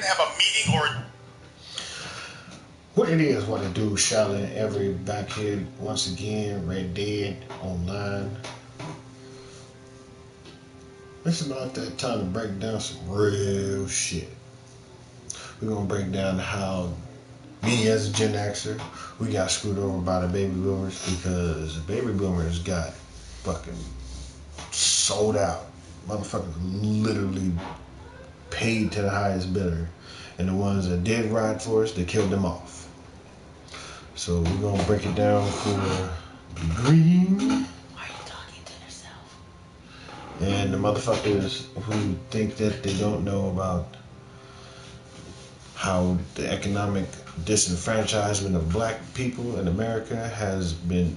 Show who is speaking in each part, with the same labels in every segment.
Speaker 1: going to have a meeting or...
Speaker 2: What it is, what it do, shoulin4every back here once again, Red Dead online. It's about that time to break down some real shit. We're gonna break down how me as a Gen Xer, we got screwed over by the baby boomers because the baby boomers got fucking sold out. Motherfuckers literally paid to the highest bidder. And the ones that did ride for us, they killed them off. So we're gonna break it down for the green.
Speaker 3: Why are you talking to yourself?
Speaker 2: And the motherfuckers who think that they don't know about how the economic disenfranchisement of black people in America has been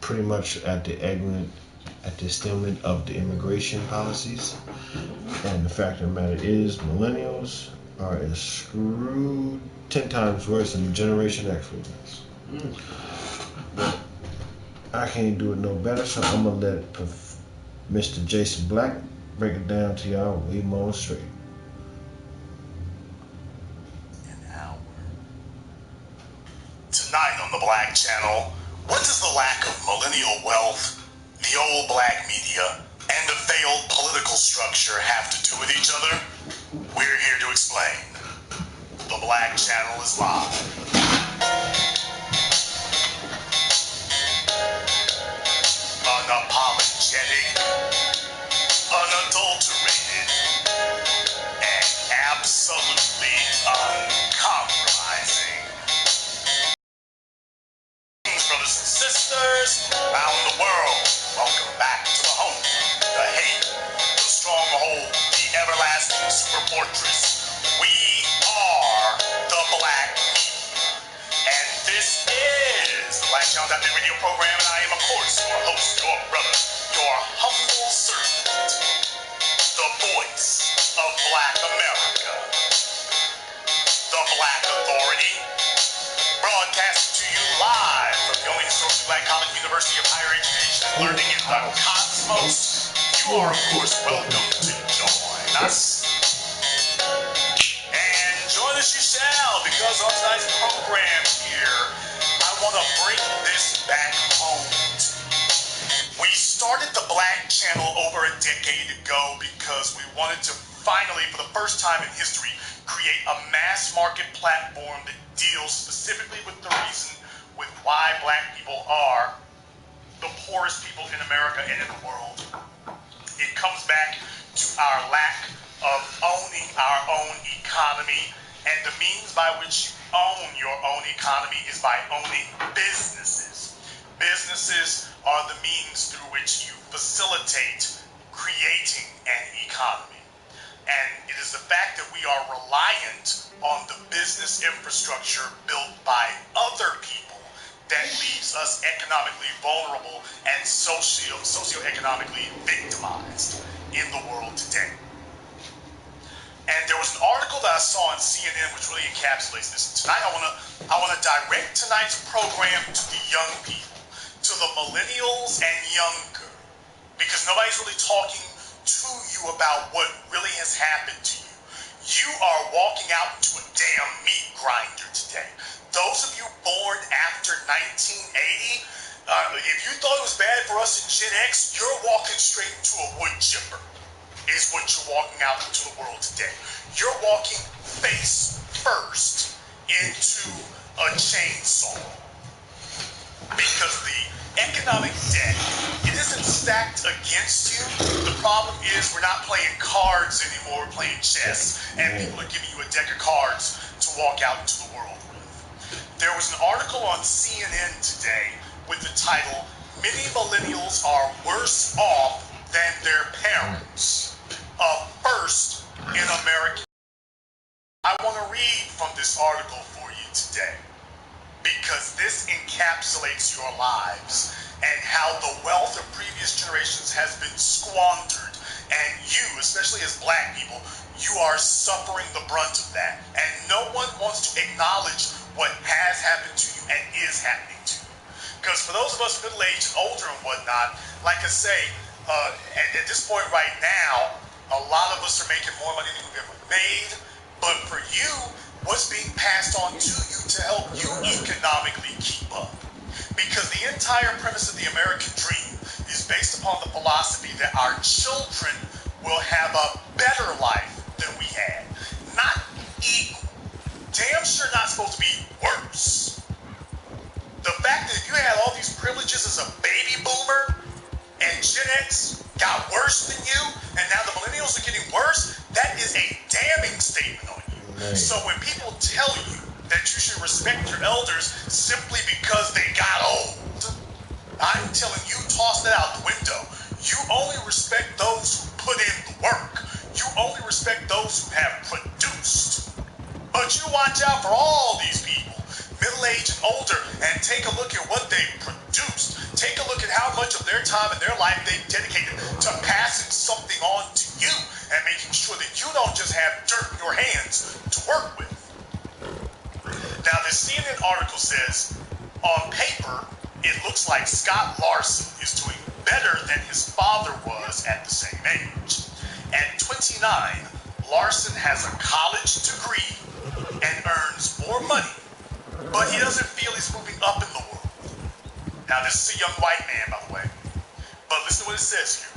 Speaker 2: pretty much at the stalemate of the immigration policies. And the fact of the matter is, millennials are as screwed 10 times worse than Generation X was. But I can't do it no better, so I'm gonna let Mr. Jason Black break it down to y'all way more straight.
Speaker 1: Tonight on the Black Channel, what does the lack of millennial wealth, the old black media, and the failed political structure have to do with each other? We're here to explain. The Black Channel is live. Unapologetic, unadulterated, and absolutely uncompromising. Brothers and sisters around the world, welcome back to the home, the hate, the stronghold, the everlasting super fortress. We are the Black Media, and this is the Black Channel radio program, and I am, of course, your host, your brother, your humble servant, the voice of Black America, the Black Authority, broadcasting to you live from the only historically black college university of higher education and learning in the cosmos. You are, of course, welcome to join us. And join us you shall, because on tonight's program here, I want to bring this back home to you. We started the Black Channel over a decade ago because we wanted to finally, for the first time in history, create a mass market platform that deals specifically with the reason with why black people are the poorest people in America and in the world. It comes back to our lack of owning our own economy, and the means by which you own your own economy is by owning businesses. Businesses are the means through which you facilitate creating an economy. And it is the fact that we are reliant on the business infrastructure built by other people that leaves us economically vulnerable and socioeconomically victimized in the world today. And there was an article that I saw on CNN which really encapsulates this. Tonight I want to direct tonight's program to the young people, to the millennials and younger, because nobody's really talking to you about what really has happened to you. You are walking out into a damn meat grinder today. Those of you born after 1980, if you thought it was bad for us in Gen X, you're walking straight into a wood chipper, is what you're walking out into the world today. You're walking face first into a chainsaw. Because the economic debt, it isn't stacked against you. The problem is we're not playing cards anymore, we're playing chess. And people are giving you a deck of cards to walk out into the world with. There was an article on CNN today with the title, "Many Millennials Are Worse Off Than Their Parents." First in America. I want to read from this article for you today, because this encapsulates your lives and how the wealth of previous generations has been squandered. And you, especially as black people, you are suffering the brunt of that. And no one wants to acknowledge what has happened to you and is happening to you. Because for those of us middle-aged and older and whatnot, like I say, at this point right now, a lot of us are making more money than we've ever made. But for you, what's being passed on to you to help you economically keep up? Because the entire premise of the American dream is based upon the philosophy that our children will have a better life than we had. Not equal. Damn sure not supposed to be worse. The fact that if you had all these privileges as a baby boomer and Gen X got worse than you, and now the millennials are getting worse, that is a damning statement on you.
Speaker 2: Right.
Speaker 1: So when people tell you that you should respect your elders simply because they got old, I'm telling you, toss that out the window. You only respect those who put in the work. You only respect those who have produced. But you watch out for all these people, middle-aged and older, and take a look at what they've produced. Take a look at how much of their time and their life they've dedicated to passing something on to you and making sure that you don't just have dirt in your hands to work with. Now, this CNN article says, on paper, it looks like Scott Larson is doing better than his father was at the same age. At 29, Larson has a college degree and earns more money, but he doesn't feel he's moving up in the world. Now, this is a young white man, by the way, but listen to what it says here.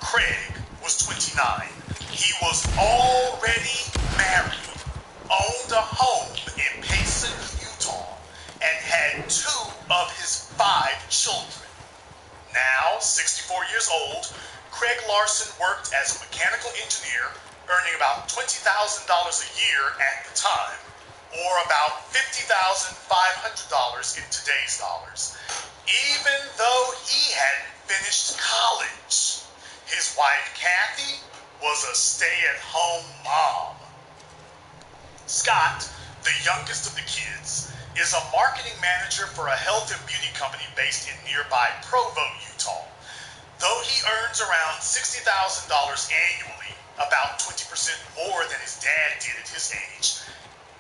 Speaker 1: Craig was 29. He was already married, owned a home in Payson, Utah, and had 2 of his 5 children. Now, 64 years old, Craig Larson worked as a mechanical engineer, earning about $20,000 a year at the time, or about $50,500 in today's dollars. Even though he hadn't finished college, his wife Kathy was a stay-at-home mom. Scott, the youngest of the kids, is a marketing manager for a health and beauty company based in nearby Provo, Utah. Though he earns around $60,000 annually, about 20% more than his dad did at his age,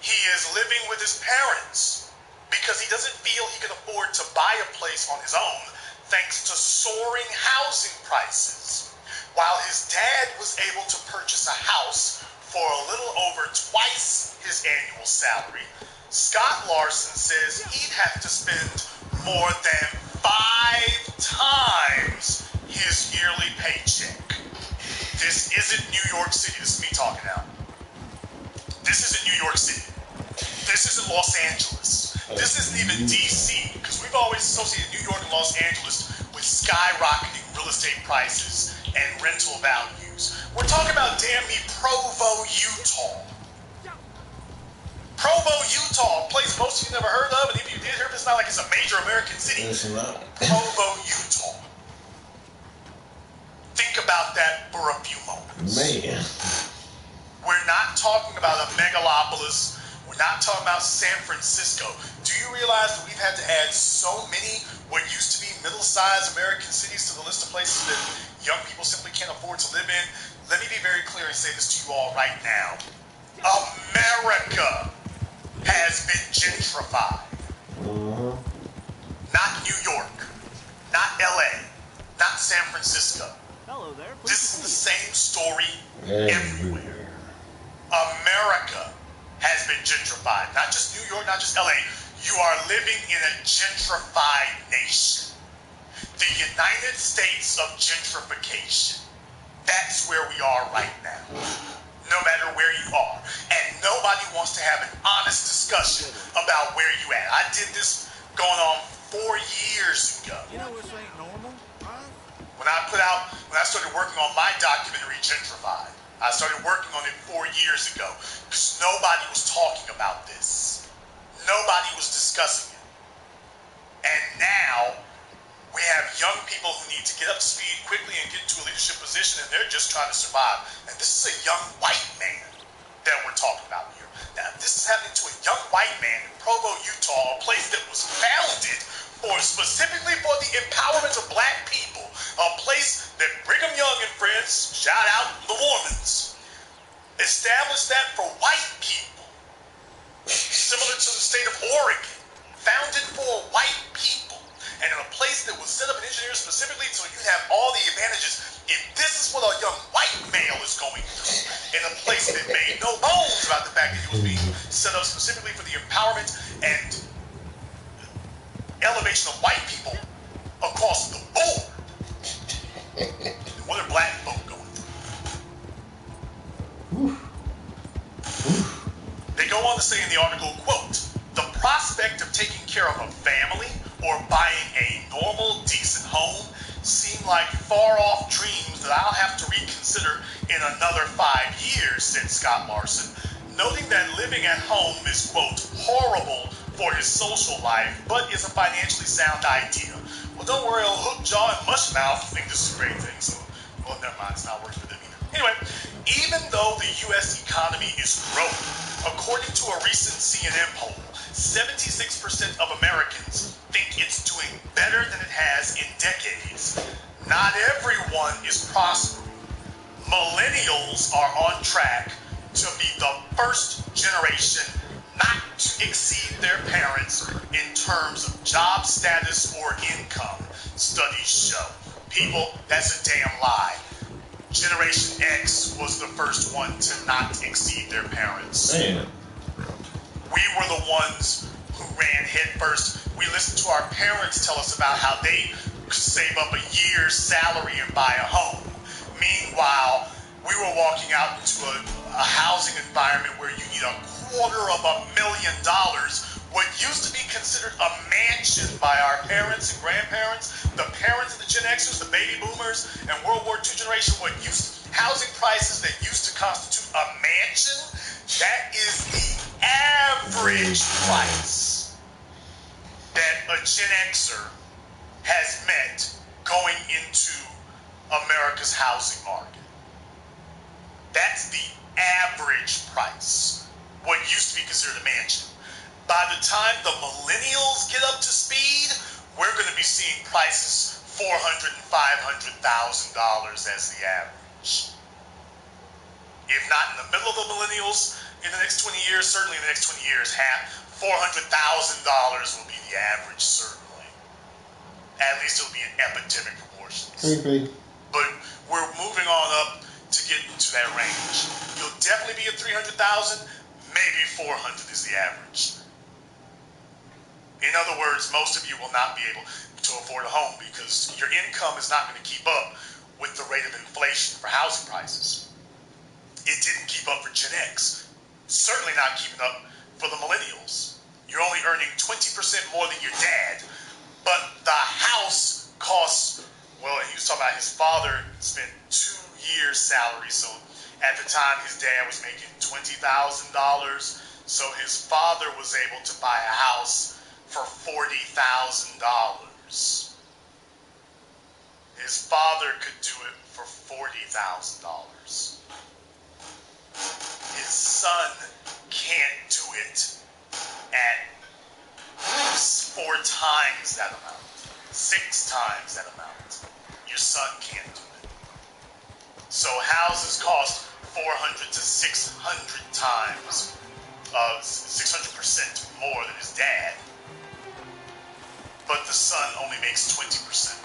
Speaker 1: he is living with his parents because he doesn't feel he can afford to buy a place on his own thanks to soaring housing prices. While his dad was able to purchase a house for a little over twice his annual salary, Scott Larson says he'd have to spend more than 5 times his yearly paycheck. This isn't New York City. This is me talking now. This isn't New York City. This isn't Los Angeles. This isn't even DC, because we've always associated New York and Los Angeles with skyrocketing real estate prices and rental values. We're talking about damn me Provo, Utah. Provo, Utah, a place most of you never heard of, and if you did hear of, it's not like it's a major American city.
Speaker 2: It's not.
Speaker 1: Provo, Utah. Think about that for a few moments.
Speaker 2: Man.
Speaker 1: We're not talking about a megalopolis. We're not talking about San Francisco. Do you realize that we've had to add so many what used to be middle-sized American cities to the list of places that young people simply can't afford to live in? Let me be very clear and say this to you all right now. America has been gentrified. Not New York, not LA, not San Francisco.
Speaker 3: Hello there.
Speaker 1: This is the same story everywhere. America has been gentrified. Not just New York, not just LA. You are living in a gentrified nation. The United States of gentrification. That's where we are right now. No matter where you are. And nobody wants to have an honest discussion about where you at. I did this going on 4 years ago.
Speaker 3: You know this ain't normal, huh?
Speaker 1: When I started working on my documentary, Gentrified, I started working on it 4 years ago because nobody was talking about this. Nobody was discussing it. And now we have young people who need to get up to speed quickly and get into a leadership position, and they're just trying to survive. And this is a young white man that we're talking about here. Now, this is happening to a young white man in Provo, Utah, a place that was founded specifically for the empowerment of black people, a place that Brigham Young and friends, shout out the Mormons, established that for white people, similar to the state of Oregon, founded for white people, and in a place that was set up and engineered specifically so you have all the advantages. If this is what a young white male is going through, in a place that made no bones about the fact that it was being set up specifically for the empowerment and elevation of white people across the board. What are black folk going through? They go on to say in the article, quote, "The prospect of taking care of a family or buying a normal, decent home seem like far-off dreams that I'll have to reconsider in another 5 years," said Scott Larson, noting that living at home is, quote, "horrible for his social life, but is a financially sound idea." Well, don't worry, old hook jaw and mush mouth think this is a great thing, so, well, never mind, it's not working for them either. Anyway, even though the U.S. economy is growing, according to a recent CNN poll, 76% of Americans think it's doing better than it has in decades. Not everyone is prospering. Millennials are on track to be the first generation not to exceed their parents in terms of job status or income, studies show. People, that's a damn lie. Generation X was the first one to not exceed their parents.
Speaker 2: Man.
Speaker 1: We were the ones who ran headfirst. We listened to our parents tell us about how they could save up a year's salary and buy a home. Meanwhile, we were walking out into a housing environment where you need $250,000. What used to be considered a mansion by our parents and grandparents, the parents of the Gen Xers, the baby boomers, and World War II generation, housing prices that used to constitute a mansion, that is the average price that a Gen Xer has met going into America's housing market. That's the average price. What used to be considered a mansion. By the time the millennials get up to speed, we're going to be seeing prices $400,000 and $500,000 as the average. If not in the middle of the millennials, in the next 20 years, certainly in the next 20 years, $400,000 will be the average, certainly. At least it'll be in epidemic proportions. But we're moving on up to get into that range. You'll definitely be at 300,000, maybe 400 is the average. In other words, most of you will not be able to afford a home because your income is not going to keep up with the rate of inflation for housing prices. It didn't keep up for Gen X. Certainly not keeping up for the millennials. You're only earning 20% more than your dad, but the house costs, well, he was talking about his father spent 2 years' salary, so at the time his dad was making $20,000, so his father was able to buy a house for $40,000. His father could do it for $40,000. His son can't do it at 4 times that amount, 6 times that amount. Your son can't do it. So houses cost 400 to 600 times, 600% more than his dad. But the son only makes 20%.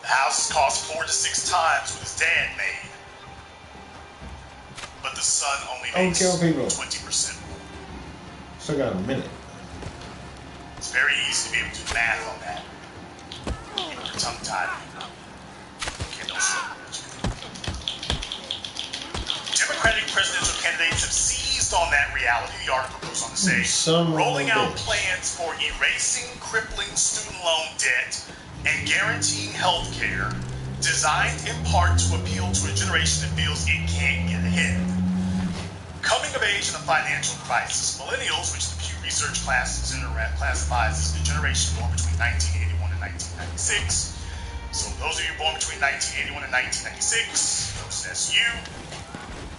Speaker 1: The houses cost 4 to 6 times what his dad made. But the son only makes 20%.
Speaker 2: Still got a minute.
Speaker 1: It's very easy to be able to do math on that. Keep your tongue tied. Okay, don't slow. Democratic presidential candidates have seized on that reality, the article goes on to say, rolling out plans for erasing crippling student loan debt and guaranteeing health care, designed in part to appeal to a generation that feels it can't get ahead. Coming of age in a financial crisis, millennials, which the Pew Research classifies as the generation born between 1981 and 1996. So those of you born between 1981 and 1996, that's you,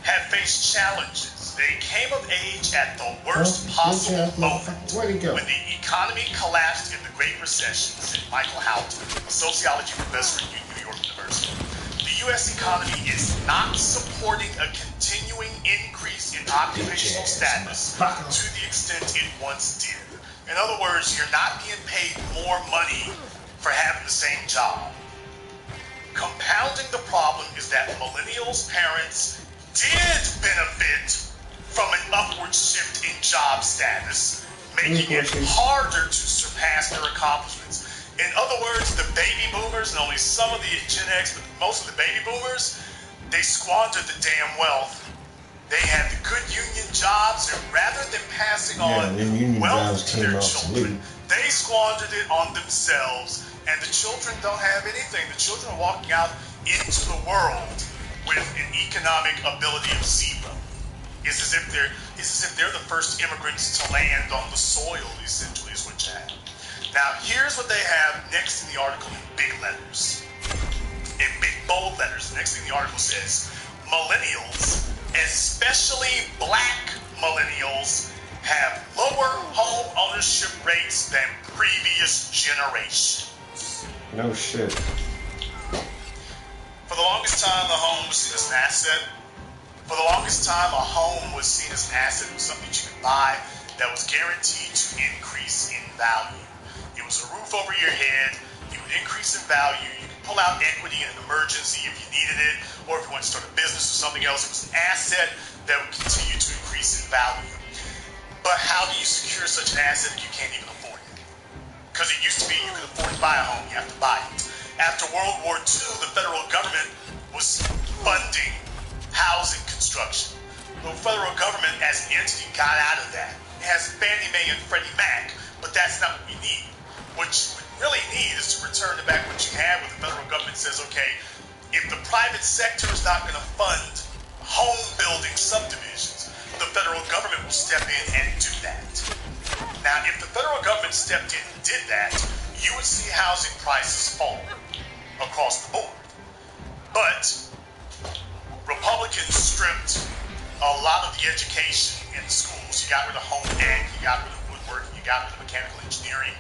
Speaker 1: have faced challenges. They came of age at the worst possible moment when the economy collapsed in the Great Recession, said Michael Houghton, a sociology professor at New York University. The U.S. economy is not supporting a continuing increase in occupational status to the extent it once did. In other words, you're not being paid more money for having the same job. Compounding the problem is that millennials' parents did benefit from an upward shift in job status, making it harder to surpass their accomplishments. In other words, the baby boomers, and only some of the Gen X, but most of the baby boomers, they squandered the damn wealth. They had the good union jobs, and rather than passing on wealth to their children, they squandered it on themselves, and the children don't have anything. The children are walking out into the world with an economic ability of zero. It's as if they're the first immigrants to land on the soil, essentially, is what you have. Now, here's what they have next in the article in big letters. In big bold letters, the next thing the article says, millennials, especially black millennials, have lower home ownership rates than previous generations.
Speaker 2: No shit.
Speaker 1: For the longest time, the home was seen as an asset. For the longest time, a home was seen as an asset. It was something you could buy that was guaranteed to increase in value. It was a roof over your head. It would increase in value. You could pull out equity in an emergency if you needed it, or if you wanted to start a business or something else. It was an asset that would continue to increase in value. But how do you secure such an asset if you can't even afford it? Because it used to be you could afford to buy a home, you have to buy it. After World War II, the federal government was funding housing construction. The federal government as an entity got out of that. It has Fannie Mae and Freddie Mac, but that's not what we need. What you really need is to return to back what you had, where the federal government says, okay, if the private sector is not going to fund home building subdivisions, the federal government will step in and do that. Now, if the federal government stepped in and did that, you would see housing prices fall across the board. But Republicans stripped a lot of the education in schools. You got rid of home ec, you got rid of woodworking, you got rid of mechanical engineering.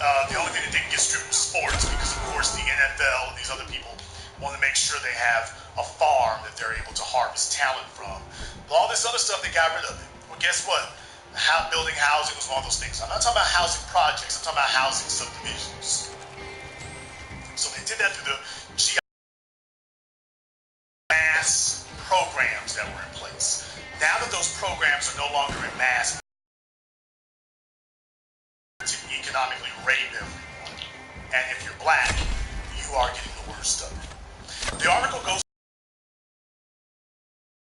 Speaker 1: The only thing that didn't get stripped was sports, because of course the NFL and these other people want to make sure they have a farm that they're able to harvest talent from. But all this other stuff, they got rid of it. Well, guess what? Building housing was one of those things. I'm not talking about housing projects, I'm talking about housing subdivisions. So they did that through the mass programs that were in place. Now that those programs are no longer in mass, to economically rape everyone. And if you're black, you are getting the worst of it. The article goes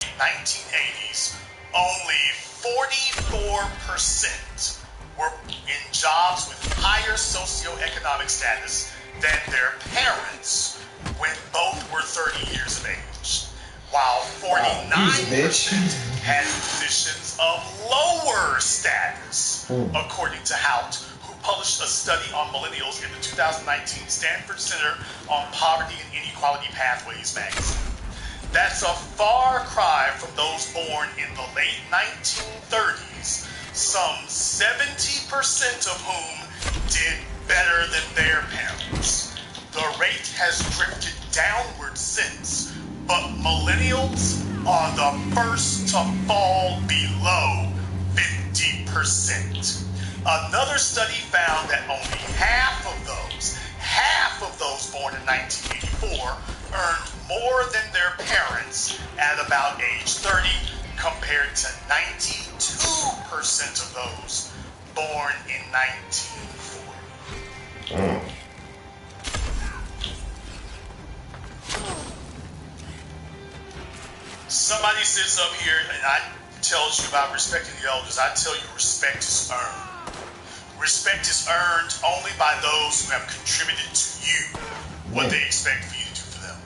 Speaker 1: to the 1980s, only 44% were in jobs with higher socioeconomic status than their parents when both were 30 years of age, while 49% had positions of lower status, according to Hout, who published a study on millennials in the 2019 Stanford Center on Poverty and Inequality Pathways magazine. That's a far cry from those born in the late 1930s, some 70% of whom did better than their parents. The rate has drifted downward since, but millennials are the first to fall below 50%. Another study found that only half of those born in 1984 earned more than their parents at about age 30, compared to 92% of those born in 1940. Somebody sits up here and I tells you about respecting the elders. I tell you respect is earned. Respect is earned only by those who have contributed to you what they expect for you to do for them.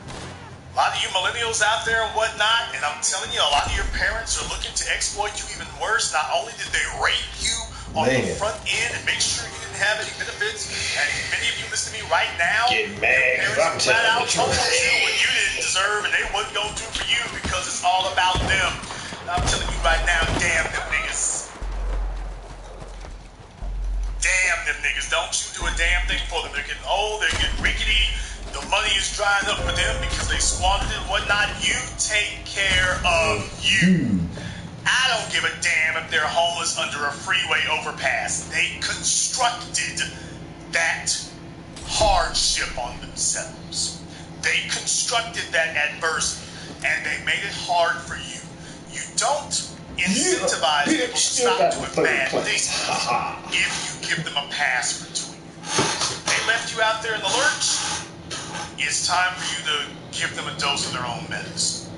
Speaker 1: A lot of you millennials out there and whatnot, and I'm telling you, a lot of your parents are looking to exploit you even worse. Not only did they rape you on the front end and make sure you didn't have any benefits, and many of you listen to me right now,
Speaker 2: get mad because I'm
Speaker 1: flat out
Speaker 2: telling
Speaker 1: told
Speaker 2: the
Speaker 1: you
Speaker 2: truth.
Speaker 1: what you didn't deserve and they wasn't going to do for you because it's all about them. And I'm telling you right now, damn them niggas. Damn them niggas. Don't you do a damn thing for them. They're getting old, they're getting rickety, the money is drying up for them because they squandered it and whatnot. You take care of you. I don't give a damn if they're homeless under a freeway overpass. They constructed that hardship on themselves. They constructed that adversity, and they made it hard for you. You don't incentivize people to stop doing bad things if you give them a pass for doing it. They left you out there in the lurch. It's time for you to give them a dose of their own medicine.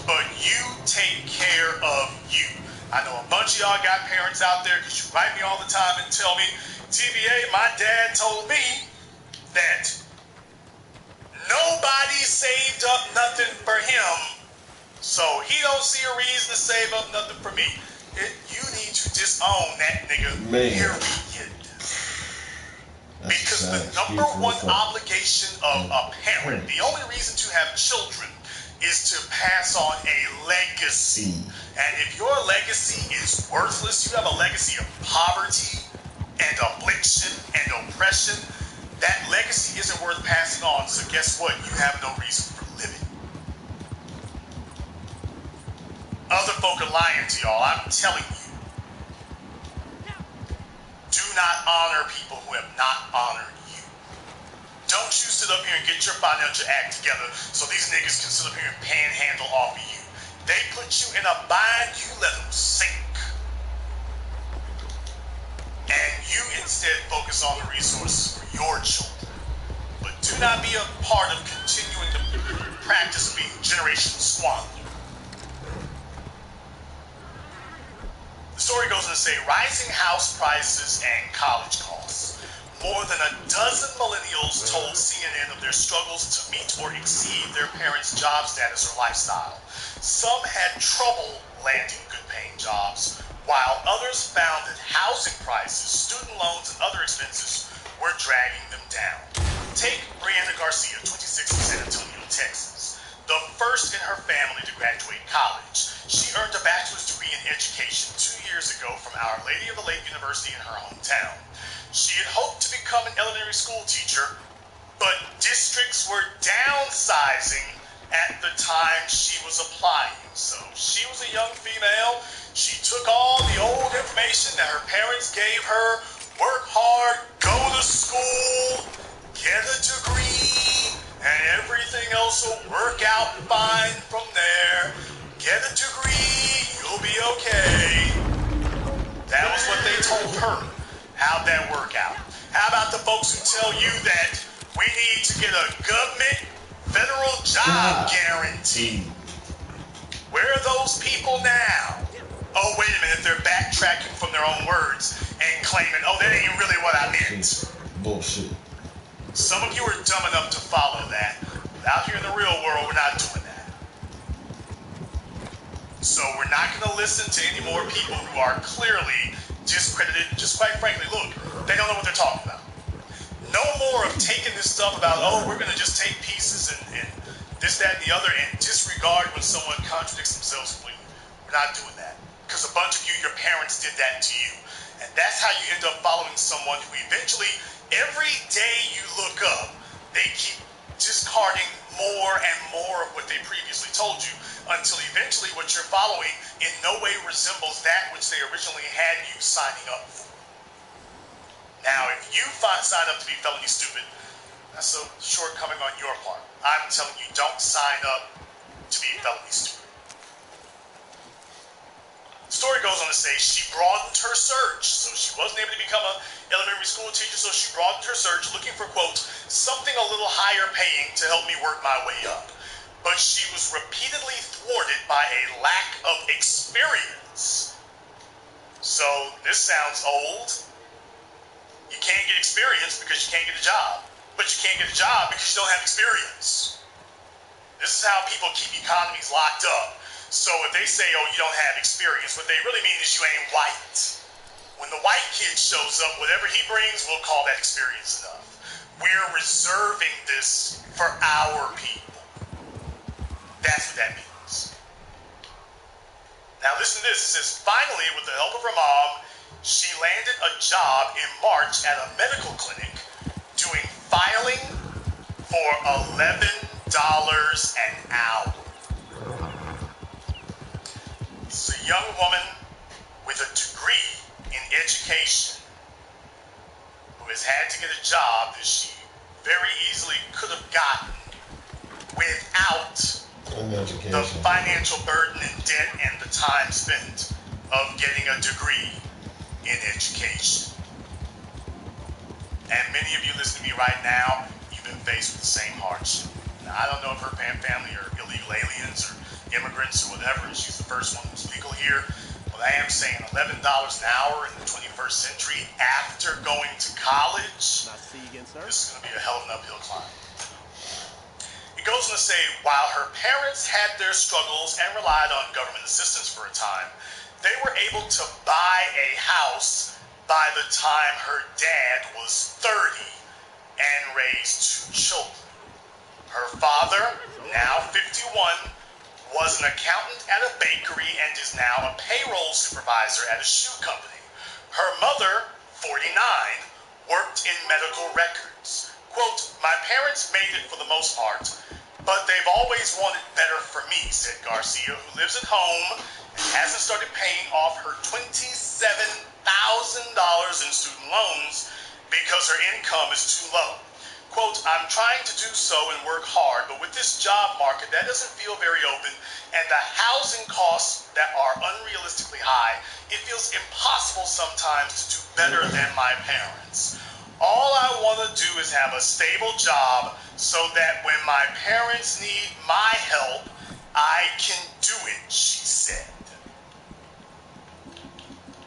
Speaker 1: But you take care of you. I know a bunch of y'all got parents out there because you write me all the time and tell me, TBA, my dad told me that nobody saved up nothing for him, so he don't see a reason to save up nothing for me. You need to disown that nigga, period. Because the number one obligation of a parent, the only reason to have children, is to pass on a legacy. And if your legacy is worthless, you have a legacy of poverty and affliction and oppression, that legacy isn't worth passing on. So guess what? You have no reason for living. Other folk are lying to y'all. I'm telling you. Do not honor people who have not honored you. Don't you sit up here and get your financial act together so these niggas can sit up here and panhandle off of you. They put you in a bind, you let them sink. And you instead focus on the resources for your children. But do not be a part of continuing the practice of being generational squander. The story goes on to say, rising house prices and college costs. More than a dozen millennials told CNN of their struggles to meet or exceed their parents' job status or lifestyle. Some had trouble landing good-paying jobs, while others found that housing prices, student loans, and other expenses were dragging them down. Take Brianna Garcia, 26, from San Antonio, Texas. The first in her family to graduate college. She earned a bachelor's degree in education 2 years ago from Our Lady of the Lake University in her hometown. She had hoped to become an elementary school teacher, but districts were downsizing at the time she was applying. So she was a young female. She took all the old information that her parents gave her, work hard, go to school, get a degree, and everything else will work out fine from there. Get a degree, you'll be okay. That was what they told her. How'd that work out? How about the folks who tell you that we need to get a government federal job guarantee? Where are those people now? Oh, wait a minute, they're backtracking from their own words and claiming, oh, that ain't really what I meant.
Speaker 2: Bullshit.
Speaker 1: Some of you are dumb enough to follow that. But out here in the real world, we're not doing that. So we're not going to listen to any more people who are clearly discredited. Just quite frankly, look, they don't know what they're talking about. No more of taking this stuff about, oh, we're going to just take pieces and this, that, and the other and disregard when someone contradicts themselves completely. We're not doing that. Because a bunch of you, your parents did that to you. And that's how you end up following someone who eventually, every day you look up, they keep discarding more and more of what they previously told you, until eventually what you're following in no way resembles that which they originally had you signing up for. Now, if you sign up to be felony stupid, that's a shortcoming on your part. I'm telling you, don't sign up to be felony stupid. The story goes on to say she broadened her search. So she wasn't able to become an elementary school teacher, so she broadened her search, looking for, quote, something a little higher paying to help me work my way up. But she was repeatedly thwarted by a lack of experience. So this sounds old. You can't get experience because you can't get a job. But you can't get a job because you don't have experience. This is how people keep economies locked up. So if they say, oh, you don't have experience, what they really mean is you ain't white. When the white kid shows up, whatever he brings, we'll call that experience enough. We're reserving this for our people. That's what that means. Now listen to this. It says, finally, with the help of her mom, she landed a job in March at a medical clinic doing filing for $11 an hour. This is a young woman with a degree in education who has had to get a job that she very easily could have gotten without the financial burden and debt and the time spent of getting a degree in education. And many of you listening to me right now, you've been faced with the same hardship. Now, I don't know if her family are illegal aliens or immigrants or whatever, and she's the first one who's legal here. But I am saying $11 an hour in the 21st century after going to college, this is going to be a hell of an uphill climb. It goes on to say, while her parents had their struggles and relied on government assistance for a time, they were able to buy a house by the time her dad was 30 and raise 2 children. Her father, now 51, was an accountant at a bakery and is now a payroll supervisor at a shoe company. Her mother, 49, worked in medical records. Quote, my parents made it for the most part, but they've always wanted better for me, said Garcia, who lives at home and hasn't started paying off her $27,000 in student loans because her income is too low. Quote, I'm trying to do so and work hard, but with this job market, that doesn't feel very open, and the housing costs that are unrealistically high, it feels impossible sometimes to do better than my parents. All I want to do is have a stable job so that when my parents need my help, I can do it, she said.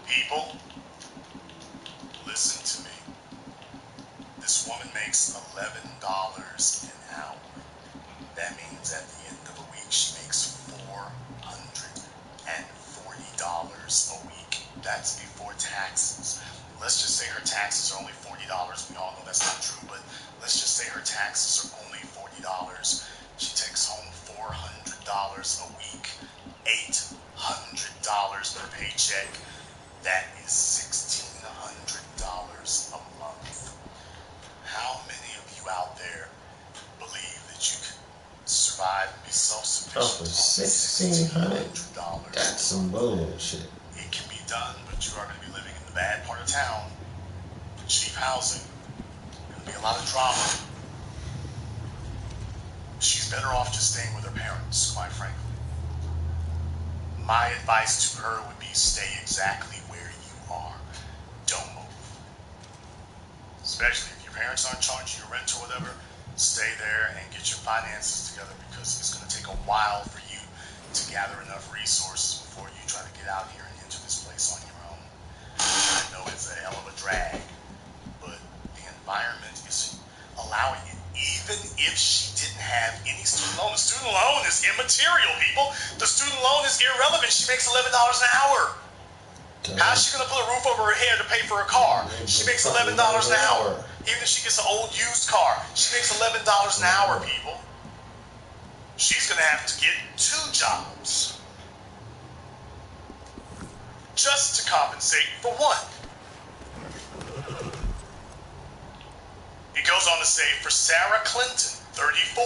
Speaker 1: People, listen to me. This woman makes $11 an hour. That means at the end of the week, she makes $440 a week. That's before taxes. Let's just say her taxes are only $40. We all know that's not true, but let's just say her taxes are only $40. She takes home $400 a week, $800 per paycheck. That is $1,600 a month. How many of you out there believe that you can survive and be self-sufficient
Speaker 2: for $1,600? That's some bullshit.
Speaker 1: It can be done, but you are going to be living in the bad part of town with cheap housing. There's going to be a lot of drama. She's better off just staying with her parents, quite frankly. My advice to her would be stay exactly where you are. Don't move. Especially if your parents aren't charging you rent or whatever, stay there and get your finances together, because it's going to take a while for you to gather enough resources before you try to get out here and enter this place on your own. I know it's a hell of a drag, but the environment isn't allowing it. Even if she didn't have any student loan, the student loan is immaterial, people. The student loan is irrelevant. She makes $11 an hour. How's she going to put a roof over her head to pay for a car? She makes $11 an hour. Even if she gets an old used car, she makes $11 an hour, people. She's going to have to get 2 jobs just to compensate for one. It goes on to say, for Sarah Clinton, 34,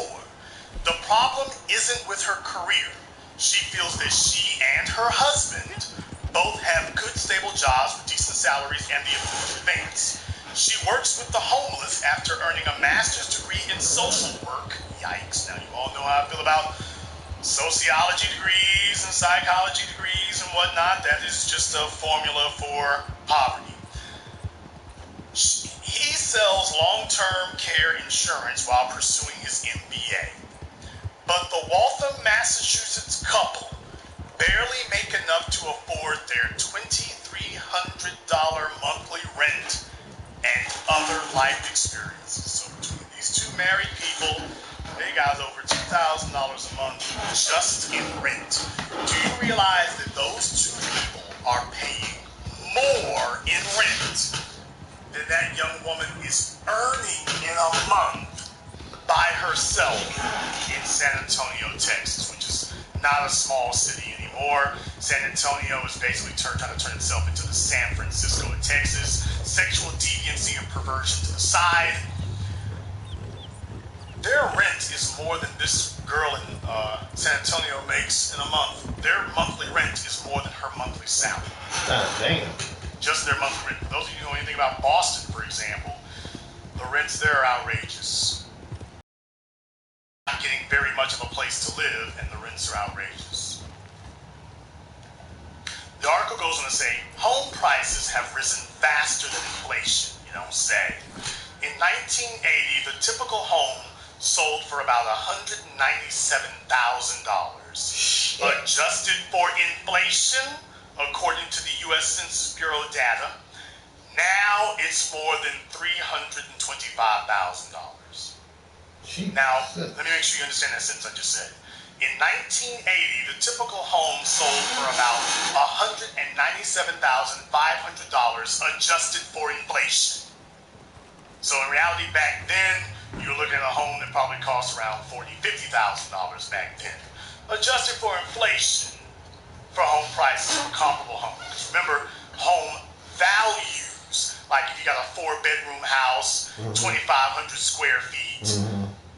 Speaker 1: the problem isn't with her career. She feels that she and her husband both have good, stable jobs with decent salaries and the ability to advance. She works with the homeless after earning a master's degree in social work. Yikes. Now, you all know how I feel about sociology degrees and psychology degrees and whatnot. That is just a formula for poverty. He sells long-term care insurance while pursuing his MBA. But the Waltham, Massachusetts couple barely make enough to afford their $2,300 monthly rent and other life experiences. So between these 2 married people, they got over $2,000 a month just in rent. Do you realize that those 2 people are paying more in rent than that young woman is earning in a month by herself in San Antonio, Texas, which is not a small city anymore. San Antonio is basically trying to turn itself into the San Francisco of Texas. Sexual deviancy and perversion to the side. Their rent is more than this girl in San Antonio makes in a month. Their monthly rent is more than her monthly salary.
Speaker 2: God damn.
Speaker 1: Just their monthly rent. For those of you who know anything about Boston, for example, the rents there are outrageous. very much of a place to live, and the rents are outrageous. The article goes on to say, home prices have risen faster than inflation, you don't say. In 1980, the typical home sold for about $197,000. Adjusted for inflation, according to the U.S. Census Bureau data, now it's more than $325,000. Now, let me make sure you understand that sentence I just said. In 1980, the typical home sold for about $197,500 adjusted for inflation. So in reality, back then, you were looking at a home that probably cost around $40,000, $50,000 back then. Adjusted for inflation for home prices for comparable homes. Because remember, home values, like if you got a 4-bedroom house, 2,500 square feet,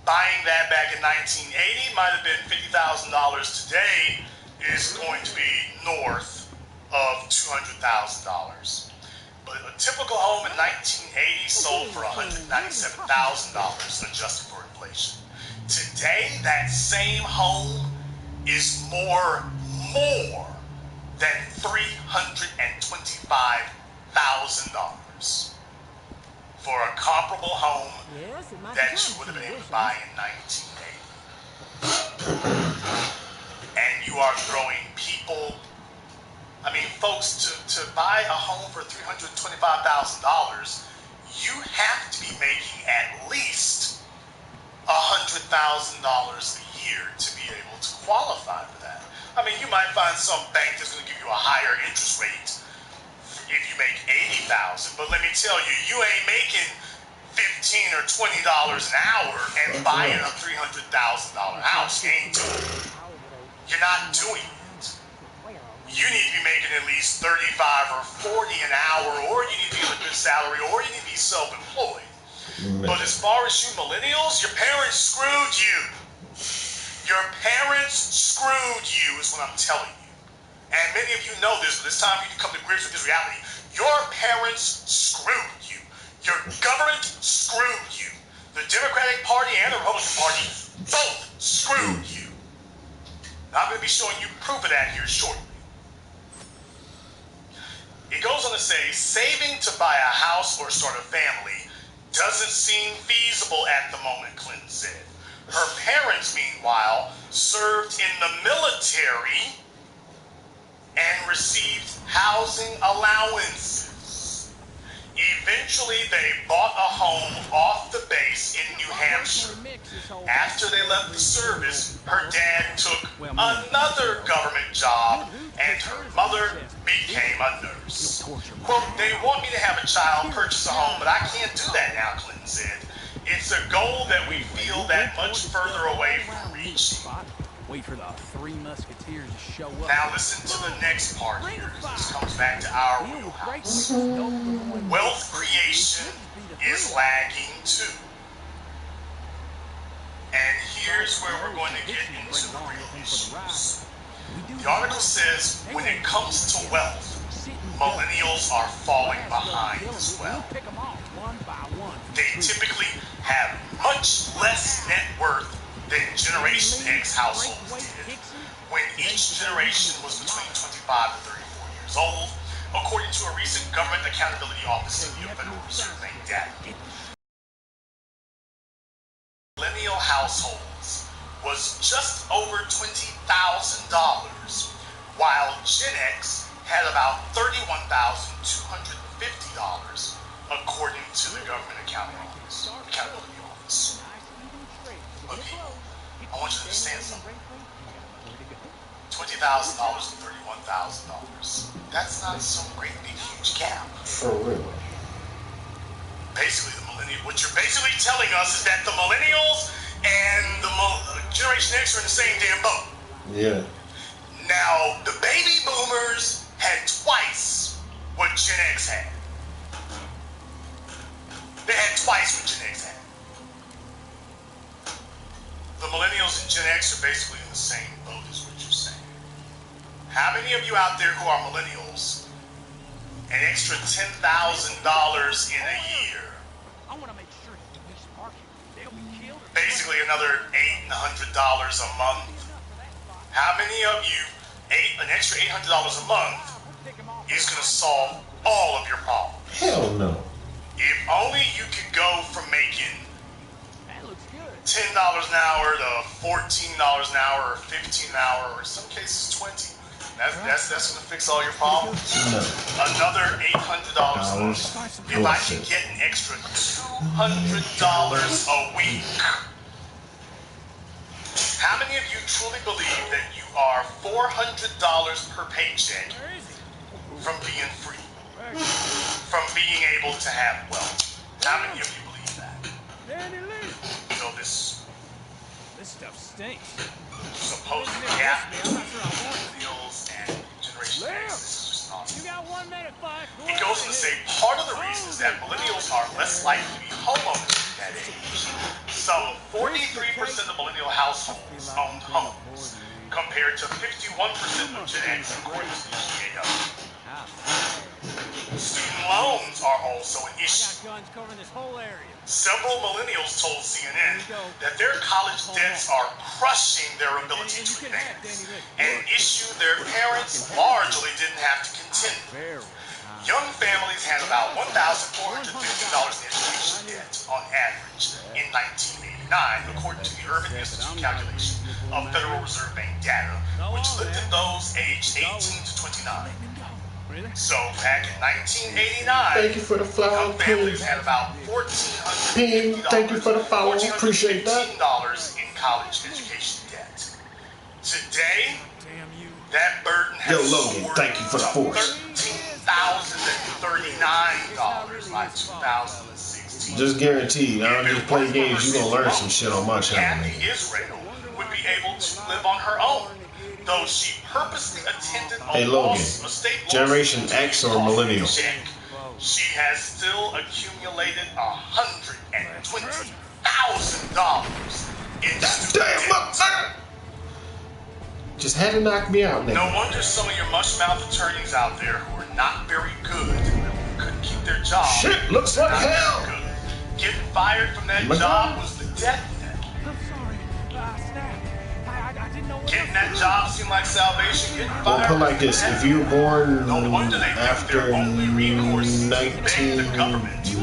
Speaker 1: buying that back in 1980 might have been $50,000. Today is going to be north of $200,000. But a typical home in 1980 sold for $197,000 adjusted for inflation. Today, that same home is more than $325,000 for a comparable home that you would have been able to buy in 1980. And you are throwing people, folks, to buy a home for $325,000, you have to be making at least $100,000 a year to be able to qualify for that. You might find some bank that's going to give you a higher interest rate if you make $80,000, but let me tell you, you ain't making $15 or $20 an hour and buying a $300,000 house. You ain't doing it. You're not doing it. You need to be making at least $35 or $40 an hour, or you need to get a good salary, or you need to be self-employed. But as far as you millennials, your parents screwed you. Your parents screwed you is what I'm telling you. And many of you know this, but it's time for you to come to grips with this reality. Your parents screwed you. Your government screwed you. The Democratic Party and the Republican Party both screwed you. Now, I'm going to be showing you proof of that here shortly. It goes on to say, saving to buy a house or start a family doesn't seem feasible at the moment, Clinton said. Her parents, meanwhile, served in the military and received housing allowances. Eventually, they bought a home off the base in New Hampshire. After they left the service, her dad took another government job and her mother became a nurse. Quote, they want me to have a child, purchase a home, but I can't do that now, Clinton said. It's a goal that we feel that much further away from reaching.
Speaker 3: Wait for the Three Musketeers to show up.
Speaker 1: Now listen to the next part here. This comes back to our wheelhouse. Wealth creation is lagging too. And here's where we're going to get into the real issues. The article says when it comes to wealth, millennials are falling behind as well. They typically have much less net worth than Generation X households did when each generation was between 25 to 34 years old, according to a recent Government Accountability Office of the Federal Reserve Bank data. Millennial households was just over $20,000, while Gen X had about $31,250, according to the Government Accountability Office. But people, I want you to understand something. $20,000 to $31,000. That's not some great big huge gap.
Speaker 2: For real.
Speaker 1: Basically, what you're basically telling us is that the millennials and the Generation X are in the same damn boat.
Speaker 2: Yeah.
Speaker 1: Now, the baby boomers had twice what Gen X had. They had twice what Gen X had. The millennials and Gen X are basically in the same boat is what you're saying. How many of you out there who are millennials, an extra $10,000 in a year basically another $800 a month. How many of you, an extra $800 a month is going to solve all of your problems?
Speaker 2: Hell no.
Speaker 1: If only you could go from making $10 an hour to $14 an hour or $15 an hour, or in some cases 20. That's going to fix all your problems.
Speaker 2: No.
Speaker 1: Another $800 a month. If I can get an extra $200 a week. How many of you truly believe that you are $400 per paycheck from being free? From being able to have wealth? How many of you believe that? So this
Speaker 3: stuff stinks.
Speaker 1: supposed gap between millennials and Generation X, this is just nonsense. It goes on to say part of the reason is that millennials are less likely to be homeowners at that age. Some 43% of millennial households owned homes, compared to 51% of Gen X, according to the GAO. Student loans are also an issue. Several millennials told CNN that their college debts are crushing their ability to advance, an issue their parents largely didn't have to contend with. Young families had about $1,450 in education debt on average in 1989, according to the Urban Institute calculation of Federal Reserve Bank data, which looked at those aged 18 to 29. So back in 1989,
Speaker 2: thank you for the flower,
Speaker 1: young families had about $1,450.
Speaker 2: Thank you for the follow. Appreciate that.
Speaker 1: $1,415 in college education debt. Today, that burden has soared
Speaker 2: thank you for the force.
Speaker 1: $13,039 by 2016.
Speaker 2: Just guaranteed, I don't just play games. You gonna learn some shit on my channel.
Speaker 1: Kathy Israel would be able to live on her own, though she purposely attended a state
Speaker 2: Generation X or millennial?
Speaker 1: She has still accumulated $120,000 in student debt.
Speaker 2: Just had to knock me out, nigga.
Speaker 1: No wonder some of your mush-mouth attorneys out there who are not very good couldn't keep their job.
Speaker 2: Shit, looks like hell.
Speaker 1: Getting fired from that job was the death knell.
Speaker 3: I'm sorry. I didn't know what
Speaker 1: Getting that job seemed like salvation. Getting
Speaker 2: Well,
Speaker 1: fired.
Speaker 2: put it like this: if you were born
Speaker 1: No wonder they
Speaker 2: after
Speaker 1: their only recourse beg the government for a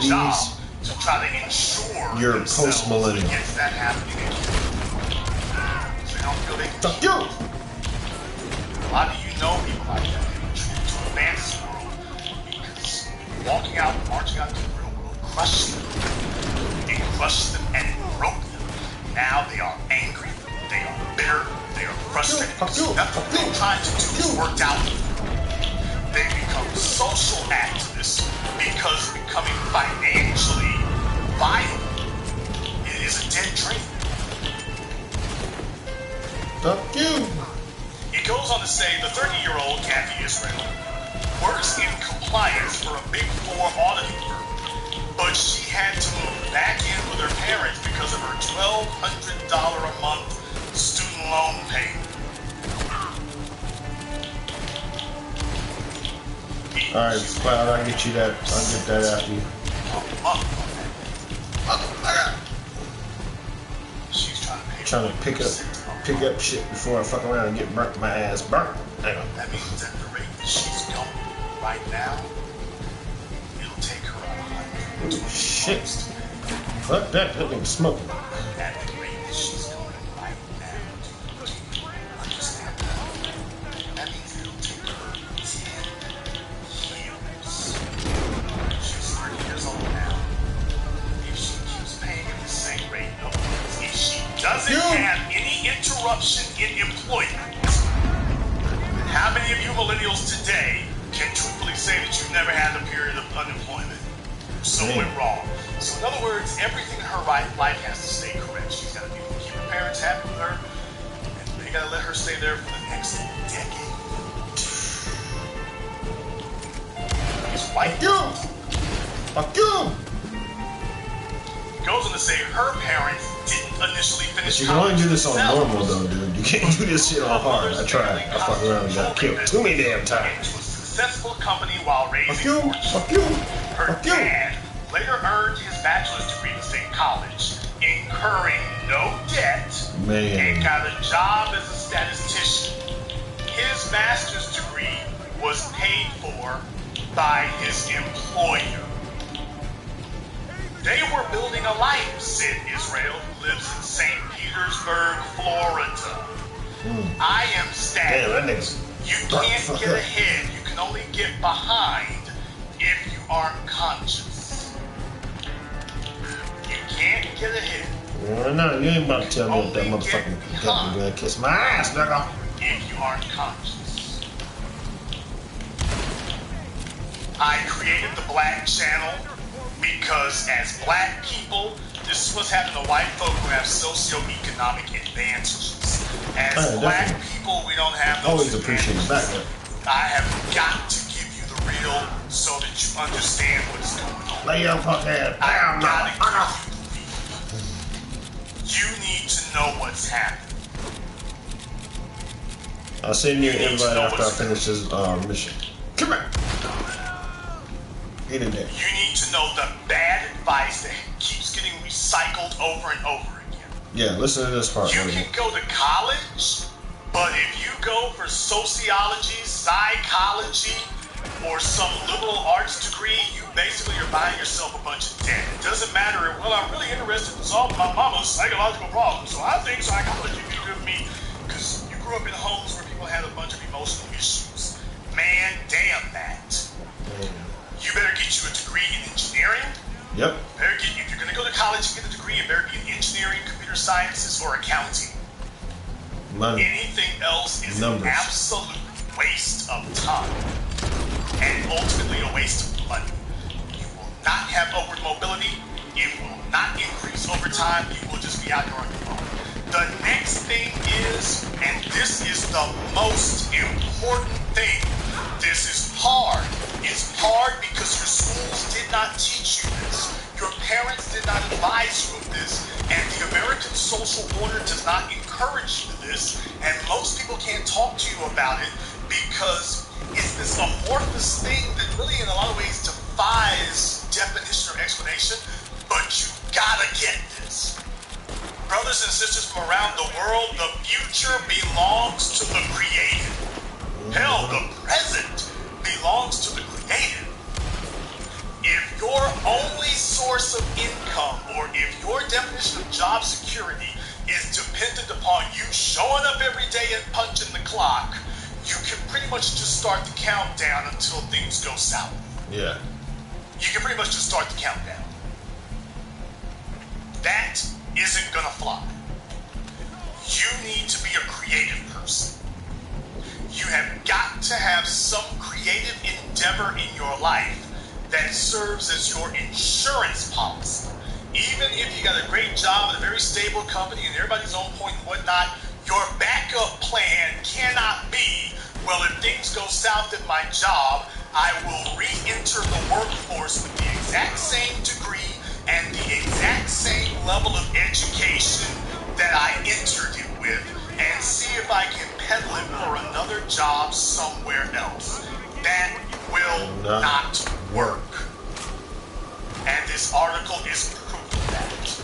Speaker 1: job
Speaker 2: 1990s,
Speaker 1: to try to ensure
Speaker 2: you're
Speaker 1: themselves
Speaker 2: post-millennial.
Speaker 1: against that happening again. So they don't feel they can
Speaker 2: fuck you.
Speaker 1: A lot of you know people like that. They were treated to a fantasy world because walking out, marching out to the real world crushed them. It crushed them and it broke them. Now they are angry, they are bitter, they are frustrated because nothing they're trying to do has worked out. They become social activists because becoming financially viable is a dead dream.
Speaker 2: Fuck you.
Speaker 1: It goes on to say the 30-year-old Kathy Israel works in compliance for a Big Four auditing firm, but she had to move back in with her parents because of her $1,200 a month student loan payment.
Speaker 2: Alright, Cloud, I'll get you that. I'll get that after you.
Speaker 1: She's
Speaker 2: Trying to pick up shit before I fuck around and get burnt, my ass burnt. Hang on.
Speaker 1: That means at the rate that she's going right now, it'll take her 100.
Speaker 2: Ooh, shit. Fuck that nigga smoking.
Speaker 1: At the rate that she's going right now, understand that? That means it'll take her 10 years. She's 30 years old now. If she keeps paying at the same rate, if she doesn't have any interruption in employment, how many of you millennials today can truthfully say that you've never had a period of unemployment? So went wrong. So in other words, everything in her life has to stay correct. She's got to be able to keep her parents happy with her, and they got to let her stay there for the next decade. It's white.
Speaker 2: Fuck you.
Speaker 1: Goes on to say her parents didn't initially finish.
Speaker 2: But you can only do this on normal though, dude. You can't do this shit on hard. I tried. I fucked around and got killed too many damn times.
Speaker 1: Into a successful company while raising
Speaker 2: Fuck you. Fuck you.
Speaker 1: Her
Speaker 2: Fuck you.
Speaker 1: dad later earned his bachelor's degree at the same college incurring no debt, and got a job as a statistician. His master's degree was paid for by his employer. They were building a life, said Israel, who lives in St. Petersburg, Florida. I am stagnant. You can't get ahead. You can only get behind if you aren't conscious. You can't get ahead.
Speaker 2: Well, no, you ain't about to tell me what that motherfucking got me gonna kiss my ass, nigga.
Speaker 1: If you aren't conscious. I created the Black Channel because as black people, this is what's happening to white folk who have socioeconomic advantages. As black people, we don't have those
Speaker 2: always appreciate the background.
Speaker 1: I have got to give you the real so that you understand what's going on.
Speaker 2: Lay your fucking head
Speaker 1: I
Speaker 2: down,
Speaker 1: gotta
Speaker 2: motherfucker.
Speaker 1: give you the real. You need to know what's happening.
Speaker 2: I'll send you an invite after I finish this mission. Come here. Get in there.
Speaker 1: You need to know the bad advice that keeps getting recycled over and over again.
Speaker 2: Yeah, listen to this part.
Speaker 1: You can go to college, but if you go for sociology, psychology, or some liberal arts degree, you basically are buying yourself a bunch of debt. It doesn't matter, well, I'm really interested in solving my mama's psychological problems, so I think psychology would be good for me, because you grew up in homes where people had a bunch of emotional issues. Man, damn that. You better get you a degree in engineering.
Speaker 2: Yep.
Speaker 1: If you're going to go to college and get a degree, it better be in engineering, computer sciences, or accounting.
Speaker 2: Money.
Speaker 1: Anything else is
Speaker 2: Numbers.
Speaker 1: an absolute waste of time. And ultimately a waste of money. You will not have upward mobility. It will not increase over time. You will just be out here on your own. The next thing is, and this is the most important thing, this is hard. It's hard because your schools did not teach you this. Your parents did not advise you of this. And the American social order does not encourage you to this. And most people can't talk to you about it because it's this amorphous thing that really in a lot of ways defies definition or explanation. But you gotta get this. Brothers and sisters from around the world, the future belongs to the creative. Hell, the present belongs to the creative. If your only source of income or if your definition of job security is dependent upon you showing up every day and punching the clock, you can pretty much just start the countdown until things go south.
Speaker 2: Yeah.
Speaker 1: You can pretty much just start the countdown. That isn't gonna fly. You need to be a creative person. You have got to have some creative endeavor in your life that serves as your insurance policy. Even if you got a great job at a very stable company and everybody's on point and whatnot, your backup plan cannot be, well, if things go south at my job, I will re-enter the workforce with the exact same degree and the exact same level of education that I entered it with and see if I can peddle it for another job somewhere else. That will not work. And this article is proof of that.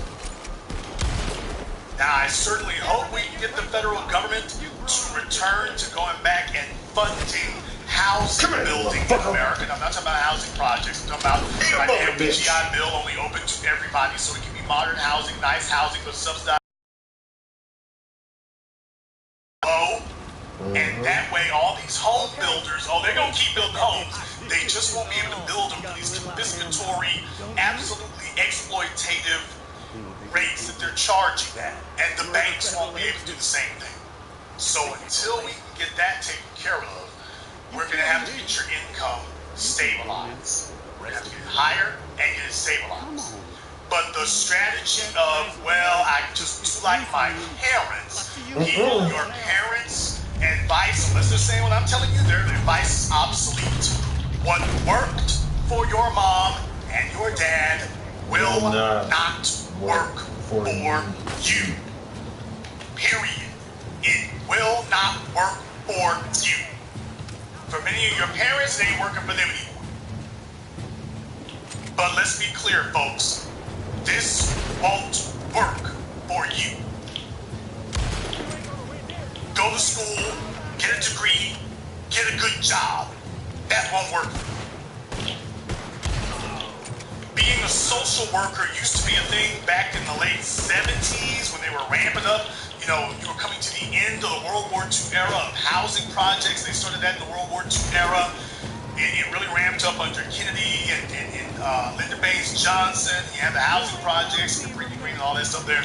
Speaker 1: Now, I certainly hope we can get the federal government to return to going back and funding housing building in America. And I'm not talking about housing projects. I'm talking about an MPGI bill only open to everybody so it can be modern housing, nice housing, but subsidized. And that way, all these home builders, they're going to keep building homes. They just won't be able to build them for these confiscatory, absolutely exploitative rates that they're charging that. And the banks won't be able to do the same thing. So until we can get that taken care of, we're going to have to get your income stabilized. We're going to have to get it higher and get it stabilized. But the strategy of, well, I just do like my parents, even your parents' advice, unless they're saying what I'm telling you, their advice is obsolete. What worked for your mom and your dad will not work for you. Period. It will not work for you. For many of your parents, it ain't working for them anymore. But let's be clear, folks. This won't work for you. Go to school, get a degree, get a good job. That won't work. Being a social worker used to be a thing back in the late 70s when they were ramping up. You know, you were coming to the end of the World War II era of housing projects. They started that in the World War II era. It really ramped up under Kennedy and Lyndon Baines Johnson. You had the housing projects and the Brittany Green and all that stuff there.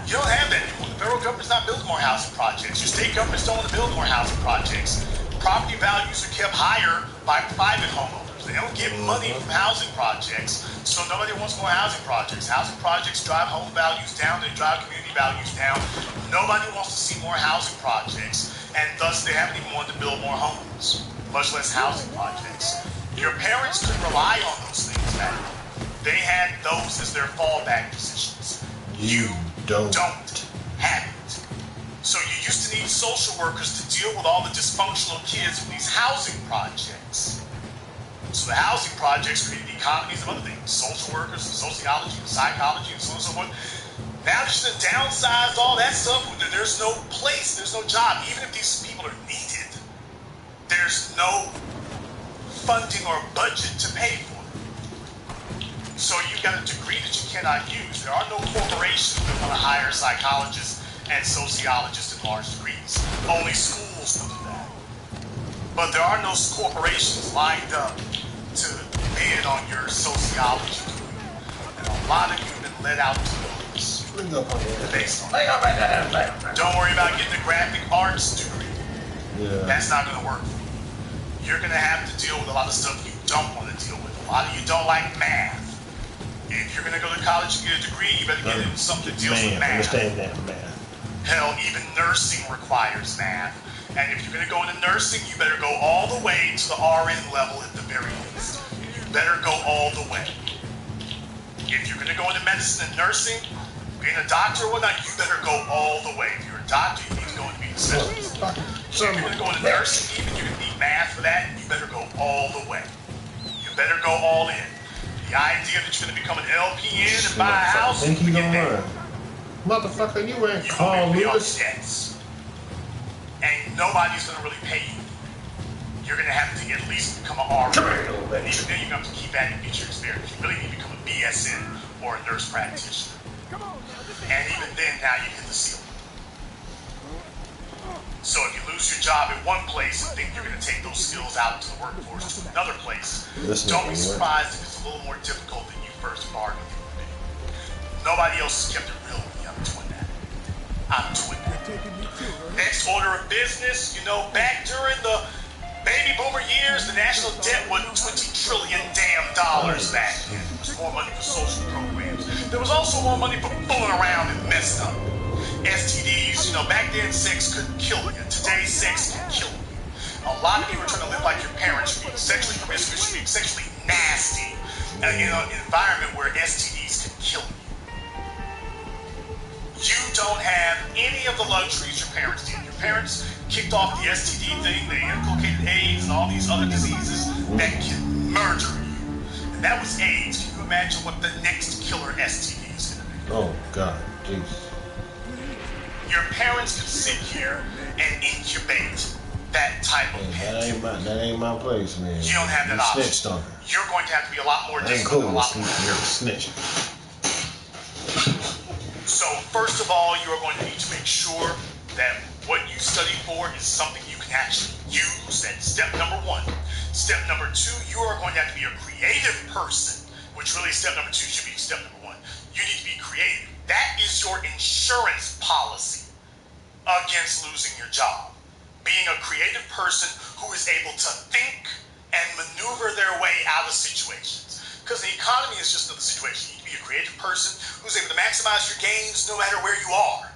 Speaker 1: You don't have that anymore. The federal government's not building more housing projects. Your state governments don't want to build more housing projects. Property values are kept higher by private homeowners. They don't get money from housing projects, so nobody wants more housing projects. Housing projects drive home values down. They drive community values down. Nobody wants to see more housing projects, and thus they haven't even wanted to build more homes, much less housing projects. Your parents couldn't rely on those things back then. They had those as their fallback positions. You don't have it. So you used to need social workers to deal with all the dysfunctional kids in these housing projects. So the housing projects created economies of other things, social workers, and sociology, and psychology, and so on and so forth. Now just to downsize all that stuff, there's no place, there's no job. Even if these people are needed, there's no funding or budget to pay for them. So you've got a degree that you cannot use. There are no corporations that want to hire psychologists and sociologists in large degrees. Only schools will do that. But there are no corporations lined up to bid on your sociology degree. And a lot of you have been let out to those. Based on that. Don't worry about getting a graphic arts degree.
Speaker 2: Yeah.
Speaker 1: That's not going to work for you. You're going to have to deal with a lot of stuff you don't want to deal with. A lot of you don't like math. If you're going to go to college and get a degree, you better get into something that deals with math.
Speaker 2: Understand that math.
Speaker 1: Hell, even nursing requires math. And if you're going to go into nursing, you better go all the way to the RN level at the very least. You better go all the way. If you're going to go into medicine and nursing, being a doctor or whatnot, you better go all the way. If you're a doctor, you need to go and be a specialist. If you're going to go into nursing, even you're going to need math for that, you better go all the way. You better go all in. The idea that you're going to become an LPN and buy a house,
Speaker 2: think you
Speaker 1: forget
Speaker 2: gonna
Speaker 1: that.
Speaker 2: learn. Motherfucker, you ain't
Speaker 1: You
Speaker 2: Carl
Speaker 1: will be on
Speaker 2: Lewis.
Speaker 1: debts. And nobody's going to really pay you. You're going to have to at least become an RN. And even then, you're going to have to keep at it and get your experience. You really need to become a BSN or a nurse practitioner. And even then, now you hit the ceiling. So if you lose your job at one place and think you're going to take those skills out into the workforce to another place, don't be surprised if it's a little more difficult than you first bargained it would be. Nobody else has kept it real with me. I'm doing that. I'm doing that. Next order of business, you know, back during the baby boomer years, the national debt was $20 trillion back then. There was more money for social programs. There was also more money for fooling around and messing up. STDs, you know, back then sex couldn't kill you. Today sex can kill you. A lot of you are trying to live like your parents. You're being sexually promiscuous, you're being sexually nasty in an environment where STDs can kill you. You don't have any of the luxuries your parents did. Your parents kicked off the STD thing. They inculcated AIDS and all these other diseases that can murder you. And that was AIDS. Can you imagine what the next killer STD is going to be?
Speaker 2: Oh, God. Jesus.
Speaker 1: Your parents could sit here and incubate that type of pit.
Speaker 2: That ain't my place, man.
Speaker 1: You don't have that option.
Speaker 2: Snitched on her.
Speaker 1: You're going to have to be a lot more
Speaker 2: I ain't
Speaker 1: disciplined,
Speaker 2: cool
Speaker 1: a lot
Speaker 2: with
Speaker 1: more.
Speaker 2: snitching.
Speaker 1: So first of all, you are going to need to make sure that what you study for is something you can actually use. That's step number one. Step number two, you are going to have to be a creative person, which really step number two should be step number one. You need to be creative. That is your insurance policy against losing your job. Being a creative person who is able to think and maneuver their way out of situations. Because the economy is just another situation. You need to be a creative person who's able to maximize your gains no matter where you are.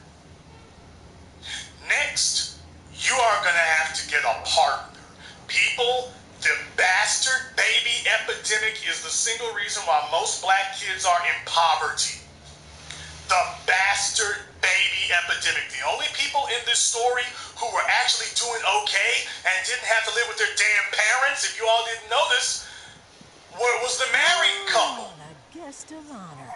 Speaker 1: Next, you are going to have to get a partner. People, the bastard baby epidemic is the single reason why most black kids are in poverty. The bastard baby epidemic. The only people in this story who were actually doing okay and didn't have to live with their damn parents, if you all didn't know this, was the married couple.
Speaker 4: A guest of honor.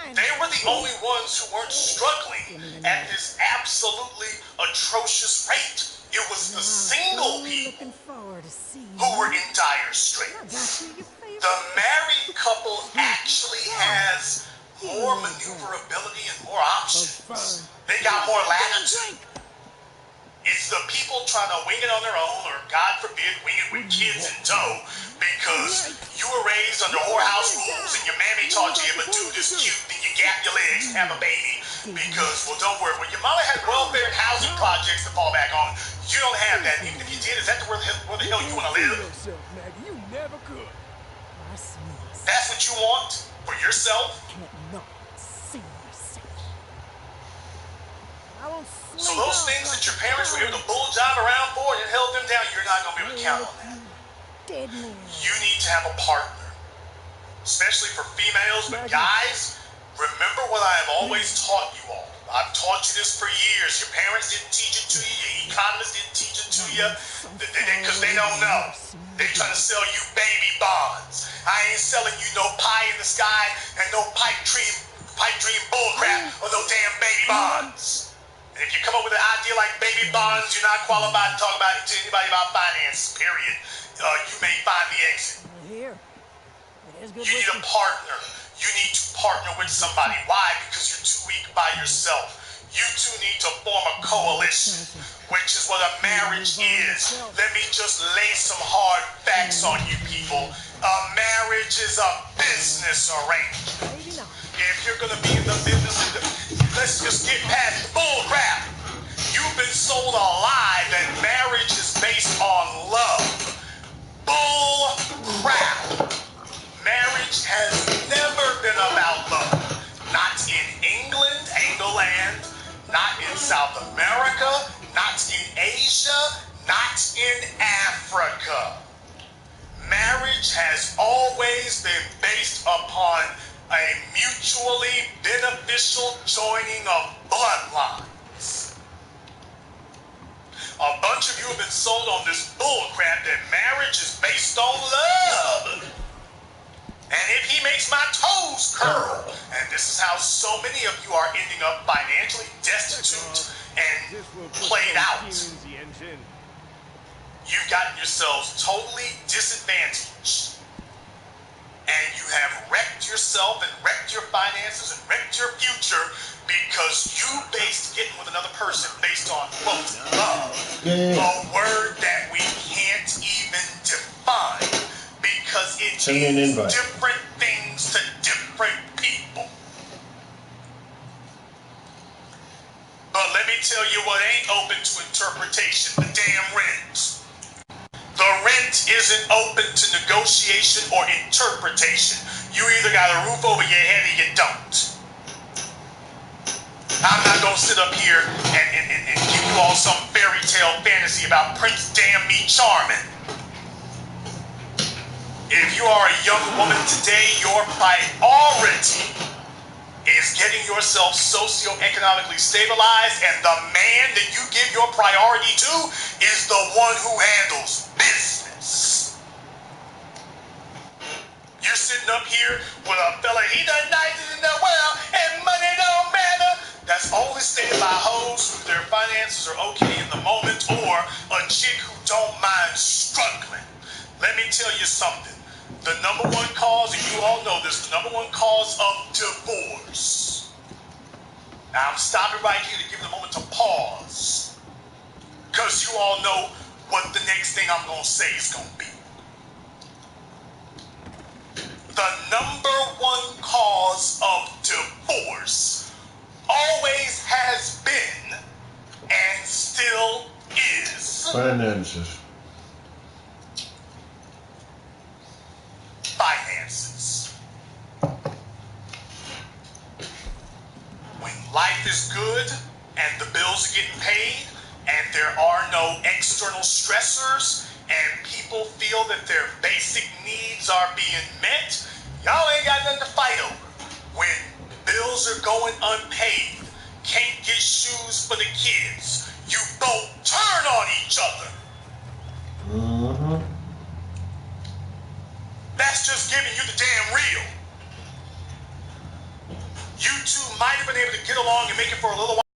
Speaker 1: They were the only ones who weren't struggling at this absolutely atrocious rate. It was the single people who were in dire straits. The married couple actually has more maneuverability and more options. They got more latitude. It's the people trying to wing it on their own, or God forbid, wing it with kids in tow, because you were raised under whorehouse rules and your mammy taught you if a dude is cute, then you gap your legs and have a baby. Because, well, don't worry, when your mama had welfare and housing projects to fall back on, you don't have that. Even if you did, is that where the hell you want to live?
Speaker 3: You never could.
Speaker 1: That's what you want for yourself? So those things that your parents were able to bull jive around for and held them down, you're not going to be able to count on that. You need to have a partner, especially for females, but guys, remember what I have always taught you all. I've taught you this for years. Your parents didn't teach it to you. Your economists didn't teach it to you because they don't know. They're trying to sell you baby bonds. I ain't selling you no pie in the sky and no pipe dream bullcrap or no damn baby bonds. And if you come up with an idea like baby bonds, you're not qualified to talk about it to anybody about finance, period. You may find the exit. You need a partner. You need to partner with somebody. Why? Because you're too weak by yourself. You two need to form a coalition, which is what a marriage is. Let me just lay some hard facts on you people. A marriage is a business arrangement. If you're going to be in the business, let's just get past the bull crap. You've been sold a lie that marriage is based on love. Bull crap. Marriage has never been about love. Not in England, Angleland, not in South America, not in Asia, not in Africa. Marriage has always been based upon a mutually beneficial joining of bloodlines. A bunch of you have been sold on this bullcrap that marriage is based on love. And if he makes my toes curl, and this is how so many of you are ending up financially destitute and played out. You've gotten yourselves totally disadvantaged. And you have wrecked yourself and wrecked your finances and wrecked your future because you based getting with another person based on, quote, love. A word that we can't even define because it means different things to different people. But let me tell you what ain't open to interpretation, the damn rent. The rent isn't open to negotiation or interpretation. You either got a roof over your head or you don't. I'm not going to sit up here and give you all some fairy tale fantasy about Prince Damn Me Charming. If you are a young woman today, your priority is getting yourself socioeconomically stabilized, and the man that you give your priority to is the one who handles business. You're sitting up here with a fella, he done nicest in the world, and money don't matter. That's only stated by hoes who their finances are okay in the moment, or a chick who don't mind struggling. Let me tell you something. The number one cause, and you all know this, the number one cause of divorce. Now I'm stopping right here to give it a moment to pause. Because you all know what the next thing I'm going to say is going to be. The number one cause of divorce always has been and still is
Speaker 2: finances.
Speaker 1: Finances. When life is good and the bills are getting paid and there are no external stressors and people feel that their basic needs are being met, y'all ain't got nothing to fight over. When bills are going unpaid, can't get shoes for the kids, you both turn on each other. That's just giving you the damn real. make it for a little while,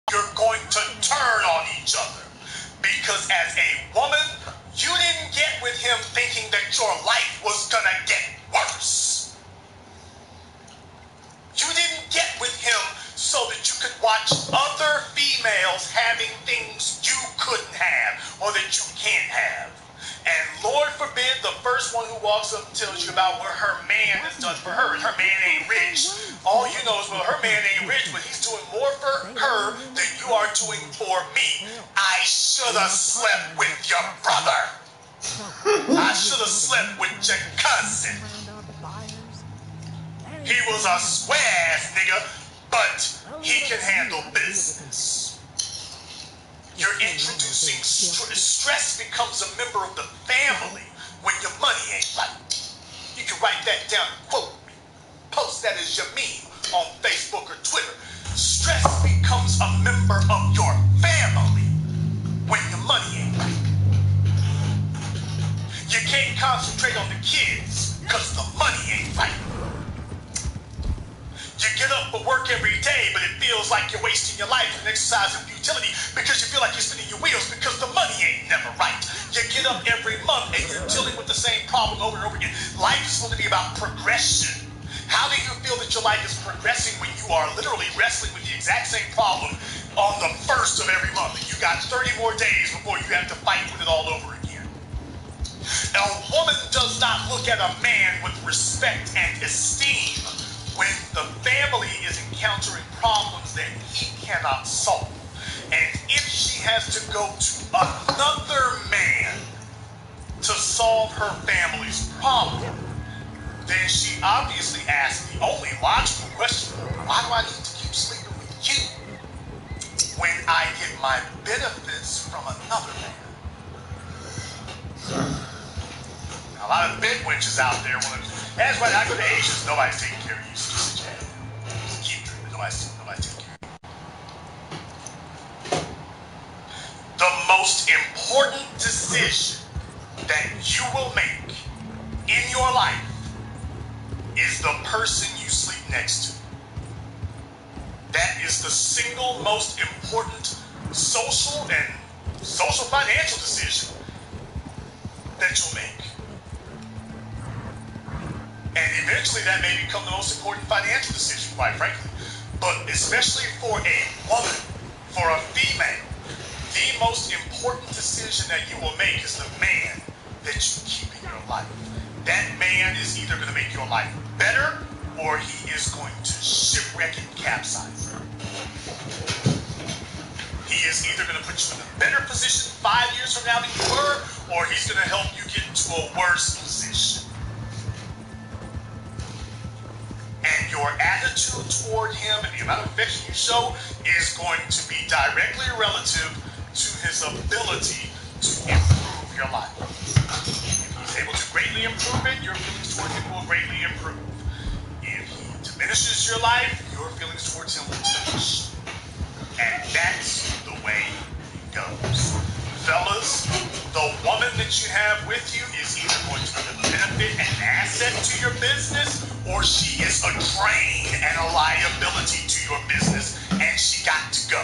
Speaker 1: you're going to turn on each other. Because as a woman, you didn't get with him thinking that your life was gonna get worse. You didn't get with him so that you could watch other females having things you couldn't have or that you can't have. And Lord forbid the first one who walks up and tells you about what her man has done for her. Her man ain't rich. All you know is, well, her man ain't rich, but he's doing more for her than you are doing for me. I should have slept with your brother. I should have slept with your cousin. He was a square-ass nigga, but he can handle business. You're introducing stress becomes a member of the family when your money ain't right. You can write that down and quote me. Post that as your meme on Facebook or Twitter. Stress becomes a member of your family when your money ain't right. You can't concentrate on the kids because the money ain't right. You get up for work every day, but it feels like you're wasting your life in exercise and futility because you feel like you're spinning your wheels because the money ain't never right. You get up every month and you're dealing with the same problem over and over again. Life is supposed to be about progression. How do you feel that your life is progressing when you are literally wrestling with the exact same problem on the first of every month? And you got 30 more days before you have to fight with it all over again. Now, a woman does not look at a man with respect and esteem when the family is encountering problems that he cannot solve. And if she has to go to another man to solve her family's problem, then she obviously asks the only logical question: why do I need to keep sleeping with you when I get my benefits from another man? A lot of bed wenches out there want to, that's why I go to Asians, nobody's taking care of you. So just sit your ass down. Just keep drinking. Nobody's taking care of you. The most important decision that you will make in your life is the person you sleep next to. That is the single most important social financial decision that you'll make. And eventually that may become the most important financial decision, quite frankly. But especially for a woman, for a female, the most important decision that you will make is the man that you keep in your life. That man is either going to make your life better or he is going to shipwreck and capsize. He is either going to put you in a better position 5 years from now than you were, or he's going to help you get into a worse position. And your attitude toward him and the amount of affection you show is going to be directly relative to his ability to improve your life. If he's able to greatly improve it, your feelings toward him will greatly improve. If he diminishes your life, your feelings towards him will diminish. And that's the way it goes. Fellas, the woman that you have with you is either going to be a benefit and an asset to your business, or she is a drain and a liability to your business, and she got to go.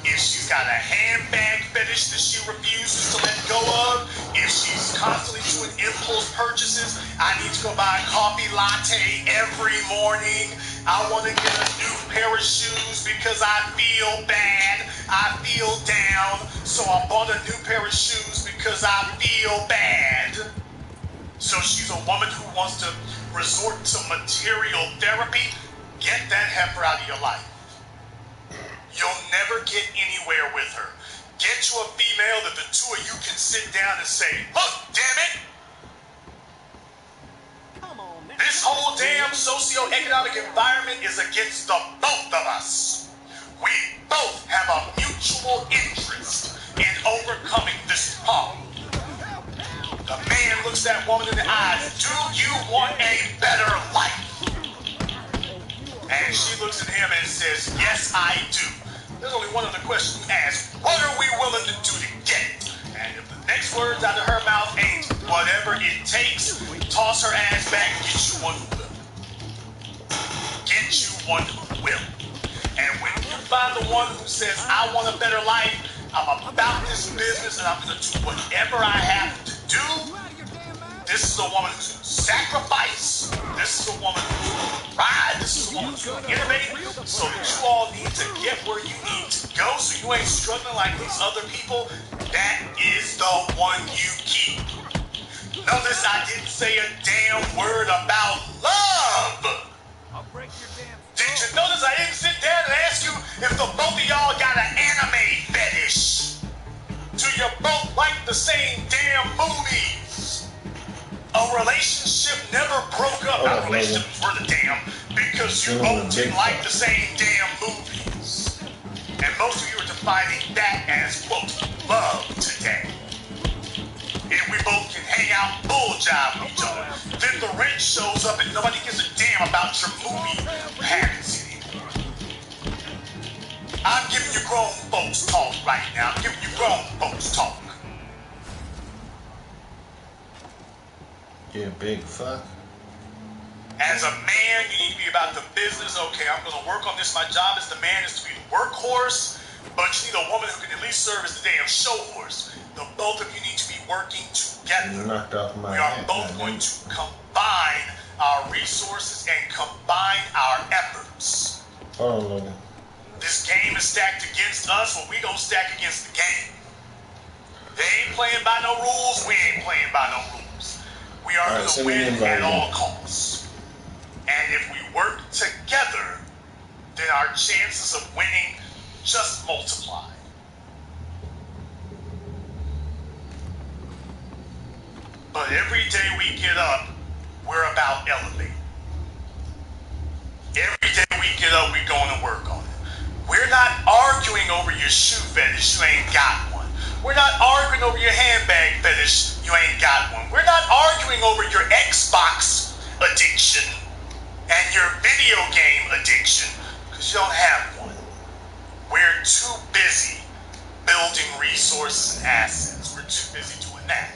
Speaker 1: If she's got a handbag fetish that she refuses to let go of, if she's constantly doing impulse purchases, I need to go buy a coffee latte every morning, I want to get a new pair of shoes because I feel bad, I feel down, so I bought a new pair of shoes because I feel bad. So she's a woman who wants to resort to material therapy. Get that heifer out of your life. You'll never get anywhere with her. Get you a female that the two of you can sit down and say, look, damn it, this whole damn socioeconomic environment is against the both of us. We both have a mutual interest in overcoming this problem. The man looks that woman in the eyes. Do you want a better life? And she looks at him and says, yes, I do. There's only one other question to ask. What are we willing to do to get it? And if the next words out of her mouth ain't whatever it takes, toss her ass back and get you one who will. Get you one who will. And when you find the one who says, I want a better life, I'm about this business, and I'm going to do whatever I have to do, this is a woman who's going to sacrifice. This is a woman who's going to ride. This is a woman who's going to innovate. So that you all need to get where you need to go so you ain't struggling like these other people. That is the one you keep. Notice I didn't say a damn word about love.
Speaker 3: I'll break your damn
Speaker 1: Did you notice I didn't sit down and ask you if the both of y'all got an anime fetish? Do you both like the same damn movies? A relationship never broke up. Not relationships were the damn, because you both didn't like the same damn movies. And most of you are defining that as, quote, love today. If we both can hang out and bull jive with each other, then the rent shows up and nobody gives a damn about your movie habits anymore. I'm giving you grown folks talk right now. I'm giving you grown folks talk.
Speaker 2: Yeah, big fuck.
Speaker 1: As a man, you need to be about the business. Okay, I'm going to work on this. My job as the man is to be the workhorse, but you need a woman who can at least serve as the damn show horse. The both of you need to be working together.
Speaker 2: Knocked off my
Speaker 1: We are
Speaker 2: head,
Speaker 1: both going to combine our resources and combine our efforts.
Speaker 2: Hold on, Logan.
Speaker 1: This game is stacked against us, well, we gonna stack against the game. They ain't playing by no rules, we ain't playing by no rules. We are going to win at all costs. And if we work together, then our chances of winning just multiply. But every day we get up, we're about elevating. Every day we get up, we're going to work on it. We're not arguing over your shoe fetish, you ain't got one. We're not arguing over your handbag fetish, you ain't got one. We're not arguing over your Xbox addiction and your video game addiction, because you don't have one. We're too busy building resources and assets. We're too busy doing that.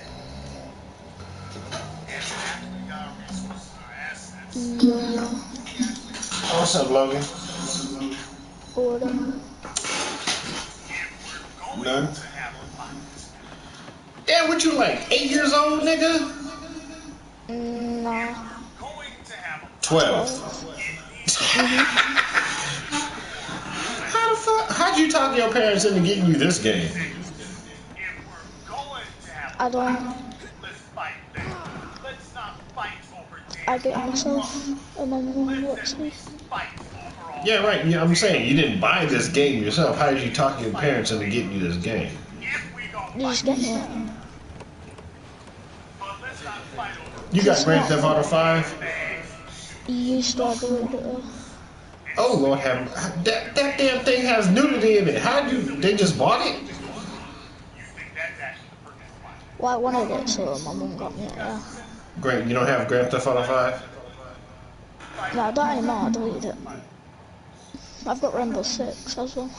Speaker 1: And after we got our resources and our assets,
Speaker 2: What's up, Logan?
Speaker 4: Order.
Speaker 2: None. Damn, what you like? 8 years old, nigga?
Speaker 4: No.
Speaker 2: 12. How the fuck? How'd you talk your parents into getting you this game?
Speaker 4: I don't. I get it myself, and my mum lets me.
Speaker 2: Yeah, right. Yeah, I'm saying you didn't buy this game yourself. How did you talk your parents into getting you this game?
Speaker 4: You just get it.
Speaker 2: You got Grand Theft Auto 5?
Speaker 4: You used to have a little bit of.
Speaker 2: Oh Lord, have that damn thing has nudity in it. How'd you? They just bought it?
Speaker 4: Well, I wanted it, so my mum got me it. Yeah.
Speaker 2: Great. You don't have Grand Theft Auto 5?
Speaker 4: No, I don't anymore. I deleted it. I've got Rainbow Six as well.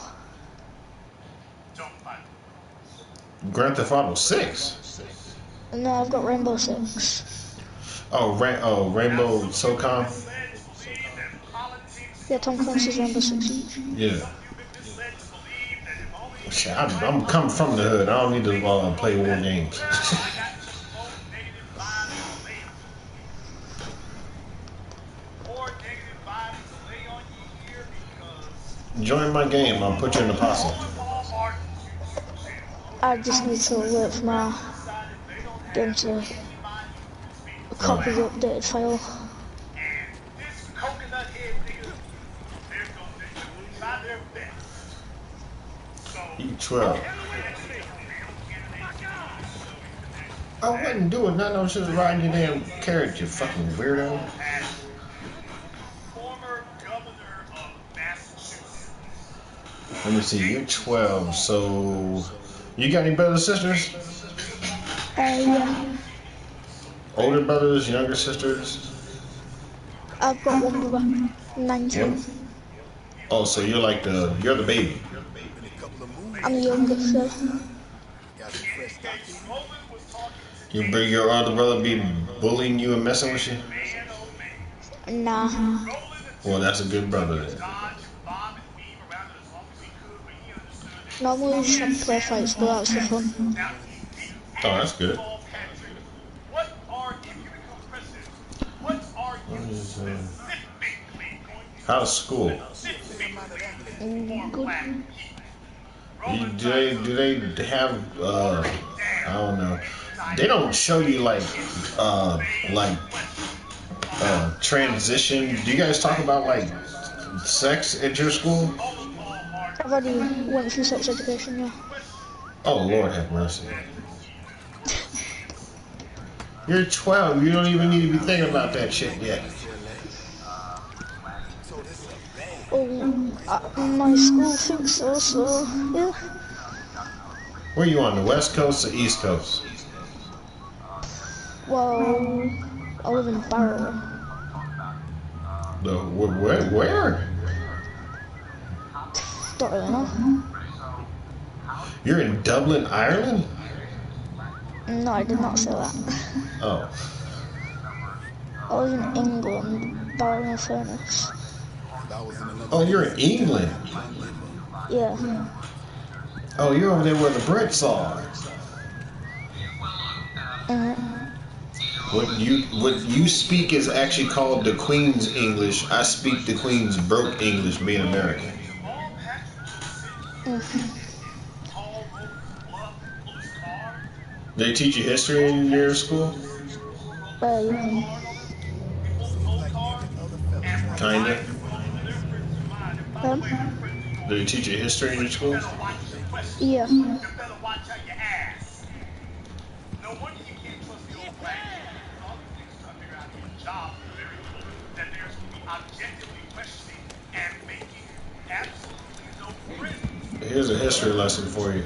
Speaker 2: Grand Theft Auto 6?
Speaker 4: No, I've got Rainbow Six.
Speaker 2: Oh, Rainbow SOCOM?
Speaker 4: Yeah, Tom Clancy's Rainbow Six each.
Speaker 2: Yeah. Shit, I'm coming from the hood. I don't need to play war games. Join my game. I'll put you in the posse.
Speaker 4: I just need to wait for my game to copy the updated file.
Speaker 2: You 12. I wouldn't do it. None of us riding your damn carriage, you fucking weirdo. Let me see, you're 12, so you got any brothers and sisters?
Speaker 4: Yeah.
Speaker 2: Older brothers, younger sisters?
Speaker 4: I've got one brother, 19.
Speaker 2: Yep. Oh, so you're the baby.
Speaker 4: I'm the youngest, so.
Speaker 2: Your other brother be bullying you and messing with you?
Speaker 4: Nah.
Speaker 2: Well, that's a good brother then.
Speaker 4: Normally we just have to play fights, but that's for fun.
Speaker 2: Oh, that's good. How's school?
Speaker 4: Good.
Speaker 2: Do they have I don't know. They don't show you like transition. Do you guys talk about like sex at your school?
Speaker 4: I've already went through sex education, yeah.
Speaker 2: Oh, Lord have mercy. You're 12. You don't even need to be thinking about that shit yet.
Speaker 4: Oh, my school thinks so, yeah.
Speaker 2: Where are you on, the West Coast or East Coast?
Speaker 4: Well, I live in Barrow.
Speaker 2: Where?
Speaker 4: Don't really know.
Speaker 2: You're in Dublin, Ireland?
Speaker 4: No, I did not say that.
Speaker 2: Oh.
Speaker 4: I live in England, Barrow Furnace.
Speaker 2: Oh, you're in England?
Speaker 4: Yeah.
Speaker 2: Oh, you're over there where the Brits are. What you speak is actually called the Queen's English. I speak the Queen's broke English, being American. They teach you history in your school? Kinda. Do they teach you history in your school?
Speaker 4: Yeah.
Speaker 2: Here's a history lesson for you.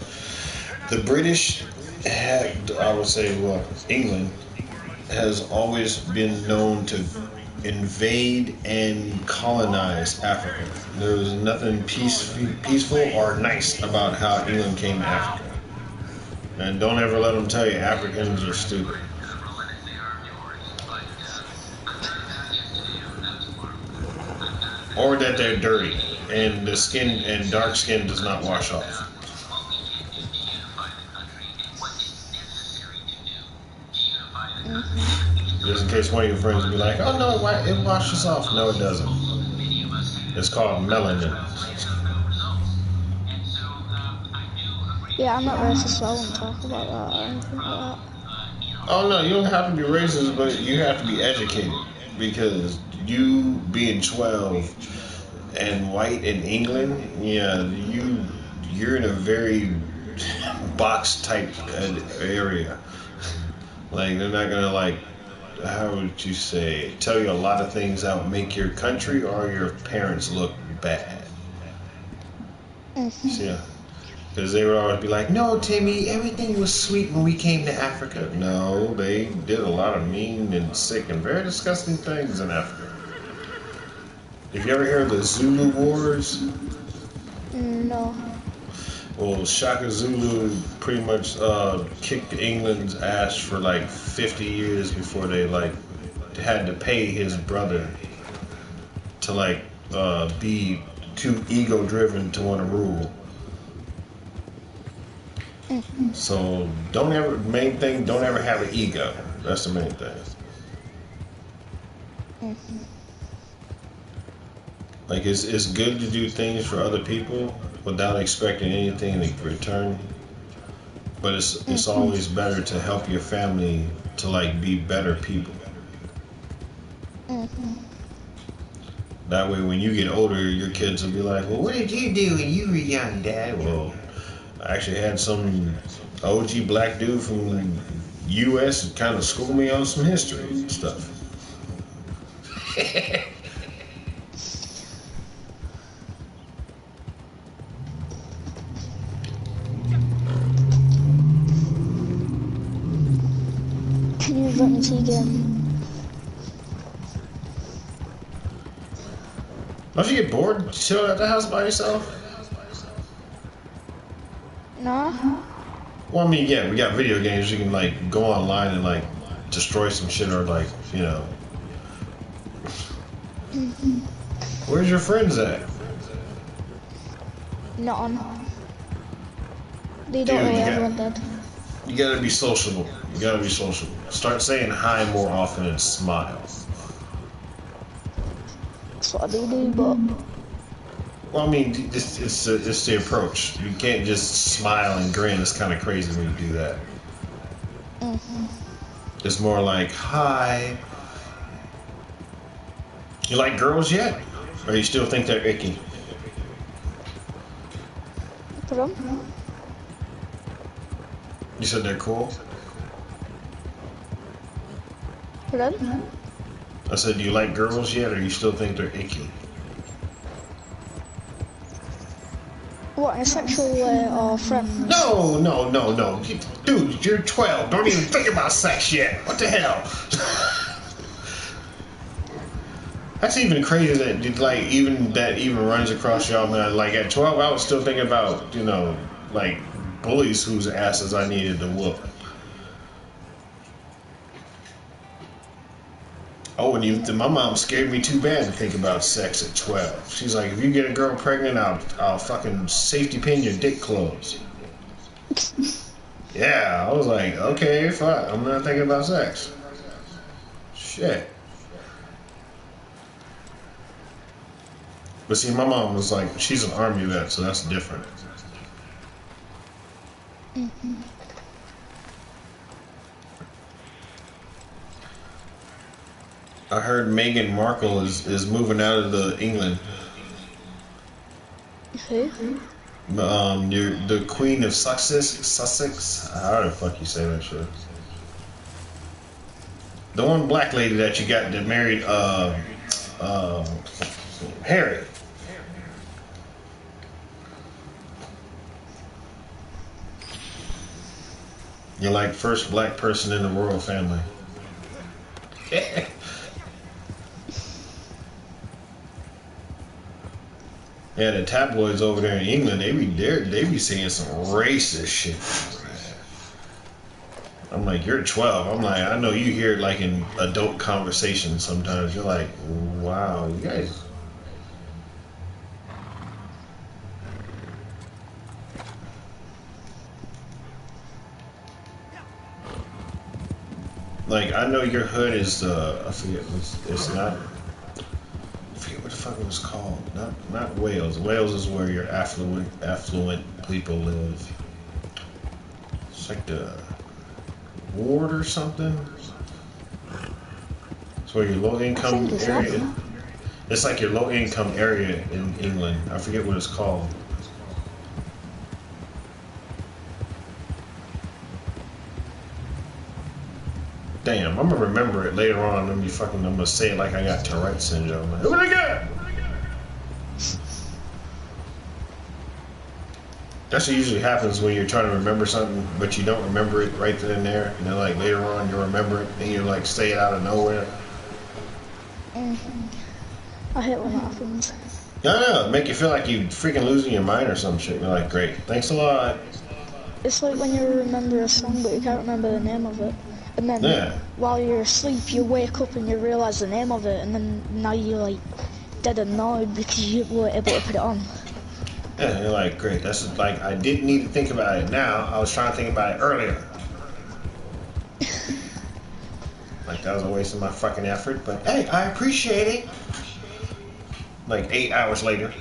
Speaker 2: The British had, I would say, well, England has always been known to invade and colonize Africa. There was nothing peaceful or nice about how England came to Africa. And don't ever let them tell you Africans are stupid. Or that they're dirty and the skin and dark skin does not wash off. Just in case one of your friends will be like, oh no, it washes off. No, it doesn't. It's called melanin.
Speaker 4: Yeah, I'm not racist, so I won't talk about that or anything like that.
Speaker 2: Oh no, you don't have to be racist, but you have to be educated. Because you being 12 and white in England, yeah, you're in a very box type area. Like they're not gonna like, how would you say, tell you a lot of things that would make your country or your parents look bad. Yeah. Because they would always be like, no, Timmy, everything was sweet when we came to Africa. No, they did a lot of mean and sick and very disgusting things in Africa. Have you ever heard of the Zulu Wars?
Speaker 4: No.
Speaker 2: Well, Shaka Zulu pretty much kicked England's ass for like 50 years before they like had to pay his brother to like be too ego-driven to want to rule. So main thing, don't ever have an ego. That's the main thing. Like it's good to do things for other people without expecting anything in return. But it's always better to help your family to like be better people. That way when you get older, your kids will be like, well, what did you do when you were young, Dad? Well, I actually had some OG black dude from U.S. kind of school me on some history and stuff.
Speaker 4: Can you let me see again?
Speaker 2: Don't you get bored chilling at the house by yourself?
Speaker 4: No.
Speaker 2: Well, I mean, yeah, we got video games. You can like go online and like destroy some shit or like, you know. Where's your friends at?
Speaker 4: Not on. They don't
Speaker 2: Dude,
Speaker 4: really have one dead.
Speaker 2: You gotta be sociable. You gotta be sociable. Start saying hi more often and smile.
Speaker 4: That's what I do, but...
Speaker 2: Well, I mean, it's the approach. You can't just smile and grin. It's kind of crazy when you do that. It's more like, hi. You like girls yet? Or you still think they're icky?
Speaker 4: Pardon?
Speaker 2: You said they're cool?
Speaker 4: Pardon?
Speaker 2: I said, do you like girls yet, or you still think they're icky?
Speaker 4: What, in a sexual way or friends?
Speaker 2: No. Dude, you're 12. Don't even think about sex yet. What the hell? That's even crazy that like even runs across y'all, man. Like at 12, I was still thinking about, you know, like bullies whose asses I needed to whoop. Oh, and my mom scared me too bad to think about sex at 12. She's like, if you get a girl pregnant, I'll fucking safety pin your dick closed. Yeah, I was like, okay, fuck, I'm not thinking about sex. Shit. But see, my mom was like, she's an army vet, so that's different. I heard Meghan Markle is moving out of England.
Speaker 4: Who?
Speaker 2: The Queen of Sussex. How the fuck you say that shit? The one black lady that you got that married Harry. You're like first black person in the royal family. Yeah, the tabloids over there in England, they be saying some racist shit. I'm like, you're 12. I'm like, I know you hear it like in adult conversations sometimes. You're like, wow, you guys. Like, I know your hood is, I forget, it's not. I forget what the fuck it was called. Not Wales. Wales is where your affluent people live. It's like the ward or something. It's where your low income area. It's like your low income area in England. I forget what it's called. Damn, I'm gonna remember it later on. I'm gonna say it like I got Tourette's syndrome. Like, who I got? That's what usually happens when you're trying to remember something, but you don't remember it right then and there. And then like later on you remember it, and you like say it out of nowhere.
Speaker 4: I hate when that happens.
Speaker 2: No, make you feel like you freaking losing your mind or some shit. You're like, great, thanks a lot.
Speaker 4: It's like when you remember a song, but you can't remember the name of it. And then while you're asleep, you wake up and you realise the name of it, and then now you're like dead annoyed because you weren't able to put it on.
Speaker 2: Yeah, you're like, great. That's like, I didn't need to think about it now. I was trying to think about it earlier. Like that was a waste of my fucking effort, but hey, I appreciate it. Like 8 hours later.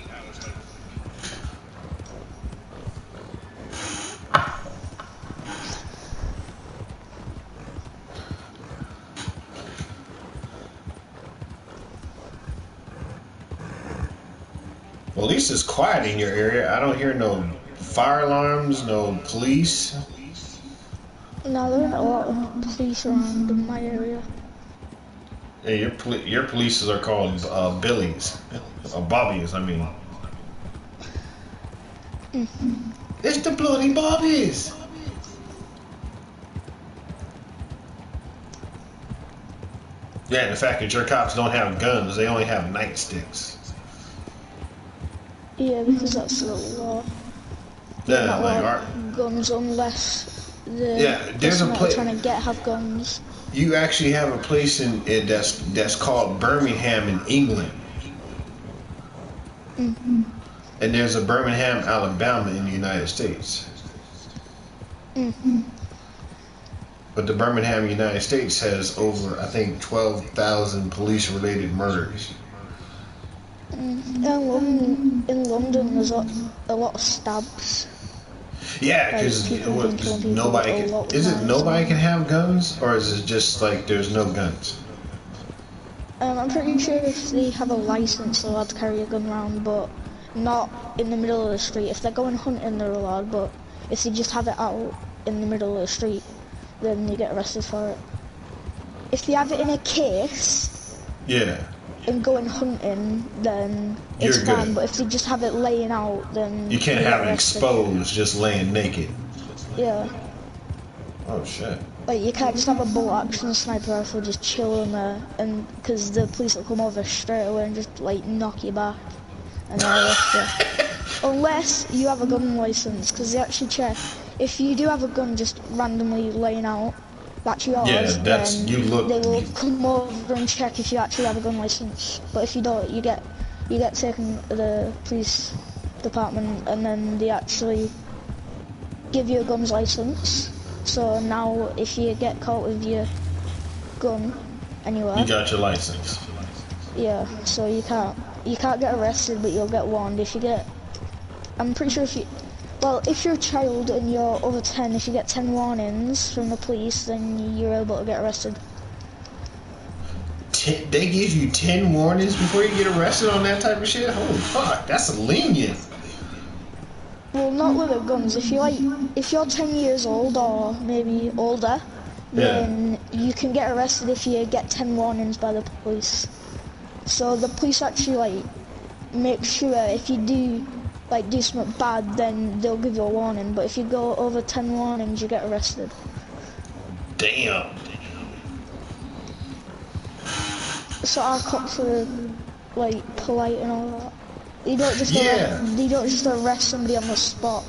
Speaker 2: Well, at least it's quiet in your area. I don't hear no fire alarms, no police.
Speaker 4: No, there aren't a lot of police around in my area.
Speaker 2: Yeah, your polices are called billies, or bobbies. I mean, it's the bloody bobbies. Yeah, and the fact that your cops don't have guns, they only have nightsticks.
Speaker 4: Yeah, because that's the law.
Speaker 2: Yeah, like
Speaker 4: guns unless
Speaker 2: there's a place
Speaker 4: trying to have guns.
Speaker 2: You actually have a place in that's called Birmingham in England. And there's a Birmingham, Alabama in the United States. But the Birmingham, United States has over, I think, 12,000 police-related murders.
Speaker 4: In London, there's a lot of stabs.
Speaker 2: Yeah, because nobody can. Is it nobody can have guns, or is it just like there's no guns?
Speaker 4: I'm pretty sure if they have a license, they're allowed to carry a gun around, but not in the middle of the street. If they're going hunting, they're allowed, but if they just have it out in the middle of the street, then you get arrested for it. If they have it in a case, and going hunting, then it's fine. But if they just have it laying out, then
Speaker 2: you can't have it exposed, just laying naked.
Speaker 4: Yeah.
Speaker 2: Oh shit.
Speaker 4: Like, you can't just have a bolt action sniper rifle just chilling there, and because the police will come over straight away and just like knock you back, and they'll arrest you. Unless you have a gun license, because they actually check. If you do have a gun just randomly laying out, that's yours. Then they will come over and check if you actually have a gun license. But if you don't, you get taken to the police department, and then they actually give you a guns license. So now, if you get caught with your gun anywhere,
Speaker 2: you got your license.
Speaker 4: Yeah, so you can't get arrested, but you'll get warned if you get. I'm pretty sure if you're a child and you're over 10, if you get 10 warnings from the police, then you're able to get arrested.
Speaker 2: They give you 10 warnings before you get arrested on that type of shit? Holy fuck, that's lenient.
Speaker 4: Well, not with the guns. If you're 10 years old or maybe older, then you can get arrested if you get 10 warnings by the police. So the police actually make sure if you do something bad, then they'll give you a warning. But if you go over 10 warnings, you get arrested.
Speaker 2: Damn.
Speaker 4: So our cops are polite and all that. They don't just arrest somebody on the spot.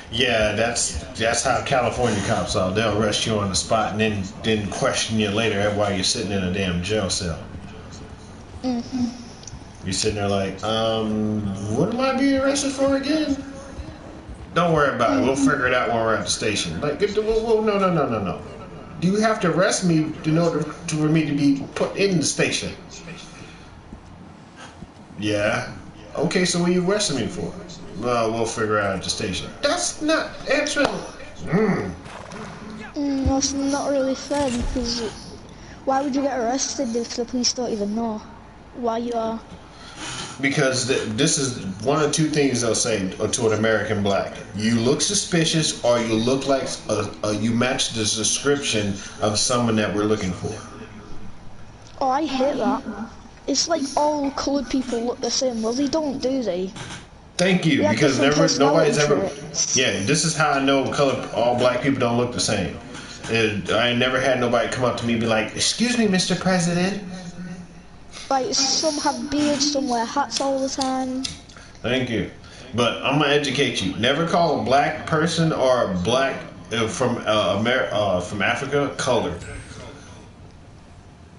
Speaker 2: Yeah, that's how California cops are. They'll arrest you on the spot and then question you later while you're sitting in a damn jail cell. You're sitting there like, what am I being arrested for again? Don't worry about it. We'll figure it out when we're at the station. Like, whoa, no. Do you have to arrest me in order for me to be put in the station? Yeah. Okay, so what are you arresting me for? Well, we'll figure out at the station. That's not answering.
Speaker 4: That's not really fair, because why would you get arrested if the police don't even know why you are?
Speaker 2: Because this is one of two things they'll say to an American black. You look suspicious, or you look like you match the description of someone that we're looking for.
Speaker 4: Oh, I hate that. It's like all coloured people look the same. Well, they don't, do they?
Speaker 2: Thank you, because nobody's ever. Yeah, this is how I know all black people don't look the same. I never had nobody come up to me and be like, "Excuse me, Mr. President."
Speaker 4: Like, some have beards, some wear hats all the time.
Speaker 2: Thank you. But I'm going to educate you. Never call a black person or a black from Africa colored.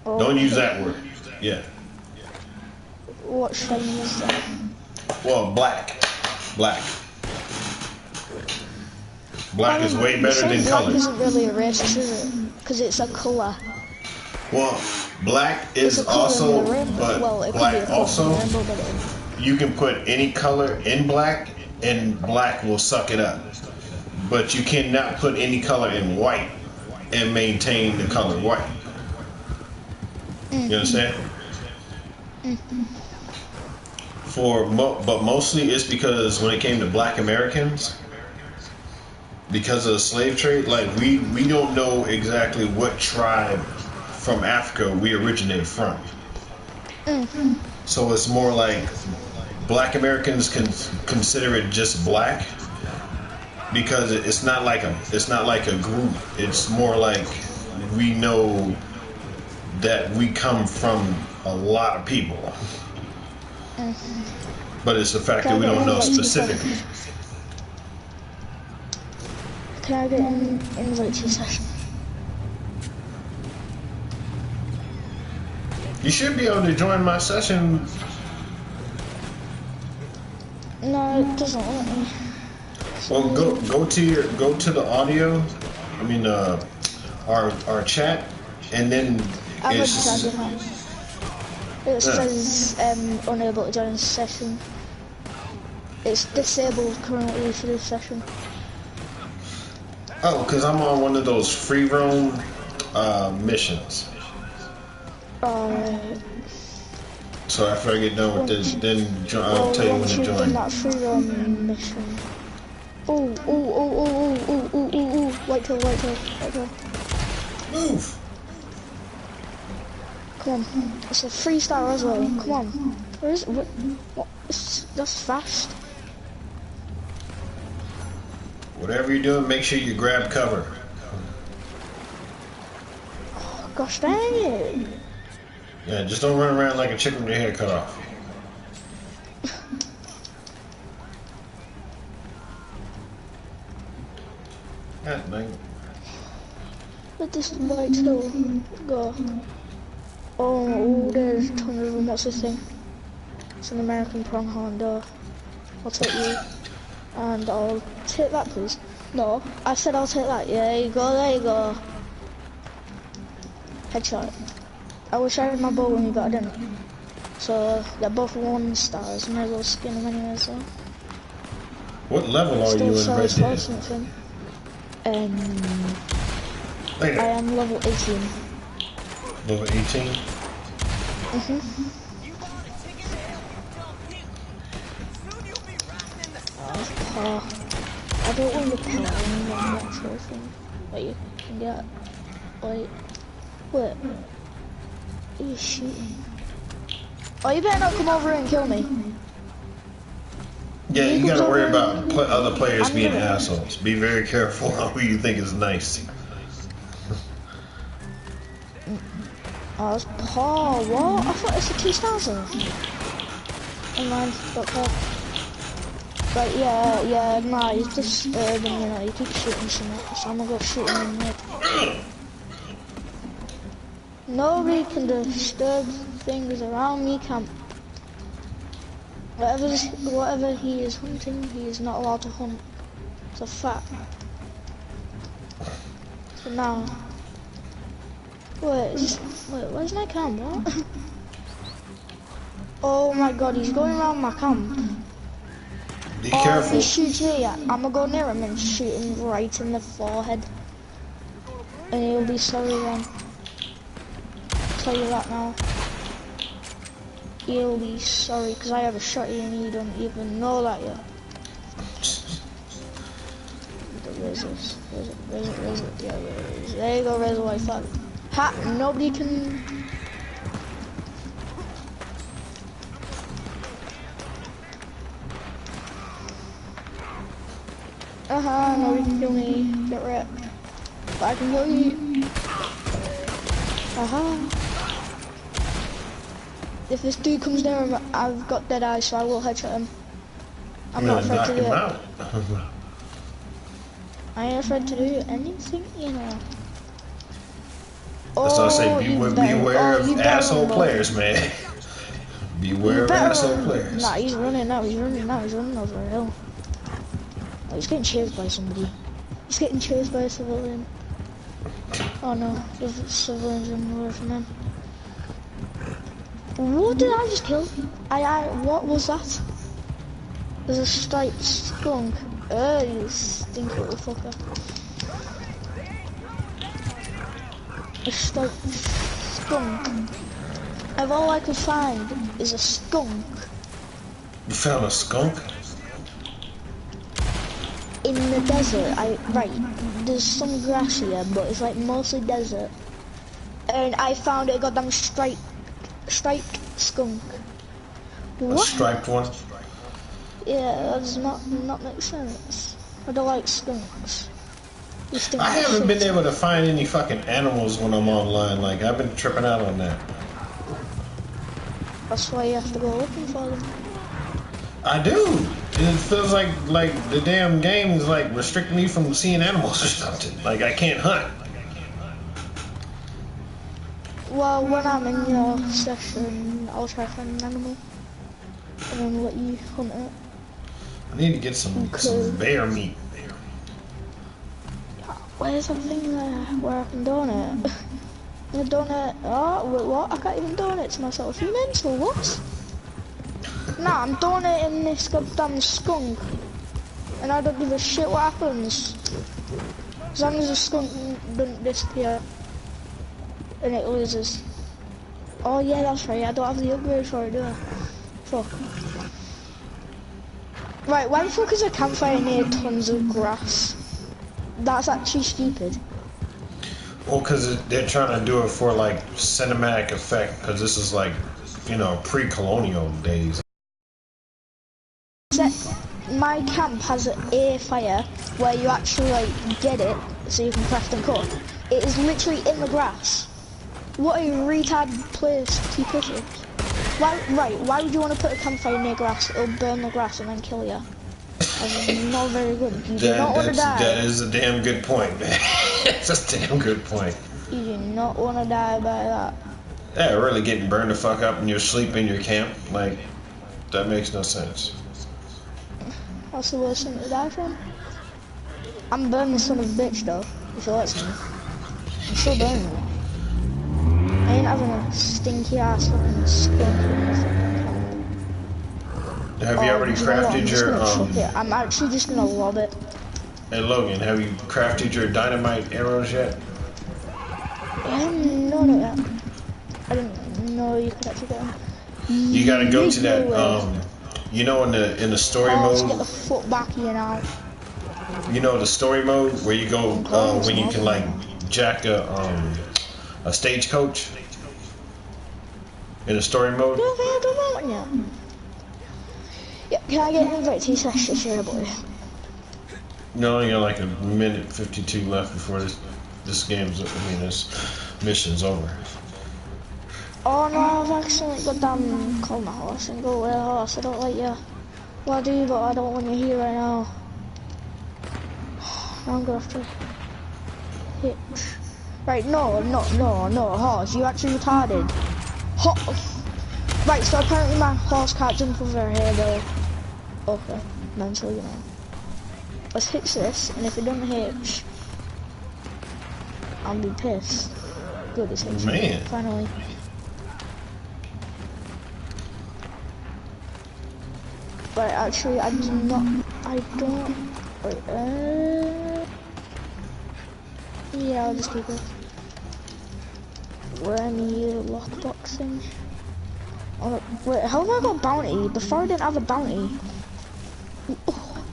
Speaker 2: Oh, don't use that word. Yeah.
Speaker 4: What should I use then?
Speaker 2: Well, black. Black is way better than color.
Speaker 4: Black isn't really a race, is it? Because it's a colour.
Speaker 2: Well, black is also, but black also, you can put any color in black, and black will suck it up. But you cannot put any color in white and maintain the color white. You understand? But mostly it's because when it came to black Americans, because of the slave trade, like we don't know exactly what tribe from Africa we originated from. So it's more like black Americans can consider it just black, because it's not like a group. It's more like we know that we come from a lot of people. But it's the fact that we don't know specifically.
Speaker 4: Can I get an invite to your session?
Speaker 2: You should be able to join my session
Speaker 4: No, it doesn't let me.
Speaker 2: Well, go to the audio. I mean, our chat, and then
Speaker 4: I'm
Speaker 2: it's just,
Speaker 4: it says unable to join session. It's disabled currently for this session.
Speaker 2: oh, because I'm on one of those free roam missions. So after I get done with this, then I'll tell you when to join.
Speaker 4: That free roam mission. Oh! Wait till.
Speaker 2: Move.
Speaker 4: Come on, it's a 3-star as well. Come on, where is it? What? That's fast.
Speaker 2: Whatever you're doing, make sure you grab cover.
Speaker 4: Oh, gosh dang it!
Speaker 2: Yeah, just don't run around like a chicken with your head cut off. God dang it.
Speaker 4: Let this white hill go. Oh, there's a ton of them. What's this thing? It's an American pronghorn door. I'll take you. And I'll take that, please. No, I said I'll take that. Yeah, there you go. Headshot. I wish I had my bow when we got it, didn't I? So, they're both 1 stars. Might as well skin them anyway, so.
Speaker 2: What level are you in Red Dead?
Speaker 4: Something. I am level 18.
Speaker 2: Level 18?
Speaker 4: I don't want the power on the actual thing that you can get. Like, what? Are you shooting? Oh, you better not come over here and kill me.
Speaker 2: Yeah, you gotta worry about other players being assholes. Be very careful on who you think is nice.
Speaker 4: Oh, it's Paul. What? I thought it's a 2-star. Never mind. Got caught. But yeah, nah, he's disturbing, you know, he keeps shooting something, so I'm gonna go shoot him in the head. Nobody can disturb things around me, camp. Whatever he is hunting, he is not allowed to hunt. It's a fact. So now, wait, where's my camp? What? Oh my god, he's going around my camp.
Speaker 2: Be careful.
Speaker 4: If he shoots me, I'm gonna go near him and shoot him right in the forehead. And he'll be sorry then. I'll tell you that now. He'll be sorry, because I have a shotty and he don't even know that yet. Where's it? Yeah, where is it? There you go, there's a white flag. Ha! Nobody can... Nobody can kill me. Get wrecked. But I can kill you. If this dude comes near him, I've got dead eyes, so I will headshot him. I'm not afraid to do it. I ain't afraid to do anything, you know.
Speaker 2: That's what I say, beware of asshole players, man. Beware of asshole players.
Speaker 4: Nah, he's running now, he's running over a hill. Oh, he's getting chased by somebody. He's getting chased by a civilian. Oh no, the civilian's running away from him. What did I just kill? What was that? There's a striped skunk. You stinky little fucker. A striped skunk. If all I could find is a skunk.
Speaker 2: You found a skunk?
Speaker 4: In the desert, right, there's some grass here, but it's like mostly desert. And I found a goddamn striped skunk. What?
Speaker 2: A striped one?
Speaker 4: Yeah, that does not make sense. I don't like skunks.
Speaker 2: I haven't been able to find any fucking animals when I'm online. Like, I've been tripping out on that.
Speaker 4: That's why you have to go looking for them.
Speaker 2: I do. It feels like the damn game is like restricting me from seeing animals or something. Like, I can't hunt.
Speaker 4: Well, when I'm in your session, I'll try to find an animal and then let you hunt it.
Speaker 2: I need to get some bear meat.
Speaker 4: Where's everything there where I can donate? I'm gonna donate. Oh, wait, what? I can't even donate to myself. You mental? What? Nah, I'm donating this goddamn skunk. And I don't give a shit what happens. As long as the skunk doesn't disappear. And it loses. Oh yeah, that's right. I don't have the upgrade for it, do I? Fuck. Right, why the fuck is a campfire near tons of grass? That's actually stupid.
Speaker 2: Well, because they're trying to do it for like cinematic effect. Because this is like, you know, pre-colonial days.
Speaker 4: My camp has an air fire where you actually like get it so you can craft and cook. It is literally in the grass. What a retarded place to put it. Why would you want to put a campfire near grass? It'll burn the grass and then kill you. That's not very good. You do not want to die.
Speaker 2: That is a damn good point, man. That's a damn good point.
Speaker 4: You do not want to die by that.
Speaker 2: Yeah, really getting burned the fuck up in your sleep in your camp. Like, that makes no sense.
Speaker 4: That's the worst thing to die from. I'm burning the son of a bitch though, if it lets me. I'm still burning it. I ain't having a stinky ass fucking skunk in the fucking camp.
Speaker 2: Have you already crafted your
Speaker 4: I'm actually just gonna lob it.
Speaker 2: Hey Logan, have you crafted your dynamite arrows yet?
Speaker 4: No, not yet. I didn't know you could actually get them.
Speaker 2: You gotta go to that you know in the story mode.
Speaker 4: Let's get the foot back here now.
Speaker 2: You know the story mode where you go when you can like jack a stagecoach in the story mode.
Speaker 4: No, I don't know one yet. Yeah, can I get an invite to your share, boy?
Speaker 2: No, you got like a minute 52 left before this mission's over.
Speaker 4: Oh no, I've accidentally got damn call my horse and go away horse. I don't like you. Well I do, but I don't want you here right now. I'm gonna have to hitch. Right, no, horse, you actually retarded. Right, so apparently my horse can't jump over here though. Okay, mental, you know. Let's hitch this, and if it doesn't hitch, I'll be pissed. Good, it's hitched.
Speaker 2: Man.
Speaker 4: Finally. Right, actually, I don't, wait, yeah, I'll just keep it. Where I need a lockbox thing. Oh, no, wait, how have I got bounty? Before I didn't have a bounty. Oh,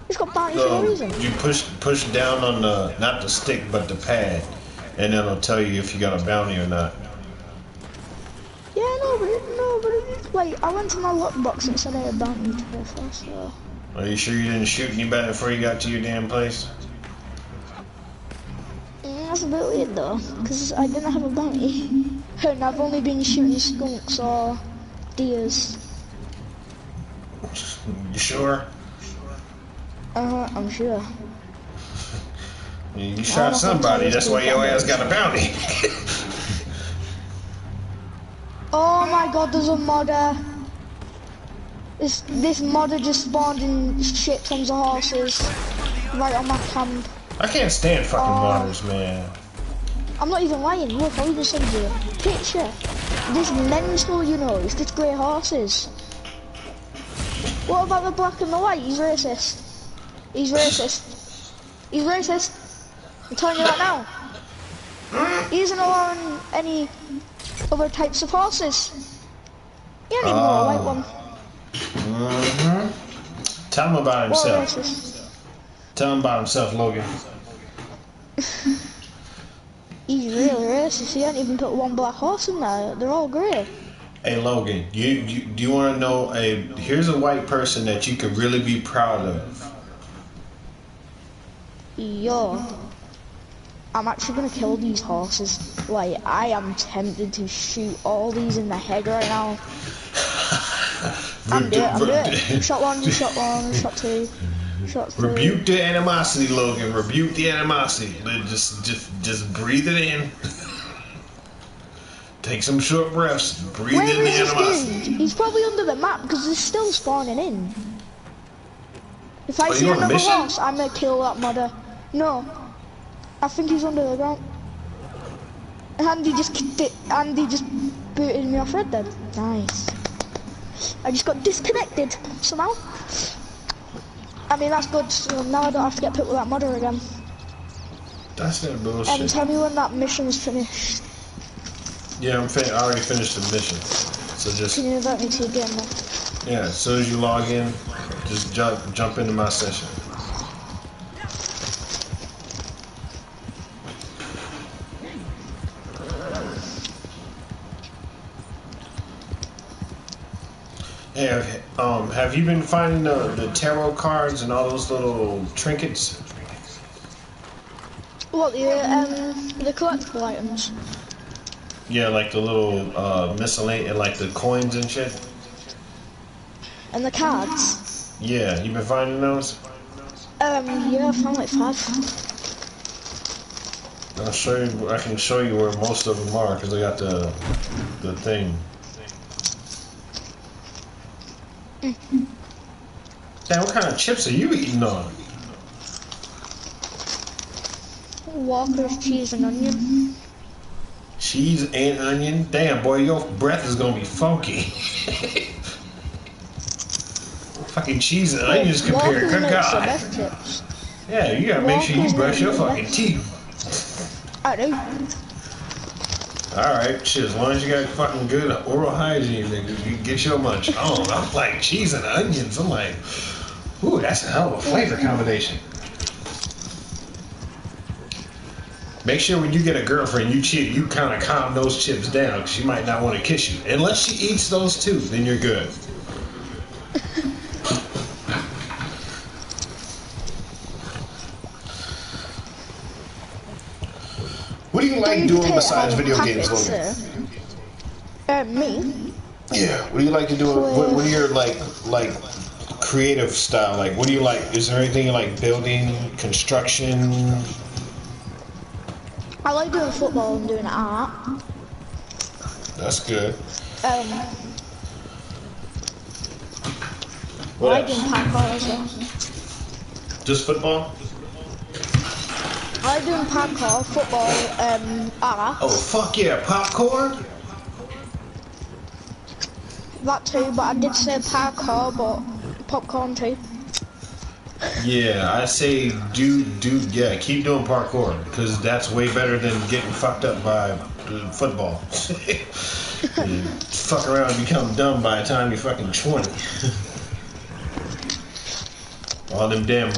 Speaker 4: it's got bounty for no reason.
Speaker 2: You push down on the, not the stick, but the pad, and it'll tell you if you got a bounty or not.
Speaker 4: Yeah, but like, I went to my lockbox and said I had a bounty to go for, so.
Speaker 2: Are you sure you didn't shoot anybody before you got to your damn place?
Speaker 4: That's a bit weird though, because I didn't have a bounty. And I've only been shooting skunks or deers.
Speaker 2: You sure?
Speaker 4: I'm sure.
Speaker 2: You shot somebody, that's why your ass got a bounty.
Speaker 4: Oh my god, there's a modder. This modder just spawned in shit tons of horses right on my camp.
Speaker 2: I can't stand fucking modders, man.
Speaker 4: I'm not even lying, look, I'll even send you a picture. This mental, you know, it's just grey horses. What about the black and the white? He's racist. He's racist. He's racist. I'm telling you that now. He isn't allowing any other types of horses. He ain't even got a white one.
Speaker 2: Tell him about himself.
Speaker 4: What racist?
Speaker 2: Tell him about himself, Logan.
Speaker 4: He's really racist. He ain't even put one black horse in there. They're all grey.
Speaker 2: Hey Logan, do you want to know here's a white person that you could really be proud of.
Speaker 4: Yo, I'm actually gonna kill these horses. Like, I am tempted to shoot all these in the head right now. I'm doing it. Shot one, shot two.
Speaker 2: Rebuke the animosity, Logan. Rebuke the animosity. Just breathe it in. Take some short breaths. Breathe in the animosity.
Speaker 4: He's probably under the map because they're still spawning in. If I see another horse, I'm gonna kill that mother. No, I think he's under the ground. Andy just kicked it. Andy just booted me off Red Dead. Nice. I just got disconnected somehow. I mean, that's good. So now I don't have to get put with that mother again.
Speaker 2: That's that bullshit.
Speaker 4: And tell me when that mission's finished.
Speaker 2: Yeah, I already finished the mission. So just.
Speaker 4: Can you invite me to your game then?
Speaker 2: Yeah, as soon as you log in, just jump into my session. Hey, have you been finding the tarot cards and all those little trinkets?
Speaker 4: What, the collectible items?
Speaker 2: Yeah, like the little miscellaneous, and like the coins and shit.
Speaker 4: And the cards?
Speaker 2: Yeah, you been finding those?
Speaker 4: Yeah, I found like 5.
Speaker 2: I'll show you. I can show you where most of them are because I got the thing. Damn, what kind of chips are you eating on?
Speaker 4: Walker's cheese and onion.
Speaker 2: Cheese and onion? Damn, boy, your breath is gonna be funky. Fucking cheese and onions compared. Good God.
Speaker 4: Best chips.
Speaker 2: Yeah, you gotta make sure you brush your fucking teeth.
Speaker 4: I do.
Speaker 2: Alright, shit, as long as you got fucking good oral hygiene, nigga, you can get your munch on. I'm like, cheese and onions. I'm like, ooh, that's a hell of a flavor combination. Make sure when you get a girlfriend, you kind of calm those chips down. She might not want to kiss you. Unless she eats those too, then you're good. What do you like doing besides video games, Logan?
Speaker 4: Me?
Speaker 2: Yeah. What do you like to do? What are your like creative style? Like, what do you like? Is there anything you like building, construction?
Speaker 4: I like doing football and doing art.
Speaker 2: That's good.
Speaker 4: I like doing parkour as well.
Speaker 2: Just football?
Speaker 4: I like doing parkour, football, art.
Speaker 2: Oh fuck yeah, popcorn?
Speaker 4: That too, but I did say parkour, but popcorn too.
Speaker 2: Yeah, I say yeah, keep doing parkour, because that's way better than getting fucked up by football. You fuck around and become dumb by the time you're fucking 20. All them damn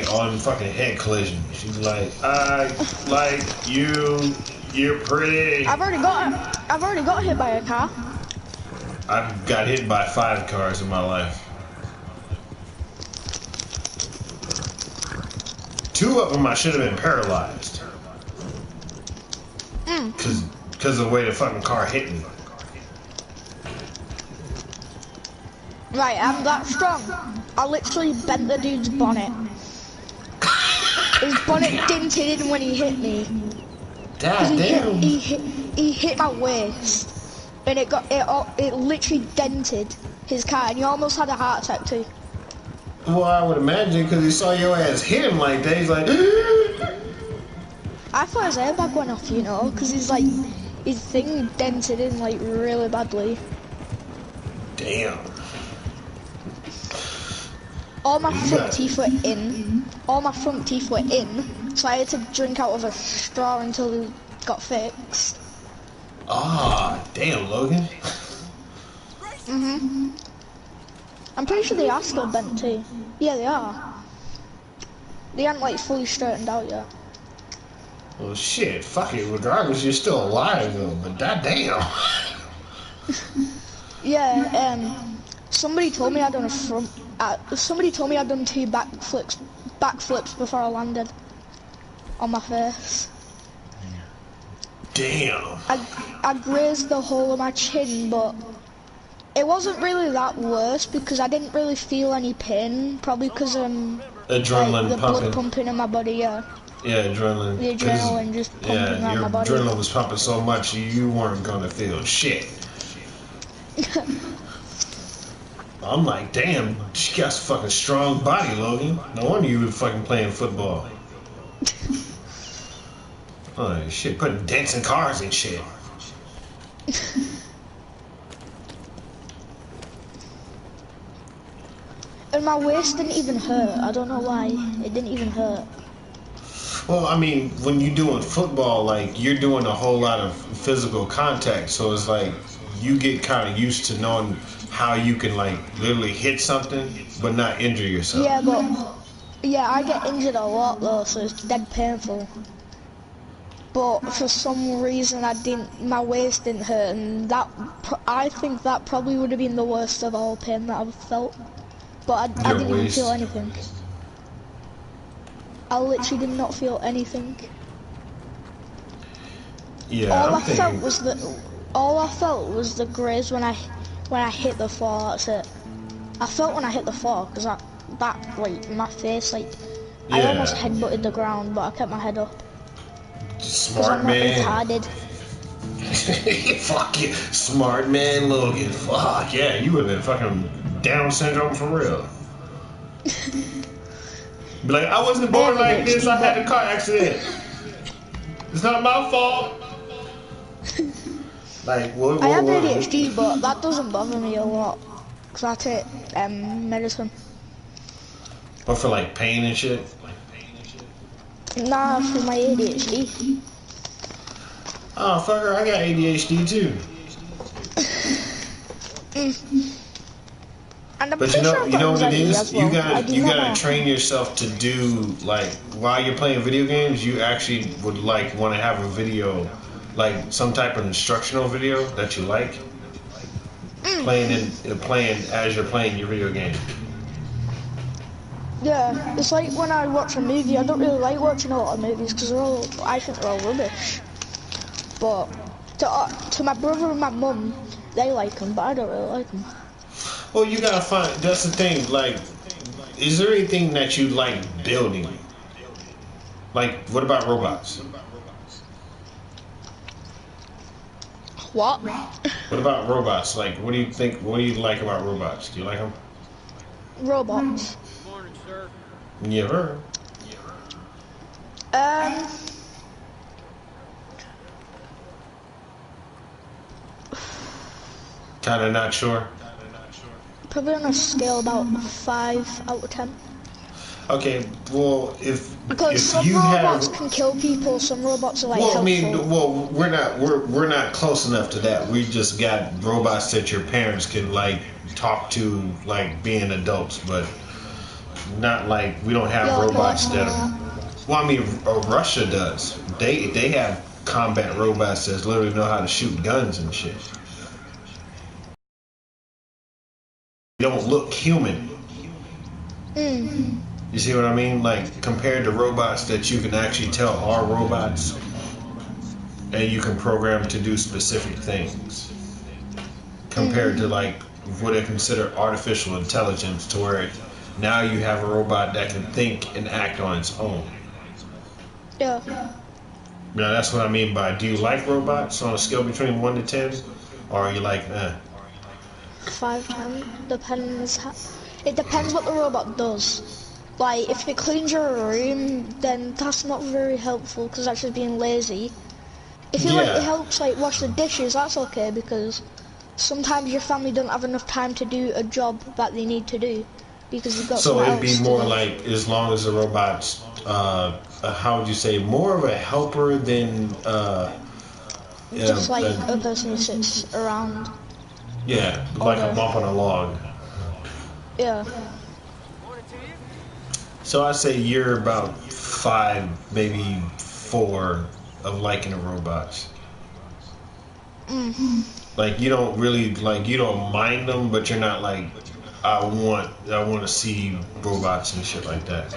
Speaker 2: all them fucking head collisions. She's like, I like you, you're pretty.
Speaker 4: I've already got hit by a car.
Speaker 2: I've got hit by 5 cars in my life. 2 of them I should have been paralyzed. Because of the way the fucking car hit me.
Speaker 4: Right, I'm that strong. I literally bent the dude's bonnet. His bonnet dented in when he hit me.
Speaker 2: Damn.
Speaker 4: He hit my waist. And it literally dented his car, and he almost had a heart attack too.
Speaker 2: Well, I would imagine because he saw your ass hit him like that. He's like,
Speaker 4: I thought his airbag went off, you know, because his thing dented in like really badly.
Speaker 2: damn.
Speaker 4: All my front teeth were in. All my front teeth were in, so I had to drink out of a straw until they got fixed.
Speaker 2: Ah, damn, Logan.
Speaker 4: I'm pretty sure they are still bent too. Yeah, they are. They aren't like fully straightened out yet.
Speaker 2: Well, shit, fuck it. Regardless, you're still alive though. But that damn.
Speaker 4: Yeah. Somebody told me I'd done somebody told me I'd done 2 backflips before I landed on my face.
Speaker 2: Damn.
Speaker 4: I grazed the whole of my chin, but it wasn't really that worse because I didn't really feel any pain, probably because
Speaker 2: adrenaline
Speaker 4: the
Speaker 2: pumping.
Speaker 4: blood pumping in my body, yeah.
Speaker 2: Yeah, adrenaline.
Speaker 4: The adrenaline just pumping around my body.
Speaker 2: Your adrenaline was pumping so much you weren't gonna feel shit. I'm like, damn, she got a fucking strong body, Logan. No wonder you were fucking playing football. Oh shit, putting dents in cars and shit.
Speaker 4: And my waist didn't even hurt. I don't know why. It didn't even hurt.
Speaker 2: Well, I mean, when you're doing football, like, you're doing a whole lot of physical contact, so it's like you get kind of used to knowing how you can, like, literally hit something but not injure yourself.
Speaker 4: Yeah, I get injured a lot though, so it's dead painful. But for some reason, my waist didn't hurt, and I think that probably would have been the worst of all pain that I've felt. But I didn't even feel anything. I literally did not feel anything.
Speaker 2: Yeah.
Speaker 4: All I felt was the graze when I hit the floor. That's it. I felt when I hit the floor because like my face, like I almost headbutted the ground, but I kept my head up.
Speaker 2: Smart man.
Speaker 4: I'm not retarded.
Speaker 2: Fuck yeah, smart man, Logan. Fuck yeah, you would have been fucking Down syndrome for real. Be like, I wasn't born like this, I had a car accident. It's not my fault. Like, what?
Speaker 4: I have ADHD, but that doesn't bother me a lot. Because I take medicine.
Speaker 2: Or for like pain and shit?
Speaker 4: Nah, for my ADHD.
Speaker 2: Oh, fucker, I got ADHD too. But you know what it is?
Speaker 4: Well.
Speaker 2: You gotta train yourself to do, like, while you're playing video games, you actually would like want to have a video, like some type of instructional video that you like, playing as you're playing your video game.
Speaker 4: Yeah, it's like when I watch a movie. I don't really like watching a lot of movies because I think they're all rubbish. But to my brother and my mum, they like them, but I don't really like them.
Speaker 2: Well, you gotta find. That's the thing. Like, is there anything that you like building? Like, what about robots?
Speaker 4: What?
Speaker 2: What about robots? Like, what do you think? What do you like about robots? Do you like them?
Speaker 4: Robots.
Speaker 3: Morning, sir.
Speaker 2: Never. Kind of not sure.
Speaker 4: Probably on a scale about 5 out of 10.
Speaker 2: Okay, well, if
Speaker 4: some
Speaker 2: you
Speaker 4: robots can kill people, some robots are like helpful.
Speaker 2: I mean, we're not close enough to that. We just got robots that your parents can like talk to, like being adults, but not like we don't have robots that. Well, I mean, Russia does. They have combat robots that literally know how to shoot guns and shit. They don't look human. You see what I mean? Like, compared to robots that you can actually tell are robots, and you can program to do specific things. Compared to like what they consider artificial intelligence, to where now you have a robot that can think and act on its own.
Speaker 4: Yeah.
Speaker 2: Now that's what I mean by, do you like robots on a scale between 1 to 10? Or are you like,
Speaker 4: 5, 10, depends. It depends what the robot does. Like, if it cleans your room, then that's not very helpful because that's just being lazy. If it helps like wash the dishes, that's okay because sometimes your family don't have enough time to do a job that they need to do because you've got.
Speaker 2: So it'd be more like, as long as the robot's, how would you say, more of a helper than
Speaker 4: just like a person who sits around.
Speaker 2: Yeah, like a bump on a log.
Speaker 4: Yeah.
Speaker 2: So I'd say you're about 5, maybe 4 of liking the robots. Like, you don't really, like, you don't mind them, but you're not like, I want to see robots and shit like that.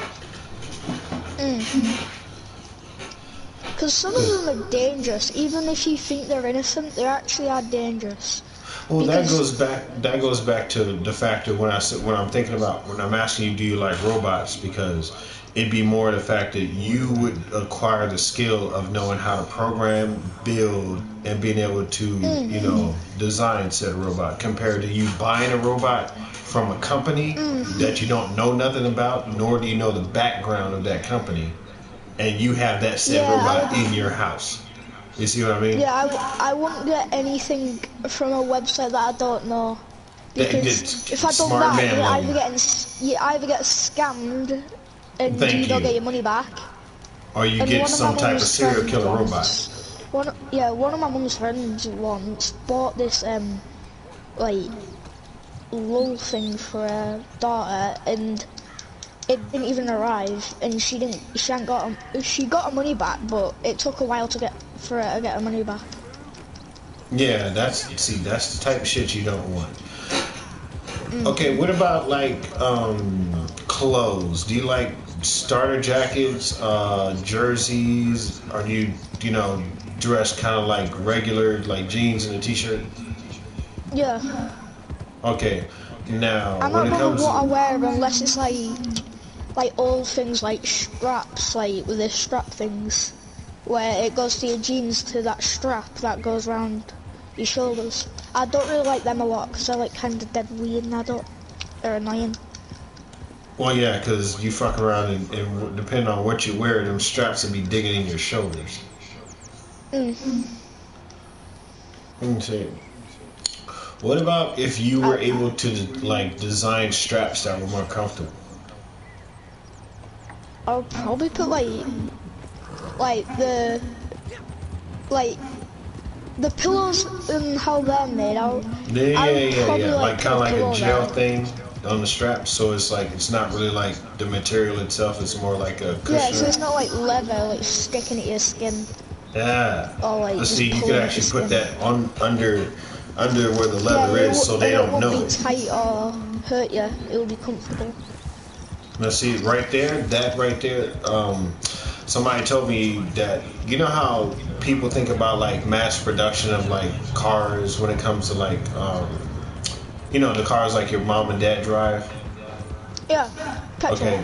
Speaker 2: Because
Speaker 4: some of them are dangerous. Even if you think they're innocent, they actually are dangerous.
Speaker 2: Well, that goes back to the fact of when I'm thinking about, when I'm asking you, do you like robots? Because It'd be more the fact that you would acquire the skill of knowing how to program, build, and being able to, you know, design said robot, compared to you buying a robot from a company that you don't know nothing about, nor do you know the background of that company, and you have that said robot in your house. You see what I mean?
Speaker 4: Yeah, I won't get anything from a website that I don't know. Because if I don't that, you either get scammed and you don't get your money back,
Speaker 2: or you get some type of serial killer robot.
Speaker 4: One of my mum's friends once bought this like LOL thing for her daughter, and it didn't even arrive, and she got her money back, but it took a while for her to get her money back.
Speaker 2: Yeah, that's the type of shit you don't want. Okay, what about like clothes? Do you like starter jackets, jerseys, or do you know dress kind of like regular, like jeans and a t-shirt?
Speaker 4: Yeah.
Speaker 2: Okay, now
Speaker 4: I'm not bothered what I wear unless it's like old things like straps, like with the strap things, where it goes to your jeans to that strap that goes around your shoulders. I don't really like them a lot because they're like kind of dead weird and they're annoying.
Speaker 2: Well, yeah, because you fuck around and depending on what you wear, them straps will be digging in your shoulders. Let me see. What about if you were able to like design straps that were more comfortable?
Speaker 4: I'll probably put the pillows and how they're made.
Speaker 2: Yeah. Like kind of like a gel thing on the strap, so it's like it's not really like the material itself. It's more like a cushion.
Speaker 4: Yeah, so it's not like leather, like sticking to your skin.
Speaker 2: Yeah.
Speaker 4: Or like
Speaker 2: let's see, you could actually put that on under where the leather is, so they don't know.
Speaker 4: It won't be tight or hurt you. It will be comfortable.
Speaker 2: Now see, right there, somebody told me that, you know how people think about like mass production of like cars when it comes to like, you know, the cars like your mom and dad drive?
Speaker 4: Yeah.
Speaker 2: Okay.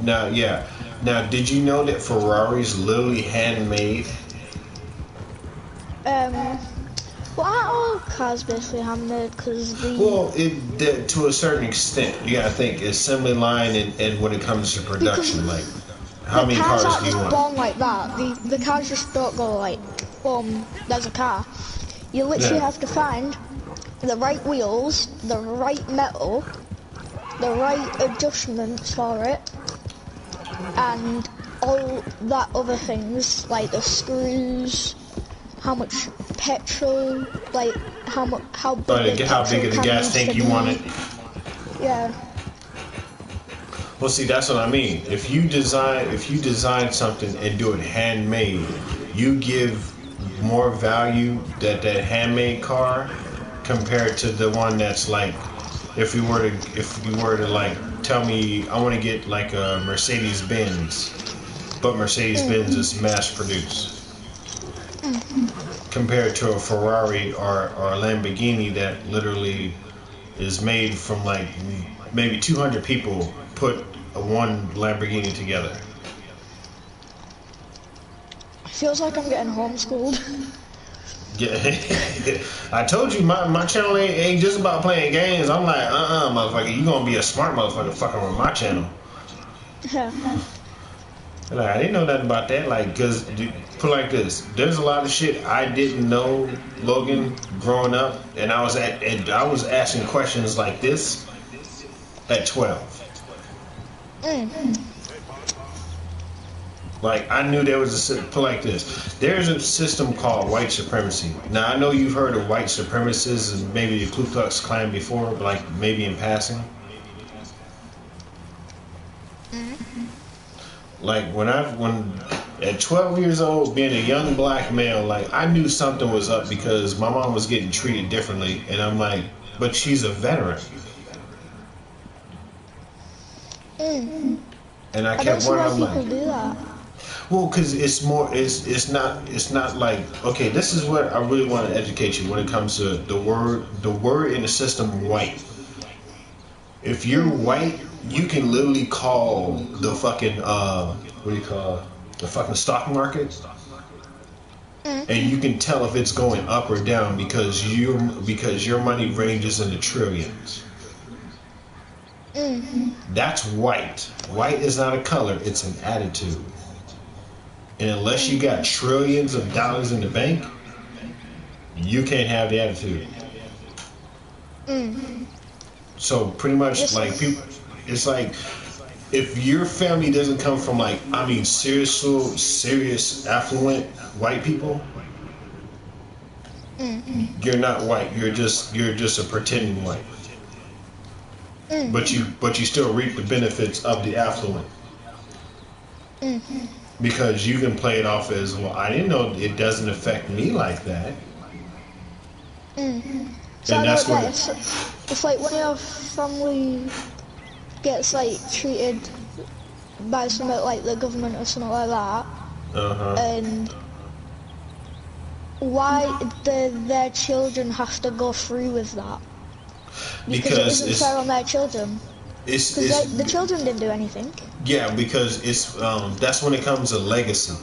Speaker 2: Now, did you know that Ferrari's literally handmade?
Speaker 4: Well, all cars basically handmade because
Speaker 2: to a certain extent, you gotta think assembly line and when it comes to production, like how many cars do you want?
Speaker 4: Born like that. The cars just don't go like, boom, there's a car. You literally have to find the right wheels, the right metal, the right adjustments for it, and all that other things like the screws. How much petrol, like how big
Speaker 2: of the gas tank you want it?
Speaker 4: Yeah.
Speaker 2: Well, see, that's what I mean. If you design something and do it handmade, you give more value that handmade car compared to the one that's like, if you were to like tell me I want to get like a Mercedes Benz, but Mercedes Benz is mass produced. Compared to a Ferrari or a Lamborghini that literally is made from like maybe 200 people put one Lamborghini together.
Speaker 4: Feels like I'm getting homeschooled.
Speaker 2: Yeah, I told you my channel ain't just about playing games. I'm like, motherfucker, you gonna be a smart motherfucker fucking with my channel.
Speaker 4: Yeah.
Speaker 2: Like, I didn't know nothing about that. Like, cause put like this, there's a lot of shit I didn't know, Logan, growing up, and I was asking questions like this at 12. Like, I knew there was put like this. There's a system called white supremacy. Now, I know you've heard of white supremacists and maybe the Ku Klux Klan before, but like maybe in passing. Like when at 12 years old, being a young black male, like I knew something was up because my mom was getting treated differently, and I'm like, but she's a veteran. And I kept wondering, like,
Speaker 4: people do that.
Speaker 2: Well, because it's not like, okay, this is what I really want to educate you when it comes to the word in the system, white. If you're white, you can literally call the fucking what do you call it? The fucking stock market, and you can tell if it's going up or down because your money ranges in the trillions. That's white. White is not a color; it's an attitude. And unless you got trillions of dollars in the bank, you can't have the attitude. So pretty much like people, it's like if your family doesn't come from like serious affluent white people, you're not white. You're just a pretending white. But you still reap the benefits of the affluent. Because you can play it off as, well, I didn't know it doesn't affect me like that.
Speaker 4: So and that's what it's like when your family gets like treated by something like the government or something like that, and why their children have to go through with that? Because it isn't fair on their children. Because the children didn't do anything.
Speaker 2: Yeah, because it's that's when it comes to legacy.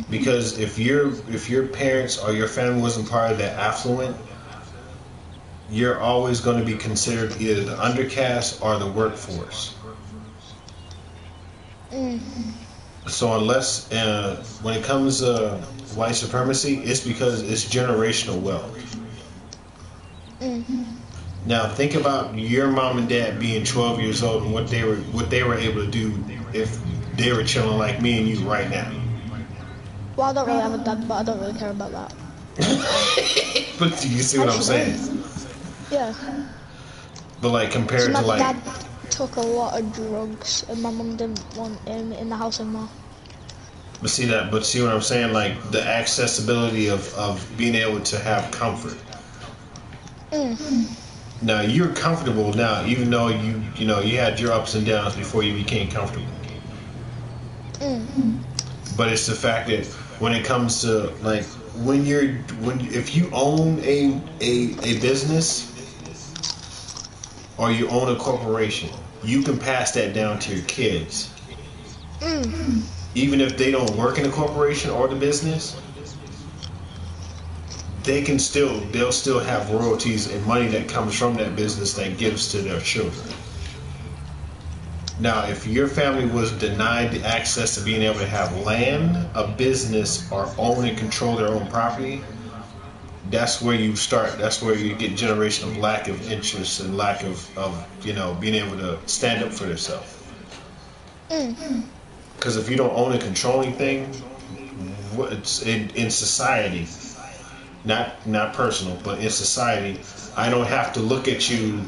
Speaker 2: Because if your parents or your family wasn't part of that affluent, you're always going to be considered either the undercast or the workforce. So unless when it comes to white supremacy, it's because it's generational wealth. Now think about your mom and dad being 12 years old and what they were able to do if they were chilling like me and you right now.
Speaker 4: Well, I don't really have a dad, but I don't really care about that.
Speaker 2: But you see what I'm saying?
Speaker 4: Yeah.
Speaker 2: But like compared to like,
Speaker 4: my dad took a lot of drugs, and my mum didn't want him in the house anymore.
Speaker 2: But see what I'm saying? Like the accessibility of being able to have comfort. Now you're comfortable now, even though you had your ups and downs before you became comfortable. But it's the fact that when it comes to like if you own a business or you own a corporation, you can pass that down to your kids. Even if they don't work in the corporation or the business, they'll still have royalties and money that comes from that business that gives to their children. Now, if your family was denied the access to being able to have land, a business, or own and control their own property, that's where you start. That's where you get generational lack of interest and lack of being able to stand up for yourself. Because if you don't own and control anything, it's in society, not personal, but in society, I don't have to look at you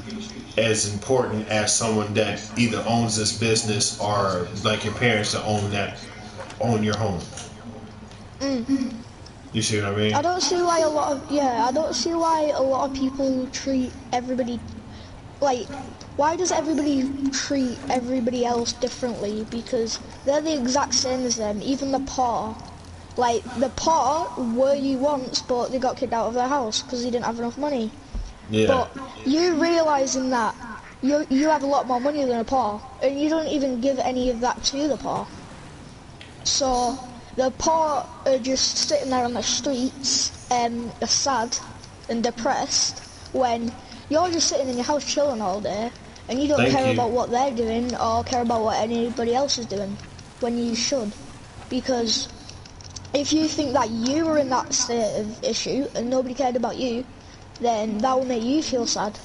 Speaker 2: as important as someone that either owns this business or like your parents that own your home. You see what I mean?
Speaker 4: I don't see why a lot of people treat everybody like. Why does everybody treat everybody else differently? Because they're the exact same as them. Even the poor. Like, the poor were you once, but they got kicked out of their house because they didn't have enough money. Yeah. But you realising that you have a lot more money than a poor, and you don't even give any of that to the poor. So, the poor are just sitting there on the streets, are sad and depressed, when you're just sitting in your house chilling all day, and you don't care about what they're doing, or care about what anybody else is doing, when you should. Because if you think that you were in that state of issue and nobody cared about you, then that will make you feel sad.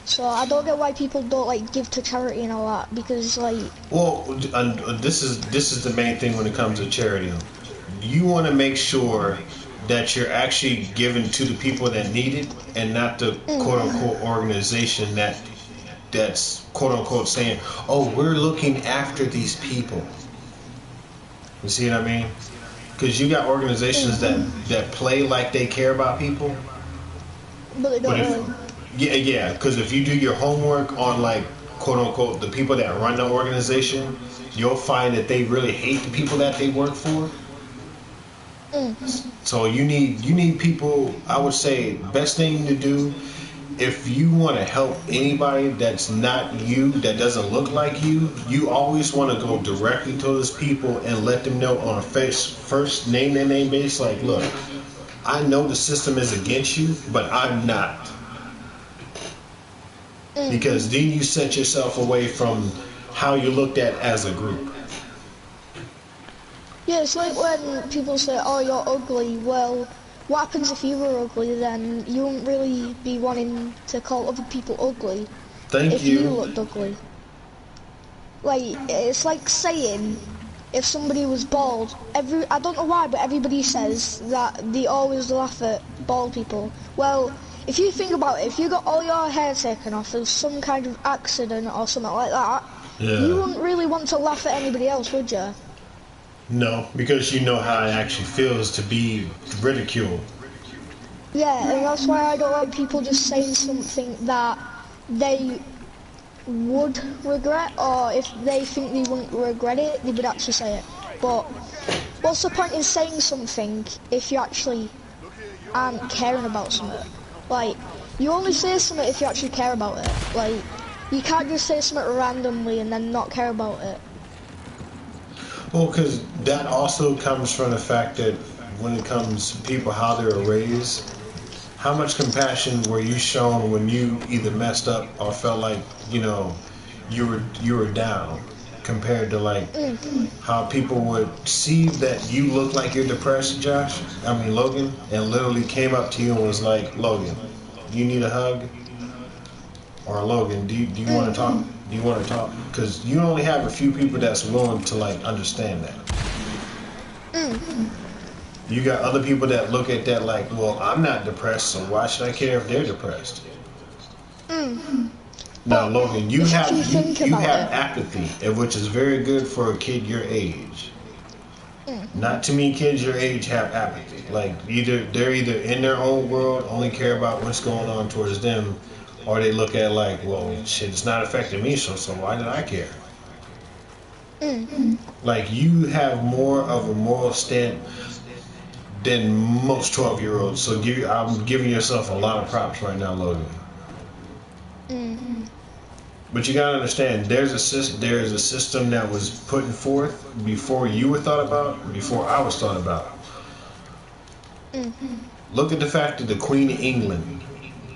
Speaker 4: So I don't get why people don't like give to charity and all that, because like. Well,
Speaker 2: this is the main thing when it comes to charity. You want to make sure that you're actually giving to the people that need it, and not the quote unquote organization that's quote unquote saying, "Oh, we're looking after these people." You see what I mean? Because you got organizations that play like they care about people.
Speaker 4: But they don't really.
Speaker 2: Yeah, because if you do your homework on like quote unquote the people that run the organization, you'll find that they really hate the people that they work for. So you need people. I would say best thing to do if you want to help anybody that's not you, that doesn't look like you, you always want to go directly to those people and let them know on a first name their name base. Like, look, I know the system is against you, but I'm not. Because then you set yourself away from how you're looked at as a group.
Speaker 4: Yeah, it's like when people say, oh, you're ugly. Well, what happens if you were ugly? Then you wouldn't really be wanting to call other people ugly. If you looked ugly. Like, it's like saying, if somebody was bald, I don't know why, but everybody says that they always laugh at bald people. Well, if you think about it, if you got all your hair taken off of some kind of accident or something like that, you wouldn't really want to laugh at anybody else, would you?
Speaker 2: No, because you know how it actually feels to be ridiculed.
Speaker 4: Yeah, and that's why I don't like people just saying something that they would regret, or if they think they wouldn't regret it, they would actually say it. But what's the point in saying something if you actually aren't caring about something? Like, you only say something if you actually care about it. Like, you can't just say something randomly and then not care about it.
Speaker 2: Well, because that also comes from the fact that when it comes to people, how they're raised, how much compassion were you shown when you either messed up or felt like, you know, you were down, compared to like how people would see that you look like you're depressed, Logan, and literally came up to you and was like, Logan, you need a hug? Or Logan, do you want to talk? Do you want to talk? Because you only have a few people that's willing to like understand that. You got other people that look at that like, well, I'm not depressed, so why should I care if they're depressed? Now, Logan, you have apathy, which is very good for a kid your age. Not too many kids your age have apathy. Like they're either in their own world, only care about what's going on towards them, or they look at it like, well, shit, it's not affecting me, so why did I care? Like, you have more of a moral stand than most 12-year-olds, so I'm giving yourself a lot of props right now, Logan. But you gotta understand, there's a system that was put forth before you were thought about, before I was thought about. Look at the fact that the Queen of England,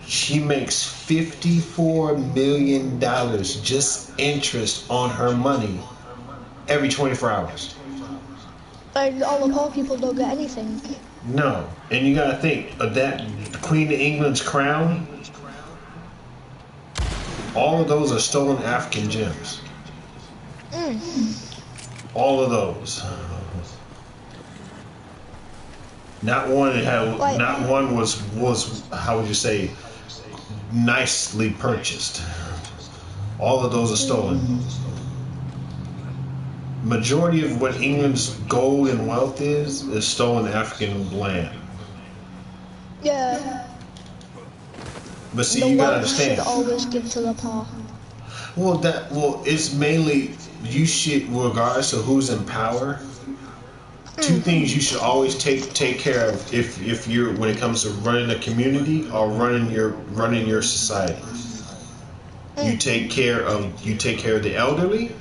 Speaker 2: she makes $54 million just interest on her money every 24 hours.
Speaker 4: And all the poor people don't get anything.
Speaker 2: No. And you gotta think of that Queen of England's crown. All of those are stolen African gems. All of those. Not one was how would you say, nicely purchased. All of those are stolen. Majority of what England's gold and wealth is stolen African land.
Speaker 4: Yeah.
Speaker 2: But see, you gotta understand.
Speaker 4: Should always give to the poor.
Speaker 2: Well, it's mainly you should, regardless of who's in power. Two things you should always take care of if you're, when it comes to running a community or running your society. You take care of the elderly,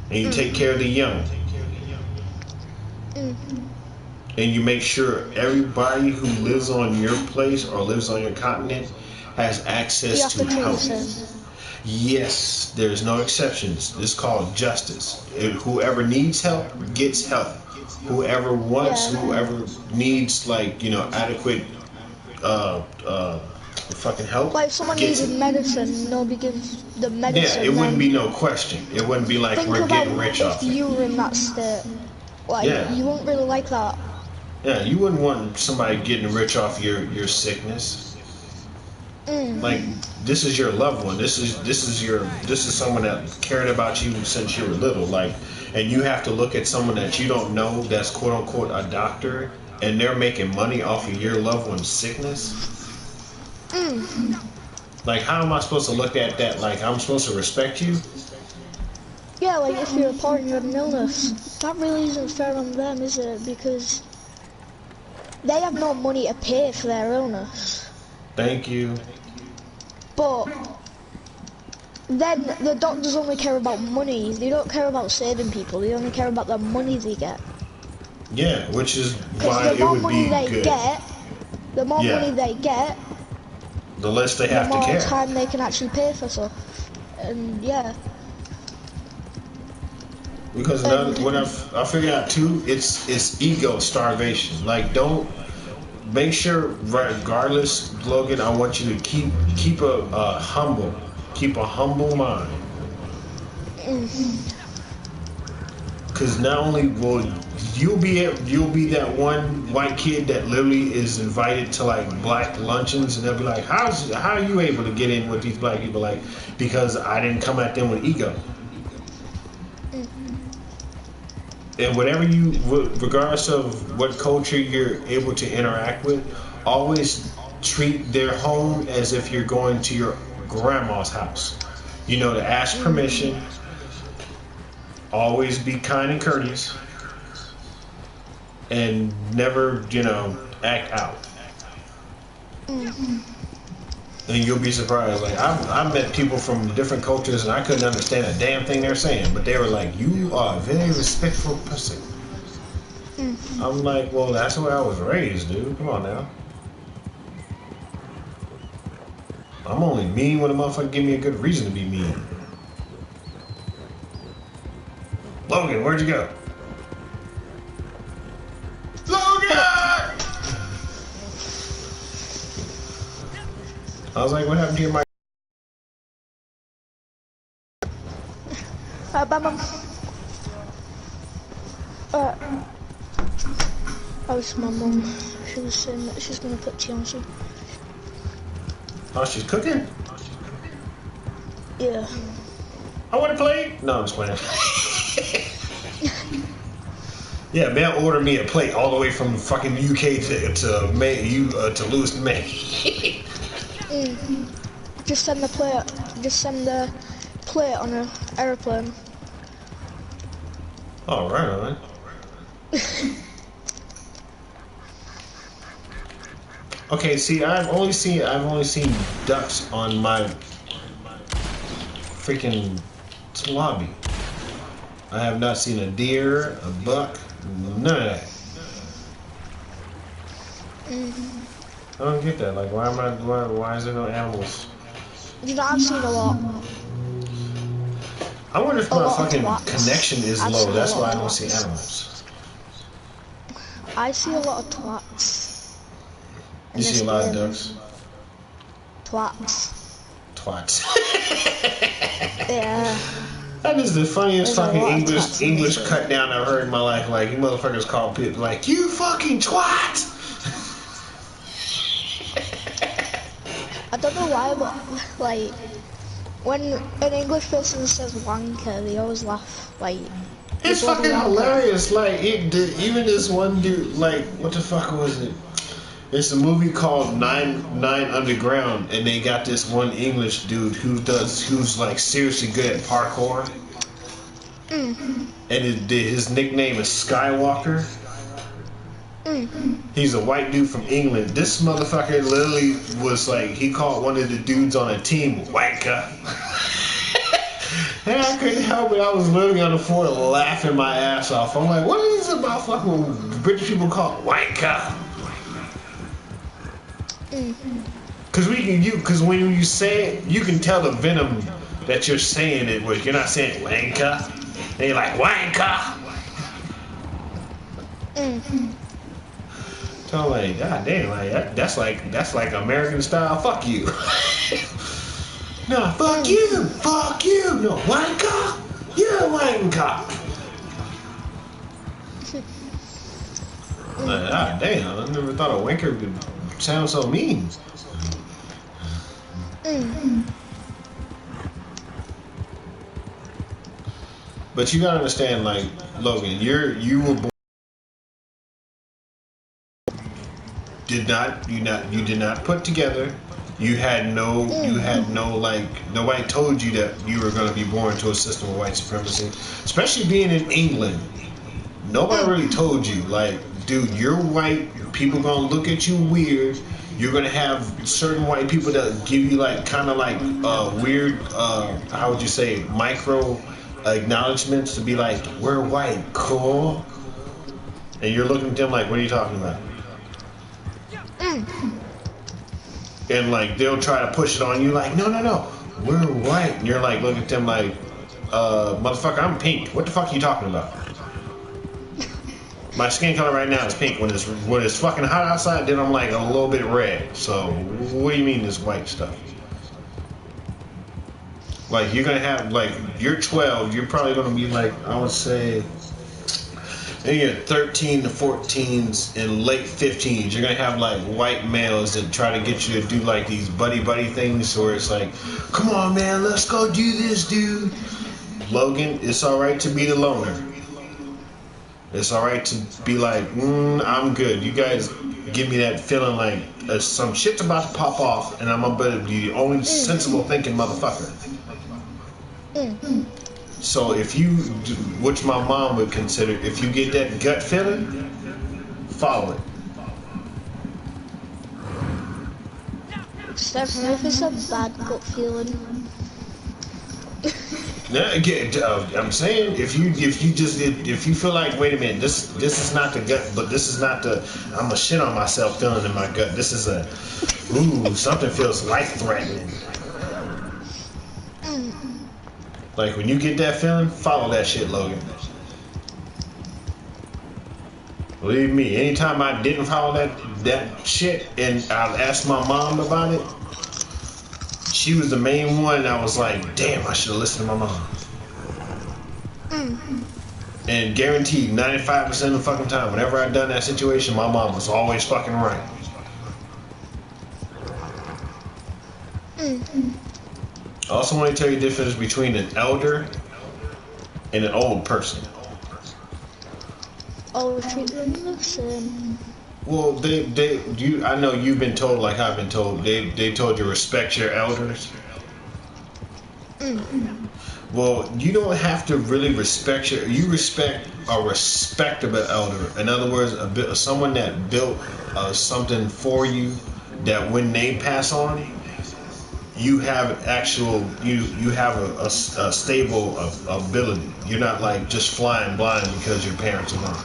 Speaker 2: and you take care of the young. And you make sure everybody who lives on your place or lives on your continent has access to health. Yes, there's no exceptions. It's called justice. Whoever needs help gets help. Whoever wants, whoever needs, like, you know, adequate fucking help.
Speaker 4: Like, if someone needed medicine, nobody gives the medicine.
Speaker 2: Yeah, it wouldn't be no question. It wouldn't be like we're getting rich off it.
Speaker 4: If you were in that state, like, you wouldn't really like that.
Speaker 2: Yeah, you wouldn't want somebody getting rich off your sickness. Like, this is your loved one. This is someone that cared about you since you were little. Like, and you have to look at someone that you don't know that's quote unquote a doctor, and they're making money off of your loved one's sickness. Like, how am I supposed to look at that? Like, I'm supposed to respect you?
Speaker 4: Yeah, like if you're a poor and you have an illness, that really isn't fair on them, is it? Because they have no money to pay for their illness.
Speaker 2: Thank you.
Speaker 4: But then the doctors only care about money. They don't care about saving people. They only care about the money they get.
Speaker 2: Yeah, which is why it would be good.
Speaker 4: The more money they get,
Speaker 2: the less they have to care.
Speaker 4: The more time they can actually pay for stuff. And yeah.
Speaker 2: Because what I figured out too, it's ego starvation. Like, don't make sure, regardless, Logan, I want you to keep a humble mind. Because not only will you'll be that one white kid that literally is invited to like black luncheons, and they'll be like, how are you able to get in with these black people? Like, because I didn't come at them with ego. And whatever regardless of what culture you're able to interact with, always treat their home as if you're going to your grandma's house. You know, to ask permission. Always be kind and courteous. And never, act out. And you'll be surprised. Like, I met people from different cultures and I couldn't understand a damn thing they're saying, but they were like, "You are a very respectful person." I'm like, well, that's the way I was raised, dude. Come on now. I'm only mean when a motherfucker give me a good reason to be mean. Logan, where'd you go? Logan! I was like, what happened to your mic?
Speaker 4: Bye, Mom. It's my mum. She was saying that she's gonna put tea on soon.
Speaker 2: Oh, she's cooking?
Speaker 4: Yeah.
Speaker 2: I want to play? No, I'm just playing. Yeah, man, order me a plate all the way from fucking UK to Lewis to May.
Speaker 4: Just send the plate. Just send the plate on an aeroplane.
Speaker 2: All right. Okay, see, I've only seen ducks on my freaking lobby. I have not seen a deer, a buck, none of that. I don't get that. Like, why is there no animals?
Speaker 4: I've seen a lot.
Speaker 2: I wonder if my fucking connection is low. That's why I don't see animals.
Speaker 4: I see a lot of twats.
Speaker 2: You see a lot of ducks?
Speaker 4: Twats. Yeah.
Speaker 2: That is the funniest fucking English cut down I've heard in my life. Like, you motherfuckers call people like, "You fucking twat!"
Speaker 4: I don't know why, but like, when an English person says wanker, they always laugh. Like,
Speaker 2: it's fucking hilarious. Like, even this one dude, like, what the fuck was it? It's a movie called Nine Underground, and they got this one English dude who's like seriously good at parkour. And his nickname is Skywalker. He's a white dude from England. This motherfucker literally was like, he called one of the dudes on a team wanker. And I couldn't help it. I was literally on the floor laughing my ass off. I'm like, what is it about fucking British people call wanker? Because when you say it, you can tell the venom that you're saying it with. You're not saying wanker. And you're like, wanker. So I'm like, god damn, like that's like American style. Fuck you. No, fuck you. No, wanker. You're a wanker. Like, god damn, I never thought a wanker could sound so mean. But you gotta understand, like, Logan, you were born. You did not put together. You had no like, nobody told you that you were gonna be born into a system of white supremacy, especially being in England. Nobody really told you, like, dude, you're white. People gonna look at you weird. You're gonna have certain white people that give you like kind of like weird, how would you say, micro acknowledgments to be like, we're white, cool. And you're looking at them like, what are you talking about? And like they'll try to push it on you like, no, we're white. And you're like looking at them like, motherfucker, I'm pink. What the fuck are you talking about? My skin color right now is pink. When it's fucking hot outside, then I'm like a little bit red. So what do you mean this white stuff? Like you're gonna have like you're 12. You're probably gonna be like, I would say, in your 13 to 14s and late 15s, you're gonna have like white males that try to get you to do like these buddy things, where it's like, come on man, let's go do this, dude. Logan, it's alright to be the loner. It's alright to be like, I'm good. You guys give me that feeling like some shit's about to pop off, and I'm about to be the only sensible thinking motherfucker. So if you, which my mom would consider, if you get that gut feeling, follow it.
Speaker 4: Stephen, if it's a bad gut feeling.
Speaker 2: Yeah, again, I'm saying if you feel like, wait a minute, this is not the gut, but this is not the I'm a shit on myself feeling in my gut. This is a something feels life threatening. Like when you get that feeling, follow that shit, Logan. Believe me, anytime I didn't follow that shit and I asked my mom about it, she was the main one. I was like, damn, I should have listened to my mom. And guaranteed 95% of the fucking time, whenever I done that situation, my mom was always fucking right. I also want to tell you the difference between an elder and an old person.
Speaker 4: Oh, treat them the same.
Speaker 2: Well, I know you've been told, like I've been told, they told you respect your elders. Well, you don't have to really respect you respect a respectable elder. In other words, someone that built something for you, that when they pass on, you have you have a stable ability. You're not like just flying blind because your parents are gone.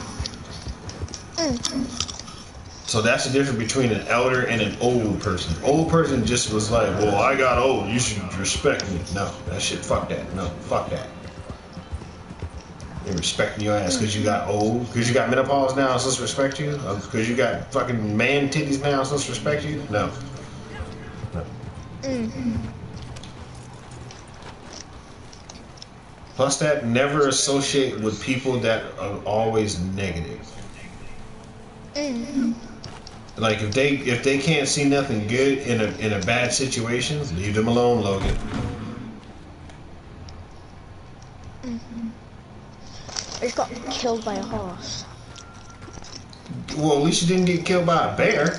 Speaker 2: So that's the difference between an elder and an old person. Old person just was like, well, I got old, you should respect me. No, that shit, fuck that. No, fuck that. They're respecting your ass because you got old, because you got menopause now, so let's respect you? Because you got fucking man titties now, so let's respect you? No. Plus that, never associate with people that are always negative. Like if they can't see nothing good in a bad situation, leave them alone, Logan.
Speaker 4: I just got killed by a horse.
Speaker 2: Well, at least you didn't get killed by a bear.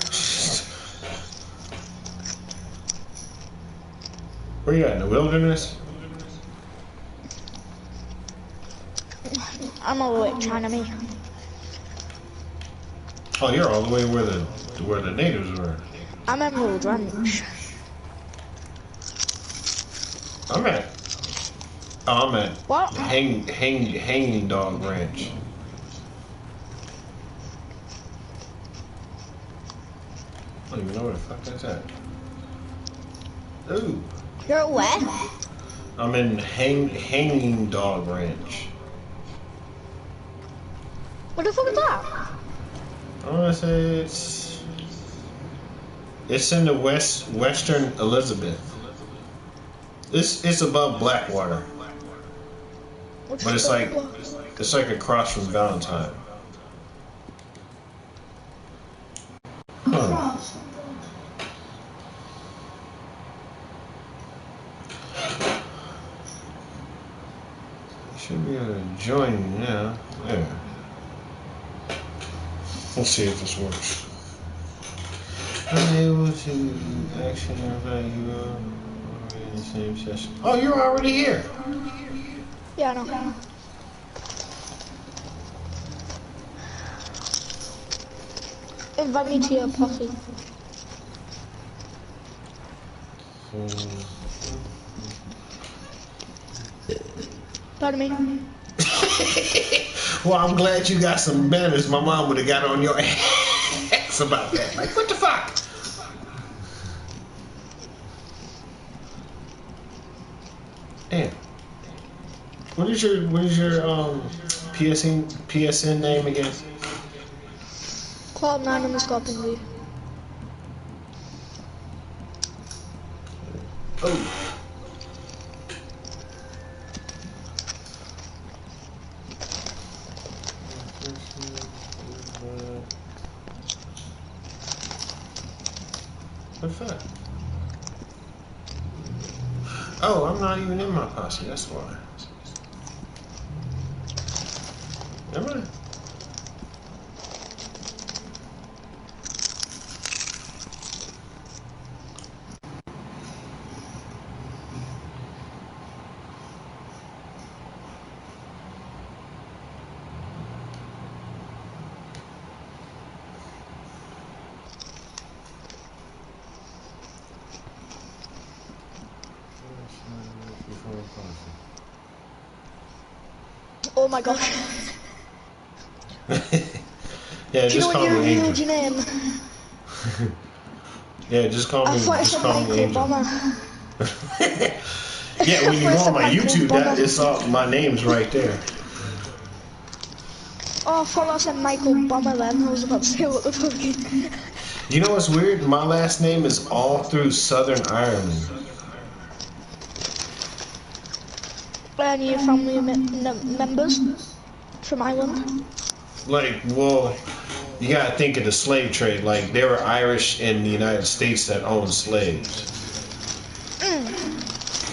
Speaker 2: Where you at, in the wilderness?
Speaker 4: I'm all the way trying to me.
Speaker 2: Oh, you're all the way where the natives were.
Speaker 4: I'm Emerald Ranch.
Speaker 2: I'm at
Speaker 4: What?
Speaker 2: Hanging Dog Ranch. I don't even know where the fuck that's at. Ooh.
Speaker 4: You're at where?
Speaker 2: I'm in Hanging Dog Ranch.
Speaker 4: What the fuck is that?
Speaker 2: I want to say it's in the western Elizabeth. It's above Blackwater, but it's like across from Valentine. Huh. Should be able to join you now. There. Let's see if this works. Unable to action you are in the same session. Oh, you're already here.
Speaker 4: Yeah, I know. Invite me to your posse. Pardon me.
Speaker 2: Well, I'm glad you got some manners. My mom would have got on your ass about that. Like, what the fuck? Damn. What is your PSN name again?
Speaker 4: Cloud9_Pingley.
Speaker 2: Oh. What the fuck? Oh, I'm not even in my posse, that's why. Never mind.
Speaker 4: Oh my gosh.
Speaker 2: Yeah, just call me Angel.
Speaker 4: Your name?
Speaker 2: Yeah, just call me. Just call me Angel. Yeah, when you go on my YouTube, that it's all my name's right there.
Speaker 4: Oh, I thought I said Michael Bummer then. I was about to say what the fuck.
Speaker 2: You know what's weird? My last name is all through Southern Ireland.
Speaker 4: Any of your family members from Ireland?
Speaker 2: Like, well, you gotta think of the slave trade. Like, there were Irish in the United States that owned slaves.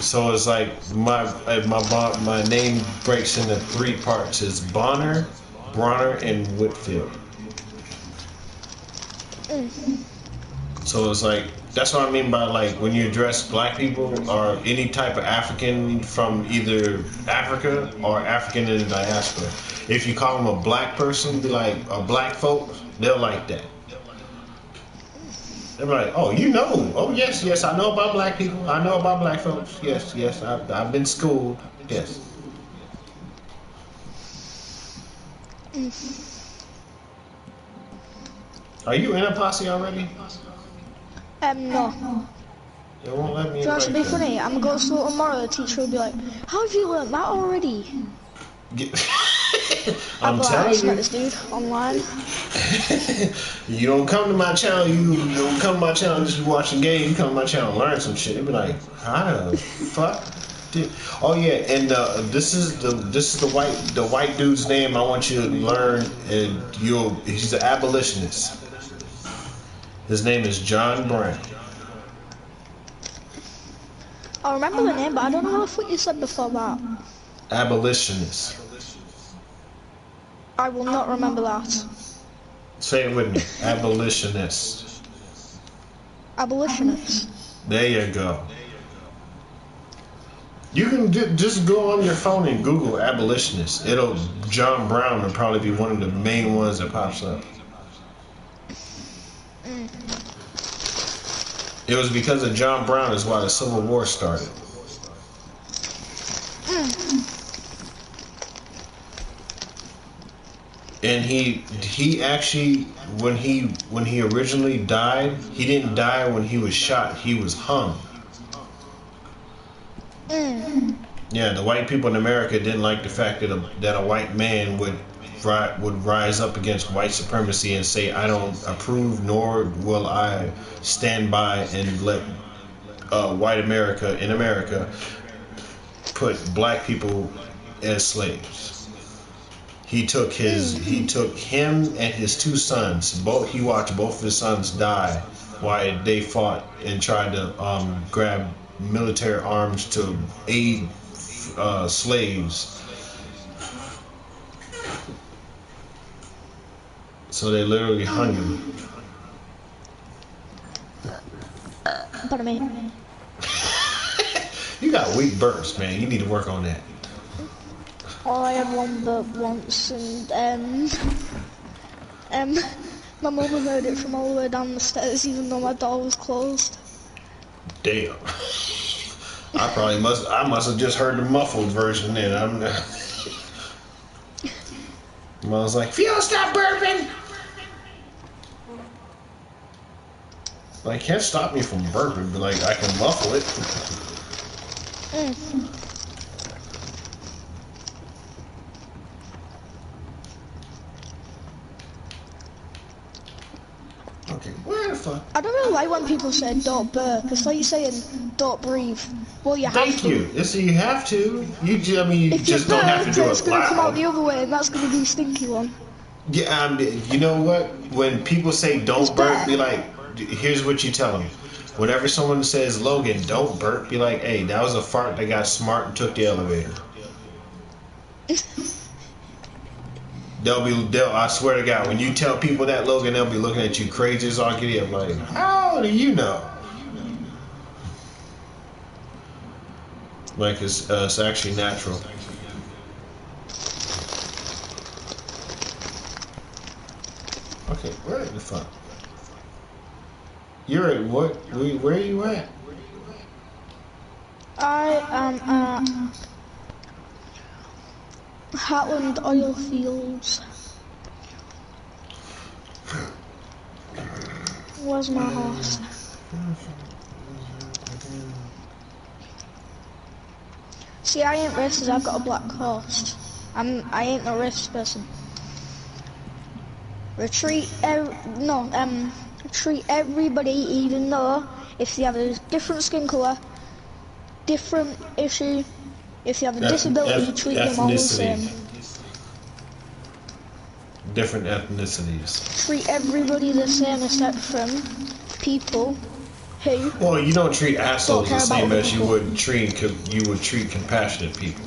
Speaker 2: So it's like my name breaks into 3 parts: it's Bonner, Bronner, and Whitfield. So it's like, that's what I mean by, like, when you address black people or any type of African from either Africa or African in the diaspora, if you call them a black person, be like a black folk, they'll like that. They're like, oh, you know, oh yes, I know about black people, I know about black folks, yes, I've been schooled, yes. Are you in a posse already?
Speaker 4: No.
Speaker 2: They won't let me.
Speaker 4: That's be funny. I'm gonna go to school tomorrow. The teacher will be like, "How have you learned that already?"
Speaker 2: I'm telling you.
Speaker 4: Met this dude online.
Speaker 2: You don't come to my channel. You don't come to my channel and just be watching games. You come to my channel and learn some shit. They be like, "How the fuck?" Oh yeah, and this is the white dude's name. I want you to learn, and he's an abolitionist. His name is John Brown.
Speaker 4: I remember the name, but I don't know what you said before that.
Speaker 2: Abolitionist.
Speaker 4: I will not remember that.
Speaker 2: Say it with me. Abolitionist.
Speaker 4: Abolitionist.
Speaker 2: There you go. You can just go on your phone and Google abolitionist. John Brown will probably be one of the main ones that pops up. It was because of John Brown is why the Civil War started. And he actually, when he originally died, he didn't die when he was shot. He was hung. Yeah, the white people in America didn't like the fact that a white man would rise up against white supremacy and say, I don't approve, nor will I stand by and let white America in America put black people as slaves. He took him and his 2 sons. He watched both of his sons die while they fought and tried to grab military arms to aid slaves. So they literally hung him.
Speaker 4: Pardon me.
Speaker 2: You got weak burps, man. You need to work on that.
Speaker 4: Oh, I had one burp once, and my mum heard it from all the way down the stairs, even though my door was closed.
Speaker 2: Damn. I must have just heard the muffled version then. I was like, Phil, stop burping! Like, can't stop me from burping, but like, I can muffle it. Okay, where the fuck?
Speaker 4: I don't really like when people say don't burp. It's like you're saying don't breathe. Well, you have to.
Speaker 2: Thank you. So you have to. You just don't have to do it loud.
Speaker 4: It's going to come out the other way, and that's going to be a stinky one.
Speaker 2: Yeah, you know what? When people say don't burp, be like, here's what you tell them. Whenever someone says, Logan, don't burp, be like, hey, that was a fart that got smart and took the elevator. I swear to God, when you tell people that, Logan, they'll be looking at you crazy as all get up. Like, how do you know? Like, it's actually natural. Okay, where the fuck? You're at what? Where are you at?
Speaker 4: I am at Hatland Oil Fields. Where's my horse? See, I ain't racist, I've got a black horse. I ain't a racist person. Treat everybody, even though if they have a different skin colour, different issue, if they have a disability, treat them all the same.
Speaker 2: Different ethnicities.
Speaker 4: Treat everybody the same except from people who.
Speaker 2: Well, you don't treat assholes the same as you would treat compassionate people.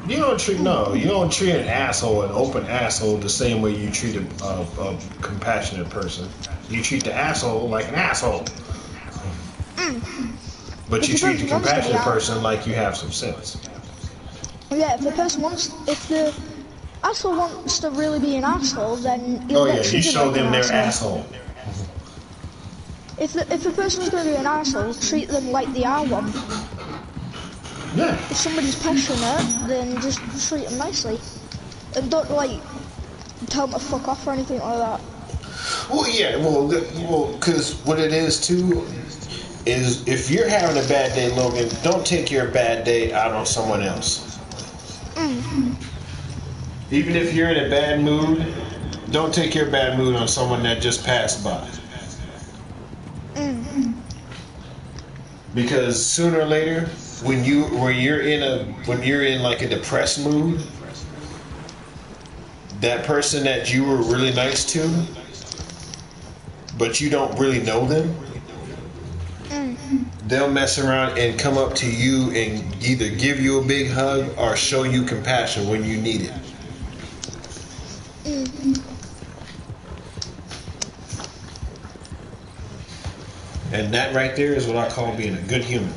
Speaker 2: You don't treat an asshole, an open asshole, the same way you treat a compassionate person. You treat the asshole like an asshole. But you treat the compassionate person like you have some sense.
Speaker 4: Yeah, if the asshole wants to really be an asshole, then
Speaker 2: you show them their asshole.
Speaker 4: If the person's going to be an asshole, treat them like they are one.
Speaker 2: Yeah.
Speaker 4: If somebody's passionate, then just treat them nicely. And don't, tell them to fuck off or anything like that.
Speaker 2: Well, yeah, because what it is, too, is if you're having a bad day, Logan, don't take your bad day out on someone else. Even if you're in a bad mood, don't take your bad mood on someone that just passed by. Because sooner or later, when you're in like a depressed mood, that person that you were really nice to, but you don't really know them, they'll mess around and come up to you and either give you a big hug or show you compassion when you need it. And that right there is what I call being a good human.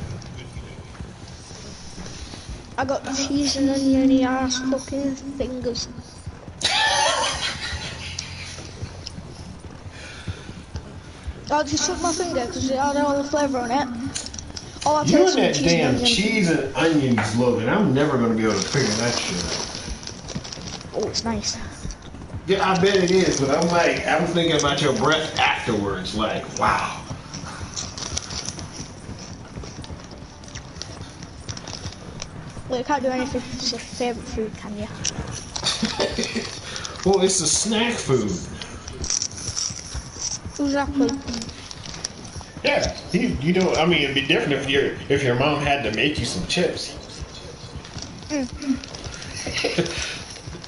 Speaker 4: I got cheese and onion ass fucking fingers. I just took my finger because it had all the flavour on it. All I
Speaker 2: you and that
Speaker 4: cheese
Speaker 2: damn
Speaker 4: and
Speaker 2: cheese and onions, Logan. I'm never going to be able to figure that shit out.
Speaker 4: Oh, it's nice.
Speaker 2: Yeah, I bet it is, but I'm thinking about your breath afterwards. Like, wow.
Speaker 4: Well, you can't do anything if it's your favourite food, can you?
Speaker 2: Well, it's a snack food.
Speaker 4: Exactly.
Speaker 2: Yeah, you know. I mean, it'd be different if your mom had to make you some chips.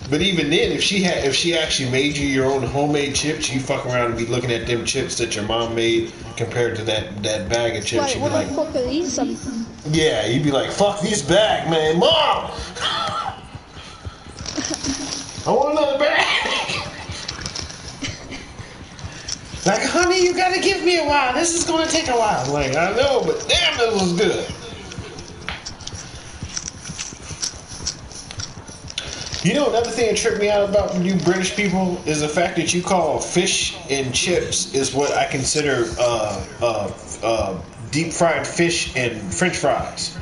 Speaker 2: But even then, if she actually made you your own homemade chips, you fuck around and be looking at them chips that your mom made compared to that bag of chips. You'd be like,
Speaker 4: fuck are these?
Speaker 2: Yeah, you'd be like, fuck this bag, man, Mom. I want another bag. Like, honey, you gotta give me a while. This is gonna take a while. I'm like, I know, but damn, this was good. You know, another thing that tripped me out about you British people is the fact that you call fish and chips is what I consider deep fried fish and French fries.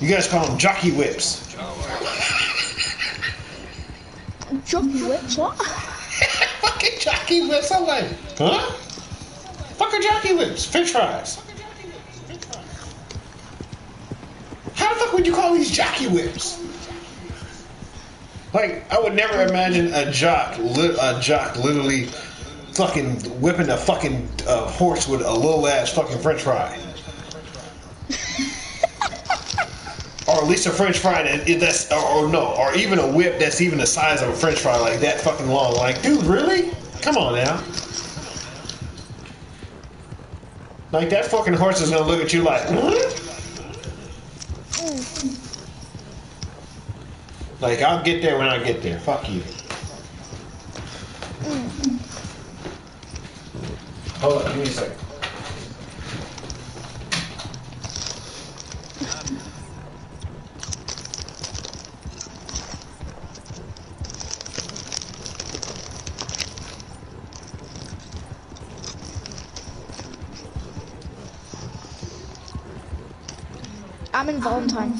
Speaker 2: You guys call them jockey whips.
Speaker 4: Jockey whips, what?
Speaker 2: Fucking jockey whips. I'm like, huh? Fucking jockey whips, French fries. How the fuck would you call these jockey whips? Like, I would never imagine a jock literally fucking whipping a fucking horse with a little ass fucking French fry. Or at least a French fry that's or even a whip that's even the size of a French fry, like that fucking long. Like, dude, really? Come on now. Like, that fucking horse is gonna look at you like, what? Like, I'll get there when I get there. Fuck you. Hold on, give me a second.
Speaker 4: I'm in Valentine.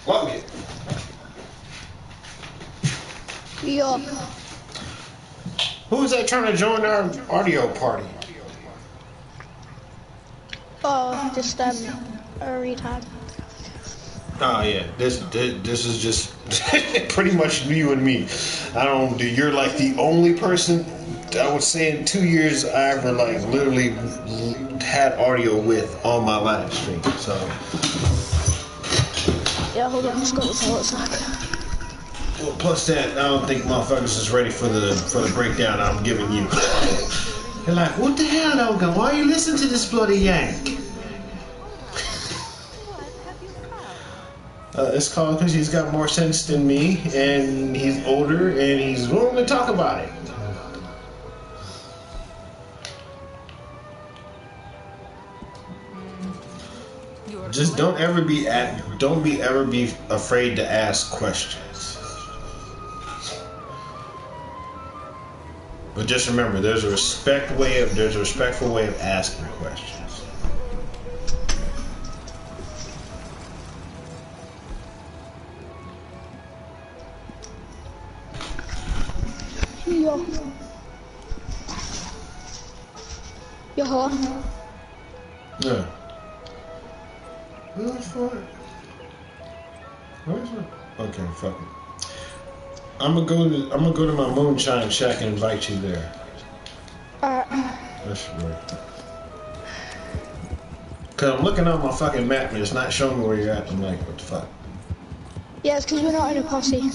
Speaker 2: Love it.
Speaker 4: Yeah.
Speaker 2: Who's that trying to join our audio party?
Speaker 4: Oh, just a retard.
Speaker 2: Oh yeah, this is just pretty much you and me. You're like the only person I would say in 2 years I ever like literally had audio with on my live stream. So
Speaker 4: yeah, hold on, let's go. Let's
Speaker 2: Well, plus that, I don't think motherfuckers is ready for the breakdown I'm giving you. They're like, what the hell, Logan? Why you listen to this bloody yank? It's called because he's got more sense than me, and he's older, and he's willing to talk about it. Just don't ever be afraid to ask questions. But just remember, there's a respectful way of asking questions.
Speaker 4: Yo. Yo.
Speaker 2: Yeah. That's fine. Okay, fuck it. I'm gonna go to my moonshine shack and invite you there. That's right. Cause I'm looking on my fucking map and it's not showing me where you're at. I'm like, what the fuck?
Speaker 4: Yeah, it's because we're not in a posse.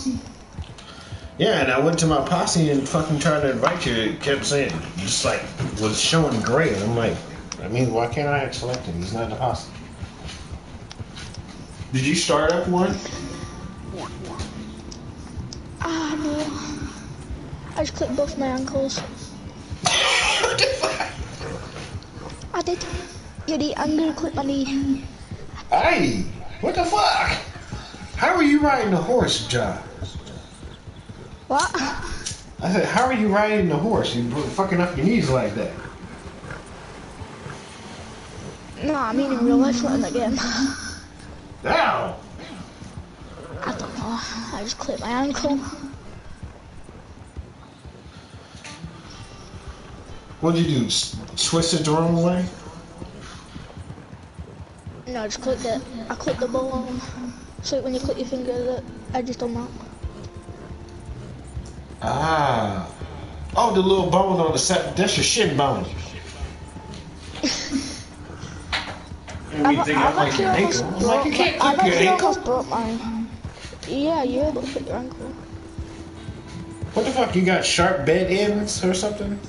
Speaker 2: Yeah, and I went to my posse and fucking tried to invite you. It kept saying, just like, was showing gray. And I'm like, I mean, why can't I select him? He's not in the posse. Did you start up one?
Speaker 4: No. I just clicked both my ankles.
Speaker 2: What the fuck?
Speaker 4: I did. I'm gonna click my knee.
Speaker 2: Hey, what the fuck? How are you riding a horse, John?
Speaker 4: What?
Speaker 2: I said, how are you riding the horse? You fucking up your knees like that.
Speaker 4: No, I mean in real life, not in the game.
Speaker 2: Ow!
Speaker 4: I don't know. I just clipped my ankle.
Speaker 2: What'd you do? Twist it the wrong way?
Speaker 4: No, I just clicked it. I clicked the bone. So when you click your finger, I just done that.
Speaker 2: Ah. Oh, the little bone on the side. That's your shin bone. I'm like your ankle. I'm like, you can't clip your ankle.
Speaker 4: Almost broke mine. Yeah, you're able to clip your ankle.
Speaker 2: What the fuck? You got sharp bed ends or something?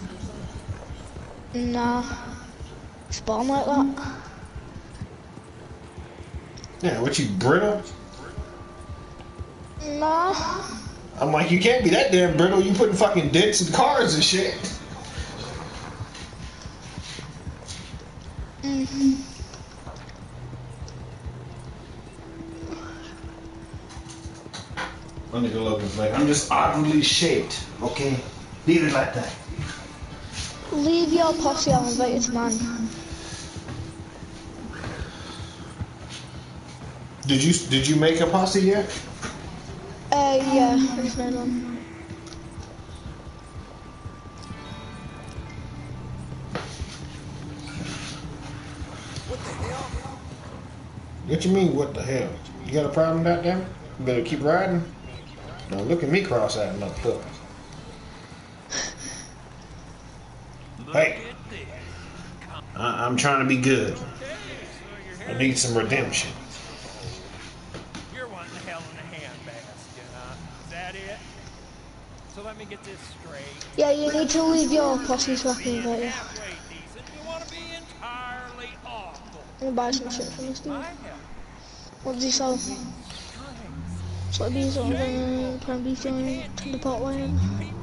Speaker 4: Nah. It's born like that.
Speaker 2: Yeah, what, you brittle?
Speaker 4: Nah.
Speaker 2: I'm like, you can't be that damn brittle. You putting fucking dents in cars and shit.
Speaker 4: Mm-hmm.
Speaker 2: My nigga Logan's like, I'm just oddly shaped, okay? Leave it like that.
Speaker 4: Leave your posse, I'll invite you to mine.
Speaker 2: Did you make a posse yet?
Speaker 4: Yeah, I just made one.
Speaker 3: What the hell?
Speaker 2: What you mean, what the hell? You got a problem, goddamn? You better keep riding. Don't look at me cross-eyed, motherfucker. Hey, I'm trying to be good. I need some redemption.
Speaker 3: You're wanting hell in a handbasket, huh? Is that it? So let me get this straight.
Speaker 4: Yeah, you need to leave your posse so I can invite you.
Speaker 3: Halfway decent. You want to be entirely awful.
Speaker 4: I'm gonna buy some shit from this dude.
Speaker 3: My help.
Speaker 4: What does he sell? Soybeans, prime beef, tender pot wine.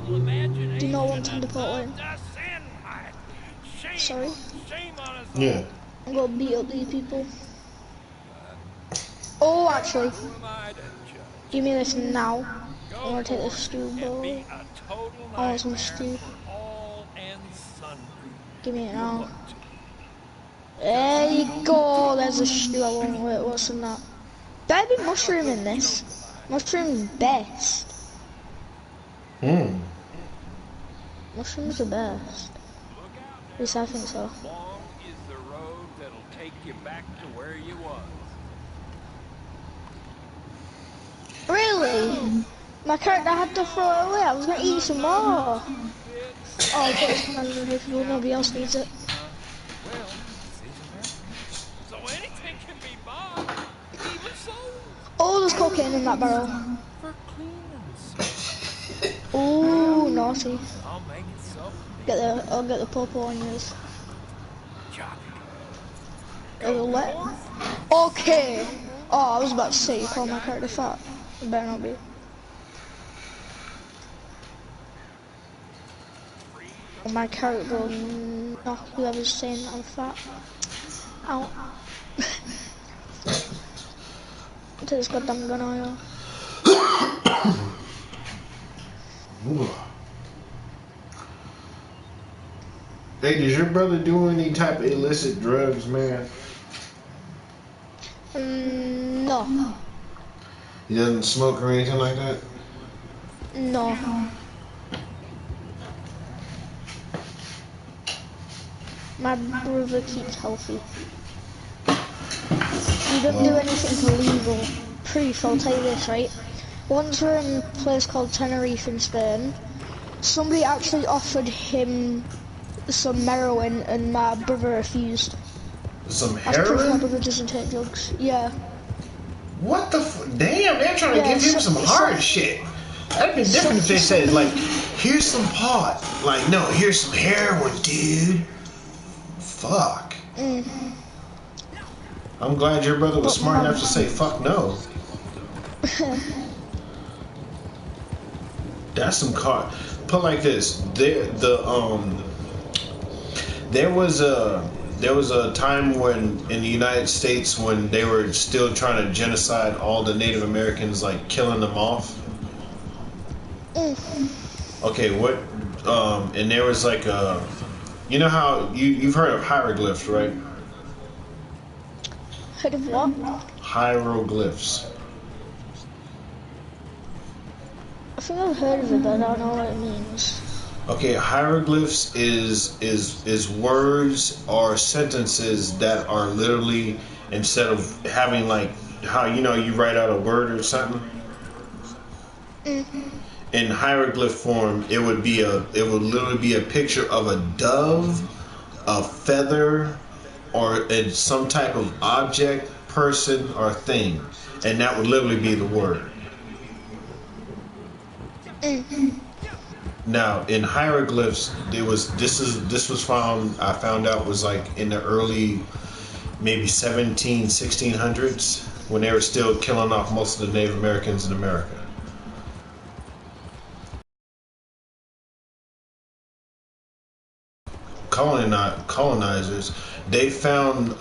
Speaker 4: Do you not want tender pot wine? Sorry?
Speaker 2: Yeah.
Speaker 4: I'm gonna beat up these people. Oh, actually. Give me this now. I'm gonna take this stew bowl. I want some stew. Give me it now. There you go. There's a stew I want. Wait, what's in that? Better be mushroom in this. Mushroom's best. Mushrooms are best. At least I think so.
Speaker 3: Long is the road that'll take you back to where you was.
Speaker 4: Really? My character had to throw it away. I was gonna eat some more. Oh, but it's non-negotiable. Nobody else needs it.
Speaker 3: So anything can be bought, even sold.
Speaker 4: Oh, there's cocaine in that barrel.
Speaker 3: For clean and
Speaker 4: Ooh, naughty.
Speaker 3: I'll make it so.
Speaker 4: I'll get the purple on yours.
Speaker 3: Chop.
Speaker 4: What? Okay. Oh, I was about to say you call my character fat. It better not be. My character will knock whoever's saying I'm fat out. Take this goddamn gun out.
Speaker 2: Hey, does your brother do any type of illicit drugs, man?
Speaker 4: No.
Speaker 2: He doesn't smoke or anything like that?
Speaker 4: No. My brother keeps healthy. He doesn't do anything illegal. Proof, I'll tell you this, right? Once we're in a place called Tenerife in Spain, somebody actually offered him some heroin and my brother refused.
Speaker 2: Some
Speaker 4: That's proof my
Speaker 2: heroin?
Speaker 4: brother doesn't take drugs. Yeah.
Speaker 2: What the damn, they're trying to give him some hard shit. That'd be different if they said, like, here's some pot. Like, no, here's some heroin, dude. Fuck. I'm glad your brother was smart enough to say fuck no. That's some car. Put like this. There was a time when in the United States when they were still trying to genocide all the Native Americans, like killing them off. Okay, what? And there was like a, you know how you've heard of hieroglyphs, right?
Speaker 4: Heard of what?
Speaker 2: Hieroglyphs.
Speaker 4: I think I've heard of it, but I don't know what it means.
Speaker 2: Okay, hieroglyphs is words or sentences that are literally, instead of having like how you write out a word or something. In hieroglyph form, it would literally be a picture of a dove, a feather, or some type of object, person, or thing, and that would literally be the word. Now, in hieroglyphs, this was found. I found out was like in the early, maybe 1600s, when they were still killing off most of the Native Americans in America. Colonizers, they found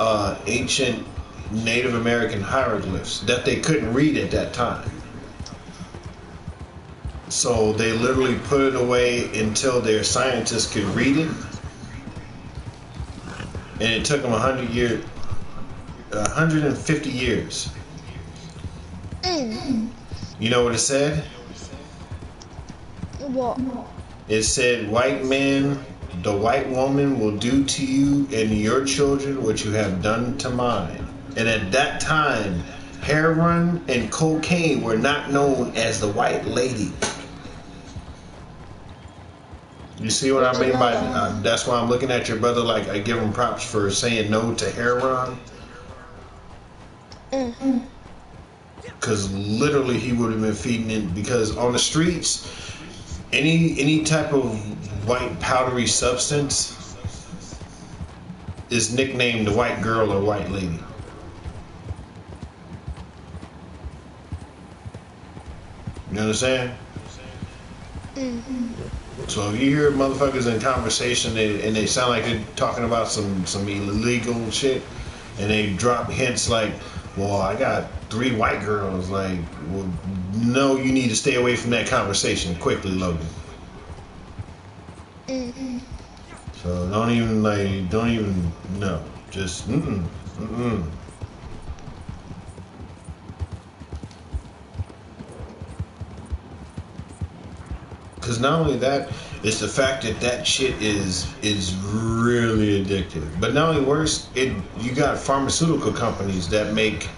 Speaker 2: ancient Native American hieroglyphs that they couldn't read at that time. So they literally put it away until their scientists could read it. And it took them 150 years. You know what it said?
Speaker 4: What?
Speaker 2: It said, white man, the white woman will do to you and your children what you have done to mine. And at that time, heroin and cocaine were not known as the white lady. You see what I mean by that's why I'm looking at your brother like I give him props for saying no to heroin. Because literally he would have been feeding it, because on the streets, any type of white powdery substance is nicknamed the white girl or white lady. You understand? So if you hear motherfuckers in conversation and they sound like they're talking about some illegal shit, and they drop hints like, well, I got 3 white girls, like, well, no, you need to stay away from that conversation quickly, Logan. So don't even no, just Because not only that, it's the fact that shit is really addictive. But not only worse, you got pharmaceutical companies that make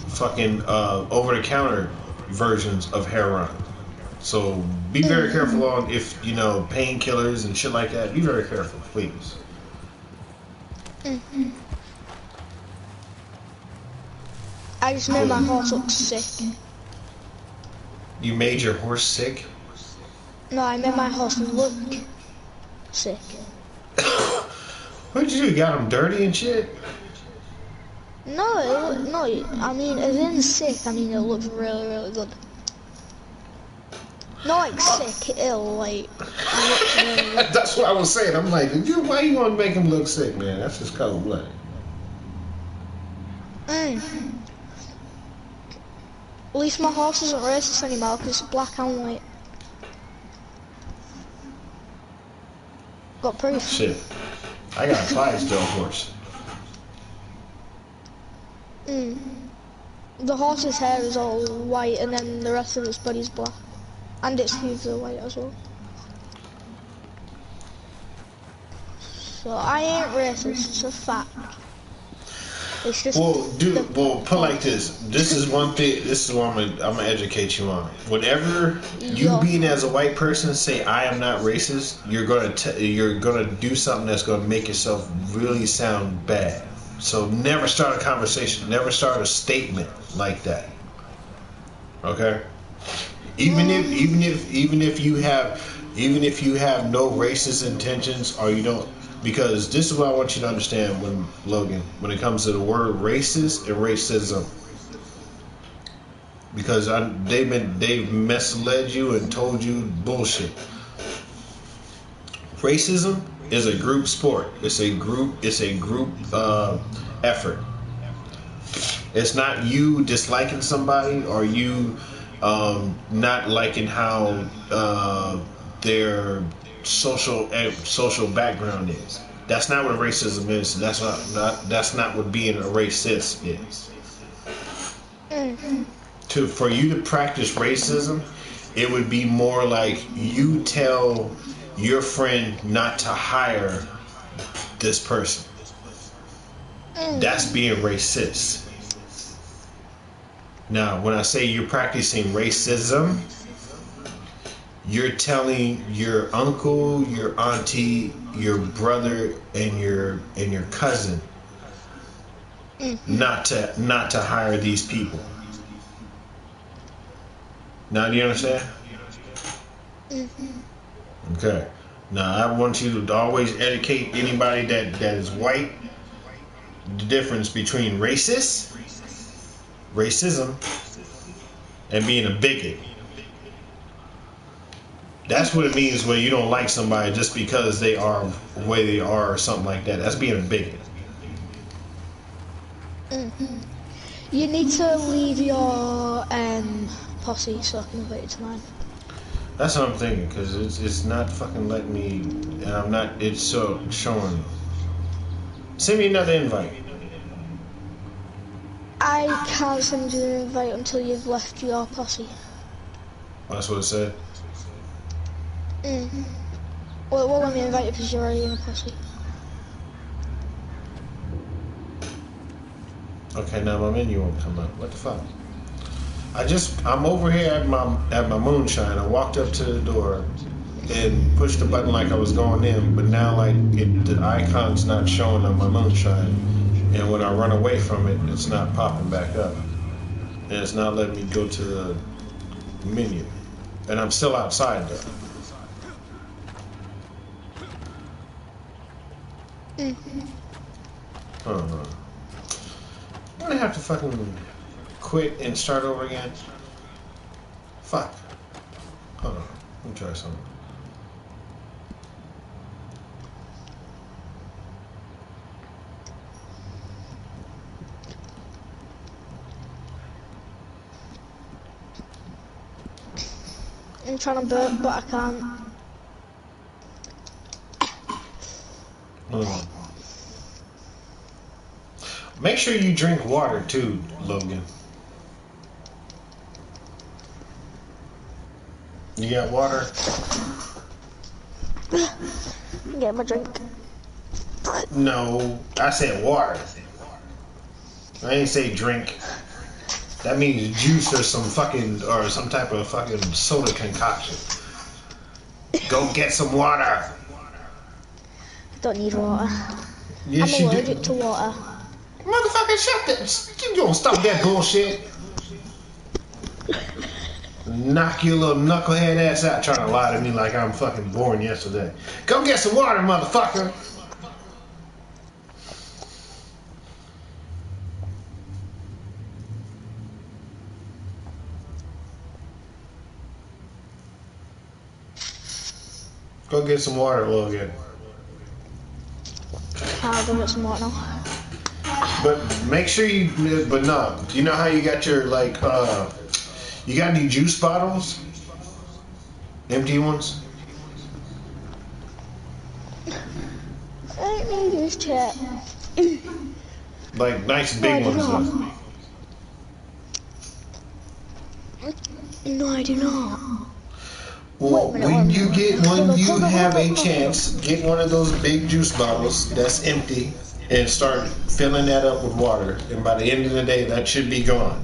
Speaker 2: fucking over-the-counter versions of heroin. So be very careful on if painkillers and shit like that. Be very careful, please.
Speaker 4: I just know my horse looks sick.
Speaker 2: You made your horse sick?
Speaker 4: No, I made my horse look sick.
Speaker 2: What'd you do? Got him dirty and shit?
Speaker 4: No, I mean, as in sick, I mean, it looks really, really good. Not like sick, ill, like, it looks really good.
Speaker 2: That's what I was saying. I'm like, why you want to make him look sick, man? That's just color blood.
Speaker 4: At least my horse isn't racist anymore, because it's black and white. Got proof.
Speaker 2: Shit. I got a Clydesdale horse.
Speaker 4: The horse's hair is all white, and then the rest of its body's black. And its hooves are white as well. So I ain't racist, it's a fact. It's just
Speaker 2: put like this. This is one thing. This is what I'm gonna educate you on. Whenever you being as a white person say I am not racist, you're gonna do something that's gonna make yourself really sound bad. So never start a conversation. Never start a statement like that. Okay. Even if you have no racist intentions, or you don't. Because this is what I want you to understand, Logan, when it comes to the word racist and racism. Because they've misled you and told you bullshit. Racism is a group sport. It's a group effort. It's not you disliking somebody or you not liking how their social background is. That's not what racism is. That's not what being a racist is. For you to practice racism, it would be more like you tell your friend not to hire this person. That's being racist. Now, when I say you're practicing racism, you're telling your uncle, your auntie, your brother, and your cousin not to hire these people. Now, do you understand? Okay. Now, I want you to always educate anybody that is white the difference between racism, and being a bigot. That's what it means when you don't like somebody just because they are the way they are or something like that. That's being a bigot.
Speaker 4: You need to leave your posse so I can invite you to mine.
Speaker 2: That's what I'm thinking, because it's not fucking letting me, and I'm not, it's showing. Send me another invite.
Speaker 4: I can't send you an invite until you've left your posse.
Speaker 2: That's what it said?
Speaker 4: Well, it won't let me invite you because you're already in a posse.
Speaker 2: Okay, now my menu won't come up. What the fuck? I'm over here at my moonshine. I walked up to the door and pushed the button like I was going in, but now like the icon's not showing on my moonshine, and when I run away from it, it's not popping back up, and it's not letting me go to the menu, and I'm still outside though. I'm gonna have to fucking quit and start over again. Fuck. Hold on. Let me try something.
Speaker 4: I'm trying to burp, but I can't.
Speaker 2: Make sure you drink water too, Logan. You got water?
Speaker 4: Get my drink.
Speaker 2: No, I said water. I ain't say drink. That means juice or some type of fucking soda concoction. Go get some water.
Speaker 4: I don't need water.
Speaker 2: Yes,
Speaker 4: I'm allergic to water.
Speaker 2: Motherfucker, shut that. You don't stop that bullshit. knock your little knucklehead ass out trying to lie to me like I'm fucking born yesterday. Go get some water, motherfucker! Go get some water, Logan.
Speaker 4: I'll go get some water now.
Speaker 2: But make sure you, but no, you know how you got your, like, you got any juice bottles? Empty ones?
Speaker 4: Let me just check.
Speaker 2: Like, nice big ones, though.
Speaker 4: No, I do not.
Speaker 2: Well, when you have a chance, get one of those big juice bottles that's empty and start filling that up with water. And by the end of the day, that should be gone.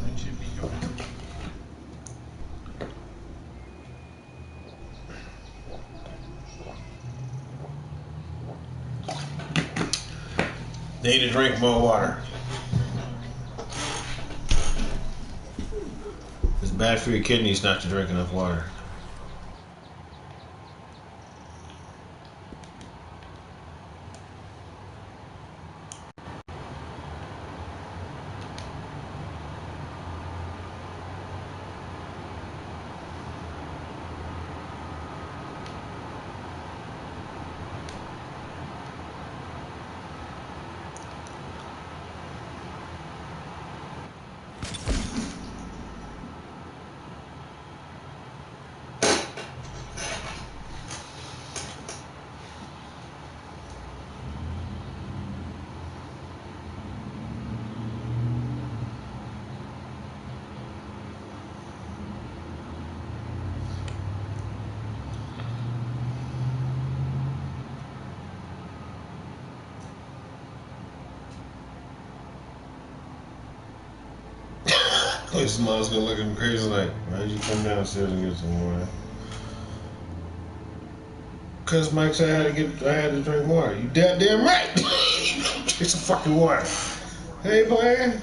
Speaker 2: Need to drink more water. It's bad for your kidneys not to drink enough water. This mom's gonna look at him crazy like, why'd you come downstairs and get some water? Cause Mike said I had to drink water. You damn right! Drink some fucking water. Hey, player.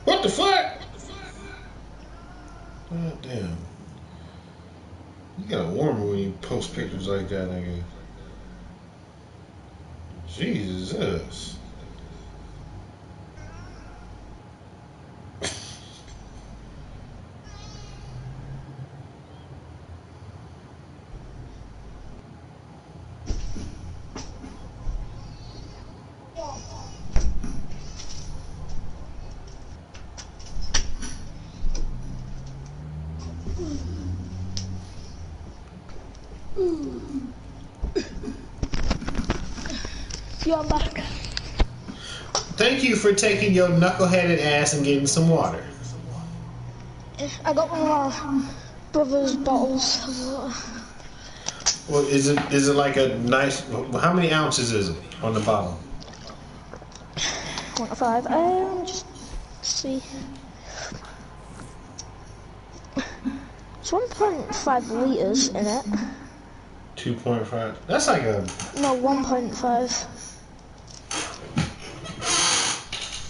Speaker 2: What the fuck? God damn. You gotta warm me when you post pictures like that, nigga. Jesus.
Speaker 4: Yeah, I'm back.
Speaker 2: Thank you for taking your knuckleheaded ass and getting some water.
Speaker 4: I got one of my brother's bottles of water.
Speaker 2: Well, is it like a nice? How many ounces is it on the bottle?
Speaker 4: 1.5. Just see. It's 1.5 liters in it.
Speaker 2: 2.5. That's like a.
Speaker 4: No, 1.5.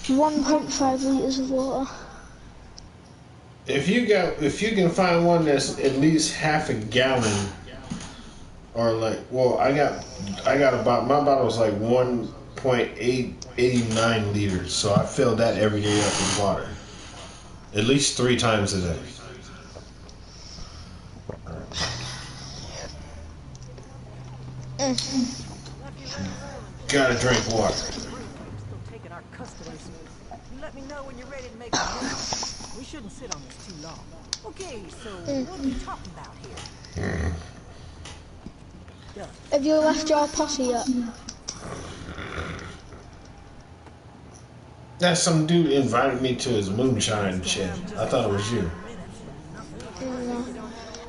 Speaker 4: 1.5 liters of water.
Speaker 2: If you can find one that's at least half a gallon, or like, well, I got about, my bottle's like 1.89 liters, so I fill that every day up with water, at least 3 times a day. Gotta drink water.
Speaker 5: Let me know when you're ready to make a move. We shouldn't sit on this too long. Okay, so what are we talking about here?
Speaker 4: Have you left your posse yet?
Speaker 2: That some dude invited me to his moonshine shit. I thought it was you.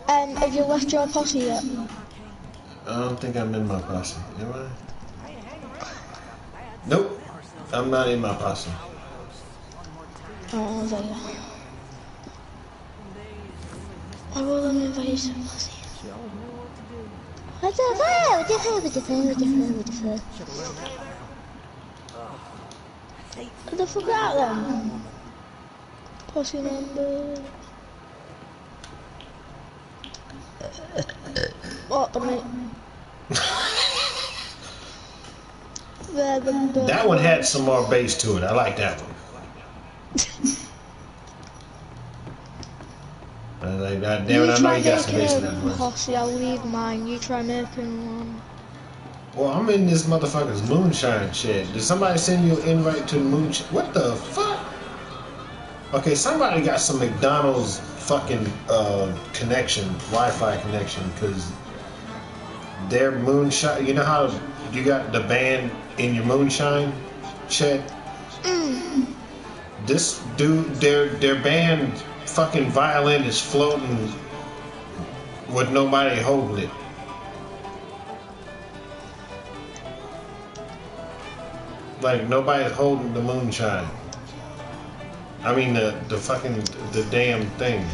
Speaker 4: Have you left your posse yet?
Speaker 2: I don't think I'm in my posse. Am I? Nope. I'm not in my posse.
Speaker 4: Oh, there you are. I will invite you some posse. What the fuck out then? Pussy number. What the mate?
Speaker 2: That one had some more bass to it. I like that one. I was like, God damn it, I know you got some bass in that one.
Speaker 4: Posse, I'll leave mine. You try making one.
Speaker 2: Well, I'm in this motherfucker's moonshine shit. Did somebody send you an invite to the moonshine? What the fuck? Okay, somebody got some McDonald's fucking connection, Wi-Fi connection, because their moonshine. You know how you got the band in your moonshine, Chet? This dude, their band fucking violin is floating with nobody holding it. Like nobody's holding the moonshine. I mean the damn thing.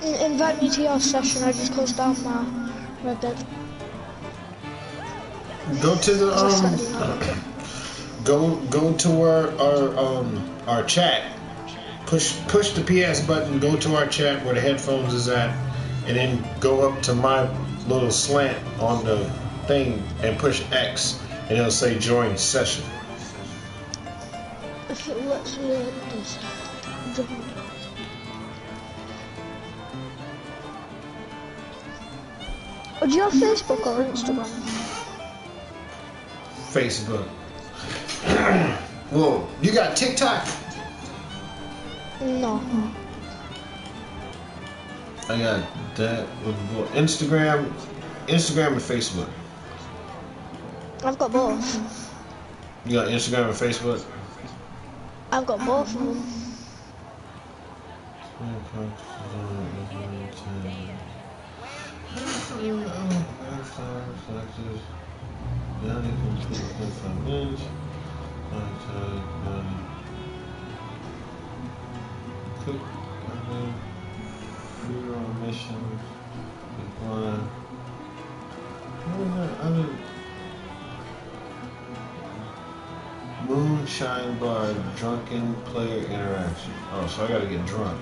Speaker 4: Invite me to your session. I just closed down my Red Dead.
Speaker 2: Go to the go to our chat. Push the PS button. Go to our chat where the headphones is at, and then go up to my little slant on the thing and push X. And it'll say join session.
Speaker 4: If it lets me in this join. Oh, do you have Facebook or Instagram?
Speaker 2: Facebook. Whoa, you got TikTok?
Speaker 4: No.
Speaker 2: I got that. Instagram and Facebook.
Speaker 4: I've got both.
Speaker 2: You got Instagram and Facebook?
Speaker 4: I've got both of them.
Speaker 2: Moonshine bar, drunken player interaction. Oh, so I gotta get drunk.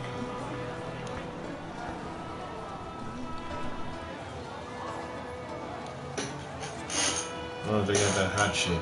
Speaker 2: Oh, they got that hot shit.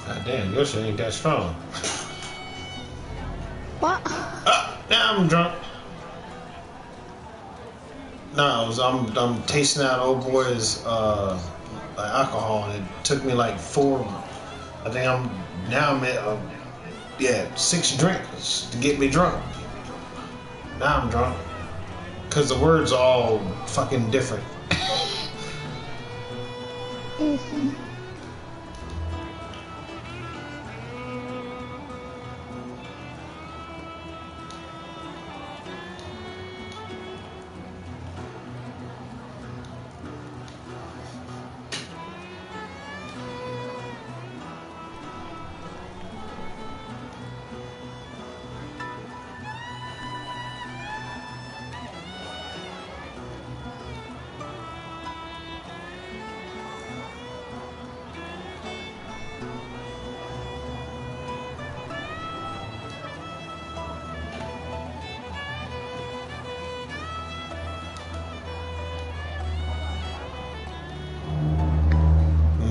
Speaker 2: God damn, your shit ain't that strong.
Speaker 4: What?
Speaker 2: Now I'm drunk. No, I'm tasting out old boy's alcohol, and it took me like 4. I think I'm at 6 drinks to get me drunk. Now I'm drunk because the words are all fucking different.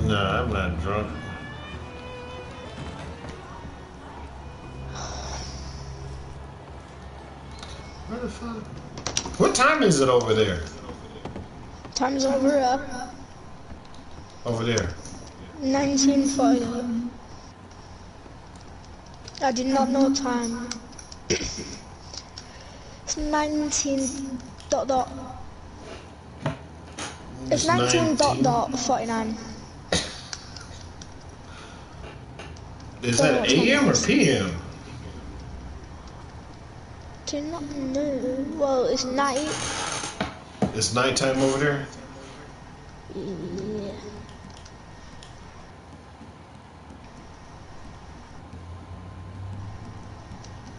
Speaker 2: Nah, I'm not drunk. Where the fuck? What time is it over there?
Speaker 4: Time's over at
Speaker 2: Over there.
Speaker 4: 19:40. I did not know time. It's 19 dot dot. It's 19 dot dot 49.
Speaker 2: Is that AM or PM?
Speaker 4: Do not know. Well, it's night.
Speaker 2: It's nighttime over there?
Speaker 4: Yeah.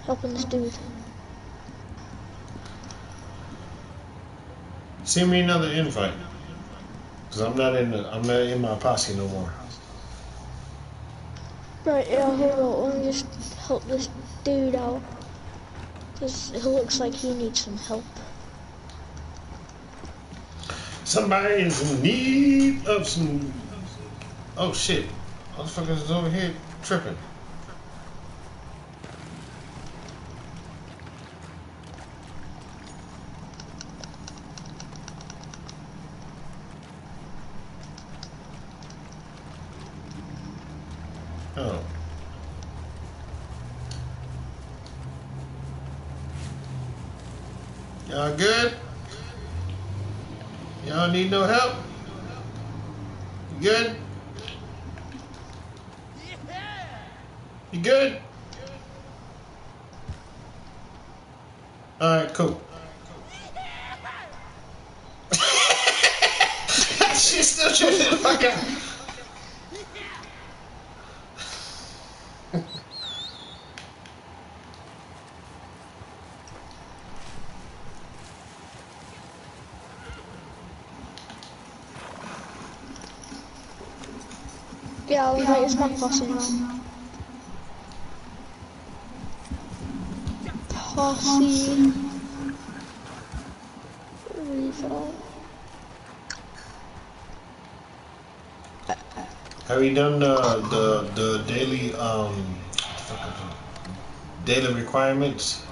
Speaker 4: Helping this dude.
Speaker 2: Send me another invite. Cause I'm not in my posse no more.
Speaker 4: Right, yeah, hold on, let me just help this dude out. Cause it looks like he needs some help.
Speaker 2: Somebody is in need of some... Oh shit. Motherfuckers is over here tripping. Oh. Y'all good? Y'all need no help? You good? You good? Alright, cool. She's still shooting the fuck out.
Speaker 4: Yeah, I'll invite his man posse now. Posse. Refill.
Speaker 2: Have you done the daily daily requirements?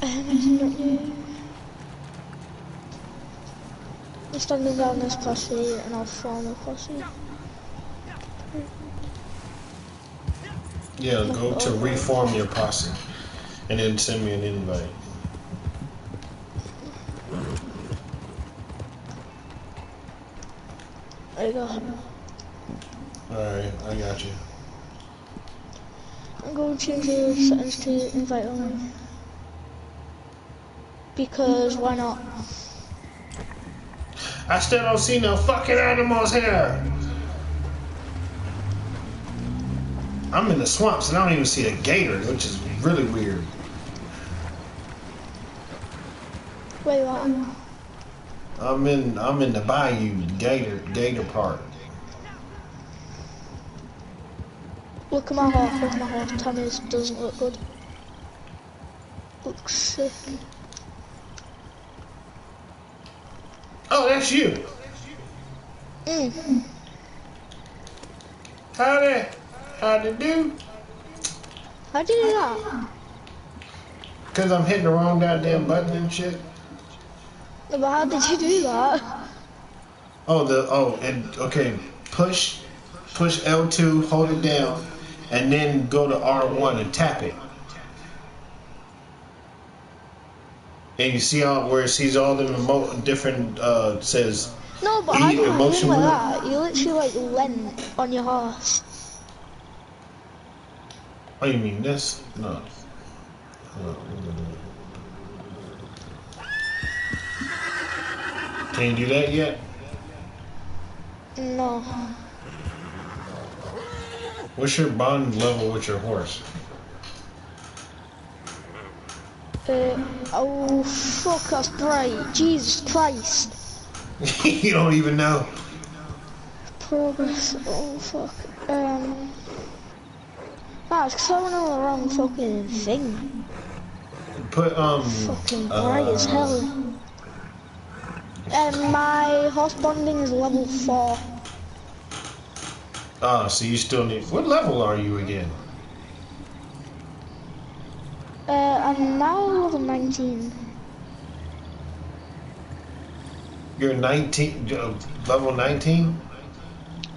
Speaker 4: I'm standing down this posse and I'll form a posse.
Speaker 2: Yeah, go to reform your posse and then send me an invite.
Speaker 4: There you go.
Speaker 2: Alright, I got you.
Speaker 4: I'm going to change the settings to invite only. Because why not?
Speaker 2: I still don't see no fucking animals here. I'm in the swamps and I don't even see a gator, which is really weird.
Speaker 4: Where you at?
Speaker 2: I'm in the bayou, gator part.
Speaker 4: Look at my horse, look at my horse. Tammy's doesn't look good. Looks sick.
Speaker 2: Oh, that's you.
Speaker 4: Mm.
Speaker 2: Howdy do?
Speaker 4: How'd you do that?
Speaker 2: Cause I'm hitting the wrong goddamn button and shit.
Speaker 4: No, but how did you do that?
Speaker 2: Okay. Push L2, hold it down, and then go to R1 and tap it. And you see where it sees all the different says.
Speaker 4: No, but how do you
Speaker 2: emotion
Speaker 4: aim like that? You literally like leant on your horse.
Speaker 2: Oh, you mean this? No. Can you do that yet?
Speaker 4: No.
Speaker 2: What's your bond level with your horse?
Speaker 4: Oh fuck, that's bright. Jesus Christ.
Speaker 2: You don't even know.
Speaker 4: Progress, oh fuck. That's because I went on the wrong fucking thing.
Speaker 2: Put
Speaker 4: Fucking bright as hell. My horse bonding is level 4.
Speaker 2: So you still need. What level are you again?
Speaker 4: I'm now level 19.
Speaker 2: You're 19, level 19?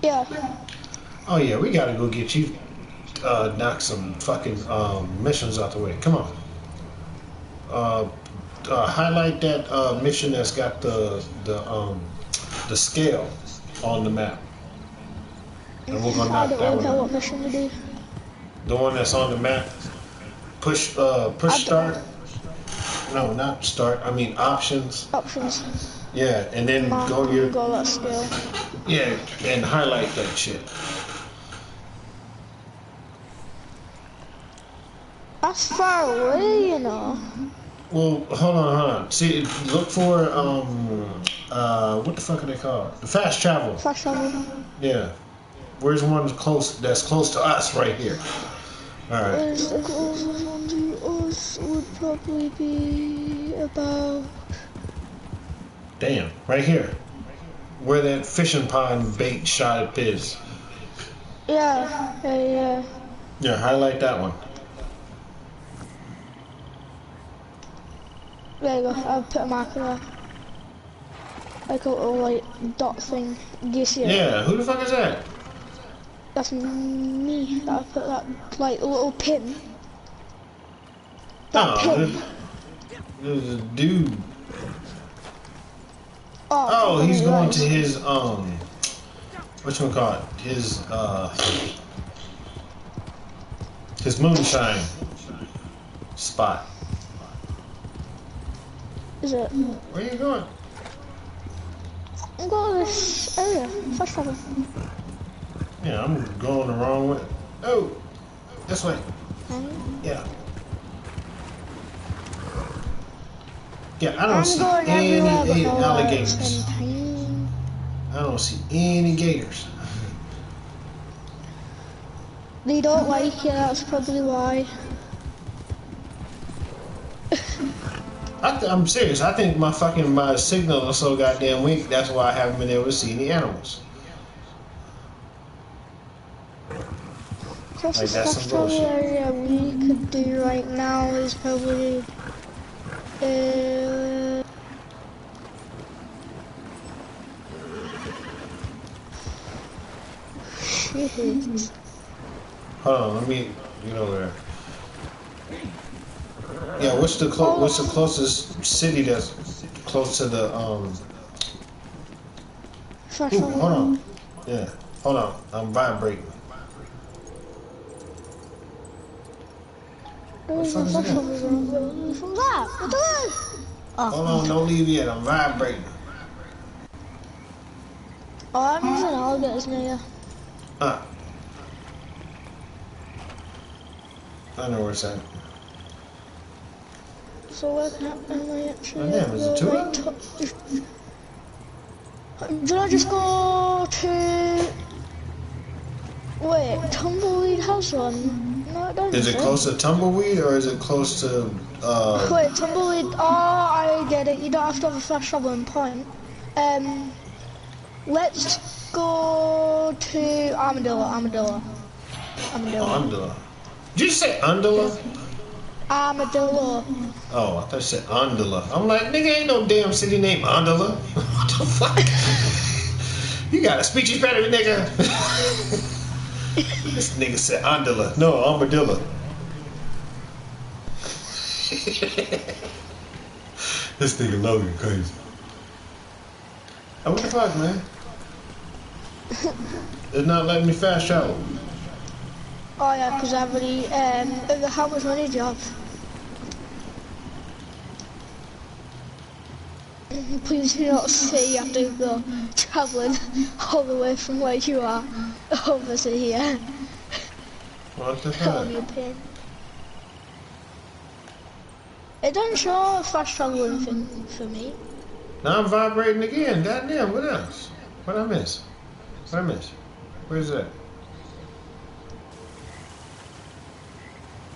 Speaker 4: Yeah.
Speaker 2: Oh yeah, we gotta go get you, knock some fucking missions out the way. Come on. Highlight that mission that's got the scale on the map. And we're gonna knock that one out.
Speaker 4: What mission to do.
Speaker 2: The one that's on the map. Push start. No, not start. I mean options.
Speaker 4: Options.
Speaker 2: Yeah, and then go to your.
Speaker 4: Go that skill.
Speaker 2: Yeah, and highlight that shit.
Speaker 4: That's far away, you know.
Speaker 2: Well, hold on. See, look for what the fuck are they called? The fast travel.
Speaker 4: Fast travel.
Speaker 2: Yeah. Where's one close? That's close to us right here. All right.
Speaker 4: Where's the closest one to us? Would probably be about.
Speaker 2: Damn, right here. Where that fishing pond bait shot is.
Speaker 4: Yeah.
Speaker 2: Yeah, highlight that one.
Speaker 4: There you go. I'll put a marker there. Like a little like dot thing. Do you see it?
Speaker 2: Yeah. Who the fuck is that?
Speaker 4: That's me. That I put that like little pin. That pin.
Speaker 2: There's a dude.
Speaker 4: Oh,
Speaker 2: he's going to his whatchamacallit? His moonshine spot.
Speaker 4: Is it?
Speaker 2: Where are you going?
Speaker 4: I'm going to this area. Fast travel.
Speaker 2: Yeah, I'm going the wrong way. Oh, this way. Yeah. Yeah, I don't see any alligators. I don't see any gators.
Speaker 4: They don't like you, that's probably why.
Speaker 2: I'm serious. I think my signal is so goddamn weak. That's why I haven't been able to see any animals.
Speaker 4: Closest fast travel area we could do right now is probably shit.
Speaker 2: Hold on, let me get over there. Yeah, what's the closest city that's close to the
Speaker 4: Fast travel.
Speaker 2: hold on. Yeah, hold on. I'm vibrating.
Speaker 4: There's a fast travel from that. What the hell? Oh.
Speaker 2: Hold on, don't leave yet. I'm vibrating.
Speaker 4: Oh, that means an alligator's near you.
Speaker 2: I know where it's at.
Speaker 4: So where can I actually
Speaker 2: Damn, is it two?
Speaker 4: Did I just go to... Wait, Tumbleweed has one? No, it doesn't.
Speaker 2: Is it close to Tumbleweed or is it close to...
Speaker 4: Wait, Tumbleweed... Oh, I get it. You don't have to have a fast traveling point. Let's go to Armadillo.
Speaker 2: Armadillo. Did you say Undula?
Speaker 4: Armadillo.
Speaker 2: Oh, I thought you said Undula. I'm like, nigga, ain't no damn city named Undula. What the fuck? You got a speech impediment, nigga. This nigga said Undula. No, Armadillo. This nigga Logan crazy. Oh, what the fuck, man? It's not letting me fast travel.
Speaker 4: Oh yeah, because I've already, how much money do you have? Please do not say you have to go travelling all the way from where you are over to here.
Speaker 2: What the fuck?
Speaker 4: On your pin. It doesn't show fast traveling thing for me.
Speaker 2: Now I'm vibrating again. Goddamn, what else? What I miss? Where's that?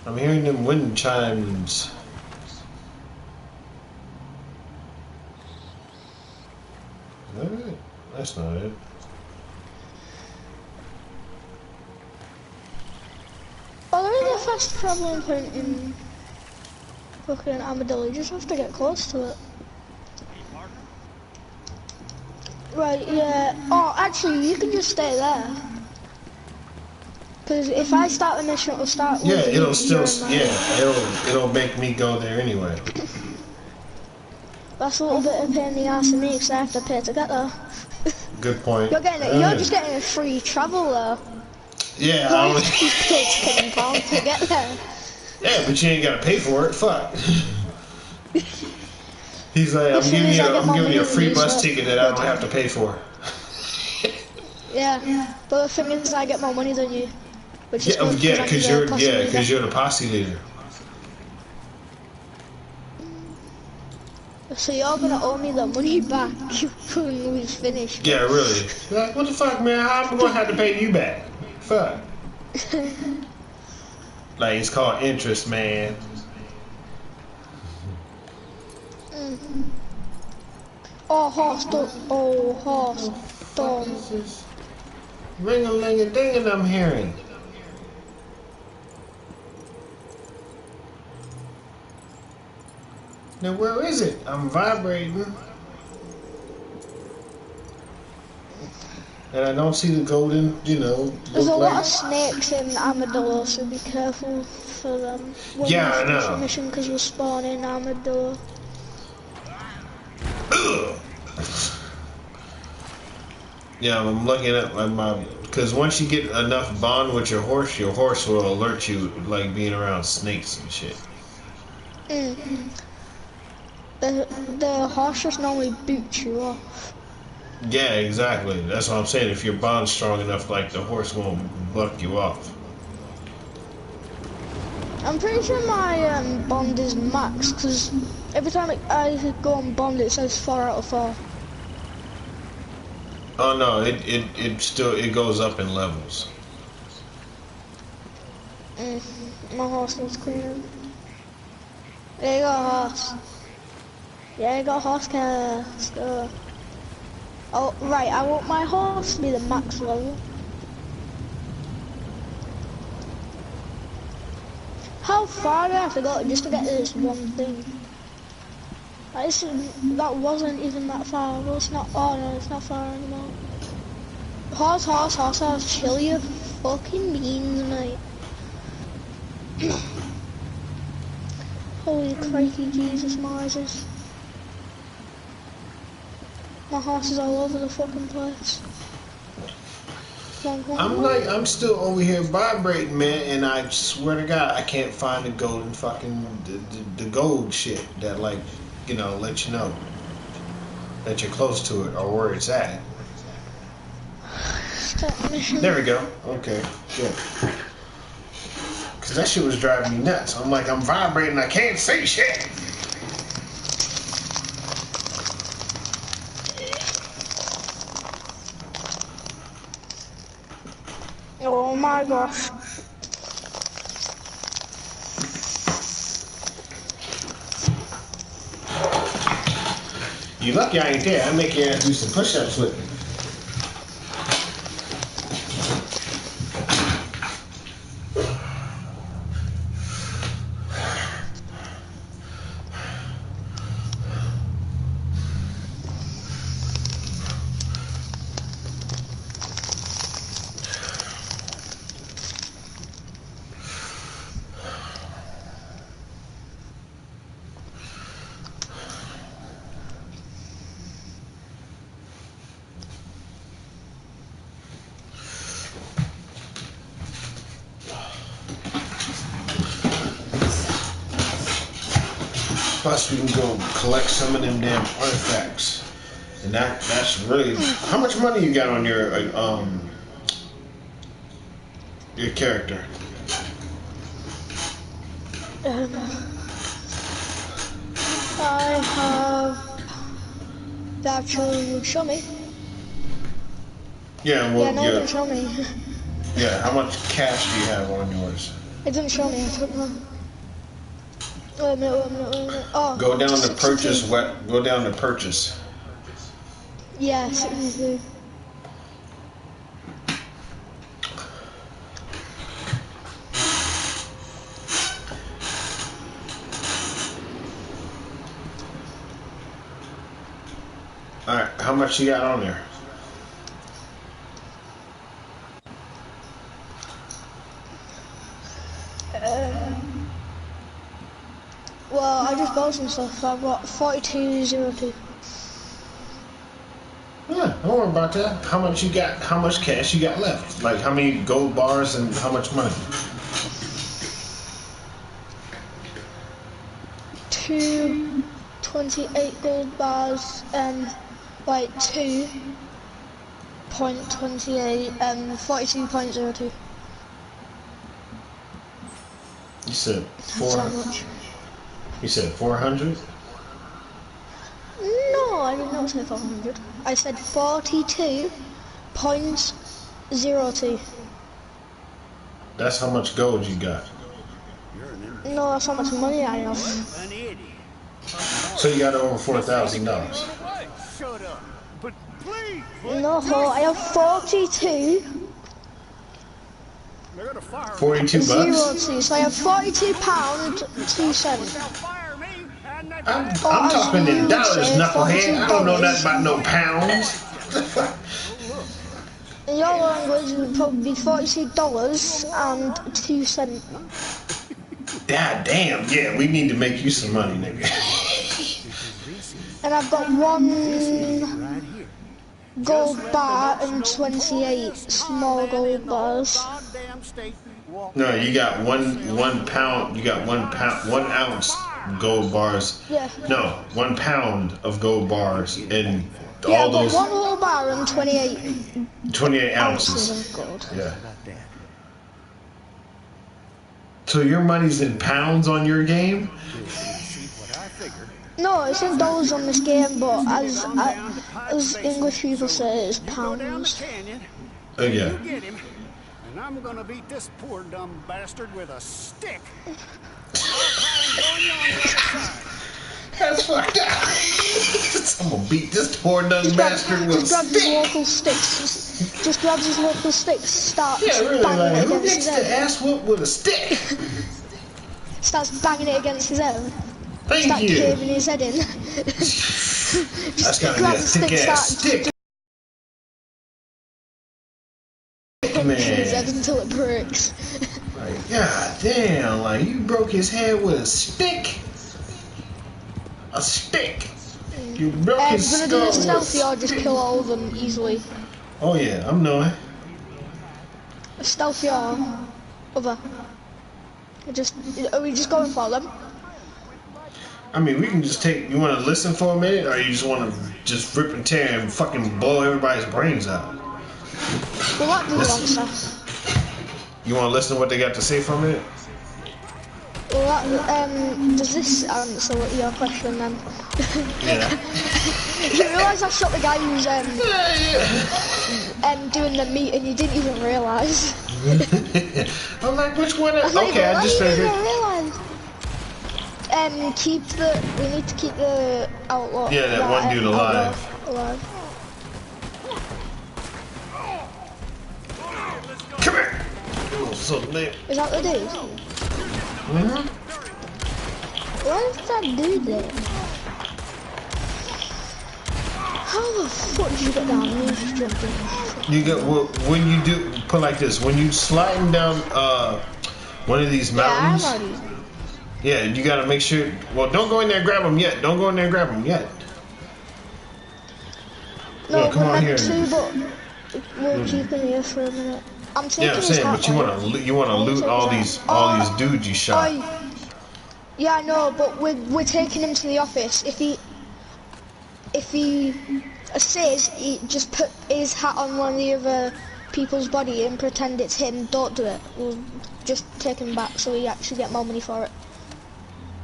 Speaker 2: I'm hearing them wind chimes. Is that it? That's not it.
Speaker 4: Oh, there is a fast traveling point in fucking Armadillo. You just have to get close to it. Right, yeah. Oh, actually, you can just stay there. Because if I start the mission, it'll start.
Speaker 2: Yeah, it'll still. Yeah, it'll make me go there anyway.
Speaker 4: That's a little bit of a pain in the ass for me because I have to pay to get there.
Speaker 2: Good point.
Speaker 4: You're just getting a free travel though.
Speaker 2: Yeah, I only
Speaker 4: paid £10 to get there.
Speaker 2: Yeah, but you ain't gotta pay for it. Fuck. He's like, I'm giving you a free bus ticket that I don't have to pay for.
Speaker 4: Yeah, but the thing is, I get more money than you. Which is good,
Speaker 2: because you're the posse leader.
Speaker 4: So you're gonna owe me the money back when we finish.
Speaker 2: Yeah, really. Like, what the fuck, man? How am I gonna have to pay you back? Fuck. Like, it's called interest, man.
Speaker 4: Oh, horse, don't.
Speaker 2: Ring-a-ling-a-ding, I'm hearing. Now, where is it? I'm vibrating. And I don't see the golden,
Speaker 4: There's a lot of snakes in Armadillo, so be careful for them.
Speaker 2: Yeah, I know.
Speaker 4: Mission because we're spawning Armadillo.
Speaker 2: Yeah, I'm looking at my because once you get enough bond with your horse will alert you, like being around snakes and shit.
Speaker 4: The horse just normally boots you off.
Speaker 2: Yeah, exactly. That's what I'm saying. If your bond's strong enough, like the horse won't buck you off.
Speaker 4: I'm pretty sure my bond is max because every time I go on bond, it says 4 out of 4.
Speaker 2: Oh no, it goes up in levels.
Speaker 4: My horse needs cleaning. There you go, horse. Yeah, you got horse care. Let's go. Oh, right, I want my horse to be the max level. How far do I have to go just to get this one thing? That wasn't even that far. Well, it's not. Oh no, it's not far anymore. Horse, chill your fucking beans, mate. Holy crikey, Jesus Moses. My horse is all over the fucking place.
Speaker 2: I'm still over here vibrating, man, and I swear to God, I can't find the golden fucking, the gold shit that, like, let you know that you're close to it or where it's at. There we go. Okay, good. Because that shit was driving me nuts. I'm like, I'm vibrating, I can't see shit.
Speaker 4: Oh my gosh.
Speaker 2: You lucky I ain't there. I make your ass do some push-ups with me. Plus, we can go collect some of them damn artifacts, and that's really how much money you got on your character.
Speaker 4: I have the actual show me.
Speaker 2: Yeah, well,
Speaker 4: yeah, no, it didn't show me.
Speaker 2: Yeah, how much cash do you have on yours?
Speaker 4: It didn't show me. I don't know. Wait a minute. Oh,
Speaker 2: go down to purchase. Go down to purchase.
Speaker 4: Yeah, 62.
Speaker 2: All right, how much you got on there?
Speaker 4: Well, I just bought some stuff. I've got 4202.
Speaker 2: Yeah, don't worry about that. How much you got? How much cash you got left? Like how many gold bars and how much money?
Speaker 4: 2 28 gold bars, like 2.28, 42.02.
Speaker 2: You said
Speaker 4: That's how much.
Speaker 2: You said 400?
Speaker 4: No, I did not say 400. I said 42.02.
Speaker 2: That's how much gold you got.
Speaker 4: No, that's how much money I have.
Speaker 2: So you got over $4,000.
Speaker 3: Shut up. But please.
Speaker 4: No, I have 42.
Speaker 2: 42 bucks?
Speaker 4: 02, so I have £42.02.
Speaker 2: I'm talking in dollars, knucklehead. I don't know nothing about no pounds.
Speaker 4: In your language, it would probably be $42.02.
Speaker 2: God damn, yeah, we need to make you some money, nigga.
Speaker 4: And I've got 1 gold bar and 28 small gold bars.
Speaker 2: No, you got one pound. You got 1 ounce gold bars.
Speaker 4: Yeah.
Speaker 2: No, 1 pound of gold bars and
Speaker 4: Yeah,
Speaker 2: all
Speaker 4: I've got
Speaker 2: those
Speaker 4: 1 whole bar and
Speaker 2: 28
Speaker 4: ounces
Speaker 2: ounces.
Speaker 4: of gold.
Speaker 2: Yeah. So your money's in pounds on your game?
Speaker 4: No, it's in dollars on this game, but as English people say, it's pounds.
Speaker 2: Oh yeah.
Speaker 6: And I'm gonna beat this poor dumb bastard with a stick.
Speaker 2: That's fucked up. I'm gonna beat this poor dumb bastard with a
Speaker 4: Just grabs his
Speaker 2: stick.
Speaker 4: local sticks. Just grabs his local sticks, starts
Speaker 2: Yeah, really,
Speaker 4: banging
Speaker 2: like,
Speaker 4: it
Speaker 2: who
Speaker 4: against
Speaker 2: gets
Speaker 4: his
Speaker 2: the
Speaker 4: head.
Speaker 2: ass whoop with a stick?
Speaker 4: Starts banging it against his head.
Speaker 2: Thank
Speaker 4: Start
Speaker 2: you.
Speaker 4: caving his head in.
Speaker 2: That's gotta be a
Speaker 4: grabs the
Speaker 2: thick
Speaker 4: stick,
Speaker 2: ass
Speaker 4: starts
Speaker 2: stick. Man.
Speaker 4: his head until it breaks.
Speaker 2: Like, god damn, like you broke his head with a stick. A stick. You broke his
Speaker 4: Gonna
Speaker 2: skull
Speaker 4: do
Speaker 2: with
Speaker 4: this
Speaker 2: a
Speaker 4: stealthy or just
Speaker 2: stick.
Speaker 4: kill all of them easily.
Speaker 2: Oh yeah, I'm knowing.
Speaker 4: Stealthy or other. Are we just going for them?
Speaker 2: I mean, we can just take. You want to listen for a minute, or you just want to just rip and tear and fucking blow everybody's brains out?
Speaker 4: Well, what do you want, sir?
Speaker 2: You want to listen to what they got to say for a minute?
Speaker 4: Well, does this answer your question then?
Speaker 2: Yeah.
Speaker 4: You realise I shot the guy who's doing the meat and you didn't even realise.
Speaker 2: I'm like, which one?
Speaker 4: I
Speaker 2: just
Speaker 4: didn't
Speaker 2: figured.
Speaker 4: even realise. We need to keep the outlaw.
Speaker 2: Yeah, that one dude alive.
Speaker 4: Alive.
Speaker 2: Come here. So,
Speaker 4: Is that the dude?
Speaker 2: mm-hmm.
Speaker 4: Why is that dude there? How the fuck did you get down? You just jumped in.
Speaker 2: You get when you do put like this. When you sliding down one of these mountains.
Speaker 4: Yeah, I'm already.
Speaker 2: Yeah, you gotta make sure. Well, don't go in there and grab them yet. Don't go in there and grab them yet.
Speaker 4: No,
Speaker 2: come on here.
Speaker 4: But we'll keep it here for a minute. I'm taking
Speaker 2: Yeah, I'm saying, but you wanna loot all these dudes you shot.
Speaker 4: Yeah, I know, but we're taking him to the office. If he says he just put his hat on one of the other people's body and pretend it's him, don't do it. We'll just take him back so we actually get more money for it.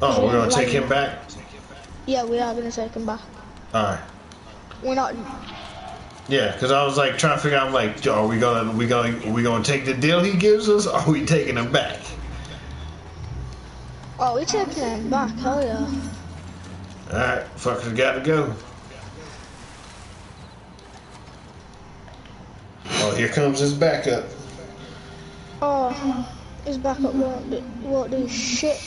Speaker 2: Oh, we're gonna take him back?
Speaker 4: Yeah, we are gonna take him back.
Speaker 2: Alright.
Speaker 4: We're not.
Speaker 2: Yeah, because I was like trying to figure out, like, are we gonna take the deal he gives us, or are we taking him back?
Speaker 4: Oh, we're taking him back, hell yeah.
Speaker 2: Alright, fuckers gotta go. Oh, here comes his backup.
Speaker 4: Oh, his backup won't do shit.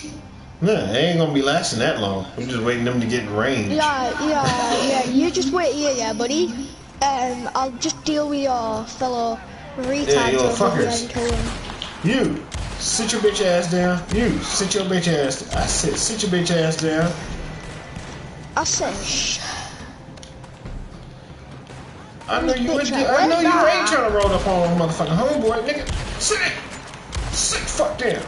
Speaker 2: Nah, it ain't gonna be lasting that long. We're just waiting them to get in range.
Speaker 4: Yeah. You just wait here, yeah, buddy. I'll just deal with your fellow retards.
Speaker 2: Yeah, you little
Speaker 4: over here
Speaker 2: fuckers.
Speaker 4: and kill him.
Speaker 2: You, sit your bitch ass down. You, sit your bitch ass. I said, sit your bitch ass down.
Speaker 4: I said, shh.
Speaker 2: I know you
Speaker 4: Bitch,
Speaker 2: ain't trying to roll up on my motherfucking homeboy, nigga. Sit the fuck down.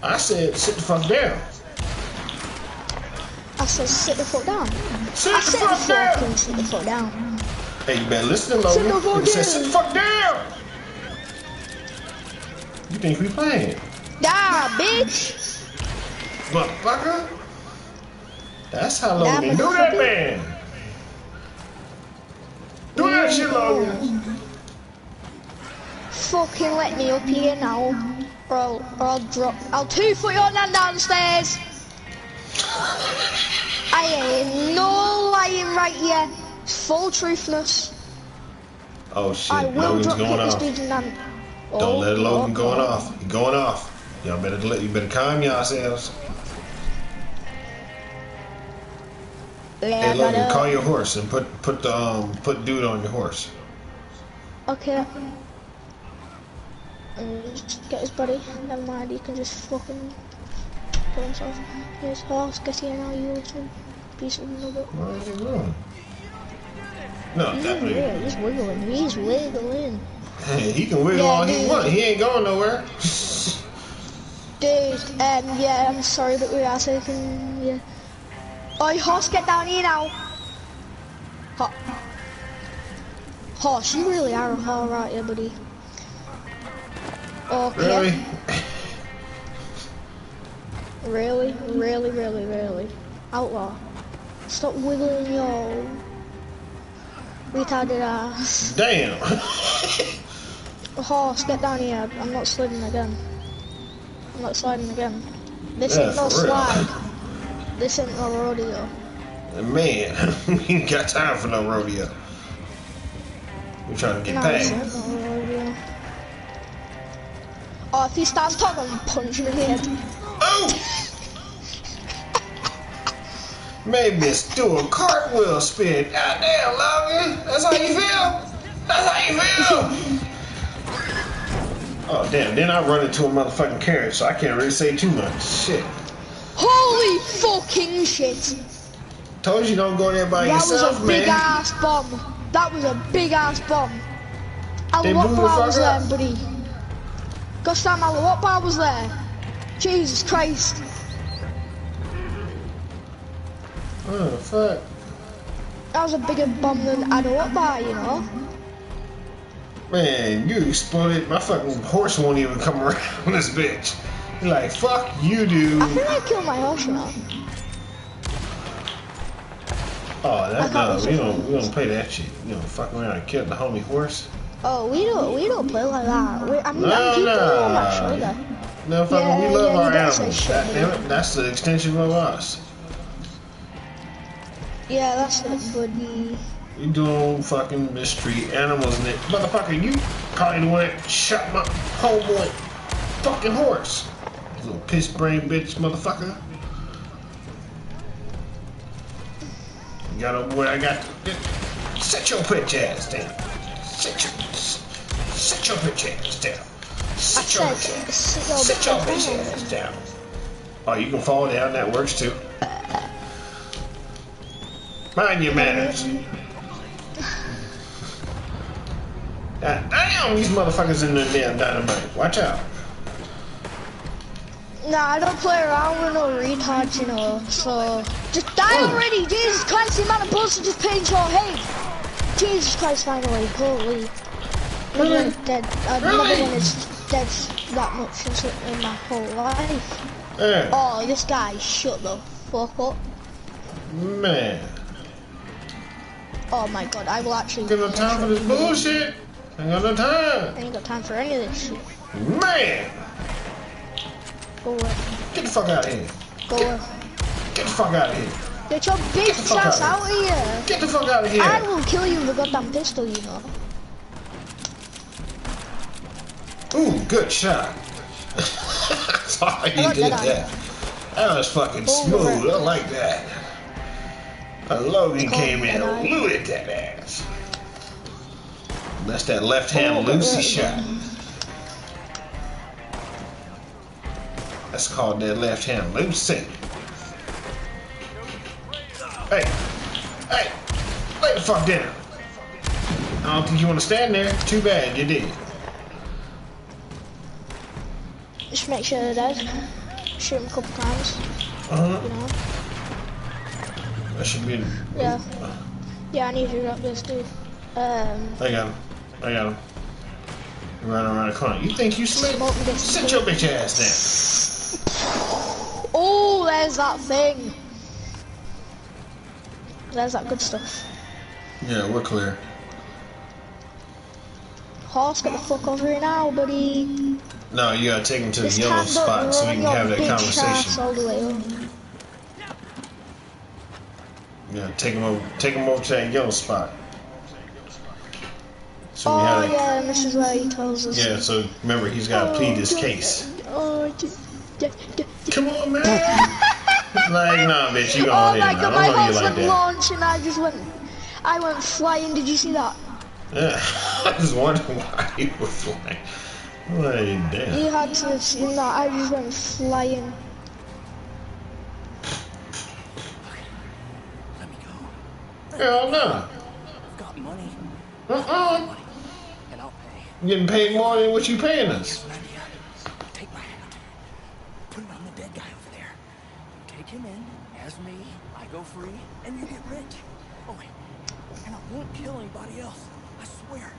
Speaker 2: I said, sit the fuck down.
Speaker 4: says sit the fuck down.
Speaker 2: Sit
Speaker 4: I
Speaker 2: the
Speaker 4: said
Speaker 2: fuck down.
Speaker 4: fucking sit the fuck down.
Speaker 2: Hey, you better listen to
Speaker 4: Sit the
Speaker 2: Logan.
Speaker 4: fuck
Speaker 2: He said, sit
Speaker 4: down.
Speaker 2: the fuck down. You think we playing?
Speaker 4: Nah, bitch.
Speaker 2: Motherfucker. That's how
Speaker 4: Nah,
Speaker 2: Logan do that,
Speaker 4: motherfucker.
Speaker 2: man. Do that shit, Logan.
Speaker 4: Fucking let me up here now, or I'll drop. I'll 2-foot your nan downstairs. I ain't no lying right here. It's full truthness.
Speaker 2: Oh shit,
Speaker 4: I will
Speaker 2: Logan's
Speaker 4: drop
Speaker 2: going
Speaker 4: this
Speaker 2: off.
Speaker 4: dude's nan.
Speaker 2: Don't let Logan going
Speaker 4: God.
Speaker 2: off. He going off. Y'all better calm yourselves. Hey Logan, call your horse and put dude on your horse.
Speaker 4: Okay. And just get his body. Never mind, he can just fucking put himself. Here's horse, get here now, you little piece of nugget.
Speaker 2: What is he doing? No,
Speaker 4: He's
Speaker 2: definitely.
Speaker 4: weird, he's wiggling, he's wiggling.
Speaker 2: Hey, he can wiggle all he wants. He ain't going nowhere.
Speaker 4: Dude, yeah, I'm sorry, but we are taking, yeah. Oi, horse, get down here now. Horse, you really are a whore, aren't you, buddy? Okay.
Speaker 2: Really?
Speaker 4: Really? Outlaw. Stop wiggling your retarded ass.
Speaker 2: Damn.
Speaker 4: Horse, get down here. I'm not sliding again. I'm not sliding again. This
Speaker 2: Yeah,
Speaker 4: ain't no
Speaker 2: for real.
Speaker 4: slide. This ain't no rodeo.
Speaker 2: Man, we ain't got time for no rodeo. We're trying to get
Speaker 4: No,
Speaker 2: paid.
Speaker 4: this ain't no rodeo. Oh, if he starts talking, I'm punching him in the head.
Speaker 2: Oh! Made me do a cartwheel spin. God damn, Logan. That's how you feel? That's how you feel? Oh, damn. Then I run into a motherfucking carriage, so I can't really say too much. Shit.
Speaker 4: Holy fucking shit.
Speaker 2: Told you don't go there by
Speaker 4: That
Speaker 2: yourself,
Speaker 4: was a big
Speaker 2: man.
Speaker 4: ass bomb. That was a big ass bomb.
Speaker 2: They blew the
Speaker 4: Alawakbar was
Speaker 2: fuck
Speaker 4: there,
Speaker 2: up.
Speaker 4: buddy. Gosh damn, Alawakbar was there. Jesus Christ.
Speaker 2: Oh, fuck.
Speaker 4: That was a bigger bomb than Alawakbar, you know.
Speaker 2: Man, you exploded. My fucking horse won't even come around this bitch. You're like, fuck you, dude.
Speaker 4: I think I killed my horse, you know.
Speaker 2: Oh, we don't play that shit. You know, fuck around and kill the homie horse.
Speaker 4: Oh, we don't play like that. I'm keeping
Speaker 2: No.
Speaker 4: you on my shoulder.
Speaker 2: No, fucking,
Speaker 4: Yeah,
Speaker 2: we love
Speaker 4: yeah,
Speaker 2: our
Speaker 4: you don't say
Speaker 2: animals.
Speaker 4: shit,
Speaker 2: God damn it, that's the extension of us.
Speaker 4: Yeah, that's it, buddy.
Speaker 2: You don't fucking mistreat animals, and motherfucker, you probably the one that shot my homeboy fucking horse. You little piss brain bitch, motherfucker. You got over where I got to sit your bitch ass down. Sit your bitch ass down. Sit your bitch ass down. Oh, you can fall down, that works too. Mind your manners. God damn, these motherfuckers in the damn dynamite. Watch out.
Speaker 4: Nah, I don't play around with no retards, you know, so... Just die already! Jesus Christ, the amount of bullets that just paid your head! Jesus Christ, finally, holy... Another one is dead. Another one is dead that much in my whole life.
Speaker 2: Yeah.
Speaker 4: Oh, this guy, shut the fuck up.
Speaker 2: Man.
Speaker 4: Oh my god, I will actually...
Speaker 2: Ain't got no time for this bullshit. Ain't got no time.
Speaker 4: I ain't got time for any of this shit.
Speaker 2: Man.
Speaker 4: Go away.
Speaker 2: Get the fuck out of here.
Speaker 4: Go away.
Speaker 2: Get the fuck out of here.
Speaker 4: Get your bitch ass out of here!
Speaker 2: Get the fuck out of here.
Speaker 4: I will kill you with a goddamn pistol, you know.
Speaker 2: Ooh, good shot. Sorry you
Speaker 4: like
Speaker 2: did
Speaker 4: that.
Speaker 2: that. That was fucking smooth. I like that. Logan came in and looted that ass. That's that left hand Lucy shot. That's called that left hand Lucy. Hey, lay the fuck down. I don't think you want to stand there. Too bad, you did.
Speaker 4: Just make sure they're dead. Shoot them a couple times. You know.
Speaker 2: That should be.
Speaker 4: Yeah. Yeah, I need you to grab this, dude.
Speaker 2: I got him. Running around the corner. You think you slick? Sit your bitch ass down.
Speaker 4: Oh, there's that thing. There's that good stuff.
Speaker 2: Yeah, we're clear.
Speaker 4: Horse, get the fuck over here now, buddy.
Speaker 2: No, you gotta take him to the
Speaker 4: Just
Speaker 2: yellow
Speaker 4: stand up
Speaker 2: spot
Speaker 4: and
Speaker 2: so we
Speaker 4: run
Speaker 2: can
Speaker 4: your
Speaker 2: have that
Speaker 4: bitch ass
Speaker 2: conversation.
Speaker 4: all the way up.
Speaker 2: Yeah, take him over to that yellow spot. So we
Speaker 4: Oh
Speaker 2: have
Speaker 4: yeah, and this is where he tells us.
Speaker 2: Yeah, so remember he's gotta plead his case. Come on, man. Like, nah, bitch, you going in.
Speaker 4: Oh my god,
Speaker 2: I
Speaker 4: my
Speaker 2: don't know you
Speaker 4: horse
Speaker 2: like
Speaker 4: went
Speaker 2: that.
Speaker 4: launch and I went flying. Did you see that?
Speaker 2: Yeah, I just wondered why he was flying. Like, damn.
Speaker 4: You had to have seen that. I just went flying.
Speaker 5: Let me go.
Speaker 2: Hell no.
Speaker 5: I've got money, and I'll pay.
Speaker 2: You getting paid more than what you paying us.
Speaker 5: An idea. Take my hand. Put it on the dead guy over there. You take him in, as me, I go free, and you get rich. Oh, wait. And I won't kill anybody else. I swear.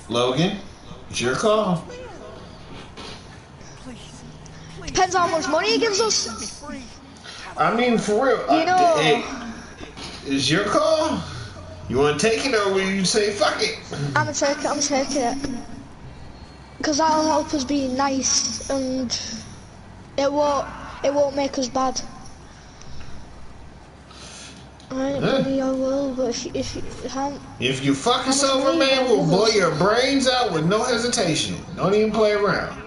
Speaker 2: Logan, it's your call.
Speaker 5: Please.
Speaker 4: Depends how much money he gives us.
Speaker 5: Set me free.
Speaker 2: I mean, for real.
Speaker 4: You know.
Speaker 2: Hey, it's your call. You want to take it or will you say fuck it?
Speaker 4: I'm taking it. Because that'll help us be nice and it won't make us bad. Alright, maybe I will, but if
Speaker 2: you fuck us over, man, we'll blow your brains out with no hesitation. Don't even play around.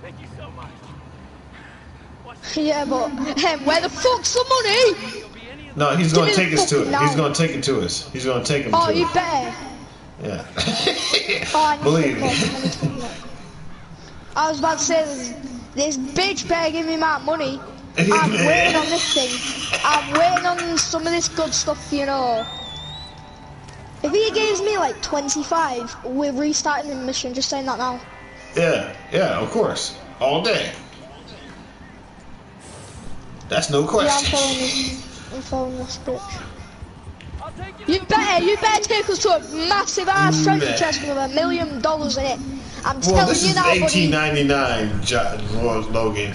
Speaker 3: Thank you so much.
Speaker 4: yeah, but where the fuck's the money?
Speaker 2: No, he's gonna take us to it.
Speaker 4: now.
Speaker 2: He's gonna take it to us. He's gonna take him to
Speaker 4: Oh, you
Speaker 2: it.
Speaker 4: better.
Speaker 2: Yeah.
Speaker 4: Oh, I need
Speaker 2: Believe
Speaker 4: to
Speaker 2: me.
Speaker 4: I was about to say this bitch better give me my money. I'm waiting on this thing. I'm waiting on some of this good stuff, you know. If he gives me like 25, we're restarting the mission, just saying that now.
Speaker 2: Yeah, of course. All day. That's no
Speaker 4: Yeah,
Speaker 2: question.
Speaker 4: I'm following this bitch. You better take us to a massive ass treasure chest with $1 million in it. I'm telling
Speaker 2: this
Speaker 4: you
Speaker 2: is
Speaker 4: now, buddy.
Speaker 2: 1899, Logan.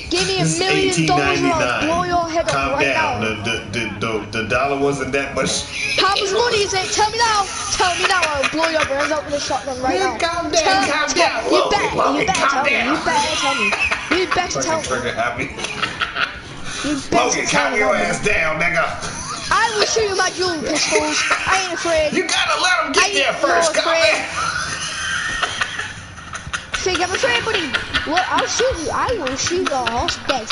Speaker 4: Give me $1 million or I'll blow your head off
Speaker 2: Calm
Speaker 4: right
Speaker 2: down.
Speaker 4: now.
Speaker 2: The dollar wasn't that much.
Speaker 4: How much money is it? Tell me now. Tell me now. I'll blow your brains out with a shotgun right now.
Speaker 2: Calm down.
Speaker 4: You better tell me. You better tell me. You better tell me.
Speaker 2: Trigger happy.
Speaker 4: You better
Speaker 2: Logan,
Speaker 4: tell
Speaker 2: calm
Speaker 4: me.
Speaker 2: your ass down, nigga.
Speaker 4: I will shoot you my dual pistols. I ain't afraid.
Speaker 2: You gotta let him get there first. Come
Speaker 4: afraid.
Speaker 2: on.
Speaker 4: Think I'm afraid, buddy. Look, I'll shoot you. I will shoot your horse dead.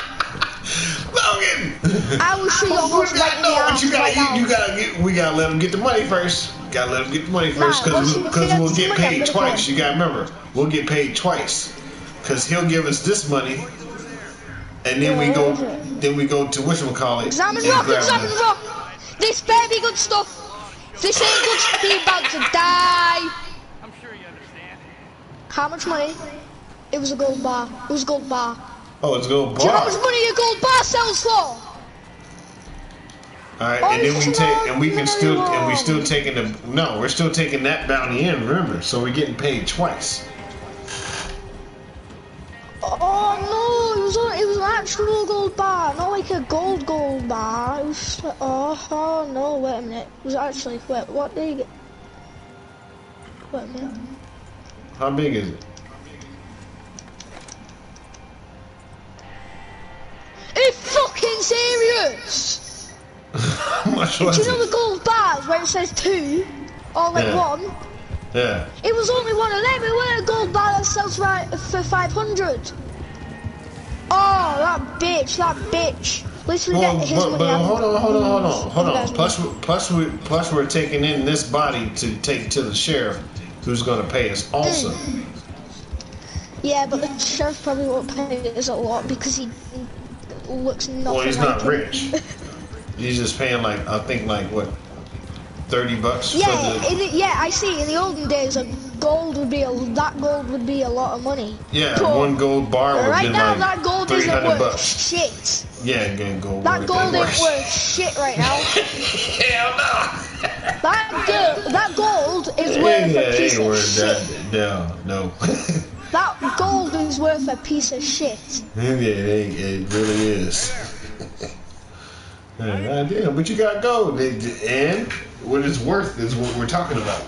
Speaker 2: Logan!
Speaker 4: I will shoot your horse right in the arms right now.
Speaker 2: We gotta let him get the money first. Gotta let him get the money first, because we'll get paid twice. You gotta remember, we'll get paid twice, because he'll give us this money, and then we go to whatchamacallit.
Speaker 4: Examine rock. This better be good stuff. If this ain't good stuff, you're about to die.
Speaker 3: I'm sure you understand.
Speaker 4: How much money? It was a gold bar.
Speaker 2: Oh, it's gold bar.
Speaker 4: Do you know how much money a gold bar sells for?
Speaker 2: Alright, and then we're still taking that bounty in, remember, so we're getting paid twice.
Speaker 4: Oh no, it was an actual gold bar, not like a gold bar. It was just like, oh no, wait a minute. It was actually, what did you get? Wait a minute.
Speaker 2: How big is it?
Speaker 4: Are you fucking serious?
Speaker 2: How much was
Speaker 4: Do you know
Speaker 2: it?
Speaker 4: the gold bars where it says 2 or like 1?
Speaker 2: Yeah.
Speaker 4: It was only one of them. It wasn't a gold bar that sells for 500. Oh, that bitch. At least we get his money.
Speaker 2: But hold on. Plus we're taking in this body to take to the sheriff, who's gonna pay us also.
Speaker 4: Yeah, but the sheriff probably won't pay us a lot because he looks nothing like him.
Speaker 2: Well, he's not rich. He's just paying what, $30
Speaker 4: Yeah, I see. In the olden days, gold would be that gold would be a lot of money.
Speaker 2: Yeah,
Speaker 4: but
Speaker 2: one gold bar would
Speaker 4: right
Speaker 2: be
Speaker 4: now,
Speaker 2: like
Speaker 4: that gold isn't worth
Speaker 2: $300.
Speaker 4: shit.
Speaker 2: Yeah, again, gold.
Speaker 4: That gold ain't worth shit right now.
Speaker 2: Hell no.
Speaker 4: That gold is worth a piece of shit.
Speaker 2: No.
Speaker 4: That gold is worth a piece of shit.
Speaker 2: Yeah, it really is. Damn, but you got gold, and what it's worth is what we're talking about.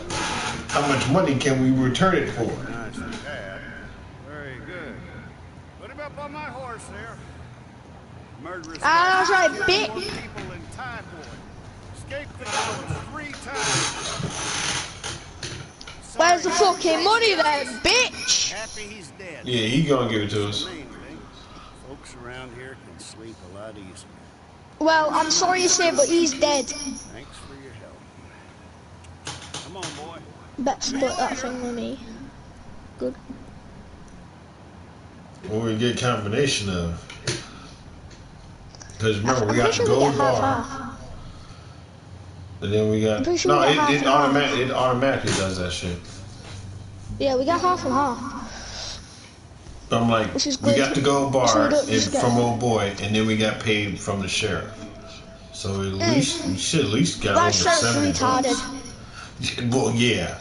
Speaker 2: How much money can we return it for?
Speaker 6: Nice and bad. Very good. Put him up on my horse there. Murderous.
Speaker 4: That's right,
Speaker 6: killed
Speaker 4: bitch.
Speaker 6: more people in Thai boy. Escaped the gallows 3 times.
Speaker 4: Where's the fucking money then, bitch?
Speaker 6: Happy he's dead.
Speaker 2: Yeah, he gonna give it to us.
Speaker 6: Main thing, folks around here can sleep a lot easier.
Speaker 4: Well, I'm sorry to say, but he's dead.
Speaker 6: Thanks for your help. Come on, boy.
Speaker 4: Bet split that thing with me. Good.
Speaker 2: What we get combination of? Because remember, we
Speaker 4: I'm
Speaker 2: got
Speaker 4: pretty sure we
Speaker 2: gold
Speaker 4: get
Speaker 2: bar.
Speaker 4: half.
Speaker 2: And then we got
Speaker 4: I'm pretty sure
Speaker 2: no,
Speaker 4: we got
Speaker 2: it
Speaker 4: half.
Speaker 2: it automatically does that shit.
Speaker 4: Yeah, we got half and half.
Speaker 2: I'm like,
Speaker 4: Which is
Speaker 2: we
Speaker 4: good.
Speaker 2: got the gold bar
Speaker 4: So we don't just
Speaker 2: from
Speaker 4: get-
Speaker 2: old boy, and then we got paid from the sheriff. So at least we should at least got
Speaker 4: That
Speaker 2: over
Speaker 4: sheriff's
Speaker 2: 70
Speaker 4: retarded.
Speaker 2: bucks. Well, yeah.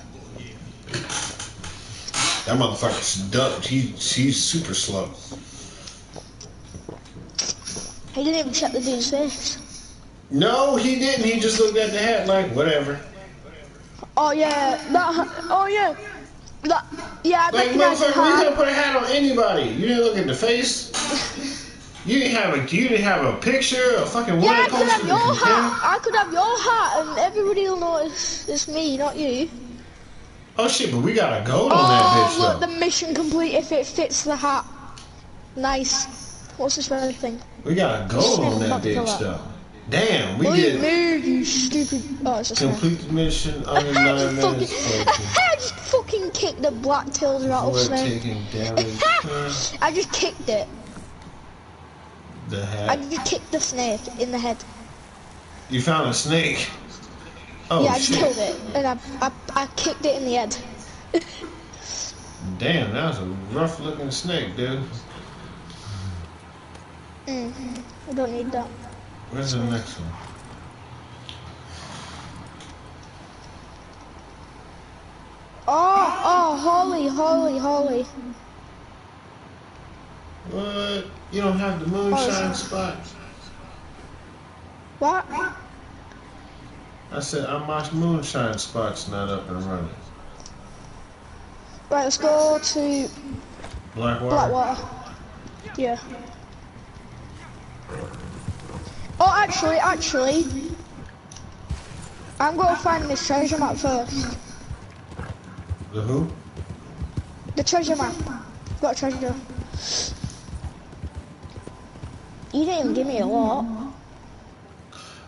Speaker 2: That motherfucker's dumb. He's super slow.
Speaker 4: He didn't even check the dude's face.
Speaker 2: No, he didn't. He just looked at the hat like whatever.
Speaker 4: Oh yeah, oh yeah. Yeah, I
Speaker 2: Like,
Speaker 4: recognize the
Speaker 2: motherfucker, you
Speaker 4: hat.
Speaker 2: didn't put a hat on anybody. You didn't look at the face. You didn't have a picture, a fucking
Speaker 4: Yeah, I
Speaker 2: wanted
Speaker 4: could
Speaker 2: poster.
Speaker 4: have your hat. I could have your hat, and everybody will know it's me, not you.
Speaker 2: Oh shit, but we got a gold on that bitch
Speaker 4: Oh, look,
Speaker 2: though.
Speaker 4: the mission complete if it fits the hat. Nice. What's this red thing?
Speaker 2: We got a gold on that
Speaker 4: Not kill
Speaker 2: bitch
Speaker 4: that.
Speaker 2: though. Damn, we
Speaker 4: Believe
Speaker 2: did
Speaker 4: me, you stupid. Oh, it's a snake.
Speaker 2: complete the mission under
Speaker 4: I
Speaker 2: 9
Speaker 4: just
Speaker 2: minutes.
Speaker 4: I just fucking kicked the black-tailed
Speaker 2: We're
Speaker 4: rattlesnake.
Speaker 2: taking damage.
Speaker 4: I just kicked it.
Speaker 2: The
Speaker 4: I
Speaker 2: hat.
Speaker 4: just kicked the snake in the head.
Speaker 2: You found a snake. Oh
Speaker 4: Yeah, I just
Speaker 2: shit.
Speaker 4: killed it, and I kicked it in the head.
Speaker 2: Damn, that was a rough looking snake, dude.
Speaker 4: I don't need that.
Speaker 2: Where's the next one?
Speaker 4: Oh, holy.
Speaker 2: What? You don't have the moonshine spot?
Speaker 4: What?
Speaker 2: I said, my moonshine spot's not up and running.
Speaker 4: Right, let's go to
Speaker 2: Blackwater?
Speaker 4: Blackwater. Yeah. Oh, actually, I'm gonna find this treasure map first.
Speaker 2: The who?
Speaker 4: The treasure map. Got treasure. You didn't even give me a lot.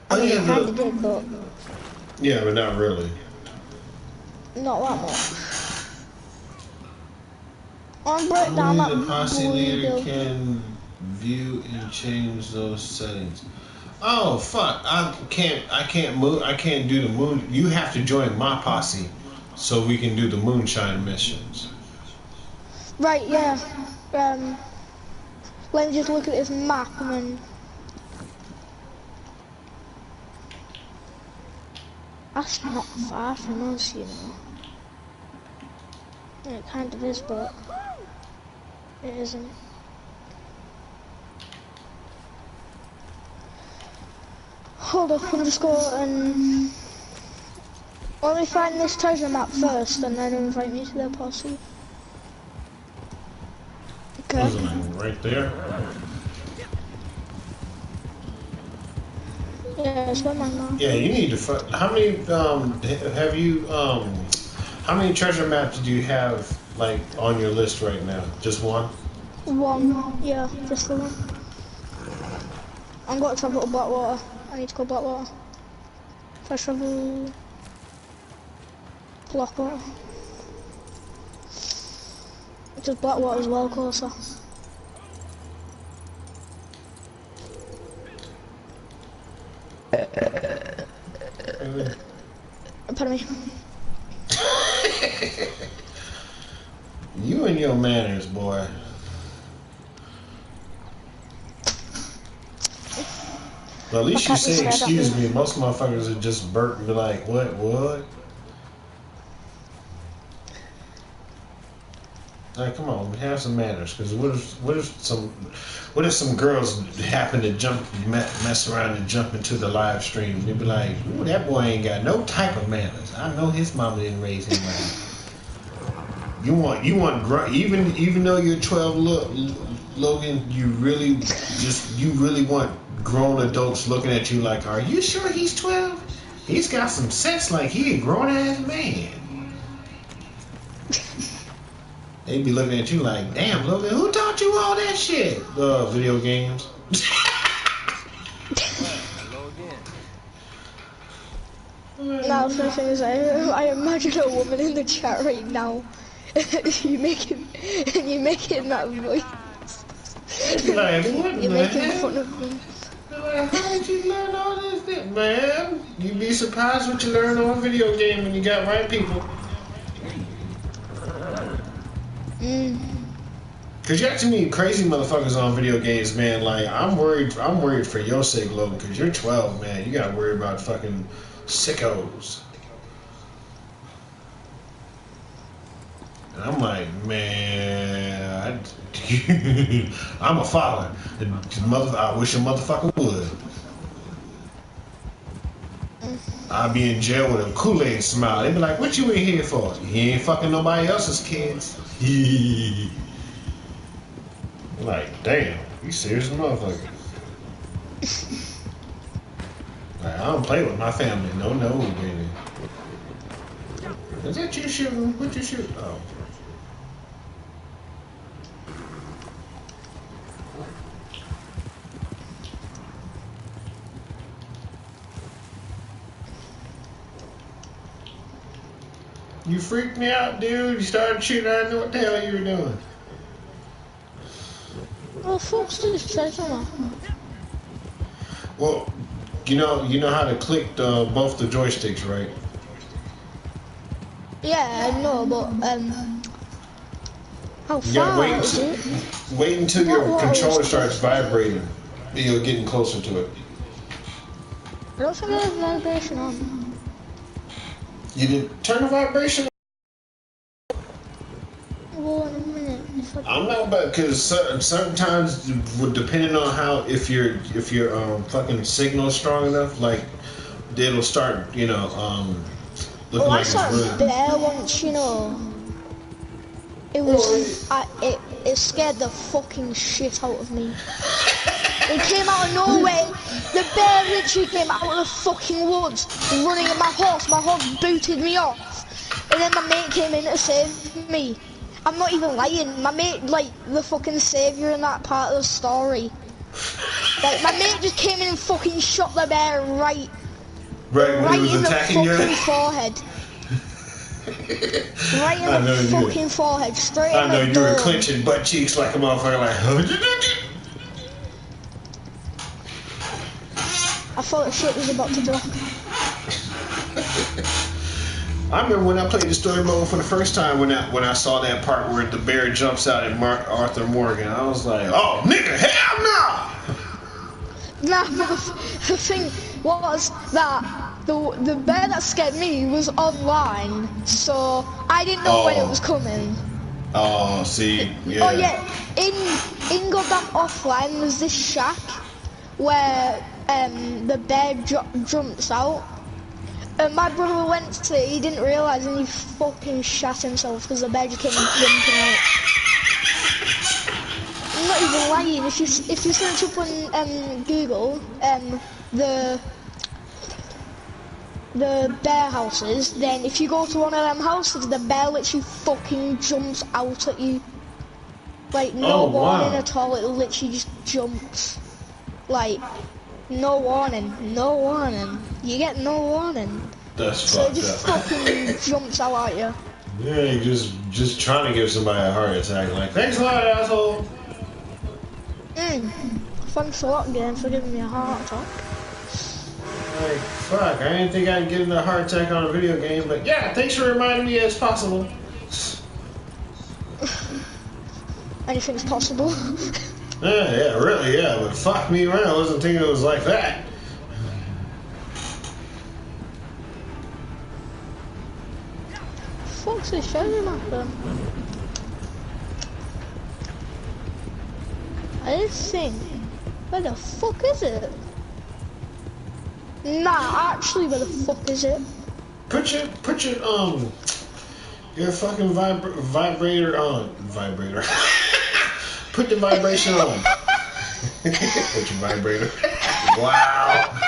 Speaker 4: I mean, you kinda did, but
Speaker 2: Yeah, but not really.
Speaker 4: not that much. I'll break down that
Speaker 2: Only the posse
Speaker 4: blue
Speaker 2: leader
Speaker 4: bill.
Speaker 2: can view and change those settings. Oh fuck! I can't move. I can't do the moon. You have to join my posse, so we can do the moonshine missions.
Speaker 4: Right, yeah. Let me just look at this map and then. That's not far from us, you know. It kind of is, but it isn't. Hold up, I'm just going. Let me find this treasure map first, and then invite me to their posse. Okay.
Speaker 2: Was it like right there?
Speaker 4: Yeah, it's where my mom.
Speaker 2: Yeah, you need to. How many have you? How many treasure maps do you have like on your list right now? Just one?
Speaker 4: One, yeah, just the one. I'm going to travel to Blackwater. I need to go Blackwater. If I travel Blackwater. Because Blackwater is well closer. Pardon me.
Speaker 2: and your manners, boy. But at least you say excuse me. Most motherfuckers would just burp and be like, what? Like, come on, have some manners. Because what if some girls happen to mess around and jump into the live stream? They'd be like, ooh, that boy ain't got no type of manners. I know his mama didn't raise him right. You want even though you're 12, Logan, you really want grown adults looking at you like, are you sure he's 12? He's got some sense like he a grown ass man. They'd be looking at you like, damn, Logan, who taught you all that shit? Video games.
Speaker 4: Now, the thing is, I imagine a woman in the chat right now. you making that voice.
Speaker 2: Like, what
Speaker 4: You're
Speaker 2: the
Speaker 4: making
Speaker 2: hell?
Speaker 4: fun of me.
Speaker 2: Like, how did you learn all this shit, man? You'd be surprised what you learn on a video game when you got right people. Cause you got too many crazy motherfuckers on video games, man. Like, I'm worried for your sake, Logan, cause you're 12, man. You gotta worry about fucking sickos. And I'm like, man, I'm a father. I wish a motherfucker would. I'd be in jail with a Kool-Aid smile. They'd be like, what you in here for? He ain't fucking nobody else's kids. Like, damn, you serious motherfucker. Like, I don't play with my family. No, baby. Is that you shooting? What you shooting? Oh. You freaked me out, dude. You started shooting. I didn't know what the hell you were doing.
Speaker 4: Well, folks do this treasure.
Speaker 2: Well, you know how to click both the joysticks, right?
Speaker 4: Yeah, I know, but how
Speaker 2: You gotta
Speaker 4: far is it?
Speaker 2: wait until your controller starts vibrating. Then you're getting closer to it.
Speaker 4: I don't think I have vibration on.
Speaker 2: You didn't turn the vibration.
Speaker 4: Well, in a minute.
Speaker 2: I'm not, but because sometimes, depending on how if your fucking signal's strong enough, like it'll start, looking like it's really.
Speaker 4: I saw there once, It was it scared the fucking shit out of me. It came out of nowhere. The bear literally came out of the fucking woods, running at my horse. My horse booted me off, and then my mate came in to save me. I'm not even lying. My mate, like the fucking savior in that part of the story. Like my mate just came in and fucking shot the bear right
Speaker 2: when he was
Speaker 4: in the
Speaker 2: attacking
Speaker 4: fucking
Speaker 2: you.
Speaker 4: Forehead. Right in the fucking forehead, straight in the
Speaker 2: I know you were
Speaker 4: dome.
Speaker 2: clenching butt cheeks like a motherfucker, like.
Speaker 4: I thought the shit was about to drop.
Speaker 2: I remember when I played the story mode for the first time when I saw that part where the bear jumps out at Arthur Morgan. I was like, oh, nigga, hell no!
Speaker 4: Nah, but the thing was that the bear that scared me was online, so I didn't know when it was coming.
Speaker 2: Oh, see, yeah.
Speaker 4: Oh yeah, in goddamn offline there's this shack where the bear jumps out. And my brother went to it, he didn't realise, and he fucking shat himself because the bear just came jumping out. I'm not even lying. If you search up on Google the bear houses, then if you go to one of them houses, the bear literally fucking jumps out at you. Like no warning at all. It literally just jumps. Like. No warning. You get no warning.
Speaker 2: That's
Speaker 4: fucked up. So it just fucking jumps out at you.
Speaker 2: Yeah, you're just trying to give somebody a heart attack. Like, thanks a lot, asshole.
Speaker 4: Thanks a lot, game, for giving me a heart attack.
Speaker 2: Like, fuck, I didn't think I'd get a heart attack on a video game, but yeah, thanks for reminding me it's possible.
Speaker 4: anything's possible.
Speaker 2: Yeah, really, yeah. But fuck me around. I wasn't thinking it was like that.
Speaker 4: Fuck's this treasure map then? This thing. Where the fuck is it? Nah, actually, where the fuck is it?
Speaker 2: Put your fucking vibrator on. Vibrator. Put the vibration on. Put your vibrator. Wow.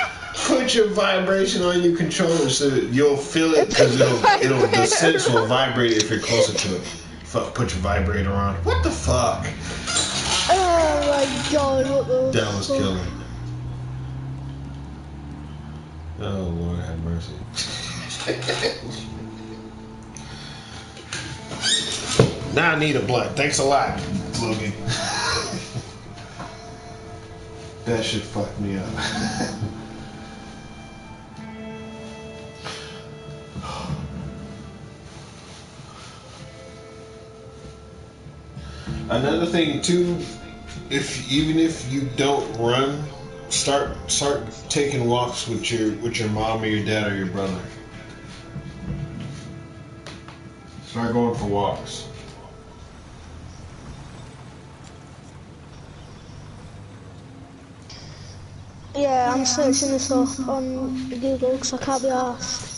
Speaker 2: Put your vibration on your controller so that you'll feel it, because it'll the sense will vibrate if you're closer to it. Fuck, put your vibrator on. What the fuck?
Speaker 4: Oh my god, what the
Speaker 2: That was
Speaker 4: fuck?
Speaker 2: killing. Oh Lord have mercy. Now I need a blunt. Thanks a lot, Logan. That shit fucked me up. Another thing too, even if you don't run, start taking walks with your mom or your dad or your brother. Start going for walks.
Speaker 4: Yeah, I'm searching this up on Google because I can't be asked.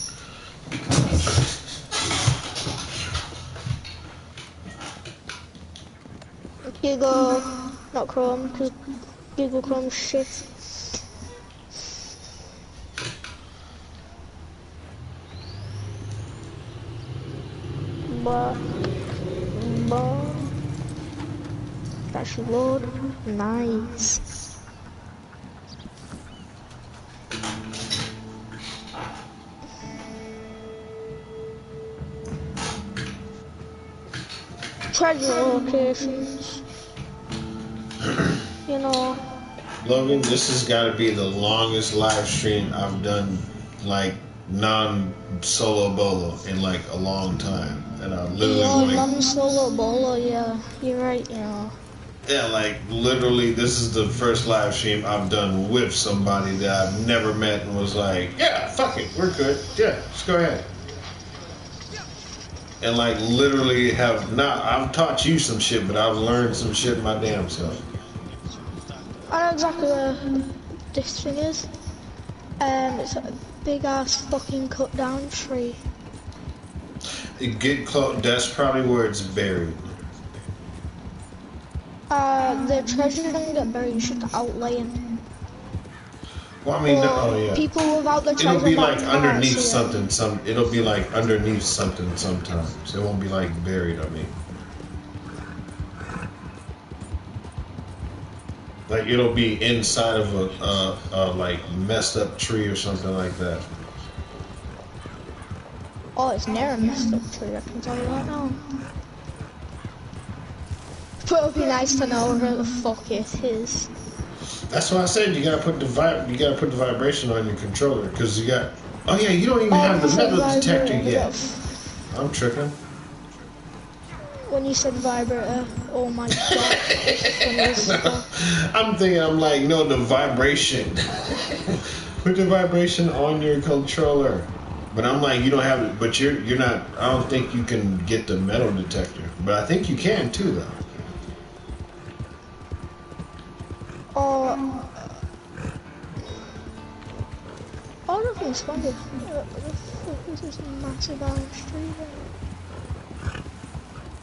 Speaker 4: Google, not Chrome, because Google Chrome's shit. But that should load. Nice. Treasure locations. You know.
Speaker 2: Logan, this has got to be the longest live stream I've done, like non-solo bolo, in like a long time, and I literally
Speaker 4: Yeah, non-solo bolo. Yeah, you're right. You know.
Speaker 2: Yeah, like literally, this is the first live stream I've done with somebody that I've never met and was like, yeah, fuck it, we're good. Yeah, just go ahead. And like literally I've taught you some shit, but I've learned some shit my damn self.
Speaker 4: I know exactly where this thing is. It's a big ass fucking cut down tree.
Speaker 2: Get close. That's probably where it's buried.
Speaker 4: The treasure doesn't get buried, you should outlay it.
Speaker 2: Well, I mean, yeah.
Speaker 4: People without the treasure
Speaker 2: it'll be like
Speaker 4: map
Speaker 2: underneath
Speaker 4: can't see it.
Speaker 2: something. It'll be like underneath something sometimes. It won't be like buried. I mean, like it'll be inside of a like messed up tree or something like that.
Speaker 4: Oh, it's near a messed up tree, I can tell you right now. But it'll be nice to know where the fuck it is.
Speaker 2: That's why I said you gotta put the vibration on your controller, because you got. Oh yeah, you don't even have the metal detector yet. I'm tripping.
Speaker 4: When you said vibrator, oh my god.
Speaker 2: I'm like, no, the vibration. Put the vibration on your controller. But I'm like, you don't have it. But you're not. I don't think you can get the metal detector. But I think you can too, though.
Speaker 4: Oh, nothing's funny. What the fuck is this massive ass tree there?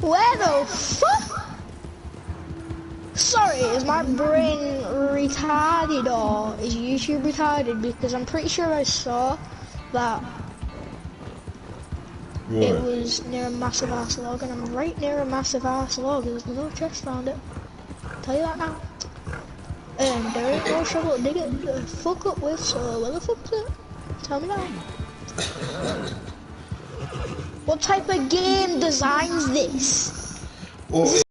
Speaker 4: Where the fuck? Sorry, is my brain retarded or is YouTube retarded? Because I'm pretty sure I saw that it was near a massive ass log, and I'm right near a massive ass log. There's no chest around it. I'll tell you that now. And there ain't no shovel to dig it the fuck up with, so where the fuck is it? Tell me now. What type of game designs this?
Speaker 2: Well, it's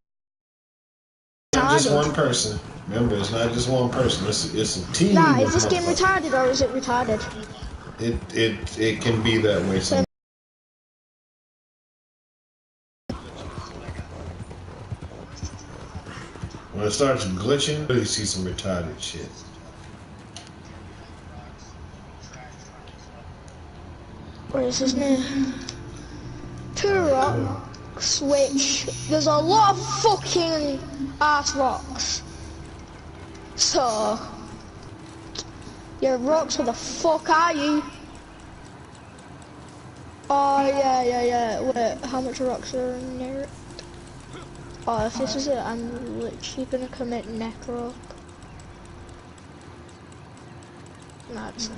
Speaker 2: not just one person. Remember, it's not just one person. It's a team.
Speaker 4: Nah, is this game retarded or is it retarded?
Speaker 2: It can be that way sometimes. When it starts glitching, you see some retarded shit.
Speaker 4: What is this new? 2 rocks, which there's a lot of fucking ass rocks. So, yeah, rocks, where the fuck are you? Oh, yeah. Wait, how much rocks are in there? Oh, if this is it, I'm literally gonna commit necro. Nah, it's not.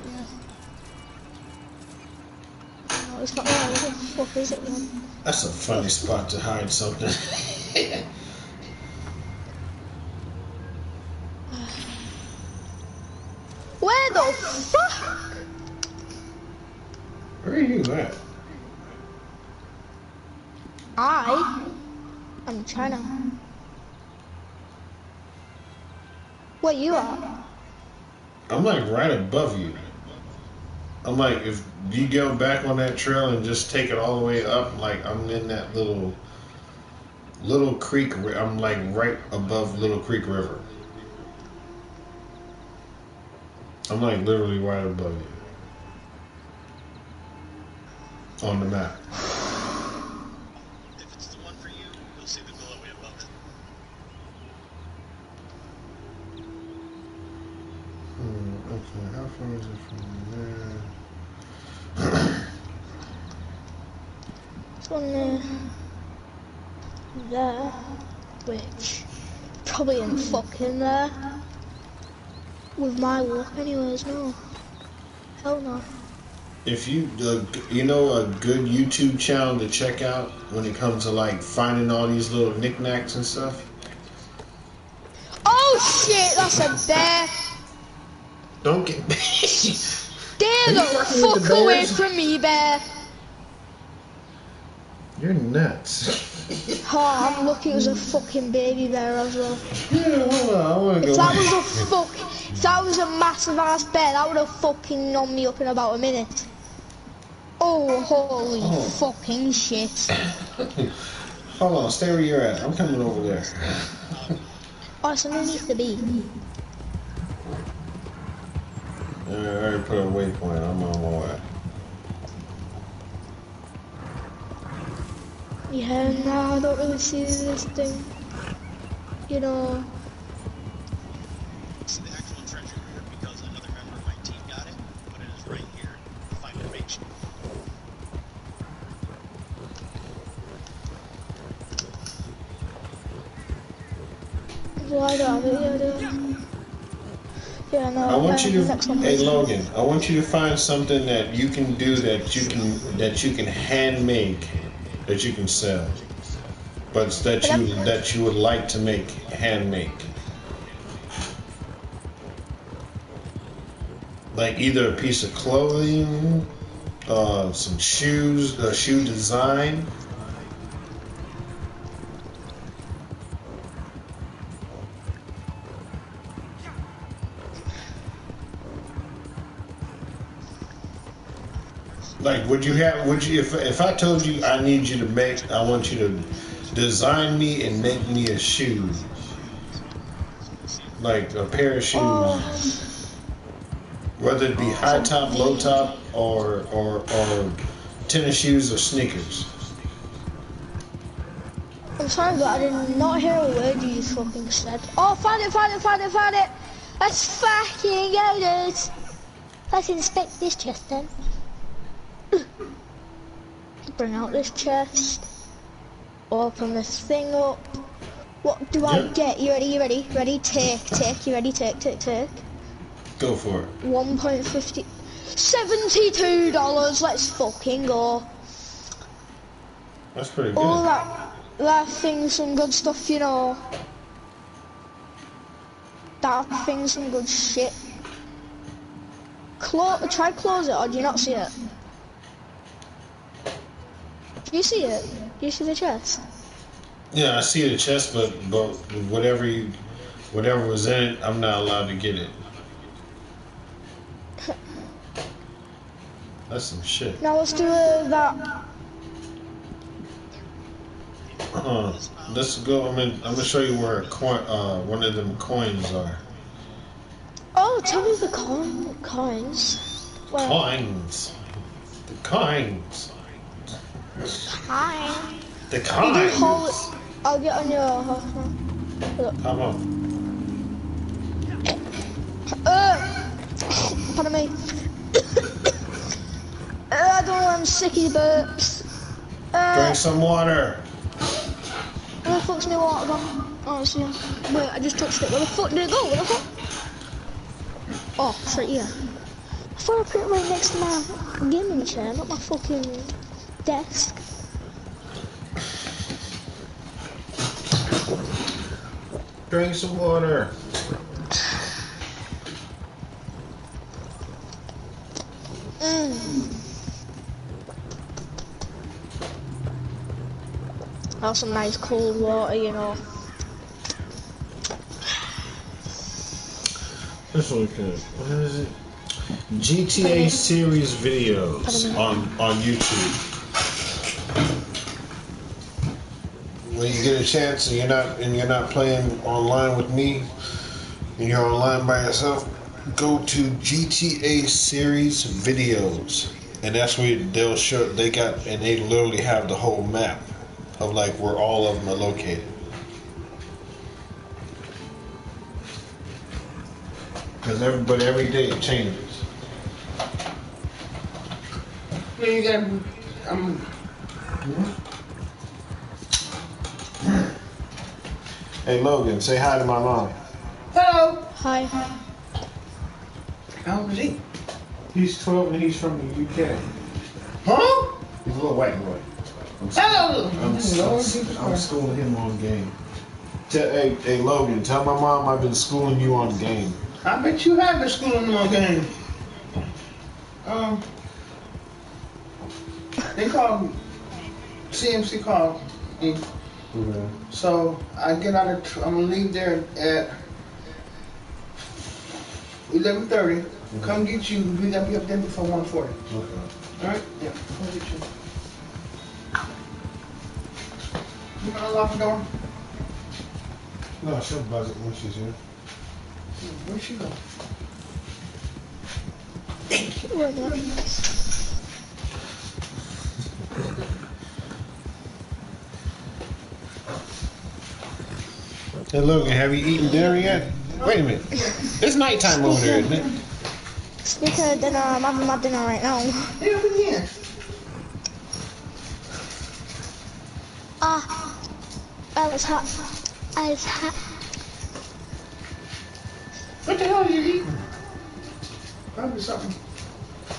Speaker 4: No, it's not. What the fuck is it, man?
Speaker 2: That's a funny spot to hide something.
Speaker 4: Where the fuck?
Speaker 2: Where are you at?
Speaker 4: I'm in China. Where you at?
Speaker 2: I'm like right above you. I'm like, if you go back on that trail and just take it all the way up, like I'm in that little creek. I'm like right above Little Creek River. I'm like literally right above you on the map.
Speaker 1: If it's the one for you, you'll see the glow way above it.
Speaker 2: Okay, how far is it from there?
Speaker 4: It's on there, which probably ain't fucking there. With my luck, anyways, no. Hell no.
Speaker 2: If you, you know, a good YouTube channel to check out when it comes to like finding all these little knickknacks and stuff.
Speaker 4: Oh shit, that's a bear.
Speaker 2: Don't get.
Speaker 4: Get the fuck away from me, bear.
Speaker 2: You're nuts.
Speaker 4: Oh, I'm lucky it was a fucking baby bear as well.
Speaker 2: Yeah, hold on, I wanna go.
Speaker 4: If that was a massive ass bear, that would have fucking knocked me up in about a minute. Oh, holy fucking shit.
Speaker 2: Hold on, stay where you're at. I'm coming over there.
Speaker 4: Oh, it's underneath the bee.
Speaker 2: I already put a waypoint. I'm on my way.
Speaker 4: Yeah, no, I don't really see this thing. You know.
Speaker 1: It's the actual treasure here because another member of my team got it, but it is right here. Find information.
Speaker 4: Why do I have it? Yeah, no.
Speaker 2: I want you to,
Speaker 4: next one.
Speaker 2: hey Logan, I want you to find something that you can do that you can hand make, that you can sell, but that you would like to make hand make. Like either a piece of clothing, some shoes, a shoe design. Like, if I told you I want you to design me and make me a shoe, like a pair of shoes, whether it be high top, low top, or tennis shoes or sneakers.
Speaker 4: I'm sorry, but I did not hear a word you fucking said. Oh, found it! Let's fucking go, dudes! Let's inspect this chest then. Bring out this chest. Open this thing up. What do I get? You ready? Take. You ready? Take.
Speaker 2: Go for it.
Speaker 4: 1.50. $72. Let's fucking go.
Speaker 2: That's pretty good.
Speaker 4: All that thing's some good stuff, you know. That thing's some good shit. Try close it, or do you not see it? Do you see it? Do you see the chest?
Speaker 2: Yeah, I see the chest, but whatever was in it, I'm not allowed to get it. That's some shit.
Speaker 4: Now let's do that.
Speaker 2: Let's go. I'm gonna show you where one of them coins are.
Speaker 4: Oh, tell me the coins. Where?
Speaker 2: Coins. The coins.
Speaker 4: Hi.
Speaker 2: The
Speaker 4: You do
Speaker 2: coins.
Speaker 4: hold it. I'll get on your look.
Speaker 2: Come on.
Speaker 4: Pardon me. I don't want sicky burps.
Speaker 2: Drink some water.
Speaker 4: Where the fuck's my water gone? Oh, it's here. Wait, I just touched it. Where the fuck did it go? Where the fuck? Oh, it's right here. I thought I put it right next to my gaming chair, not my fucking desk.
Speaker 2: Drink some water.
Speaker 4: Have some nice cold water, you know.
Speaker 2: Let's look at what is it? GTA series videos on YouTube. When you get a chance and you're not playing online with me and you're online by yourself, go to GTA series videos, and that's where they'll show they literally have the whole map of like where all of them are located. Because every day it changes.
Speaker 7: Yeah, you got
Speaker 2: Hey Logan, say hi to my mom.
Speaker 7: Hello.
Speaker 4: Hi.
Speaker 7: How old is he?
Speaker 2: He's 12 and he's from the UK.
Speaker 7: Huh?
Speaker 2: He's a little white boy.
Speaker 7: Hello.
Speaker 2: I'm schooling him on game. Hey Logan, tell my mom I've been schooling you on game.
Speaker 7: I bet you have been schooling him on game. They call CMC call me.
Speaker 2: Okay.
Speaker 7: So I get out of. I'm gonna leave there at 11:30. Come get you. We gotta be up there before 1:40.
Speaker 2: Okay.
Speaker 7: All right? Yeah. Come get you. You gonna unlock the door?
Speaker 2: No, she'll buzz it when she's here.
Speaker 7: Where'd she go?
Speaker 2: Hey Logan, have you eaten dinner yet? Wait a minute. It's nighttime over there, isn't it?
Speaker 4: Speaking of dinner, I'm having my dinner right now.
Speaker 7: Yeah, over here.
Speaker 4: It's hot. It's hot.
Speaker 7: What the hell are you eating? Probably something.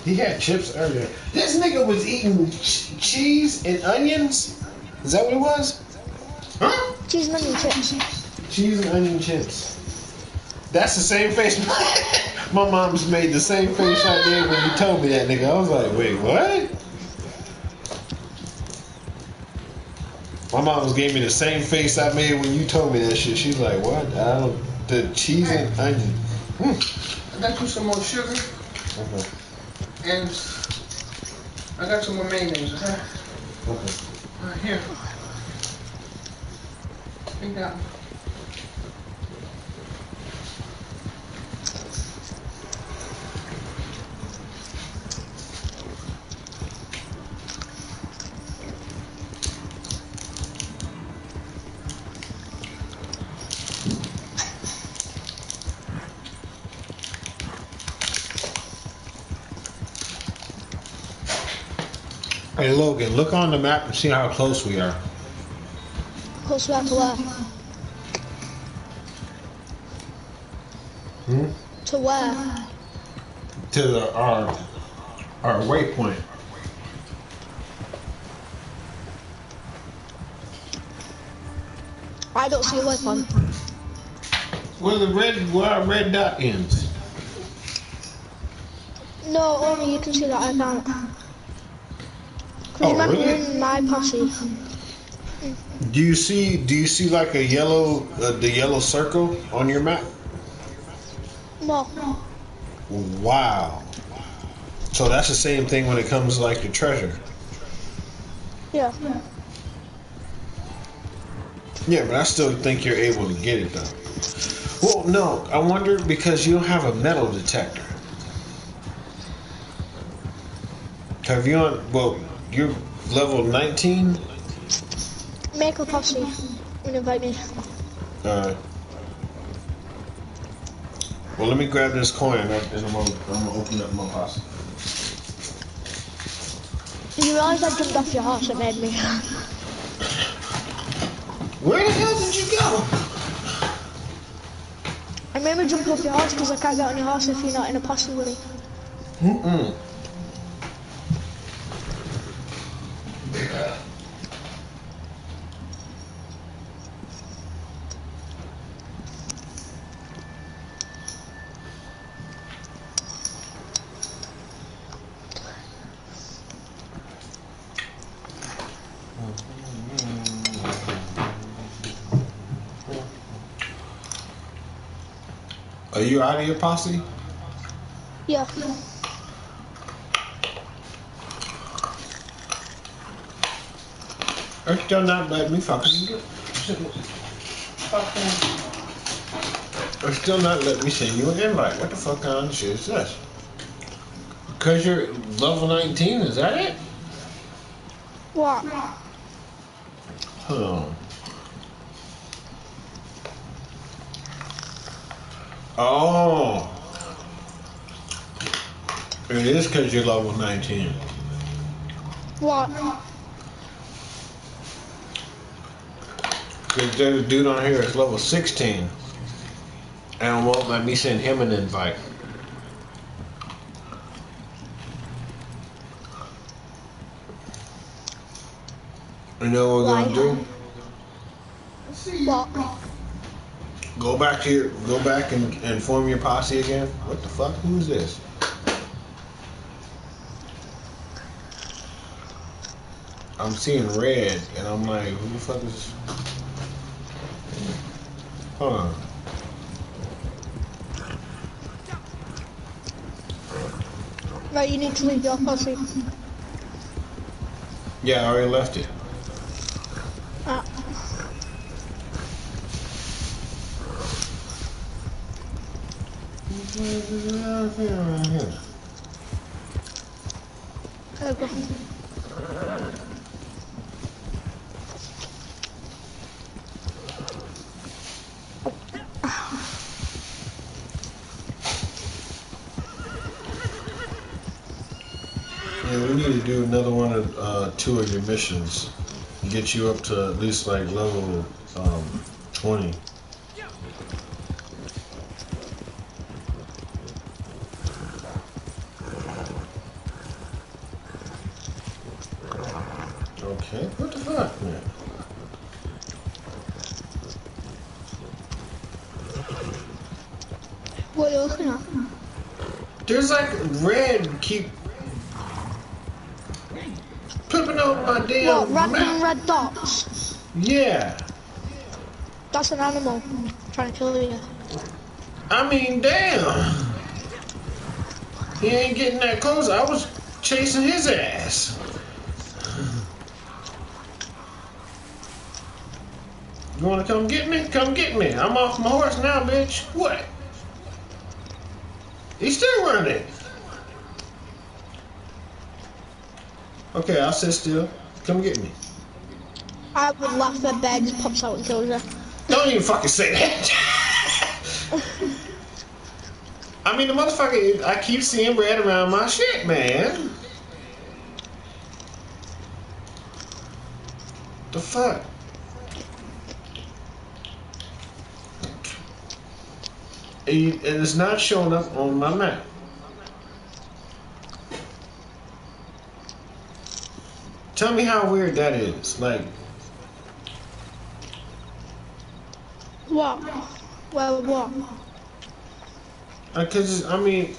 Speaker 2: He had chips earlier. This nigga was eating cheese and onions? Is that what it was?
Speaker 7: Huh?
Speaker 4: Cheese and onion chips.
Speaker 2: Cheese and onion chips. That's the same face. My mom's made the same face I did when you told me that, nigga. I was like, wait, what? My mom gave me the same face I made when you told me that shit. She's like, what? The cheese and onion.
Speaker 7: I got you some more sugar.
Speaker 2: Okay.
Speaker 7: And I got some more mayonnaise, okay?
Speaker 2: Okay.
Speaker 7: Alright, here. Take that one.
Speaker 2: Hey Logan, look on the map and see how close we are.
Speaker 4: Close back to where? To where?
Speaker 2: To our waypoint.
Speaker 4: I don't see a weapon.
Speaker 2: Where our red dot ends.
Speaker 4: No, only you can see that I can't.
Speaker 2: Oh,
Speaker 4: Remember,
Speaker 2: really?
Speaker 4: you're in my posse.
Speaker 2: Do you see like a yellow the yellow circle on your map?
Speaker 4: No.
Speaker 2: Wow. So that's the same thing when it comes to like the treasure.
Speaker 4: Yeah.
Speaker 2: Yeah, but I still think you're able to get it though. Well, no, I wonder because you don't have a metal detector. Have you on? Well, you're level 19.
Speaker 4: Make a posse and invite me.
Speaker 2: Alright. Well, let me grab this coin and I'm gonna open up my posse.
Speaker 4: You realise I jumped off your horse? It made me.
Speaker 2: Where the hell did you go?
Speaker 4: I made me jump off your horse because I can't get on your horse if you're not in a posse with me.
Speaker 2: Are you out of your posse?
Speaker 4: Yeah.
Speaker 2: Or still not letting me fucking do it? Or still not letting me send you an invite? What the fuck kind of shit is this? Because you're level 19, is that it?
Speaker 4: What?
Speaker 2: Hold on. Oh. It is because you're level 19.
Speaker 4: What?
Speaker 2: Because there's a dude on here that's level 16. And won't let me send him an invite. You know what we're gonna do?
Speaker 4: What?
Speaker 2: Go back and form your posse again. What the fuck? Who's this? I'm seeing red, and I'm like, who the fuck is? Hold on.
Speaker 4: Right, you need to leave your posse.
Speaker 2: Yeah, I already left it.
Speaker 4: Ah. Okay.
Speaker 2: Yeah, we need to do another one of 2 of your missions. Get you up to at least like level 20. Okay, what the fuck, man?
Speaker 4: What are you looking at?
Speaker 2: There's like red keep pooping over my damn
Speaker 4: What, random
Speaker 2: map.
Speaker 4: red dots?
Speaker 2: Yeah.
Speaker 4: That's an animal trying to kill you.
Speaker 2: I mean, damn. He ain't getting that close. I was chasing his ass. You wanna come get me? Come get me. I'm off my horse now, bitch. What? He's still running. Okay, I'll sit still. Come get me.
Speaker 4: I would laugh if Bear just pops out and kills you.
Speaker 2: Don't even fucking say that. I mean, the motherfucker, I keep seeing red around my shit, man. The fuck? And it's not showing up on my map. Tell me how weird that is. Like,
Speaker 4: What? Well, what?
Speaker 2: because I mean,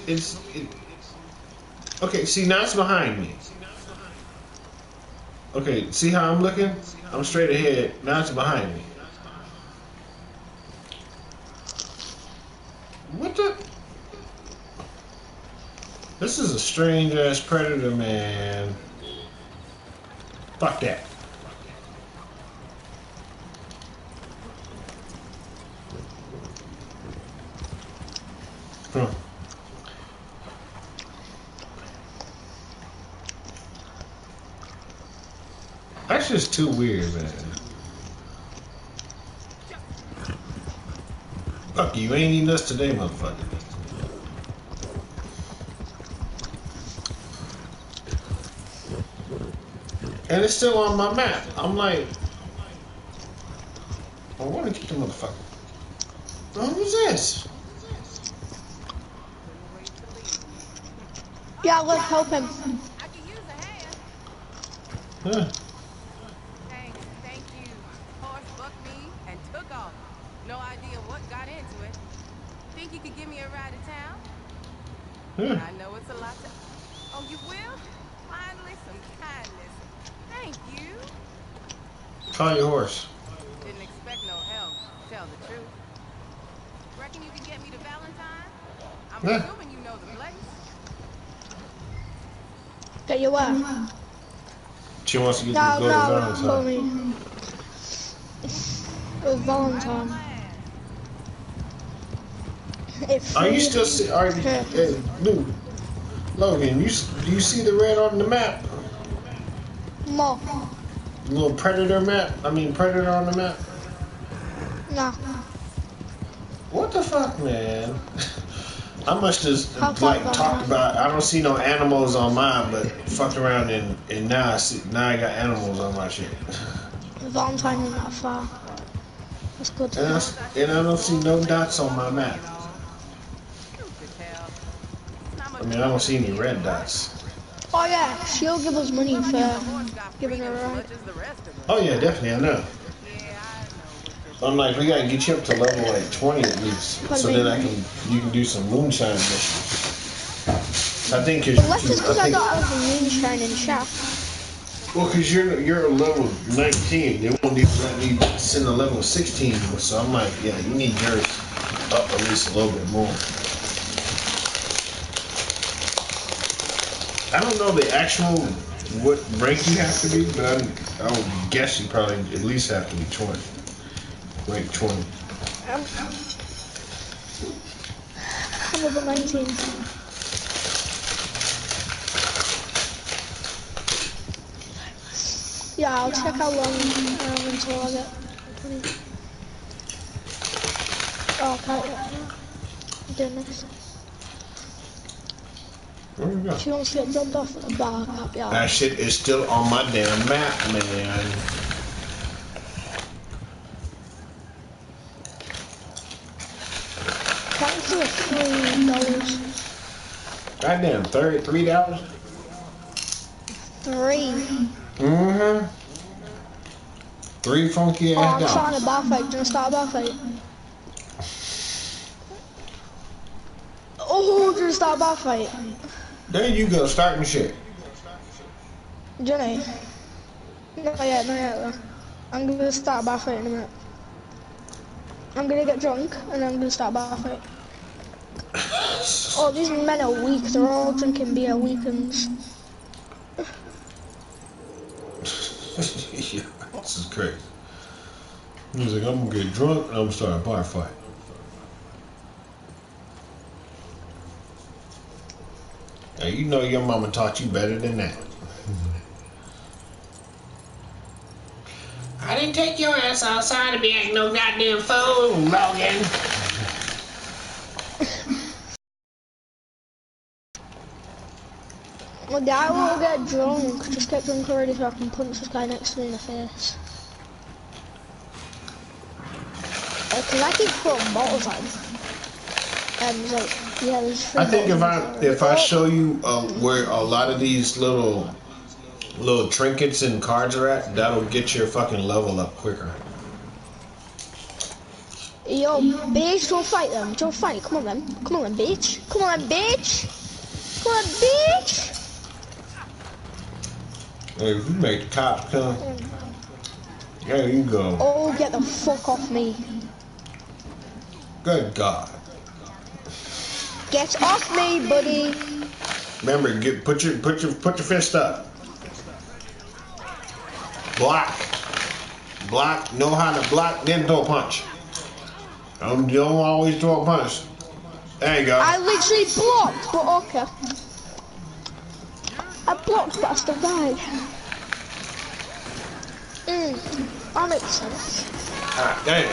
Speaker 2: okay. See, now it's behind me. Okay, see how I'm looking? I'm straight ahead. Now it's behind me. What the? This is a strange ass predator, man. Fuck that. That's just too weird, man. Fuck you, ain't eating us today, motherfucker. And it's still on my map. I'm like, I want to get the motherfucker. Oh, who's this?
Speaker 4: Yeah, let's help him.
Speaker 8: I could use a hand.
Speaker 2: Huh.
Speaker 8: Thank you. Horse bucked me and took off. No idea what got into it. Think you could give me a ride to town?
Speaker 2: Yeah.
Speaker 8: I know it's a lot to... Oh, you will? Finally, some kindness. Thank you.
Speaker 2: Call your horse.
Speaker 8: Didn't expect no help, to tell the truth. Reckon you can get me to Valentine? I'm assuming you know the place.
Speaker 4: Get your what?
Speaker 2: She wants to get
Speaker 4: No,
Speaker 2: to go to Valentine.
Speaker 4: Valentine.
Speaker 2: Are you still see? Are you, hey, dude, Logan? You see the red on the map?
Speaker 4: No.
Speaker 2: Little predator map. I mean predator on the map.
Speaker 4: No.
Speaker 2: What the fuck, man? I must just like talked about. I don't see no animals on mine, but fucked around and now I got animals on my shit.
Speaker 4: Valentine isn't that far. That's good.
Speaker 2: And I don't see no dots on my map. I mean, I don't see any red dots.
Speaker 4: Oh yeah, she'll give us money for giving her a ride.
Speaker 2: Oh yeah, definitely, I know. I'm like, we gotta get you up to level like 20 at least, so then you can do some moonshine missions. I think because
Speaker 4: well, that's just because I got out of the moonshine and shaft.
Speaker 2: Well, because you're a level 19, they won't even let me send a level 16, so I'm like, yeah, you need yours up at least a little bit more. I don't know the actual what rank you have to be, but I would guess you probably at least have to be 20. Rank 20.
Speaker 4: I'm level 19. Yeah, I'll check how long until I get 20. Oh, can't do this.
Speaker 2: Where we go?
Speaker 4: She wants to get dropped off at the bar. Yeah.
Speaker 2: That shit is still on my damn map, man.
Speaker 4: Thanks for $3.
Speaker 2: Goddamn, $3?
Speaker 4: 3.
Speaker 2: Mm-hmm. 3 funky ass
Speaker 4: I'm starting a bar fight. Do you want to start a bar fight? Oh, do you want to start a bar fight?
Speaker 2: There you go, starting shit.
Speaker 4: Johnny. Not yet though. I'm gonna start a bar fight in a minute. I'm gonna get drunk and I'm gonna start a bar fight. Oh, these men are weak. They're all drinking beer weekends.
Speaker 2: Yeah, this is crazy. He's like, I'm gonna get drunk and I'm gonna start a bar fight. Now, you know your mama taught you better than that. I didn't take your ass outside to be acting no goddamn fool, Logan.
Speaker 4: My guy will get drunk. Just get drunk already so I can punch this guy next to me in the face. Cause I keep throwing bottles at him. And he's like, yeah, there's 3
Speaker 2: I think
Speaker 4: bottles.
Speaker 2: if I show you where a lot of these little trinkets and cards are at, that'll get your fucking level up quicker.
Speaker 4: Yo, bitch, don't fight them. Don't fight. Come on, then. Come on, then, bitch. Come on, then, bitch. Come on, bitch.
Speaker 2: Hey, if you make the cops come, there you go.
Speaker 4: Oh, get the fuck off me.
Speaker 2: Good God.
Speaker 4: Get off me, buddy.
Speaker 2: Remember, put your fist up. Block. Know how to block, then throw a punch. Don't always throw a punch. There you go.
Speaker 4: I literally blocked, but okay. I blocked, but I still died. That makes sense.
Speaker 2: Ah, damn.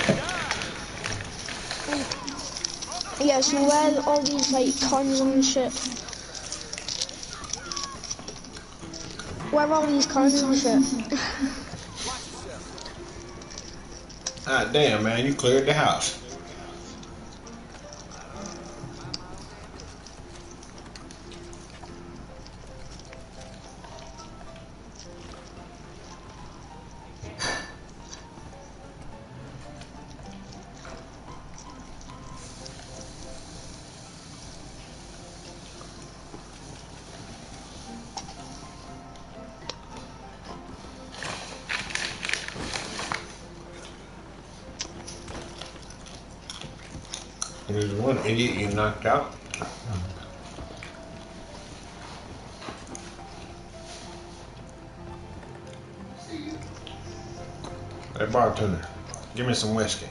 Speaker 4: Yeah, so where all these like coins and shit? Where are all these coins and shit?
Speaker 2: Ah, damn, man, you cleared the house. There's one idiot you knocked out. Hey, bartender, give me some whiskey.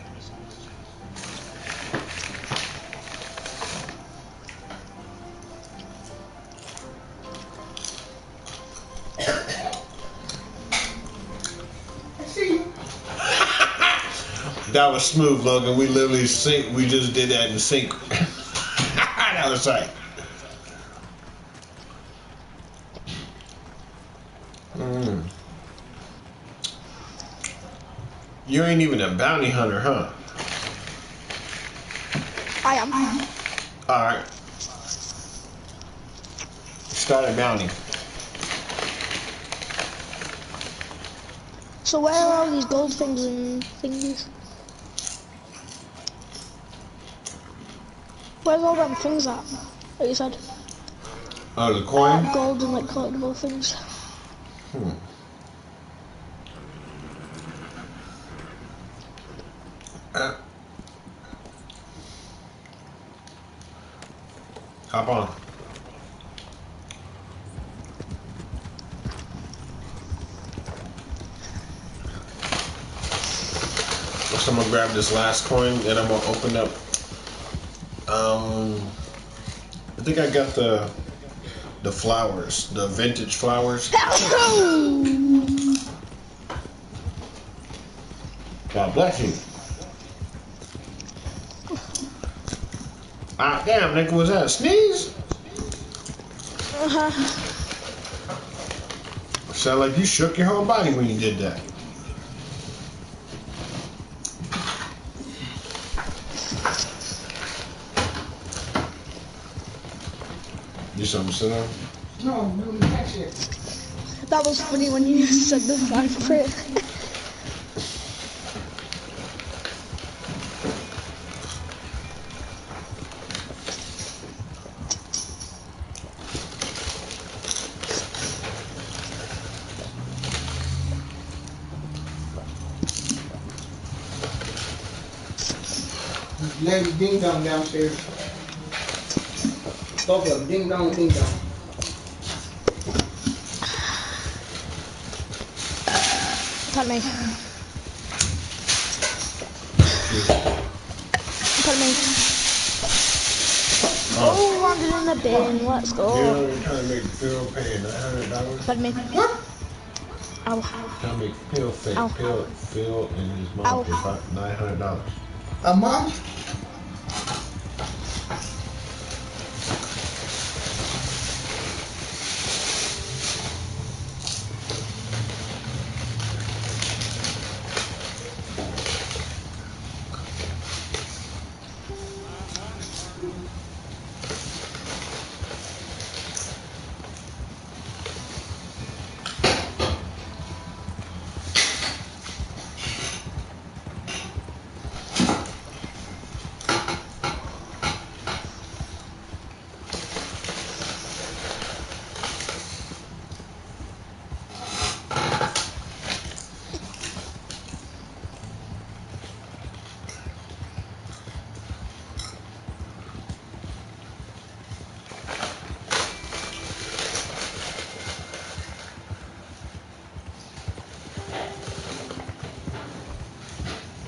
Speaker 2: That was smooth, Logan. We literally sync. We just did that in sync. That was tight. You ain't even a bounty hunter, huh?
Speaker 4: I am.
Speaker 2: Alright. Start a bounty.
Speaker 4: So where are all these gold things and thingies? Where's all them things at? Like you said.
Speaker 2: Oh, the coin?
Speaker 4: Gold and like collectible things.
Speaker 2: Hop on. So I'm gonna grab this last coin and I'm gonna open up. I think I got the flowers, the vintage flowers. God bless you. Ah, damn, nigga, was that a sneeze? Sound like you shook your whole body when you did that. You something to sit down?
Speaker 7: No, no, that shit.
Speaker 4: That was funny when you said the fine print.
Speaker 7: Lady ding dong downstairs. Both of them, ding dong, ding dong.
Speaker 4: Pardon me. Pardon me. Oh, landed in the bin. Let's go.
Speaker 2: You're trying to make Phil pay $900?
Speaker 4: Pardon me.
Speaker 7: What?
Speaker 4: Ow.
Speaker 2: Trying to make Phil pay.
Speaker 4: Ow.
Speaker 2: Phil and his mom
Speaker 4: Ow.
Speaker 2: pay $900.
Speaker 7: A month?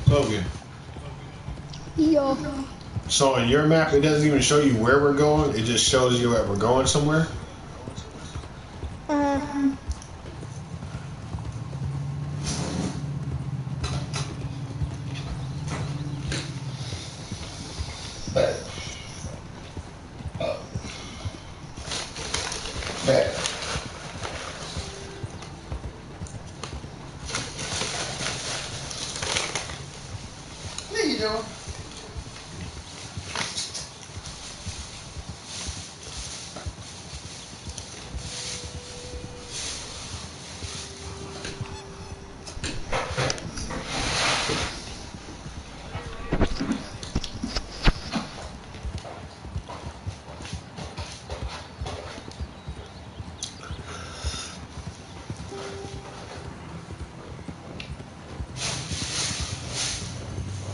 Speaker 2: Logan.
Speaker 4: Yo.
Speaker 2: So on your map, it doesn't even show you where we're going. It just shows you that we're going somewhere.
Speaker 7: you go.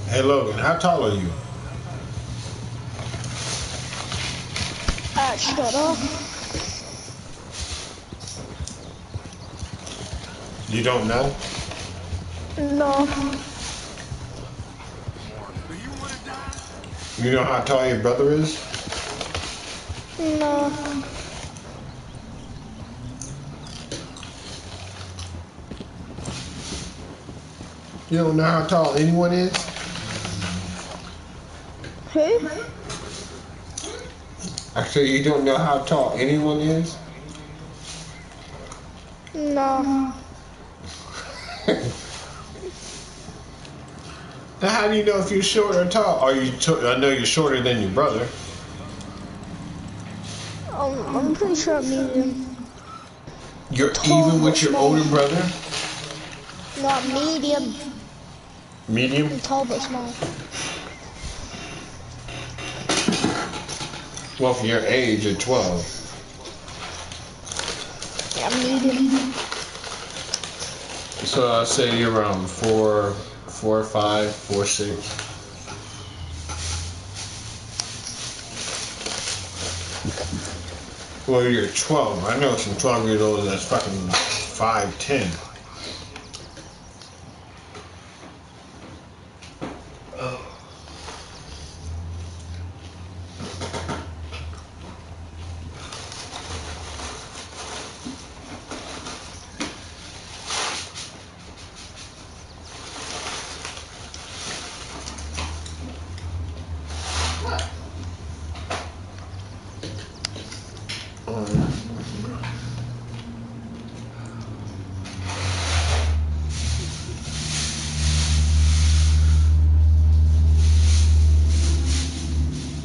Speaker 2: Hey Logan, how tall are you?
Speaker 4: Shut up.
Speaker 2: You don't know?
Speaker 4: No.
Speaker 2: You know how tall your brother is?
Speaker 4: No.
Speaker 2: You don't know how tall anyone is?
Speaker 4: Who?
Speaker 2: Actually, you don't know how tall anyone is?
Speaker 4: No.
Speaker 2: Now, how do you know if you're short or tall? Are you? I know you're shorter than your brother.
Speaker 4: I'm pretty sure I'm medium.
Speaker 2: You're
Speaker 4: Tall
Speaker 2: even
Speaker 4: but
Speaker 2: with your
Speaker 4: small.
Speaker 2: older brother?
Speaker 4: No, I'm medium.
Speaker 2: Medium?
Speaker 4: I'm tall but small.
Speaker 2: Well, for your age, you're 12.
Speaker 4: Yeah, I'm medium.
Speaker 2: So I'll say you're around 4'5", 4'6". Well, you're 12. I know some 12-year-olds that's fucking 5'10".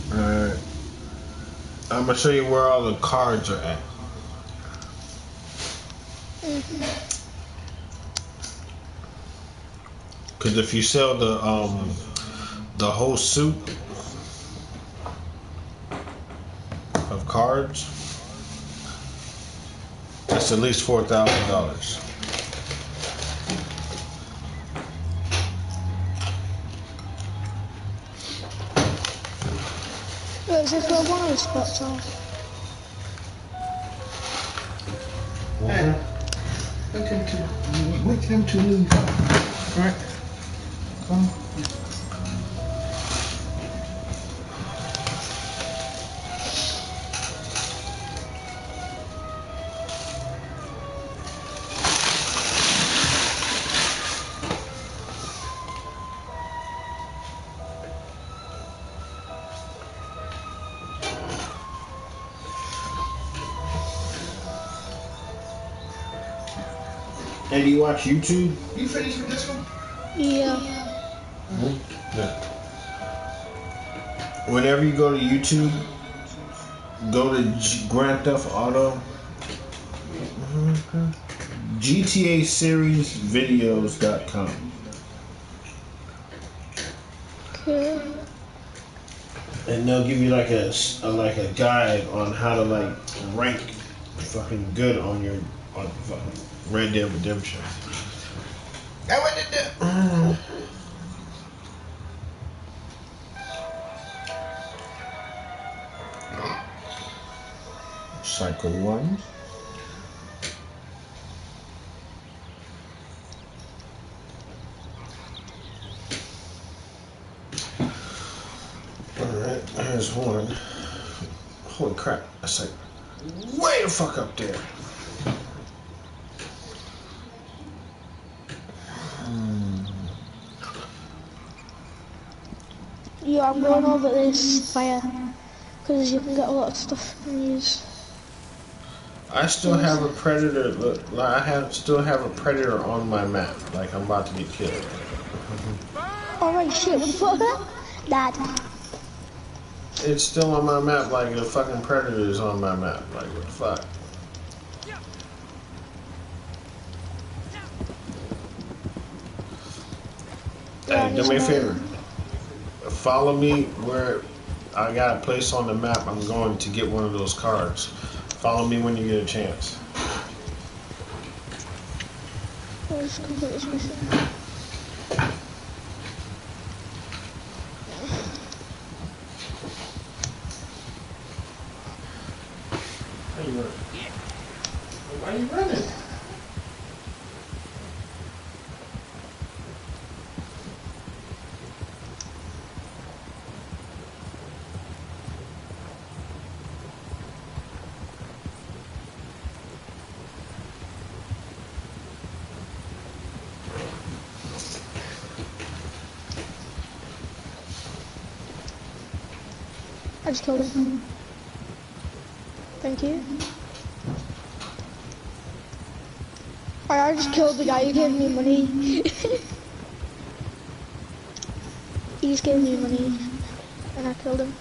Speaker 2: Alright. I'm gonna show you where all the cards are at. Cause if you sell the whole suit of cards, that's at least $4,000.
Speaker 4: Is this where one of the spots are?
Speaker 7: Hey, wait them to leave. Right? Come.
Speaker 2: Hey, do you watch YouTube?
Speaker 7: You finished with this one?
Speaker 4: Yeah.
Speaker 2: Yeah. Whenever you go to YouTube, go to Grand Theft Auto GTA Series Videos.com.
Speaker 4: Okay.
Speaker 2: And they'll give you like a guide on how to like rank fucking good on fucking Red Dead Redemption. That what did that? Cycle 1. Alright, there's one. Holy crap, that's like way the fuck up there.
Speaker 4: Yeah, I'm going over this fire because you can get a lot of stuff from these.
Speaker 2: I still have a predator. Look, still have a predator on my map. Like I'm about to get killed.
Speaker 4: Alright, Oh shit, what the fuck? Dad.
Speaker 2: It's still on my map like the fucking Predator is on my map. Like, what the fuck? Hey, do me a favor. Follow me where I got a place on the map. I'm going to get one of those cards. Follow me when you get a chance.
Speaker 4: Let's complete this mission.
Speaker 2: Why are you running?
Speaker 4: I just killed him. Thank you. I just killed the guy who gave me money. He just gave me money and I killed him.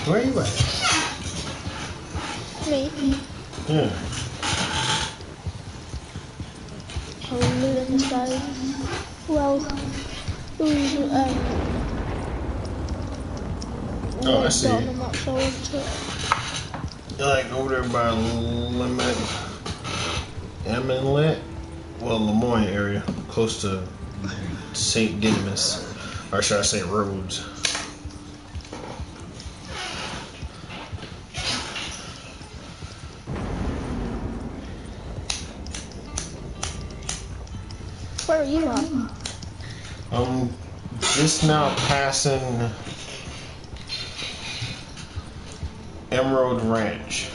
Speaker 2: Where are you at?
Speaker 4: Me?
Speaker 2: Yeah.
Speaker 4: Oh, looting this guy. Well, who's,
Speaker 2: Oh, I see.
Speaker 4: I'm not sure into it.
Speaker 2: You're like over there by Eminent, well, Lemoyne area, close to St. Didymus, or should I say Rhodes.
Speaker 4: Where are you at?
Speaker 2: Just now passing Emerald Ranch.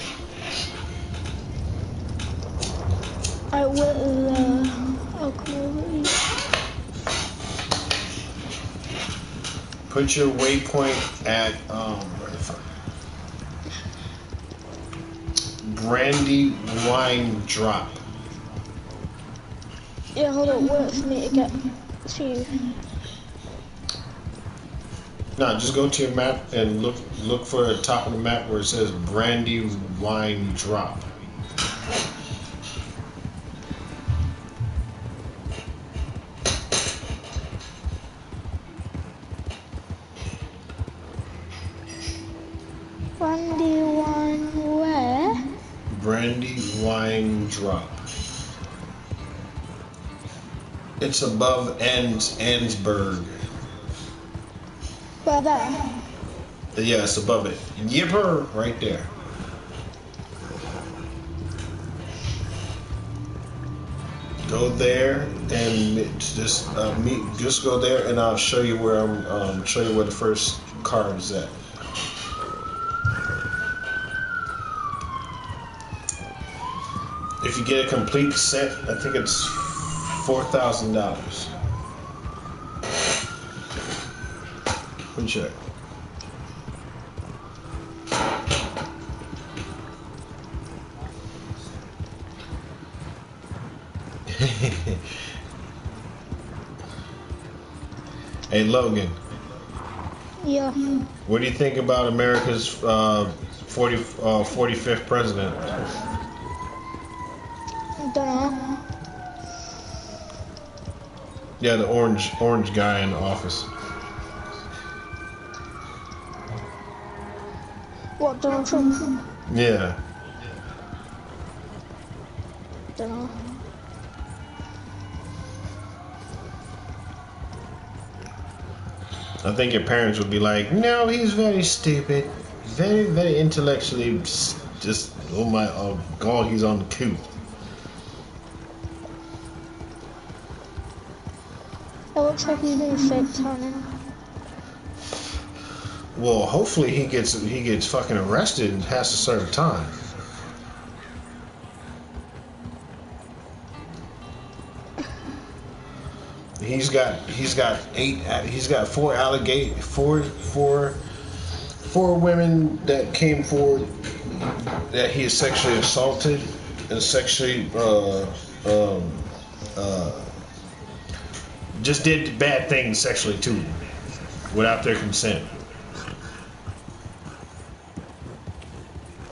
Speaker 4: I will, I'll come over to you.
Speaker 2: Put your waypoint at, where the fuck? Brandy Wine Drop.
Speaker 4: Yeah, hold on, wait for me to get to you.
Speaker 2: No, just go to your map and look for the top of the map where it says Brandy Wine Drop.
Speaker 4: Brandy Wine where?
Speaker 2: Brandy Wine Drop. It's above Ansburg.
Speaker 4: Where there?
Speaker 2: Yeah, it's above it. Yipper, right there. Go there and just just go there, and I'll show you where show you where the first car is at. If you get a complete set, I think it's $4,000. Let me check. Hey Logan.
Speaker 4: Yeah.
Speaker 2: What do you think about America's 45th president?
Speaker 4: Dunno.
Speaker 2: Yeah, the orange guy in the office.
Speaker 4: What, Donald Trump?
Speaker 2: Yeah.
Speaker 4: Dunno.
Speaker 2: I think your parents would be like, no, he's very stupid. Very, very intellectually just, oh God, he's on the coop.
Speaker 4: It looks like he's being fake tanning.
Speaker 2: Well, hopefully he gets fucking arrested and has to serve time. He's got four women that came forward that he is sexually assaulted and sexually just did bad things sexually to them without their consent.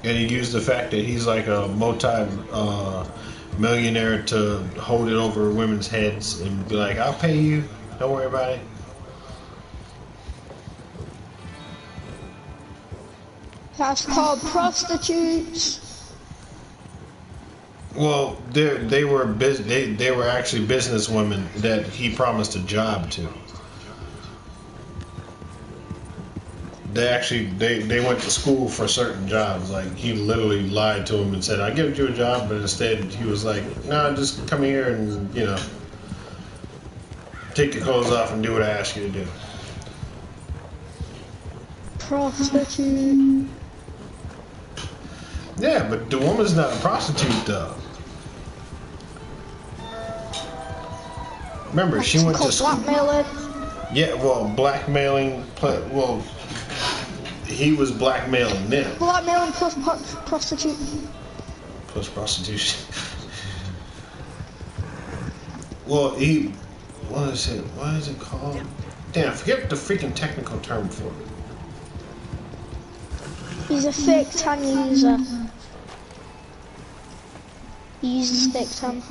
Speaker 2: And he used the fact that he's like a millionaire to hold it over women's heads and be like, I'll pay you, don't worry about it.
Speaker 4: That's called prostitutes.
Speaker 2: Well, they were actually business women that he promised a job to. They went to school for certain jobs. Like, he literally lied to him and said, I'll give you a job, but instead he was like, no, just come here and, take your clothes off and do what I ask you to do.
Speaker 4: Prostitute.
Speaker 2: Yeah, but the woman's not a prostitute, though. Remember, she went to school.
Speaker 4: Blackmailing.
Speaker 2: Yeah, well, blackmailing. Well, he was blackmailing them.
Speaker 4: Blackmailing plus prostitute.
Speaker 2: Plus prostitution. Well, what is it? What is it called? Damn, I forget the freaking technical term for it.
Speaker 4: He's a fake tan user. He uses fake tan.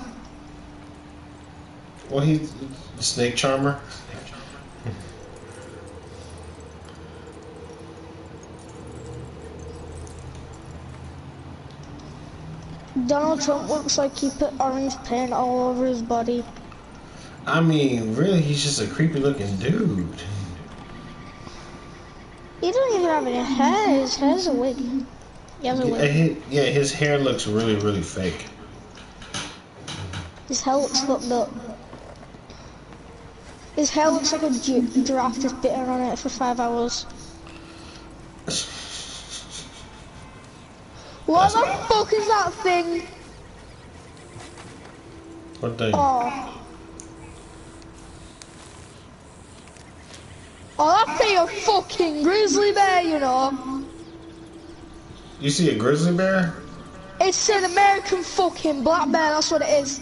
Speaker 2: Well, he's a snake charmer.
Speaker 4: Donald Trump looks like he put orange paint all over his body.
Speaker 2: I mean, really, he's just a creepy looking dude.
Speaker 4: He don't even have any hair. His hair's a wig. He has a wig.
Speaker 2: Yeah, his hair looks really, really fake.
Speaker 4: His hair looks fucked up. His hair looks like a giraffe just bitten on it for 5 hours. What the fuck is that thing?
Speaker 2: What thing?
Speaker 4: Oh, that thing a fucking grizzly bear, you know.
Speaker 2: You see a grizzly bear?
Speaker 4: It's an American fucking black bear, that's what it is.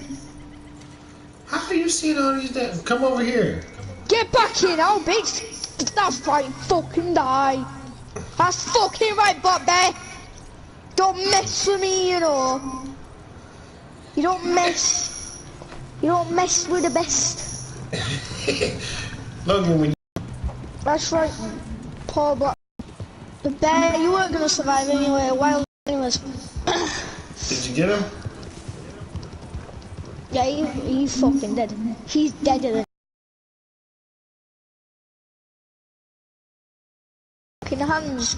Speaker 2: How do you see all these days? Come over here.
Speaker 4: Get back in, oh bitch. That's right, fucking die. That's fucking right, black bear. Don't mess with me, you know. You don't mess with the best.
Speaker 2: Logan,
Speaker 4: That's right, poor black. The bear, you weren't gonna survive anyway, wild anyways.
Speaker 2: Did you get him?
Speaker 4: Yeah, he's fucking dead. He's deader than fucking hands.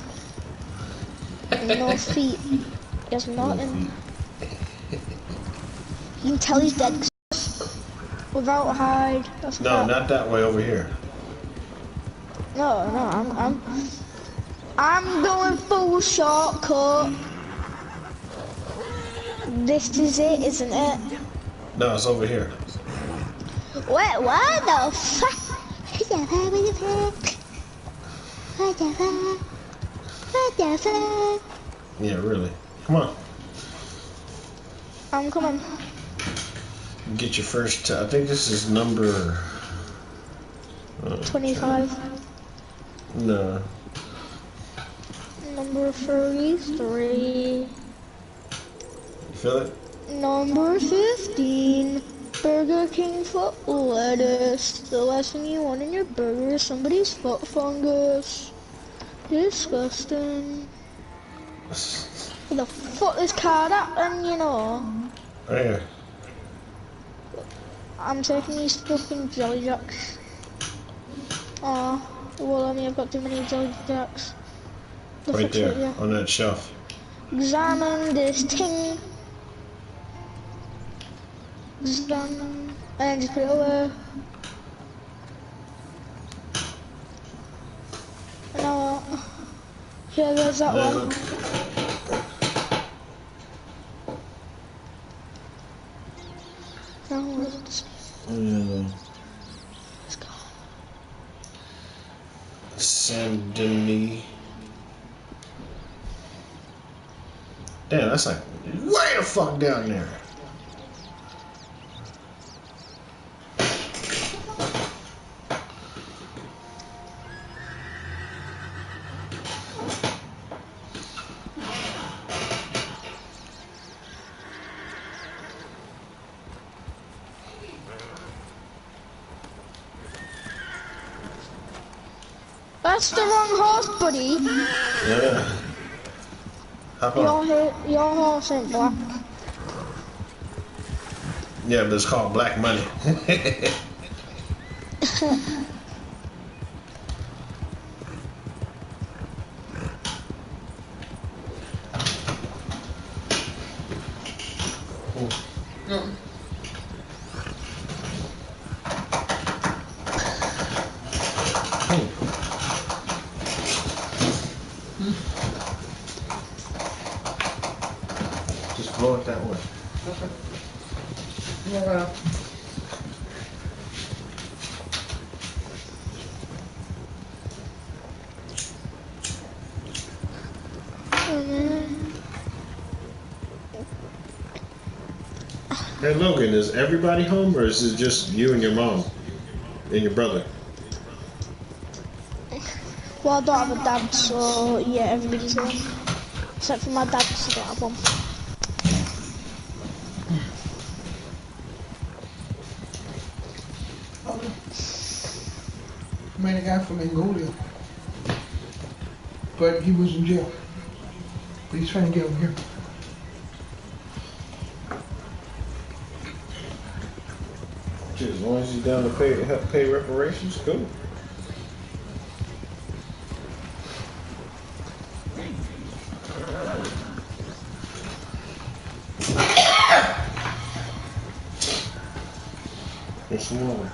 Speaker 4: No feet. He has nothing. You can tell he's dead without a hide. That's
Speaker 2: no,
Speaker 4: crap.
Speaker 2: not that way, over here.
Speaker 4: No, I'm going full shortcut. This is it, isn't it?
Speaker 2: No, it's over here.
Speaker 4: Wait, what the fuck? What the fuck?
Speaker 2: Yeah, really. Come on.
Speaker 4: I'm coming.
Speaker 2: Get your first. I think this is number
Speaker 4: 25.
Speaker 2: No.
Speaker 4: Number 33.
Speaker 2: You feel it?
Speaker 4: Number 15. Burger King foot lettuce. The last thing you want in your burger is somebody's foot fungus. Disgusting. Where the fuck is card at then, you know?
Speaker 2: Where?
Speaker 4: I'm taking these fucking jelly jacks. Oh, well, I've got too many jelly jacks.
Speaker 2: Right there, on that shelf.
Speaker 4: Examine this thing. Examine. And just put it away. And now, here goes that one.
Speaker 2: Look.
Speaker 4: Now, what is this? Let's go.
Speaker 2: Saint Denis. Damn, that's like way the fuck down there.
Speaker 4: That's the wrong horse, buddy.
Speaker 2: Yeah. Hop on.
Speaker 4: Your horse ain't black.
Speaker 2: Yeah, but it's called Black Money. Just blow it that way.
Speaker 7: Okay. Yeah.
Speaker 2: Hey Logan, is everybody home or is it just you and your mom and your brother?
Speaker 4: Well, I don't have a dad, so yeah, everybody's home. Except for my dad, because I don't have one.
Speaker 7: I met a guy from Mongolia, but he was in jail. But he's trying to get over here.
Speaker 2: As long as he's down to help pay reparations, cool. What's wrong?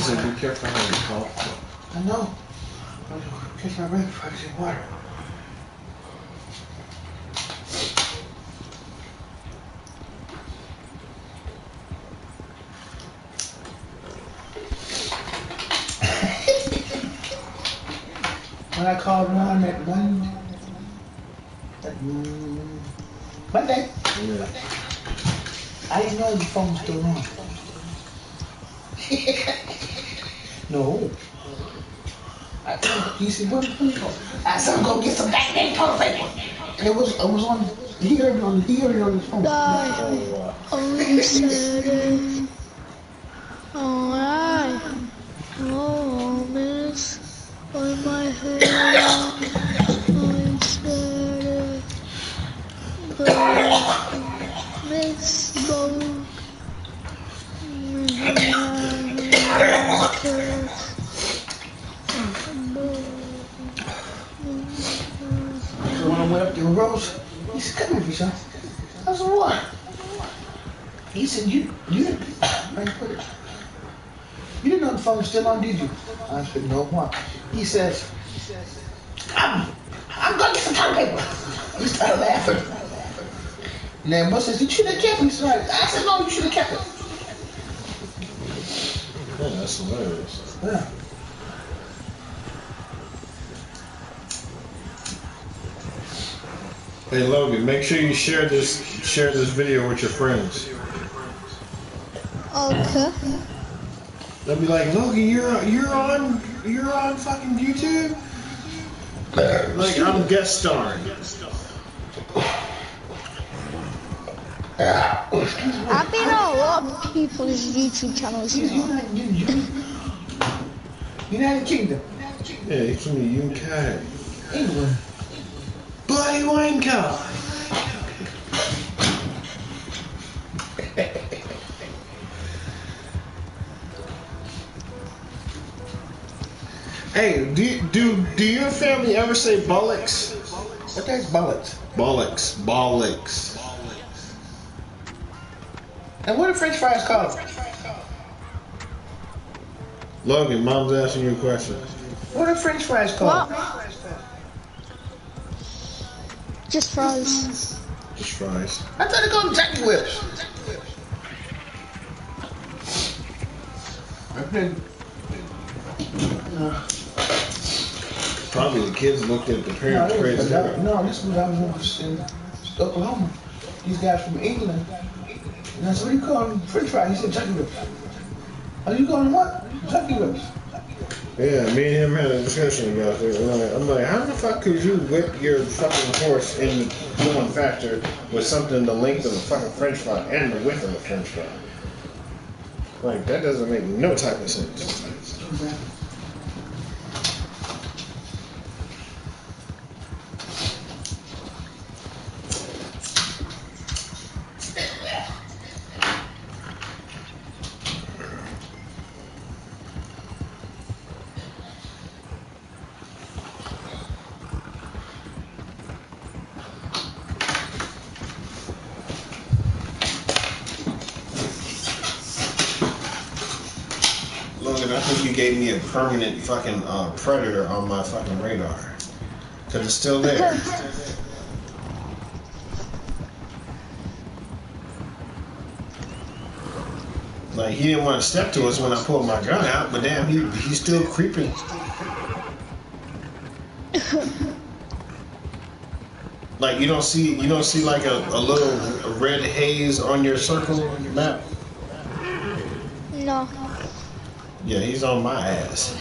Speaker 2: So be careful how you talk.
Speaker 7: I know. I'm gonna catch my breath before I get water. When I called Ron that Monday,
Speaker 2: Yeah.
Speaker 7: I didn't know the phone was still on. No. He said, what? I said, I'm gonna get some dang toilet paper. And it was on. He heard it on his phone.
Speaker 4: Oh, you said it. Alright. Oh, miss. On my head. I said it. But miss both.
Speaker 7: So when I went up to Rose, he said, come here, son. I said, what? He said, you didn't know the phone was still on, did you? I said, no, what? He says, I'm gonna get some toilet paper. He started laughing. And then Bus says, you should have kept it. He said, I said, no, you should have kept it.
Speaker 2: Yeah, that's hilarious.
Speaker 7: Yeah.
Speaker 2: Hey Logan, make sure you share this video with your friends.
Speaker 4: Okay.
Speaker 2: They'll be like, Logan, you're on fucking YouTube? Like I'm guest starring.
Speaker 4: I've been on a lot of people's YouTube channels now.
Speaker 7: United Kingdom.
Speaker 2: Yeah, he's from the UK.
Speaker 7: England.
Speaker 2: Bloody wanker! Hey, do your family ever say bollocks?
Speaker 7: What that's bollocks?
Speaker 2: Bollocks.
Speaker 7: And what are French fries called?
Speaker 2: Logan, Mom's asking you a question.
Speaker 7: What are French fries called?
Speaker 4: What? Just fries.
Speaker 2: Just fries.
Speaker 7: I thought they called them Jackie Whips.
Speaker 2: Probably the kids looked at the parents crazy.
Speaker 7: No, this was I was in Oklahoma. These guys from England. And I said, what do you call them? French fries. He said Jackie Whips. Oh, you call them what? Jackie Whips.
Speaker 2: Yeah, me and him had a discussion about it. I'm like, how the fuck could you whip your fucking horse in going faster with something the length of a fucking French fry and the width of a French fry? Like, that doesn't make no type of sense. I think you gave me a permanent fucking predator on my fucking radar. Cause it's still there. Like, he didn't want to step to us when I pulled my gun out, but damn, he's still creeping. Like, you don't see like a little red haze on your circle map?
Speaker 4: No.
Speaker 2: Yeah, he's on my ass.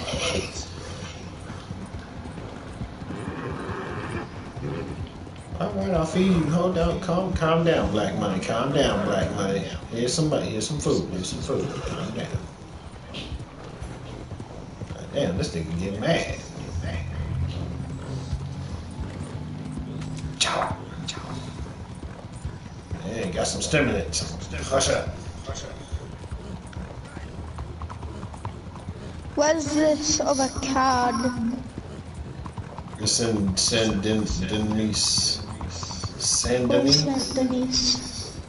Speaker 2: Alright, I'll feed you. Hold down, calm down, Black Money. Calm down, Black Money. Here's some food. Here's some food. Calm down. Damn, this nigga get mad. Chow. Hey, got some stimulants. Hush up.
Speaker 4: Where's this other card?
Speaker 2: It's in Saint Denis. Saint
Speaker 4: Where's
Speaker 2: Denis?
Speaker 4: Saint Denis?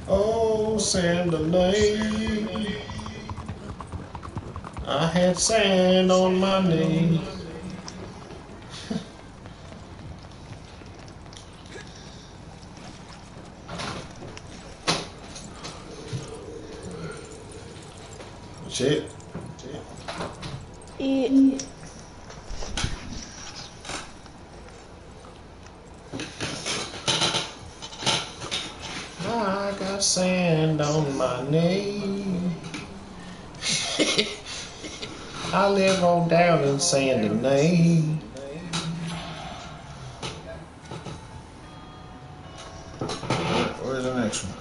Speaker 2: Oh, Saint Denis. I had sand on my knee. Shit.
Speaker 4: Yeah.
Speaker 2: I got sand on my knee. I live on down in Saint Denis. Where's the next one?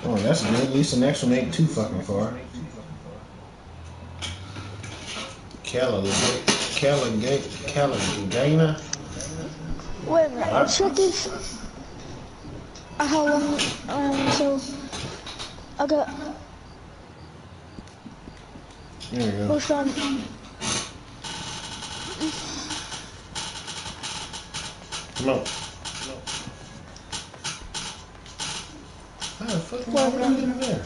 Speaker 2: Oh, that's good. At least the next one ain't too fucking far. Caligana.
Speaker 4: Wait a minute, I'll check if how long so I got
Speaker 2: There you go.
Speaker 4: what's on
Speaker 2: Come on. How the fuck am I gonna get in there?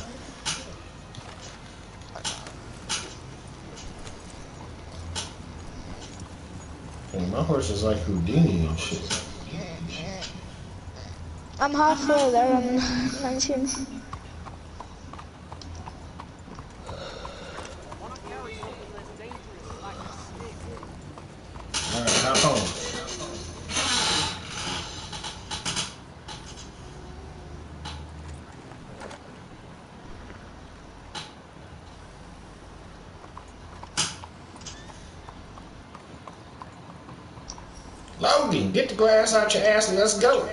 Speaker 2: Hey, my horse is like Houdini and shit.
Speaker 4: I'm halfway there on 19.
Speaker 2: Logan, get the grass out your ass and let's go.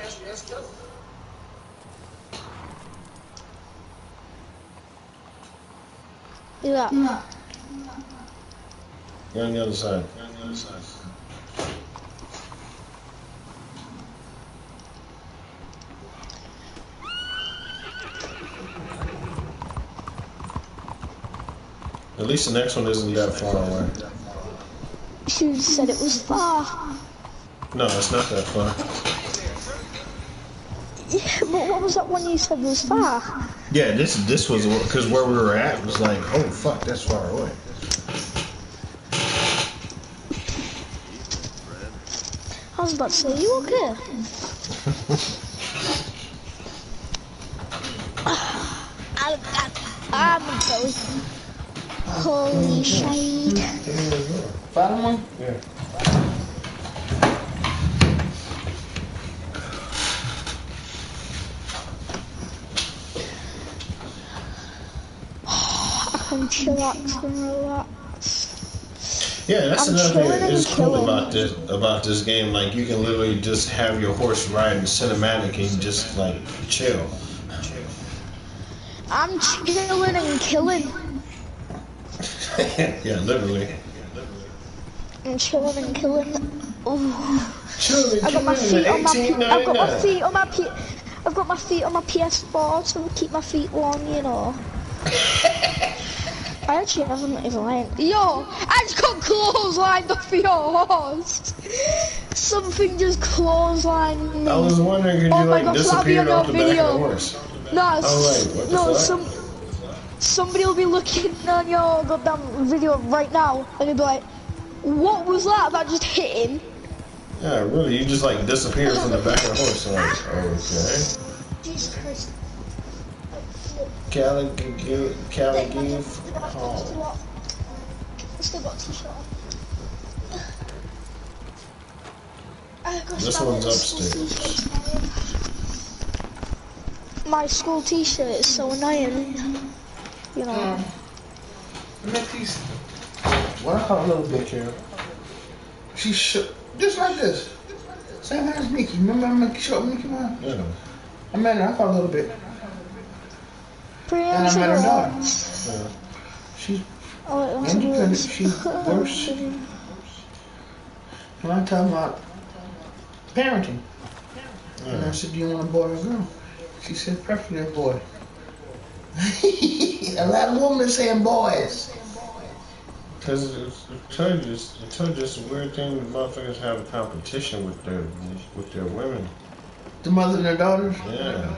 Speaker 4: Yeah.
Speaker 2: You're on the other side. At least the next one isn't that far away.
Speaker 4: You said it was far.
Speaker 2: No, it's not that far.
Speaker 4: Yeah, but what was that one you said was far?
Speaker 2: Yeah, this was because where we were at was like, oh fuck, that's far away.
Speaker 4: I was about to say, you okay? I'm sorry. Holy shit.
Speaker 7: Found one?
Speaker 2: Yeah.
Speaker 4: I can chillax and relax.
Speaker 2: Yeah, that's another thing that is cool
Speaker 4: killing.
Speaker 2: about this game. Like you can literally just have your horse riding cinematic and just like chill.
Speaker 4: I'm chilling and killing.
Speaker 2: Yeah, literally.
Speaker 4: I'm chilling and killing. Oh.
Speaker 2: Chilling,
Speaker 4: I've got my feet on my I've got my feet on my PS4 to keep my feet warm, you know. I actually haven't even learned. Yo, I just got clotheslined off your horse. Something just clotheslined me.
Speaker 2: I was wondering, could you like disappear off the back of the horse?
Speaker 4: No,
Speaker 2: I was like, what the fuck?
Speaker 4: Somebody will be looking on your goddamn video right now, and they'll be like, "What was that? That just hit him."
Speaker 2: Yeah, really, you just like disappeared from the back of the horse. So like, okay.
Speaker 4: Jesus Christ.
Speaker 2: Caligave Hall.
Speaker 4: I still got a t-shirt on.
Speaker 2: This one's upstairs.
Speaker 4: My school t-shirt is so annoying. You know.
Speaker 7: Make these. What I call a little bitch here. She shook just like this. Same as Mickey. Remember I showed Mickey Mouse?
Speaker 2: Yeah.
Speaker 7: I met her. I caught a little bit.
Speaker 4: And
Speaker 7: I met her daughter.
Speaker 2: Yeah.
Speaker 7: She's
Speaker 4: oh,
Speaker 7: independent. She's worse. When I talk about parenting, and I said, "Do you want a boy or a girl?" She said, "Preferably a boy." A lot of women saying boys.
Speaker 2: Because it's just a weird thing that motherfuckers have a competition with their women.
Speaker 7: The mother and their daughters.
Speaker 2: Yeah.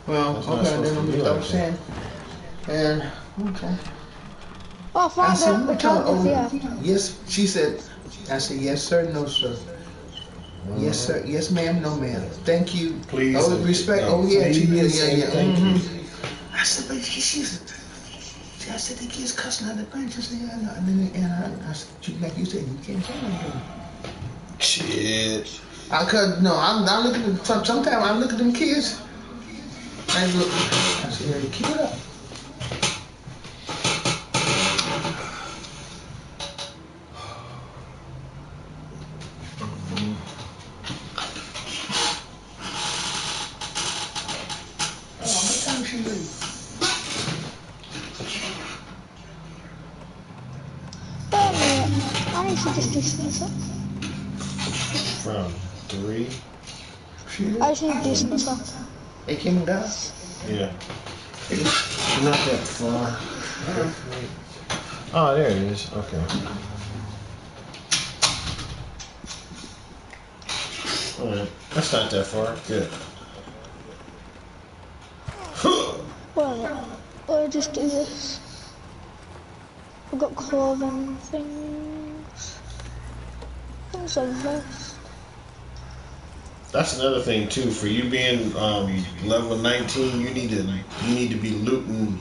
Speaker 7: Well,
Speaker 2: That's
Speaker 7: okay, then let me stop saying. And okay.
Speaker 4: Oh,
Speaker 7: I
Speaker 4: fine,
Speaker 7: said,
Speaker 4: the count, yeah.
Speaker 7: yes. She said, I said, yes, sir, no, sir. Yes, sir. Yes, ma'am. No, ma'am. Thank you.
Speaker 2: Please.
Speaker 7: Oh, respect.
Speaker 2: No,
Speaker 7: oh, yeah.
Speaker 2: please,
Speaker 7: Yeah.
Speaker 2: thank you.
Speaker 7: I said, but I said, the kids cussing out the bench. I said, yeah, I know. And I said, like you said, you can't tell them.
Speaker 2: Shit.
Speaker 7: I could, no, I'm looking at, sometimes I look at them kids. I look, I said, hey, keep it up.
Speaker 4: I need to just do this up.
Speaker 2: From 3.
Speaker 4: I just need to do some stuff.
Speaker 7: They came down?
Speaker 2: Yeah. Not that far. Oh, there it is. Okay. Alright. That's not that far. Good.
Speaker 4: Well, I'll just do this. I've got clothing things. Things like this.
Speaker 2: That's another thing too. For you being level 19, you need to be looting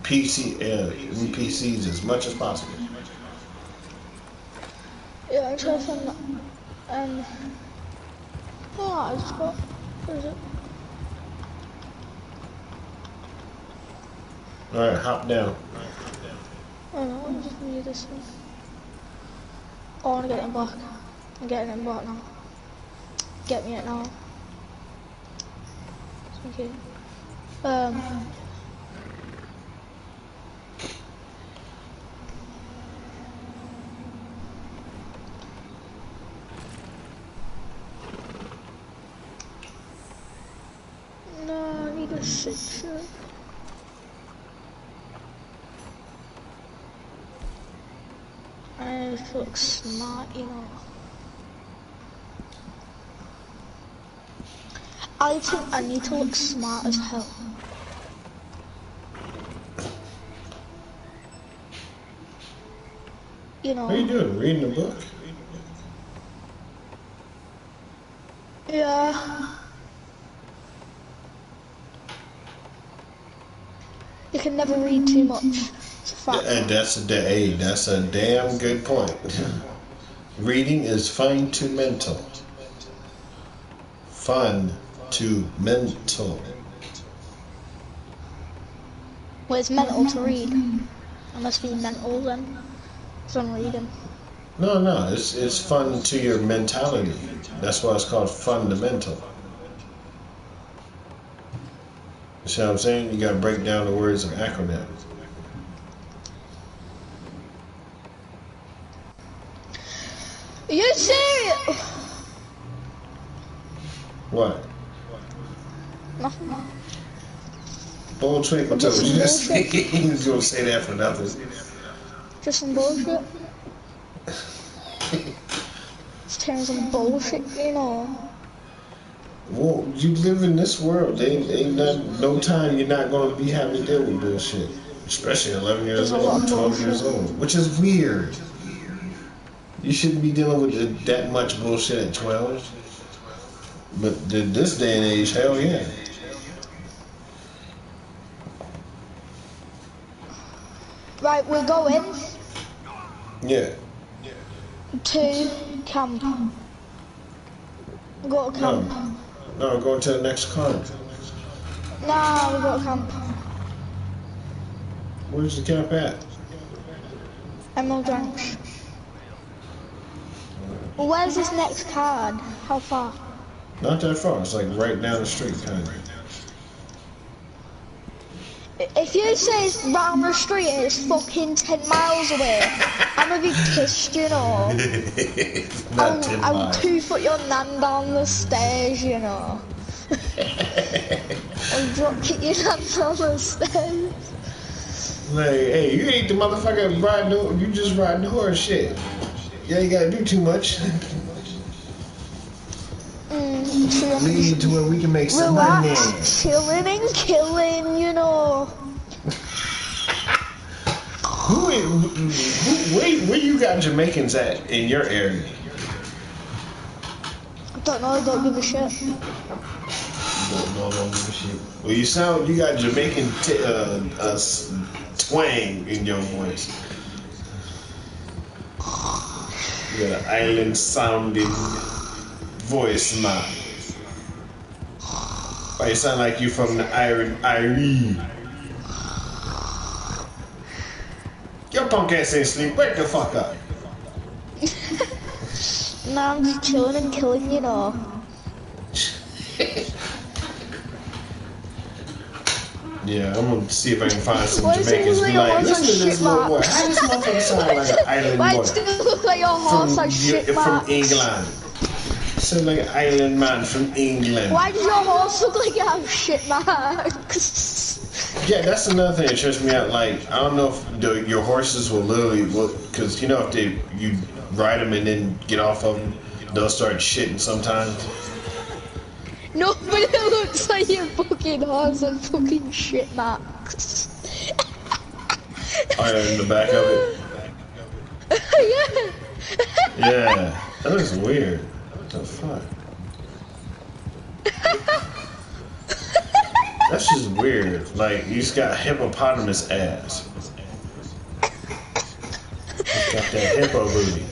Speaker 2: NPCs as much as possible.
Speaker 4: Yeah, I try to find that. And oh, I just got. Where is it?
Speaker 2: All right, hop down.
Speaker 4: Oh no, I'm just gonna do this one. Oh, I wanna get them back. I'm getting it back now. Get me it now. Thank you. No, I need a sixer. I look smart, you know. I think I need to look smart as hell. You know.
Speaker 2: What are you doing? Reading a book?
Speaker 4: Yeah. You can never read too much. It's a fact.
Speaker 2: And that's a damn good point. Reading is fun to mental. Fun to mental.
Speaker 4: Well, it's mental to read. I must be mental then. So I'm reading.
Speaker 2: No, it's fun to your mentality. That's why it's called fundamental. You see what I'm saying? You gotta break down the words of acronym.
Speaker 4: Are you serious?
Speaker 2: What?
Speaker 4: Nothing.
Speaker 2: Bull twinkle toes. You just you was gonna say that for nothing.
Speaker 4: Just some bullshit. Just tearing some bullshit, you know.
Speaker 2: Well, you live in this world. Ain't no time you're not gonna be having to deal with bullshit. Especially 11 years old, 12 years old, which is weird. You shouldn't be dealing with that much bullshit at 12. But this day and age, hell yeah.
Speaker 4: Right, we're going.
Speaker 2: Yeah.
Speaker 4: To camp. Go to camp.
Speaker 2: No, go to the next car.
Speaker 4: Nah, we go to camp.
Speaker 2: Where's the camp at?
Speaker 4: Emerald Ranch. Well, where's this next card? How far?
Speaker 2: Not that far. It's like right down the street, kind of.
Speaker 4: If you say it's round the street and it's fucking 10 miles away, I'm gonna be pissed, you know. I'll 2-foot your nan down the stairs, you know. I'll drop kick your nan down the stairs.
Speaker 2: Like, hey, you ain't the motherfucker you just riding the horse shit. You ain't gotta do too much. Lead to where we can make some money.
Speaker 4: Relax, chilling and killing, you know.
Speaker 2: Where you got Jamaicans at in your area?
Speaker 4: I don't know, I don't give a shit.
Speaker 2: Don't give a shit. Well, you got Jamaican twang in your voice. You got an island sounding voice now. Why you sound like you from the Irie? Your punk ass ain't sleep. Wake the fuck up.
Speaker 4: Nah, I'm just chilling and killing, you know.
Speaker 2: Yeah, I'm gonna see if I can find some Jamaicans be like, listen to this little boy. How does this motherfucker sound like an island boy?
Speaker 4: Why does it look like your horse like shit
Speaker 2: from England. Sound like an island man from England.
Speaker 4: Why does your horse look like you have shit marks?
Speaker 2: Yeah, that's another thing that trips me out. Like, I don't know if your horses will literally, because you know if you ride them and then get off of them, they'll start shitting sometimes.
Speaker 4: No, but it looks like your fucking horse has fucking shit marks.
Speaker 2: Oh yeah, in the back of it?
Speaker 4: Yeah.
Speaker 2: Yeah, that looks weird. What the fuck? That's just weird. Like, you just got hippopotamus ass. Just got that hippo booty.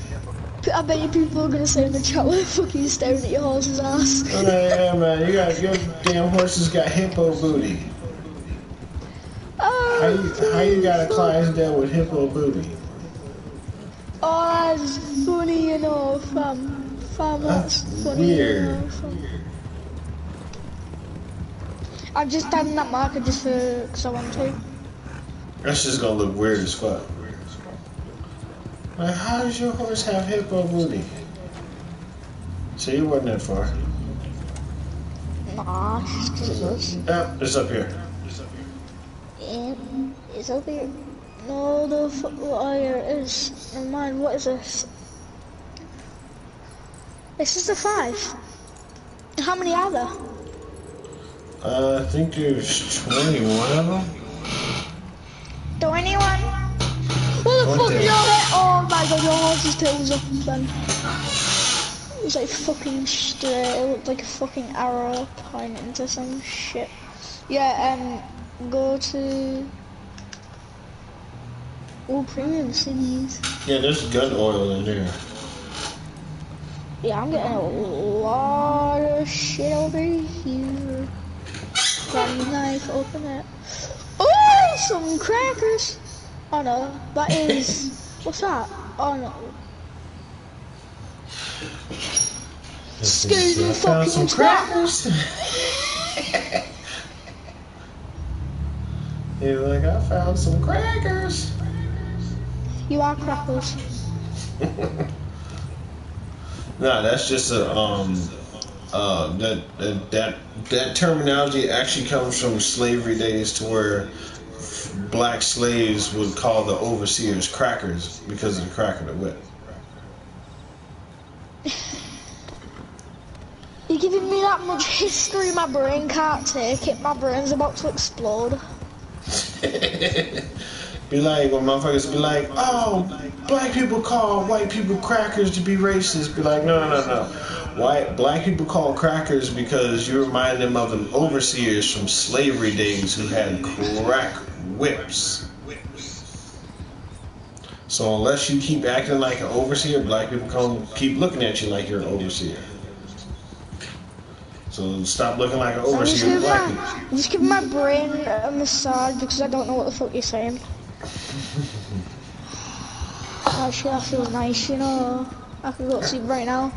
Speaker 4: I bet you people are gonna say in the chat we're fucking staring at your horse's ass.
Speaker 2: Oh, yeah, man, your damn horses got hippo booty. How you got a Clydesdale with hippo booty?
Speaker 4: Oh, that's funny, you know, fam. Oh, that's funny.
Speaker 2: weird.
Speaker 4: I've just done that marker just because I want to.
Speaker 2: That's just gonna look weird as fuck. Like, how does your horse have hippo booty? So you wasn't that far.
Speaker 4: Nah, it's just us.
Speaker 2: Yeah, it's up here.
Speaker 4: Yeah, it's up here. No, the fuck, oh, here it is. Never mind, what is this? This is a 5. How many are there?
Speaker 2: I think there's 21 of them.
Speaker 4: 21? What the fuck, your head? Oh my god, your horse's tail was up then. It was like fucking straight, it looked like a fucking arrow pointing to some shit. Yeah, go to... Oh, premium cities.
Speaker 2: Yeah, there's gun oil in there.
Speaker 4: Yeah, I'm getting a lot of shit over here. Grab your knife, open it. Oh, some crackers! Oh no, that is... What's that? Oh no. Excuse me, fucking crackers!
Speaker 2: He's like, I found some crackers.
Speaker 4: You are crackers.
Speaker 2: Nah, that's just a that terminology actually comes from slavery days, to where black slaves would call the overseers crackers because of the crack of the whip.
Speaker 4: You're giving me that much history, my brain can't take it. My brain's about to explode.
Speaker 2: Be like, when motherfuckers be like, oh, black people call white people crackers to be racist. Be like, no. Black people call crackers because you remind them of them overseers from slavery days who had crack whips. So unless you keep acting like an overseer, black people keep looking at you like you're an overseer. So stop looking like an overseer to black people.
Speaker 4: Just give my brain a massage because I don't know what the fuck you're saying. Actually, that feels nice, you know. I could go to sleep right now.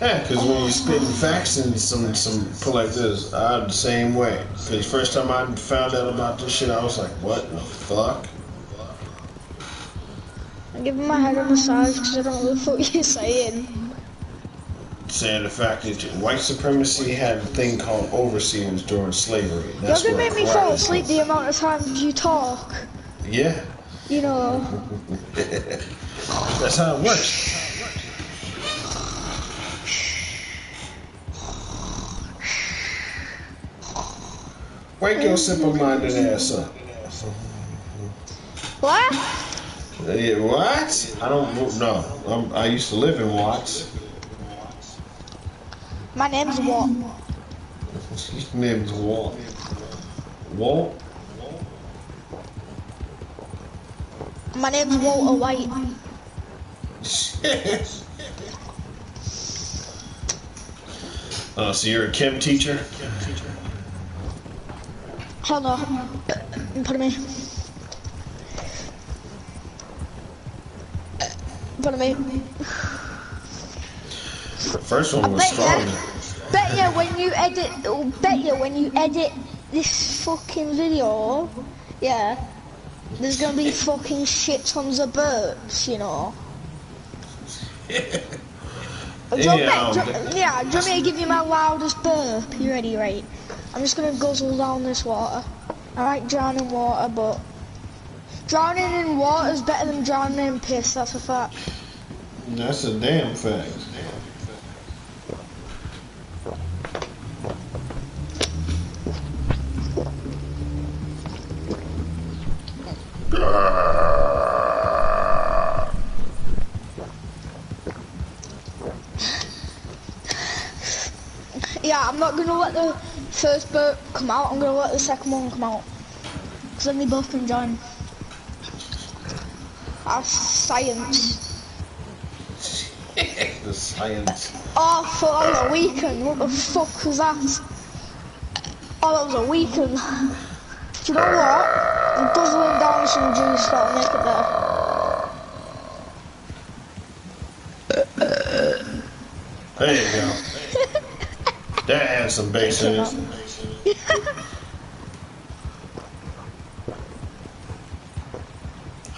Speaker 2: Yeah, because when you're spitting facts in some put like this, I'm the same way. Because first time I found out about this shit, I was like, what the fuck?
Speaker 4: I'm giving my head a massage because I don't know what the fuck you're saying.
Speaker 2: Saying the fact that white supremacy had a thing called overseers during slavery. That's
Speaker 4: You're gonna make me fall asleep the amount of times you talk.
Speaker 2: Yeah.
Speaker 4: You know.
Speaker 2: That's how it works. Wake your simple-minded ass up.
Speaker 4: What?
Speaker 2: Yeah, what? I don't know. I used to live in Watts.
Speaker 4: My name's Walt.
Speaker 2: His name's Walt. Walt?
Speaker 4: My name's Walter White.
Speaker 2: So you're a chem teacher?
Speaker 4: Hell no. Pardon me. Pardon me.
Speaker 2: The first one was strong.
Speaker 4: Bet you when you edit this fucking video, yeah, there's gonna be fucking shit tons of burps, you know. Do you want me to give you my loudest burp? You ready, right? I'm just gonna guzzle down this water. I like drowning water, but drowning in water is better than drowning in piss, that's a fact.
Speaker 2: That's a damn fact.
Speaker 4: Yeah, I'm not gonna let the first burp come out, I'm gonna let the second one come out. Because then they both can join. That's science.
Speaker 2: The science.
Speaker 4: Oh, fuck, that was a weekend. What the fuck was that? Oh, that was a weekend. Do you know what? I'm guzzling down some juice that'll make it better.
Speaker 2: There you go. That has some bass in it.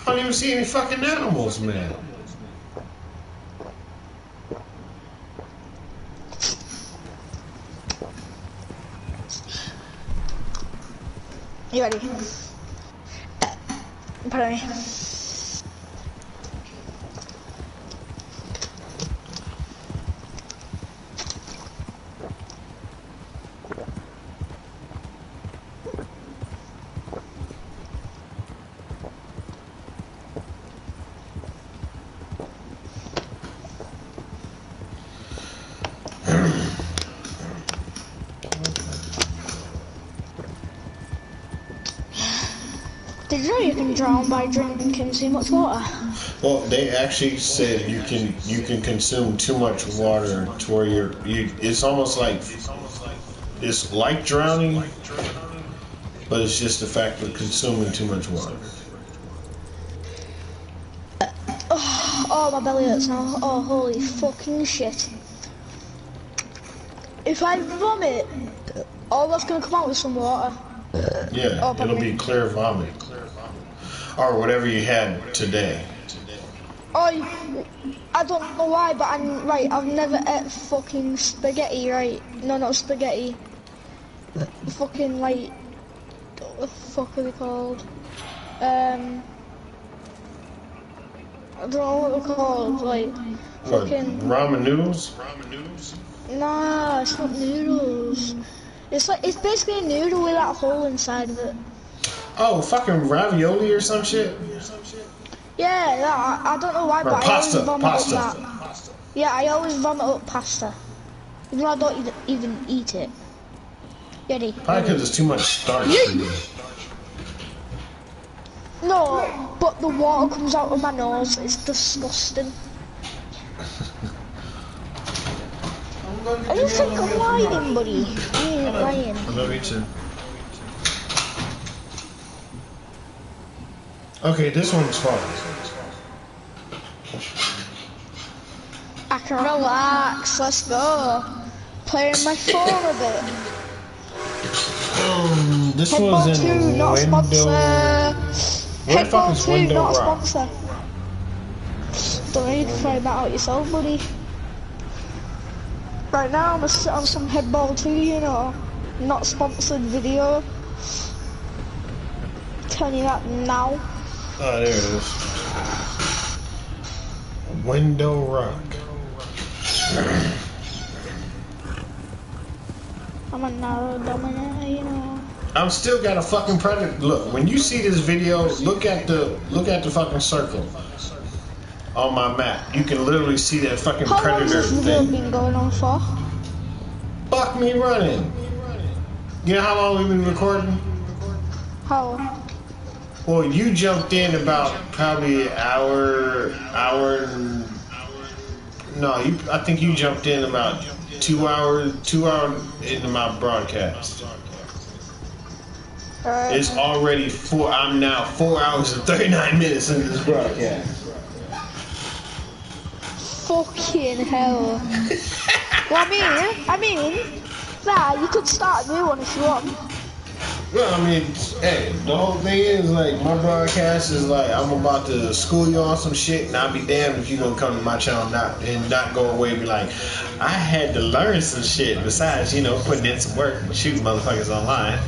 Speaker 2: I don't even see any fucking animals, man.
Speaker 4: You ready? Pardon me. Did you know you can drown by drinking too much water?
Speaker 2: Well, they actually said you can consume too much water to where it's almost like it's like drowning, but it's just the fact of consuming too much water.
Speaker 4: Oh, my belly hurts now. Oh, holy fucking shit. If I vomit, all that's gonna come out is some water.
Speaker 2: Yeah, it'll be clear vomit. Or whatever you had today.
Speaker 4: Oh, I don't know why, but I've never ate fucking spaghetti, right? No, not spaghetti. Fucking, like, what the fuck are they called? I don't know what they're called, like, fucking...
Speaker 2: Ramen noodles?
Speaker 4: Nah, it's not noodles. It's basically a noodle with that hole inside of it.
Speaker 2: Oh, fucking ravioli or some shit?
Speaker 4: Yeah, I don't know why,
Speaker 2: or
Speaker 4: but
Speaker 2: pasta,
Speaker 4: I always vomit up that. Yeah, I always vomit up pasta. Even though I don't even eat it. Ready?
Speaker 2: Probably because there's too much starch for you.
Speaker 4: No, but the water comes out of my nose. It's disgusting. I just think I'm lying, buddy. You ain't lying.
Speaker 2: I love you too. Okay, this one's fun.
Speaker 4: I can relax. Let's go. Playing my phone a bit.
Speaker 2: This
Speaker 4: Headball
Speaker 2: was in
Speaker 4: 2, not a sponsor.
Speaker 2: Where the fuck is
Speaker 4: Headball 2,
Speaker 2: Window
Speaker 4: not a
Speaker 2: Rock?
Speaker 4: sponsor. Don't need to find that out yourself, buddy. Right now, I'm gonna sit on some Headball 2, you know. Not sponsored video. Telling you that now.
Speaker 2: Oh, there it is. Window Rock.
Speaker 4: I'm a narrow dominant, you know.
Speaker 2: I'm still got a fucking predator. Look, when you see this video, look at the fucking circle on my map. You can literally see that fucking
Speaker 4: How long
Speaker 2: predator
Speaker 4: has this video
Speaker 2: thing.
Speaker 4: been going on for?
Speaker 2: Fuck me running. You know how long we've been recording?
Speaker 4: How?
Speaker 2: Well, you jumped in about probably an hour. No, I think you jumped in about 2 hours into my broadcast. It's already I'm now 4 hours and 39 minutes into this broadcast.
Speaker 4: Fucking hell. Well, I mean, nah, you could start a new one if you want.
Speaker 2: Well, I mean, hey, the whole thing is like my broadcast is like I'm about to school you on some shit, and I'll be damned if you gonna come to my channel not go away and be like, I had to learn some shit besides putting in some work and shooting motherfuckers online.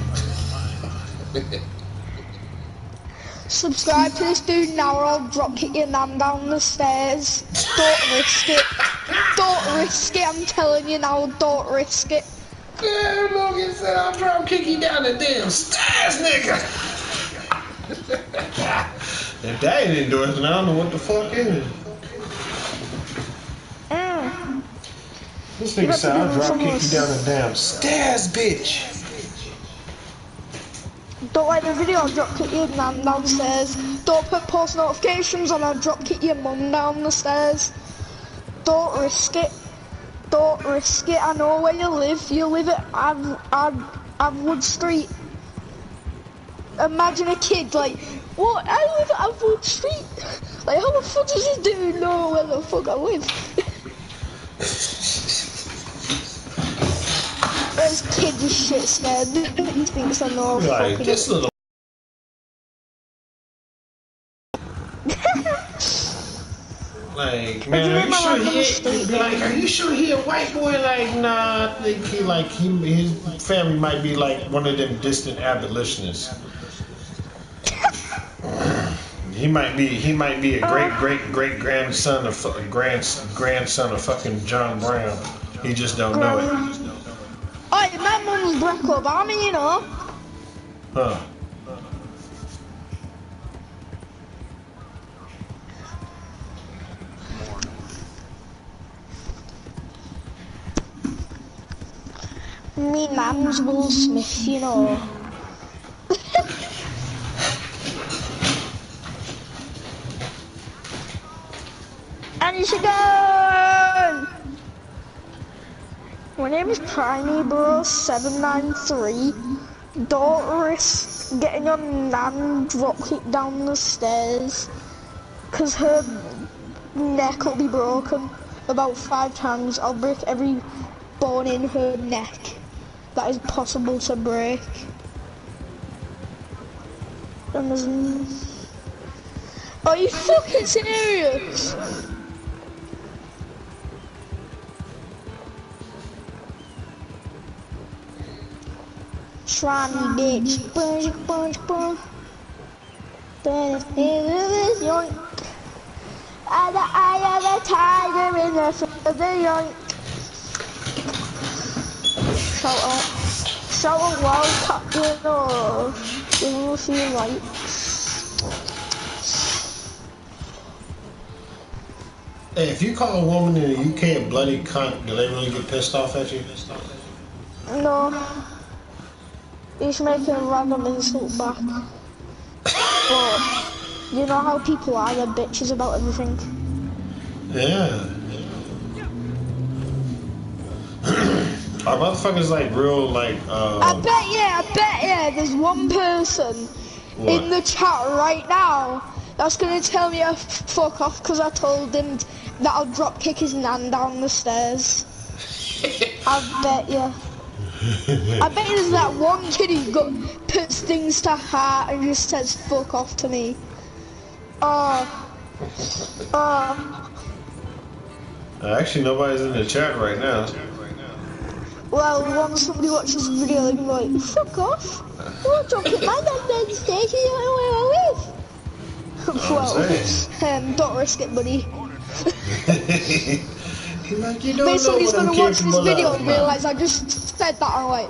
Speaker 4: Subscribe to this dude now, or I'll drop kick your nan down the stairs. Don't risk it. Don't risk it. I'm telling you now. Don't risk it.
Speaker 2: Yeah, Logan said I'll drop kick you down the damn stairs, nigga. If that ain't endorsement, I don't know what the fuck is. This nigga said I'll drop kick you down the damn stairs, bitch.
Speaker 4: Don't like the video, I'll drop kick your nan downstairs. Don't put post notifications on, I'll drop kick your mum down the stairs. Don't risk it. Don't risk it. I know where you live. You live at Avwood Street. Imagine a kid like, what? I live at Avwood Street. Like, how the fuck does this dude know where the fuck I live? This kid is shit scared. He thinks I know
Speaker 2: Like,
Speaker 4: fucking
Speaker 2: this little... Like, man, are you sure he ain't... Like, are you sure he a white boy? Like, nah, I think he, like, his family might be, like, one of them distant abolitionists. He might be a great grandson of grandson of fucking John Brown. He just don't know it.
Speaker 4: Oh, my mum's Barack Obama, you know.
Speaker 2: Huh.
Speaker 4: Me mum's Will Smith, you know. And you should go! My name is PrimeBro793. Don't risk getting your nan drop kicked down the stairs, cause her neck will be broken about 5 times. I'll break every bone in her neck that is possible to break. And there's... Are you fucking serious? Try me, bitch. Punch, punch, punch. The yoink. At the eye of the tiger in the field of the yoink. Shout out World Cup, you know. You will feel right.
Speaker 2: Hey, if you call a woman in the UK a bloody cunt, do they really get pissed off at you?
Speaker 4: No. He's making a random insult back. But you know how people are, they're bitches about everything.
Speaker 2: Yeah. Our motherfuckers like real like
Speaker 4: I bet you there's one person in the chat right now that's gonna tell me to fuck off because I told him that I'll drop kick his nan down the stairs. I bet you. I bet there's that one kid who puts things to heart and just says fuck off to me.
Speaker 2: Actually, nobody's in the chat right now.
Speaker 4: Well, once somebody watches the video, they'll be like, fuck off. You're dropping my nan down the stairs, you don't know where I live. Well, don't risk it, buddy.
Speaker 2: Like, you don't
Speaker 4: Somebody's
Speaker 2: know
Speaker 4: gonna watch this video
Speaker 2: of,
Speaker 4: and realise I just said that. I'm like,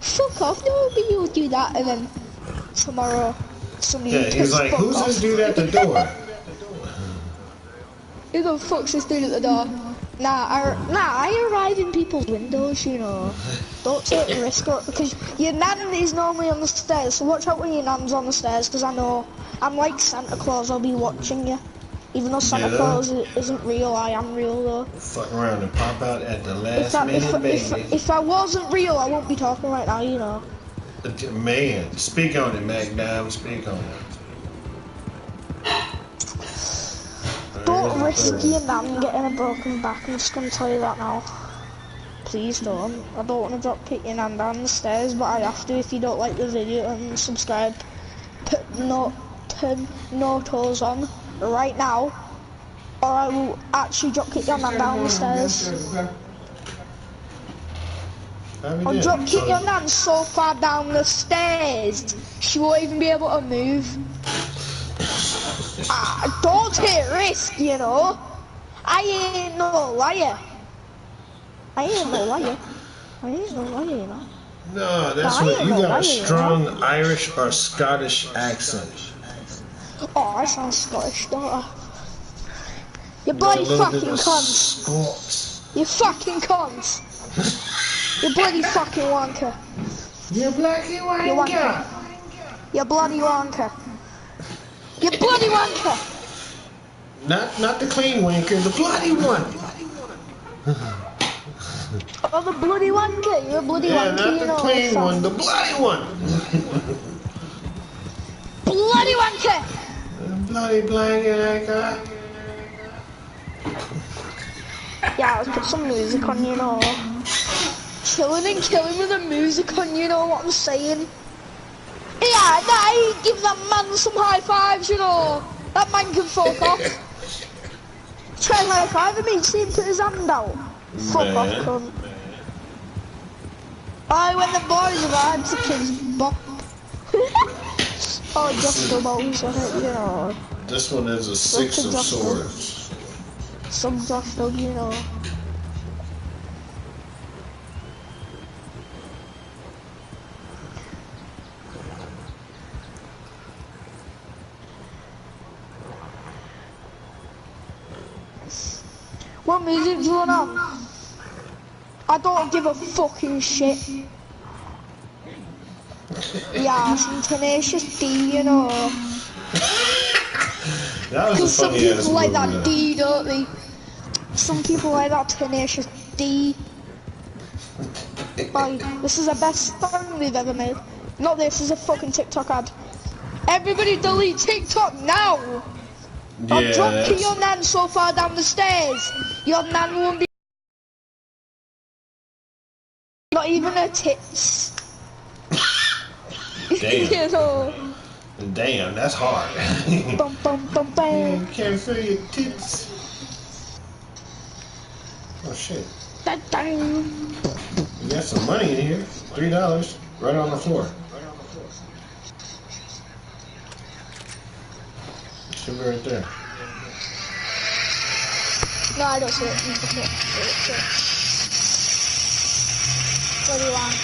Speaker 4: fuck off, no, but you do that, and then tomorrow somebody
Speaker 2: he's like, who's this dude at the door?
Speaker 4: Who the fuck's this dude at the door? I arrive in people's windows, you know. Don't take the risk, because your nan is normally on the stairs, so watch out when your nan's on the stairs, because I know I'm like Santa Claus, I'll be watching you. Even though Santa Claus isn't real, I am real though.
Speaker 2: Fuck around and pop out at the last minute, baby.
Speaker 4: If I wasn't real, I won't be talking right now, you know.
Speaker 2: Man, speak on it, Magnum. Speak on it.
Speaker 4: Don't risk your nan getting a broken back. I'm just gonna tell you that now. Please don't. I don't want to drop kick your nan down the stairs, but I have to if you don't like the video and subscribe. Put turn no toes on right now, or I will actually drop kick your nan down the stairs. I'll drop kick your nan so far down the stairs, she won't even be able to move. Don't take risk, you know. I ain't no liar. You know.
Speaker 2: No, that's what you got, a strong Irish or Scottish accent.
Speaker 4: Oh, I sound Scottish, don't I? You bloody fucking cunt. You fucking cunt. You bloody fucking wanker.
Speaker 2: You bloody wanker.
Speaker 4: You bloody wanker. You bloody wanker.
Speaker 2: Not the clean wanker, the bloody one.
Speaker 4: Oh, the bloody wanker. You're a bloody wanker,
Speaker 2: not the clean one, the bloody one.
Speaker 4: Bloody wanker.
Speaker 2: Bloody blanket,
Speaker 4: Yeah, let's put some music on, you know. chilling and killing with the music on, you know what I'm saying? Yeah, nah, give that man some high fives, you know. That man can fuck off. Try high five me, see him put his hand out. Fuck off, cunt. Oh, when the boys are hard to kids bop. Oh, just about, you know.
Speaker 2: This one is a 6 of swords.
Speaker 4: Some just dog, you know. What music do you want on? I don't give a fucking shit. Yeah, some Tenacious D, you know. Because some people like that D, don't they? Some people like that Tenacious D. Like, this is the best song they've ever made. Not this, is a fucking TikTok ad. Everybody delete TikTok now!
Speaker 2: Yeah,
Speaker 4: I'm dropping your nan so far down the stairs. Your nan won't be... Not even her tits.
Speaker 2: Damn.
Speaker 4: You know.
Speaker 2: Damn, that's hard.
Speaker 4: Bum, bum, bum, bum.
Speaker 2: You can't feel your tits. Oh shit.
Speaker 4: Damn.
Speaker 2: You got some money in here. $3 right on the floor. Should be right there.
Speaker 4: No, I don't see it. What do you want?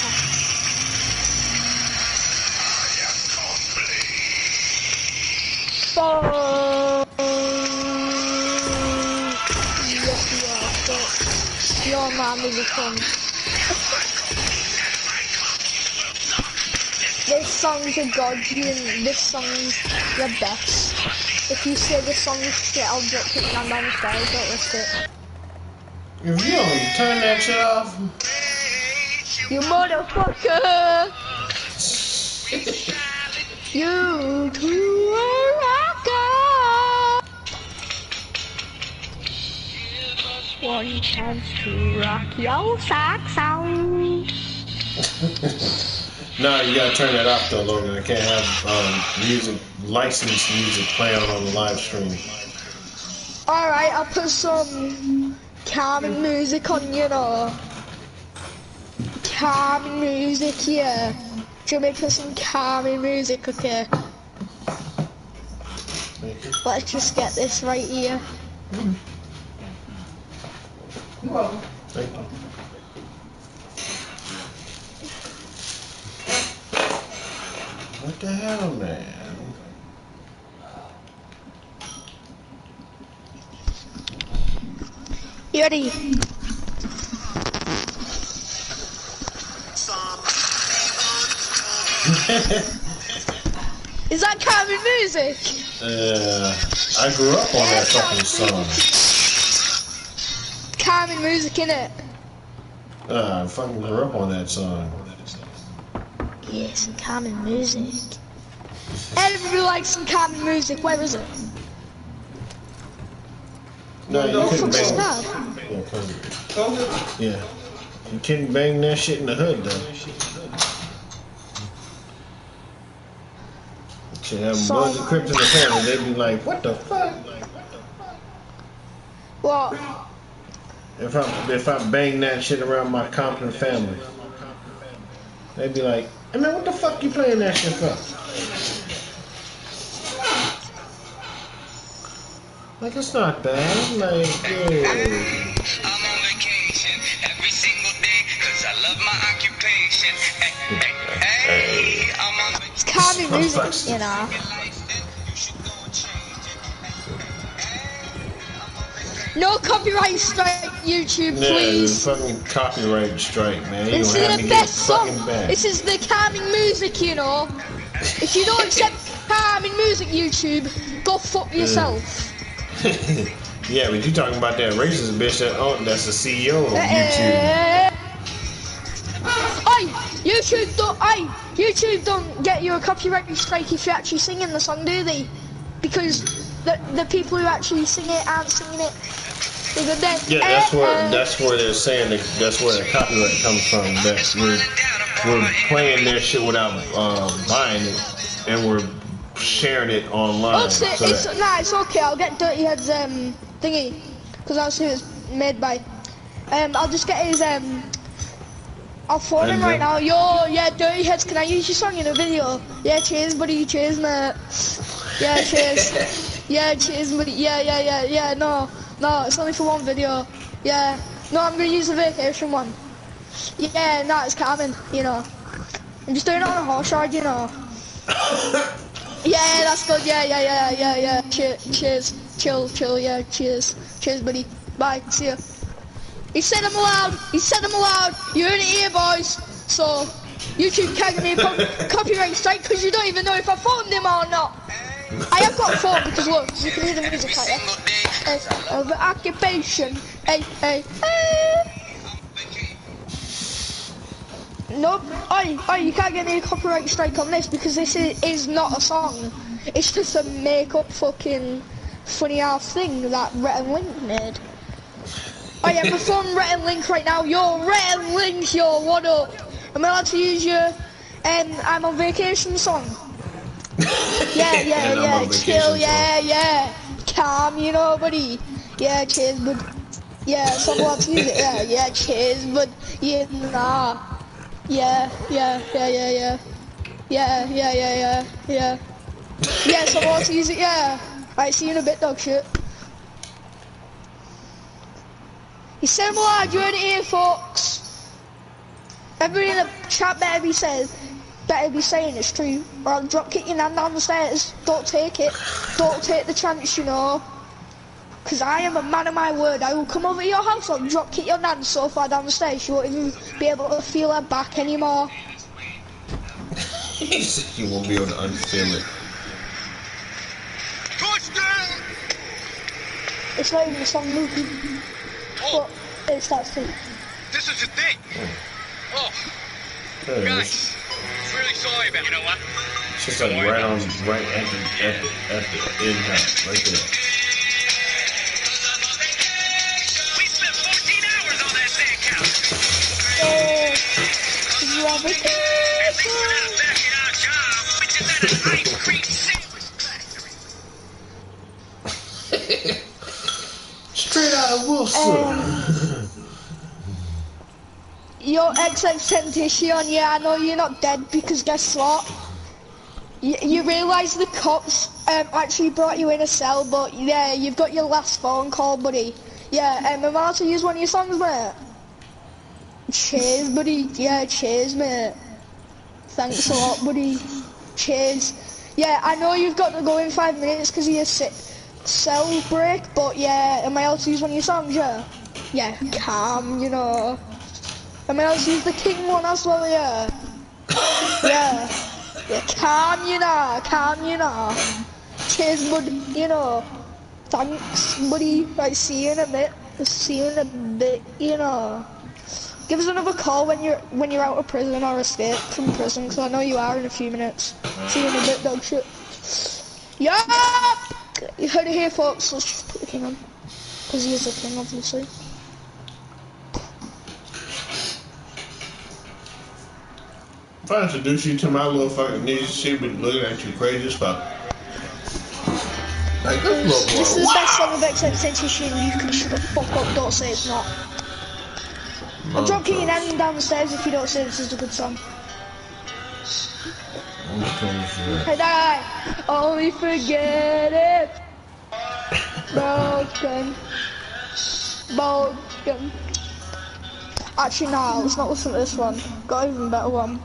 Speaker 4: Yes, you are. Your mom is a cunt. This song's a godly and this song's the best. If you say this song is shit, I'll drop it down the stairs, don't risk it.
Speaker 2: If you don't turn that shit off.
Speaker 4: You motherfucker! You to a rocker! One chance to rock your socks out.
Speaker 2: No, you gotta turn that off though, Logan. I can't have music, licensed music playing on the live stream.
Speaker 4: Alright, I'll put some calming music on, you know. Calming music, yeah. Should we put some calming music, okay? Let's just get this right here.
Speaker 7: You're welcome.
Speaker 2: Thank you. What the hell, man?
Speaker 4: You ready? Is that calming music?
Speaker 2: I grew up on that fucking song.
Speaker 4: Calming music, innit?
Speaker 2: I fucking grew up on that song.
Speaker 4: Yeah, some calming music. Everybody likes some calming music. Where is it?
Speaker 2: No, you couldn't bang.
Speaker 4: Stop.
Speaker 2: Yeah, you couldn't bang that shit in the hood though. Should have Bloods and Crips in the family. They'd be like, "What the fuck?"
Speaker 4: What?
Speaker 2: If I bang that shit around my Compton family, they'd be like, "Hey man, what the fuck you playing that shit for?" Like, it's not bad. Like,
Speaker 9: I'm on vacation every single day because I love my occupation. Hey, I'm on vacation.
Speaker 4: It's calming music, you know. No copyright strike, YouTube, please.
Speaker 2: Yeah, fucking copyright strike, man. You
Speaker 4: This
Speaker 2: don't
Speaker 4: is
Speaker 2: have
Speaker 4: the
Speaker 2: to
Speaker 4: best
Speaker 2: get
Speaker 4: song.
Speaker 2: fucking back.
Speaker 4: This is the calming music, you know. If you don't accept calming music, YouTube, go fuck yourself.
Speaker 2: Yeah, but you talking about that racist bitch that's the CEO of YouTube.
Speaker 4: YouTube don't get you a copyright strike if you're actually singing the song, do they? Because the people who actually sing it aren't singing it
Speaker 2: Yeah, that's where they're saying that's where the copyright comes from. That we're playing their shit without buying it, and we're sharing it online.
Speaker 4: It's okay. I'll get Dirty Head's thingy, because I'll see it's made by. I'll just get his I'll phone him right now. Yo, yeah, Dirty Heads, can I use your song in a video? Yeah, cheers, buddy. Cheers, mate. Yeah, cheers. Yeah, cheers, buddy. Yeah. No, it's only for one video. Yeah. No, I'm gonna use the vacation one. Yeah, no, it's calming, you know. I'm just doing it on a horse ride, you know. Yeah, that's good. Yeah. Cheers. Chill, yeah, cheers. Cheers, buddy. Bye, see ya. He said I'm allowed. You heard it here, boys. So, YouTube can't give me a copyright strike because you don't even know if I phoned him or not. I have got a phone because look, you can hear the music out there. Of occupation. Hey. Nope. Oh, you can't get me a copyright strike on this because this is not a song. It's just a make-up fucking funny ass thing that Rhett and Link made. Oh yeah, we're from Rhett and Link right now. Yo, Rhett and Link, yo, what up? Am I allowed to use your I'm on vacation song? Yeah, chill, yeah. Calm, you know, buddy. Yeah, cheers, bud. Yeah, so I'm allowed to use it, yeah, cheers, bud. Yeah, nah. Yeah, so I'm allowed to use it, yeah. Alright, see you in a bit, dog shit. He said I'm allowed, you heard it here, folks. Everybody in the chat better be saying it's true, or I'll drop kick your nan down the stairs. Don't take it. Don't take the chance, you know. Because I am a man of my word. I will come over to your house and drop kick your nan so far down the stairs she won't even be able to feel her back anymore.
Speaker 2: You won't be able to unfeel it.
Speaker 4: It's not even a song movie. But it starts to.
Speaker 9: This is the thing. Oh, guys, really sorry about. You know what?
Speaker 2: It's just like right at the in-house, right there.
Speaker 9: We spent 14 hours on that sand couch.
Speaker 4: At least we're not back in our job, which is at an ice cream sandwich factory.
Speaker 2: Straight out of Wilson.
Speaker 4: Yo, XXXTentacion, yeah, I know you're not dead because guess what? You realise the cops actually brought you in a cell, but yeah, you've got your last phone call, buddy. Yeah, am I allowed to use one of your songs, mate? Cheers, buddy. Yeah, cheers, mate. Thanks a lot, buddy. Cheers. Yeah, I know you've got to go in 5 minutes because of your cell break, but yeah, am I allowed to use one of your songs, yeah? Yeah, calm, you know. Am I allowed to use the King one as well, yeah? Yeah, calm, you know. Cheers, bud, you know. Thanks, buddy. Right, see you in a bit, you know. Give us another call when you're out of prison or escape from prison, because I know you are in a few minutes. See you in a bit, dog shit. Yup! You heard it here, folks. Let's just put the King on. Because he is the King, obviously.
Speaker 2: If I introduce you to my little fucking niece, she'd be looking at you crazy as fuck. Like, this
Speaker 4: is the best song of XXXTentacion. You can shut the fuck up, don't say it's not. I'll drop you in down the stairs if you don't say this is a good song. Hey, die! Only forget it. Broken. Actually, nah, let's not listen to this one. Got an even better one.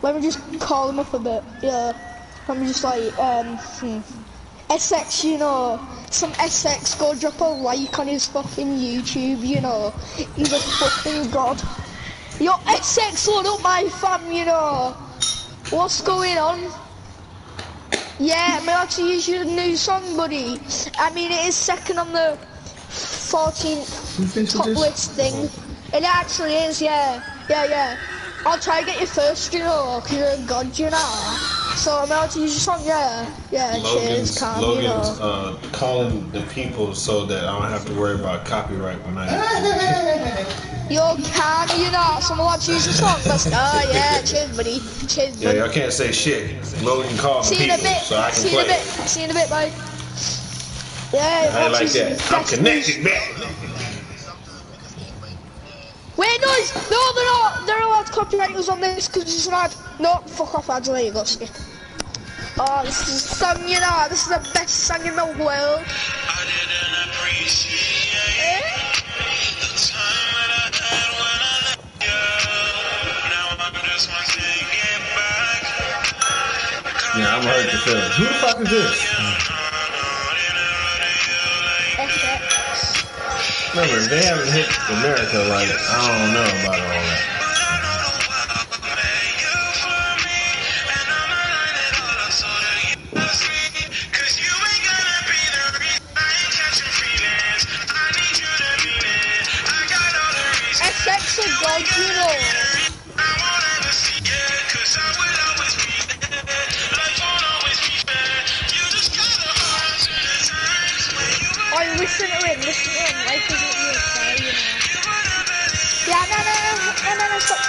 Speaker 4: Let me just call him up a bit. Yeah. Let me just like, SX, you know. Some SX, go drop a like on his fucking YouTube, you know. He's a fucking god. Yo, SX, load up my fam, you know. What's going on? Yeah, I'm allowed to use your new song, buddy. I mean, it is second on the 14th top list thing. It actually is, yeah. I'll try to get you first, you know, because you're a god, you know. So I'm allowed to use your song, yeah. Yeah, cheers, calm,
Speaker 2: Logan's calling the people so that I don't have to worry about copyright when I.
Speaker 4: Yo, calm, you know. So I'm allowed to use your song. Let's go, yeah, cheers, buddy. Cheers,
Speaker 2: Yeah,
Speaker 4: buddy.
Speaker 2: y'all can't say shit. Logan called the people so I can
Speaker 4: See you
Speaker 2: play.
Speaker 4: in a bit. See you in a bit, bye. Yeah,
Speaker 2: I ain't like that. I'm connected, man.
Speaker 4: Wait, no, they're not. They're allowed to copyright us on this because it's an ad. No, fuck off, ads. There you go, skip. Oh, this is a song, you know. This is the best song in the world.
Speaker 9: I didn't appreciate the time that I had when I left you. Now I'm just want to get back.
Speaker 2: Yeah, I'm hurt to feel. Who the fuck is this? Remember, if they haven't hit America right, I don't know about all that.
Speaker 4: SX are God, you know. Oh, listen to him, like isn't you fair, you know. Yeah, no, stop.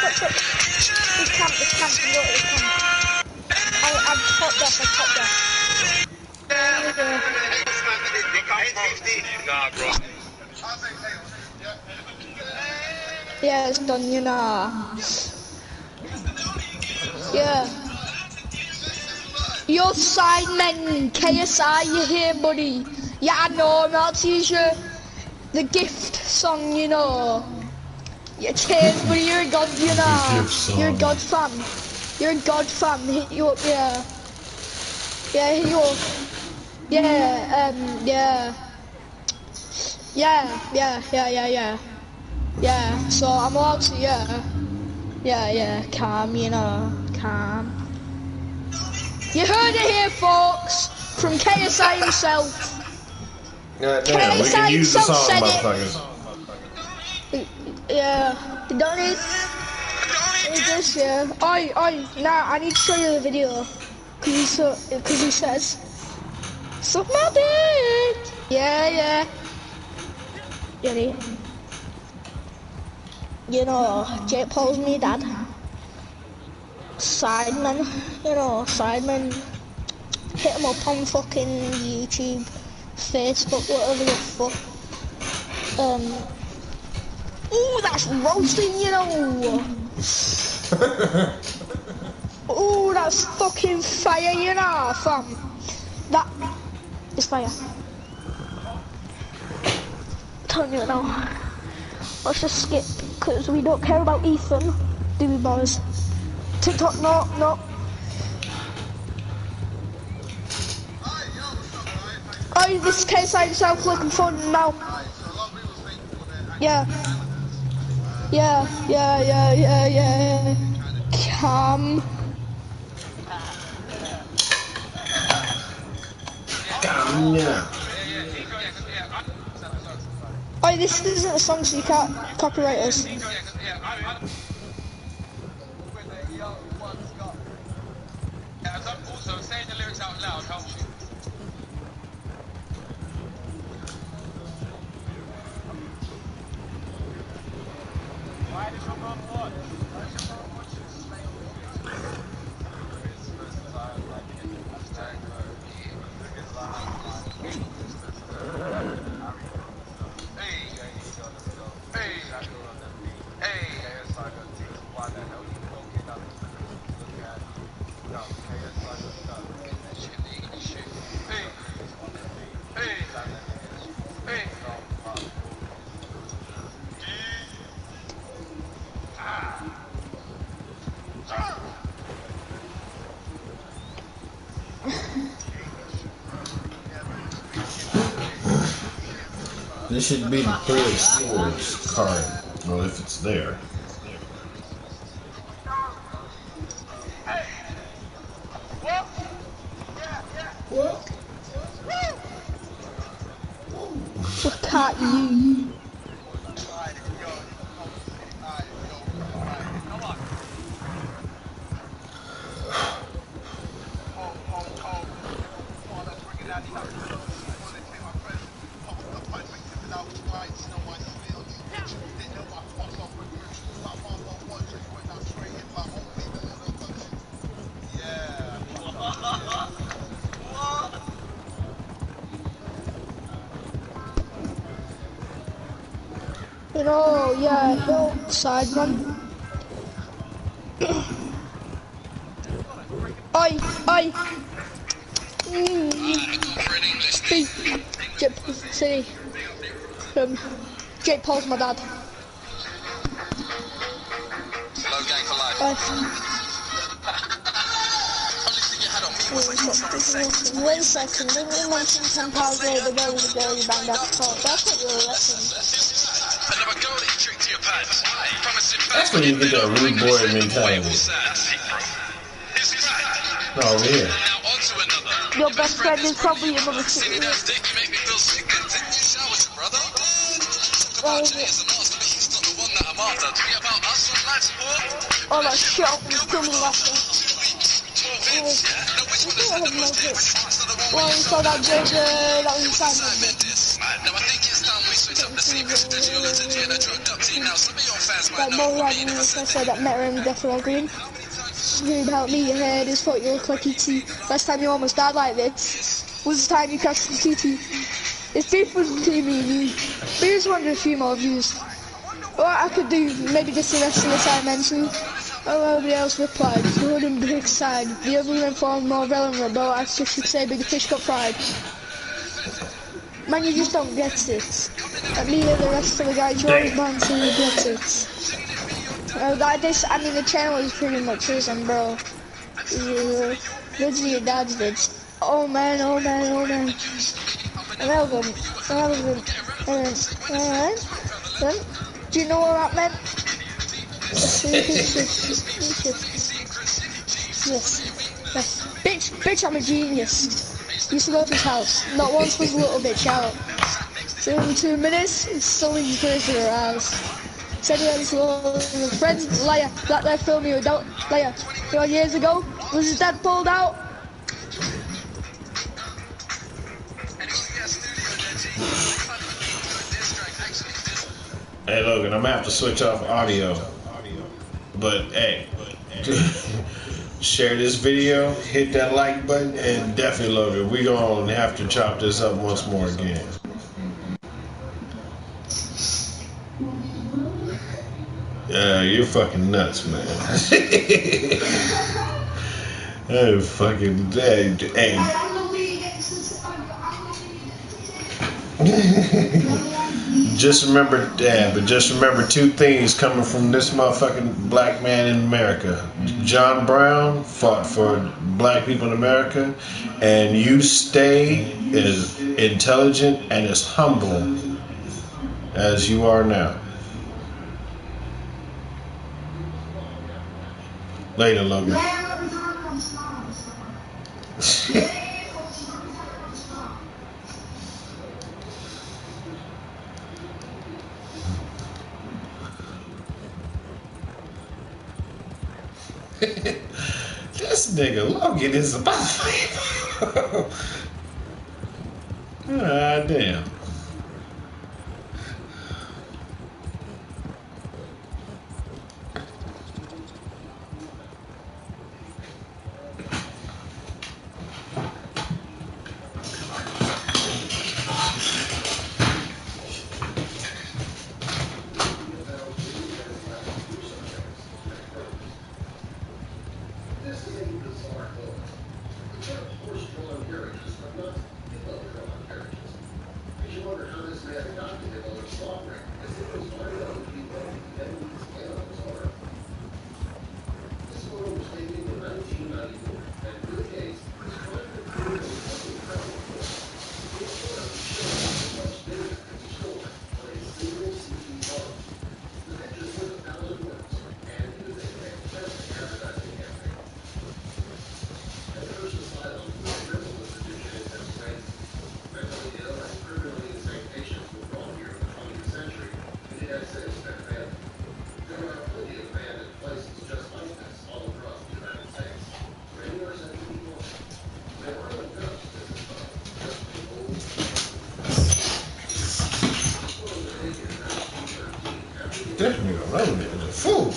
Speaker 4: This camp, you go to this camp. I've popped off. There we go. Yeah, it's done, you know. Yeah. Your sidemen, KSI, you here, buddy? Yeah, I know, I'm about to use the gift song, you know. Yeah, cheers, buddy, you're a god, you know. You're a god fan. You're a god fan, hit you up, yeah. Yeah, hit you up. Yeah, yeah. Yeah, so I'm allowed to, yeah, calm, you know, calm. You heard it here, folks, from KSI himself.
Speaker 2: God damn, we can use the song, motherfuckers.
Speaker 4: Yeah, don't it? This, yeah. Oi, nah, I need to show you the video. Cause he says, suck my dick. Yeah. You know, Jake Paul's me dad. Sidemen, hit him up on fucking YouTube, Facebook, whatever the fuck. Ooh, that's roasting, you know. Ooh, that's fucking fire, you know, fam. That is fire. Telling you now. Let's just skip, because we don't care about Ethan, do we, boys? TikTok, no. Oh, this case I himself looking for now. Yeah. Come.
Speaker 2: Yeah.
Speaker 4: Oh, this isn't a song, so you can't copyright us.
Speaker 9: Also, saying the lyrics out loud helps you. Why did your mom watch?
Speaker 2: This should be the Three of Swords card. Well, if it's there.
Speaker 4: Look at you. You know, yeah, hillside, man. Oi, oi. City. Jake Paul's my dad.
Speaker 9: Hello, gang for life.
Speaker 4: Wait a second, didn't you mention 10 pounds later, the girl was a girl you banged after talk? That's what you were listening.
Speaker 2: That's when you get that rude boy mentality. No, over here.
Speaker 4: Your best friend is probably your mother too. Oh, that shit up and kill me laughing. Well, we saw that JJ that was inside me. That boy right when I said that met her in Death Green. Screamed out me, your head is foot, you look like ET. Last time you almost died like this was the time you crashed the TT. It's different between me and you. But here's one of a few more views. What I could do, maybe just the rest of the time mention. Oh, nobody else replied. Good and big side. The other informed more relevant, though I should say big fish got fried. Man, you just don't get it. Let me hear the rest of the guys, you're always man, so you get it. I mean, the channel is pretty much his, and bro. Vids your dad's vids. Oh man, oh man, oh man. Relevant. Do you know what that meant? Yes. Bitch, I'm a genius. Used to go to his house. Not once was a little bitch out. So in 2 minutes, it's slowly crazy her eyes. Said he had his little friends, liar, that there film you don't, liar. 4 years ago, was his dad pulled out?
Speaker 2: Hey Logan, I'm gonna have to switch off audio. But hey, share this video, hit that like button, and definitely Logan, we gonna have to chop this up once more again. Yeah, you're fucking nuts, man. Oh, fucking hey. Just remember two things coming from this motherfucking black man in America. John Brown fought for black people in America, and you stay as intelligent and as humble as you are now. Later, Logan. This nigga Logan is about ah, damn. This nigga Logan is a fool.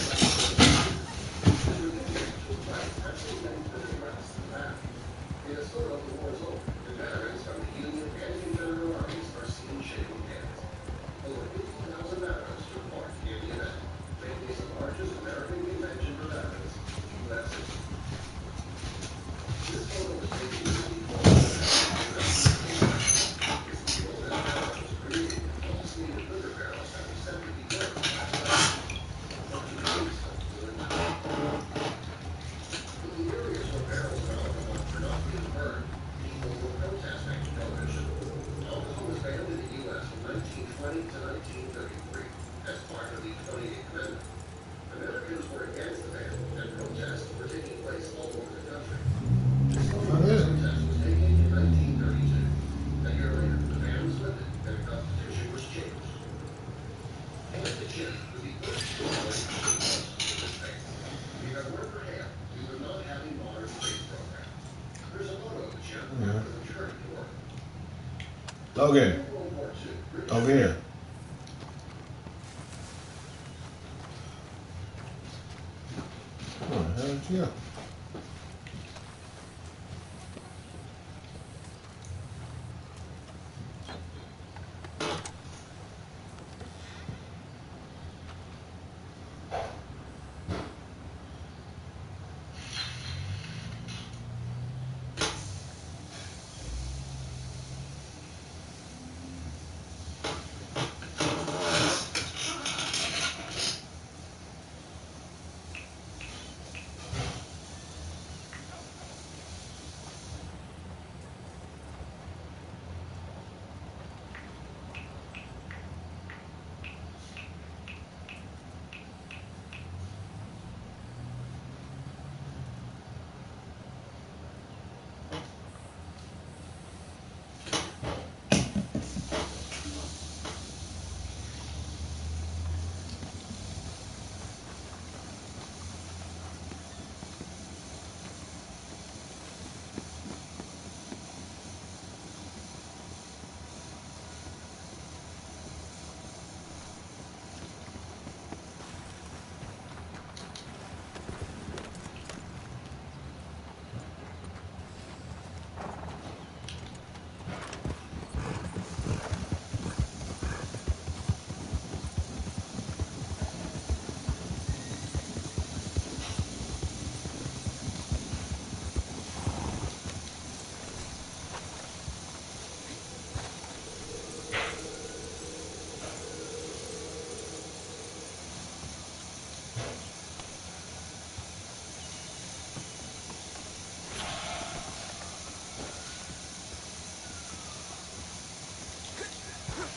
Speaker 2: Okay. Over here. Oh, hell yeah.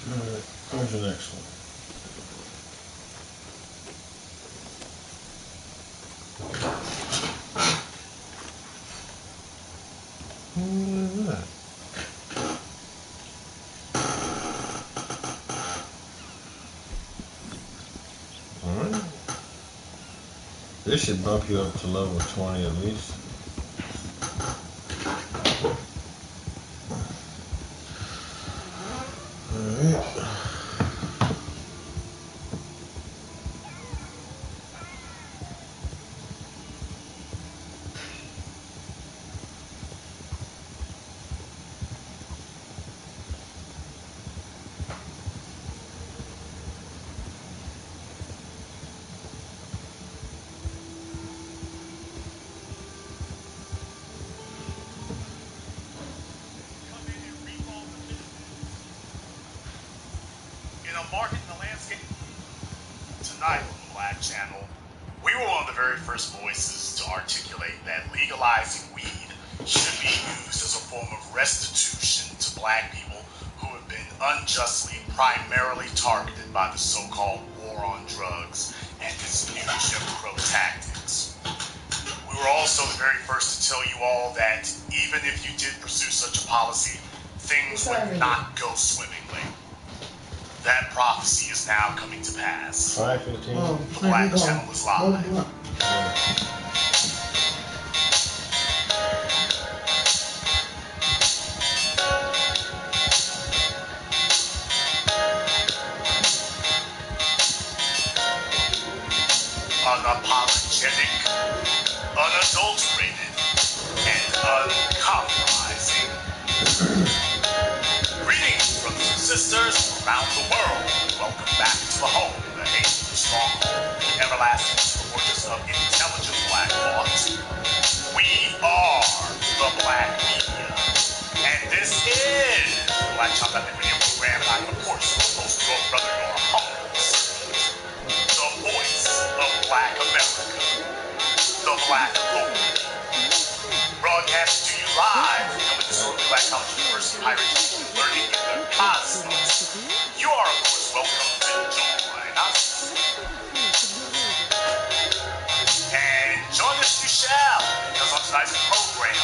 Speaker 2: Alright, where's the next one? What is that? Alright. This should bump you up to level 20 at least. Alright.
Speaker 1: In a market in the landscape. Tonight on the Black Channel, we were one of the very first voices to articulate that legalizing weed should be used as a form of restitution to black people who have been unjustly primarily targeted by the so-called war on drugs and its new Jim Crow tactics. We were also the very first to tell you all that even if you did pursue such a policy, things would not go swimmingly. That prophecy is now coming to pass.
Speaker 2: 5:15.
Speaker 1: The Black Channel is live. Unapologetic, unadulterated, and uncompromising. Greetings, brothers and sisters around the world. Welcome back to the home, the ancient stronghold, the everlasting fortress of intelligent black thought. We are the Black Media. And this is the Black Channel Radio program, and I am, of course, your host, your brother, your humble servant, the voice of Black America, the Black Authority. Broadcast to you live from the disorderly Black College University Pirate learning in the cosmos. You are, of course, welcome to join us. And join us you shall, because on tonight's program,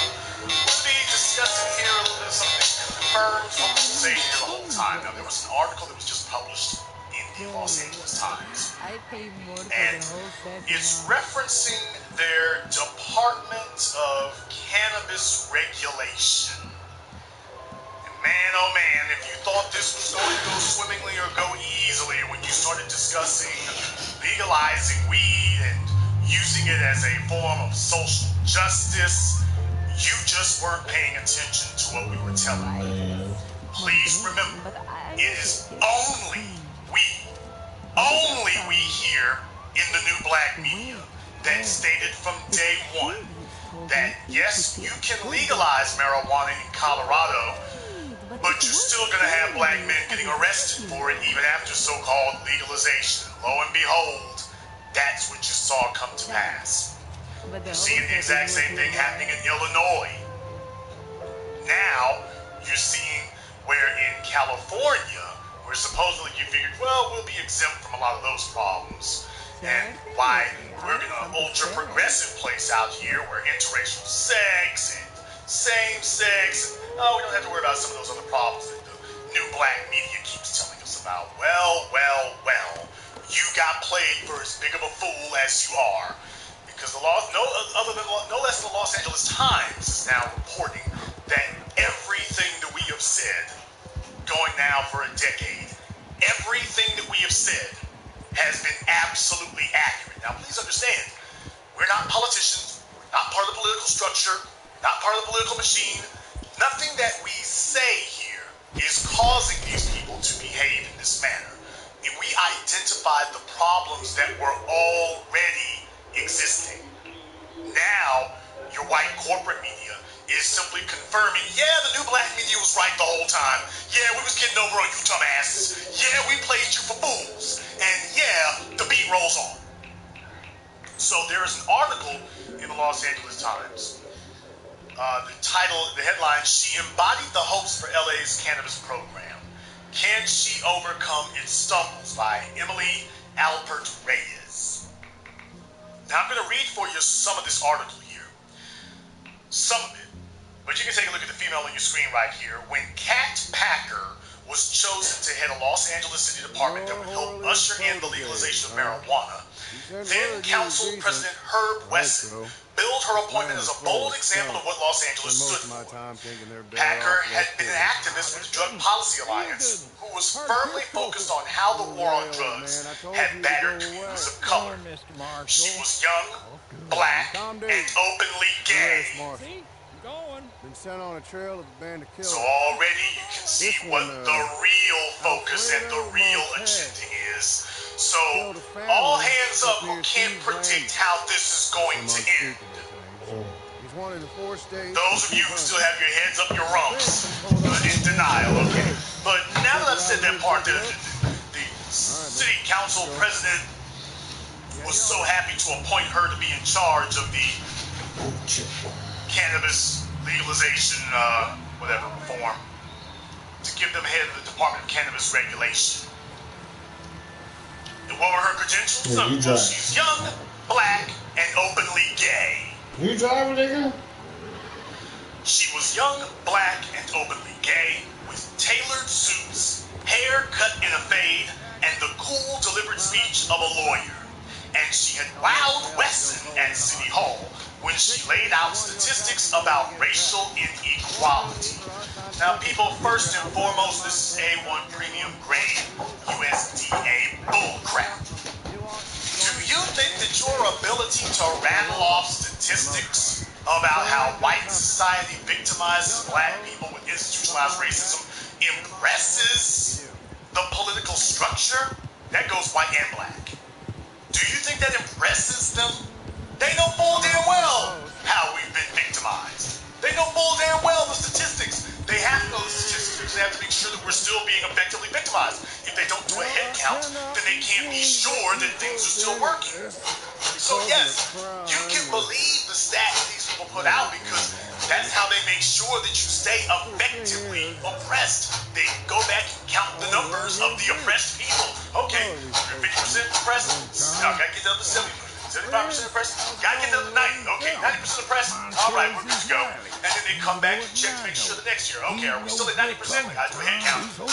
Speaker 1: we'll be discussing here a little bit of something that confirms what we've been saying here the whole time. Now, there was an article that was just published in the Los Angeles Times.
Speaker 8: I paid more for
Speaker 1: And
Speaker 8: the whole set.
Speaker 1: it's referencing their Department of Cannabis Regulation. And man, oh man, if you thought this was going to go swimmingly or go easily when you started discussing legalizing weed and using it as a form of social justice, you just weren't paying attention to what we were telling you. Please remember, it is only we here in the new black media that stated from day one that yes, you can legalize marijuana in Colorado, but you're still going to have black men getting arrested for it even after so-called legalization. Lo and behold, that's what you saw come to pass. You're seeing the exact same thing happening in Illinois. Now, you're seeing where in California, where supposedly you figured, well, we'll be exempt from a lot of those problems. And why we're in an ultra-progressive place out here where interracial sex and same-sex, oh, we don't have to worry about some of those other problems that the new black media keeps telling us about. Well, you got played for as big of a fool as you are. Because no less than the Los Angeles Times is now reporting that everything that we have said, going now for a decade, everything that we have said has been absolutely accurate. Now, please understand, we're not politicians, we're not part of the political structure, not part of the political machine. Nothing that we say here is causing these people to behave in this manner. And we identified the problems that were already existing. Now, your white corporate media is simply confirming, yeah, the new black media was right the whole time. Yeah, we was getting over on you dumbasses. Yeah, we played you for fools. And yeah, the beat rolls on. So there is an article in the Los Angeles Times. The headline, "She embodied the hopes for LA's cannabis program. Can she overcome its stumbles?" by Emily Alpert Reyes. Now I'm going to read for you some of this article here. Some of it. But you can take a look at the female on your screen right here. When Kat Packer was chosen to head a Los Angeles City Department that would help usher in the legalization of marijuana, then Council President Herb Wesson billed her appointment as a bold example of what Los Angeles stood for. Packer had been an activist with the Drug Policy Alliance who was firmly focused on how the war on drugs had battered communities of color. She was young, black, and openly gay.
Speaker 6: Been sent on a trail of a band of killers.
Speaker 1: So already you can see what the real focus and the real agenda is. So all hands up who can't predict how this is going to end.
Speaker 6: He's one of the 4 states.
Speaker 1: Those of you who still have your heads up your rumps, in denial, okay. But now that I've said that part, the city council president was so happy to appoint her to be in charge of the cannabis legalization, reform, to give them head of the Department of Cannabis Regulation. And what were her credentials? Well, she's young, black, and openly gay.
Speaker 2: You driving, nigga?
Speaker 1: She was young, black, and openly gay, with tailored suits, hair cut in a fade, and the cool, deliberate speech of a lawyer. And she had wowed Wesson at City Hall when she laid out statistics about racial inequality. Now, people, first and foremost, this is A1 premium grade USDA bullcrap. Do you think that your ability to rattle off statistics about how white society victimizes black people with institutionalized racism impresses the political structure? That goes white and black. Do you think that impresses them? They know full damn well how we've been victimized. They know full damn well the statistics. They have to know the statistics. They have to make sure that we're still being effectively victimized. If they don't do a head count, then they can't be sure that things are still working. So yes, you can believe the stats these people put out because that's how they make sure that you stay effectively oppressed. They go back and count the numbers of the oppressed people. Okay, 50% oppressed. Now, gotta get down to 70%. 75% oppressed, gotta get down to 90. Okay, 90% oppressed. All right, we're good to go. And then they come back and check to make sure the next year. Okay, are we still at 90%? I gotta do a head count. 5,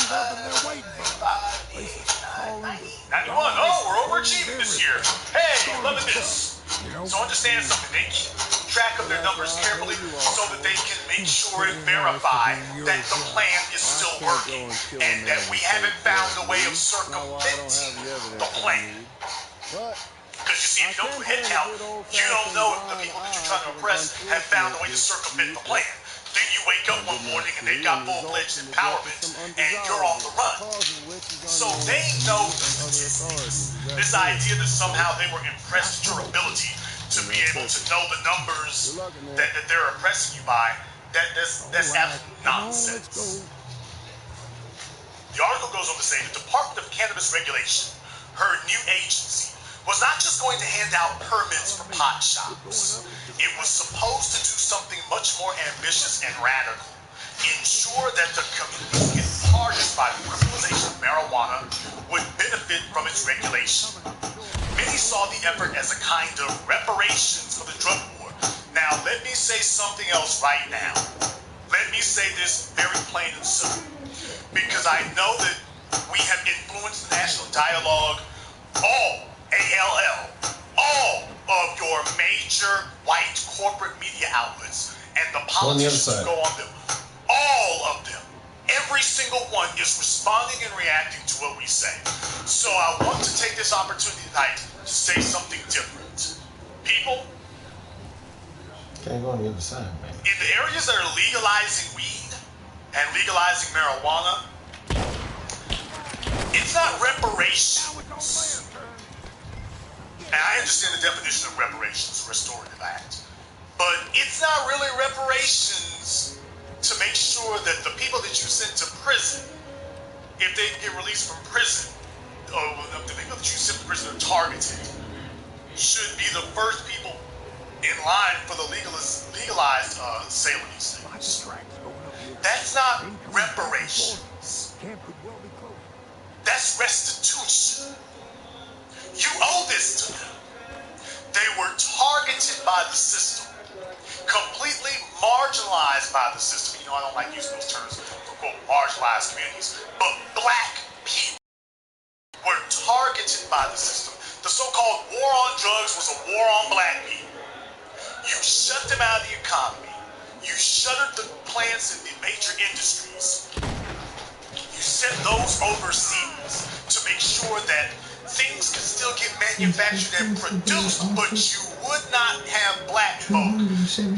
Speaker 1: 8, 9, 91. Oh, we're overachieving this year. Hey, loving this. So understand something. They keep track of their numbers carefully so that they can make sure and verify that the plan is still working and that we haven't found a way of circumventing the plan. Because you see, if you don't do head count, you don't know if the people that you're trying to oppress have found a way to circumvent the plan. Then you wake up one morning and they've got full-fledged empowerment and you're on the run. So they know the statistics. This idea that somehow they were impressed with your ability to be able to know the numbers that they're oppressing you by, that's absolute nonsense. The article goes on to say the Department of Cannabis Regulation, her new agency, was not just going to hand out permits for pot shops. It was supposed to do something much more ambitious and radical. Ensure that the communities get targeted by the criminalization of marijuana would benefit from its regulation. Many saw the effort as a kind of reparations for the drug war. Now, let me say something else right now. Let me say this very plain and simple. Because I know that we have influenced the national dialogue, all of your major white corporate media outlets and the politicians who go on them, all of them, every single one is responding and reacting to what we say. So I want to take this opportunity tonight to say something different. People,
Speaker 2: can't go on the other side, man.
Speaker 1: In the areas that are legalizing weed and legalizing marijuana, it's not reparations. And I understand the definition of reparations, restorative act. But it's not really reparations to make sure that the people that you send to prison, if they get released from prison, or the people that you send to prison are targeted, should be the first people in line for the legalized sale of these things. That's not reparations. That's restitution. You owe this to them. They were targeted by the system, completely marginalized by the system. You know, I don't like using those terms for, quote, marginalized communities, but black people were targeted by the system. The so-called war on drugs was a war on black people. You shut them out of the economy. You shuttered the plants in the major industries. You sent those overseas to make sure that things could still get manufactured and produced, but you would not have black folk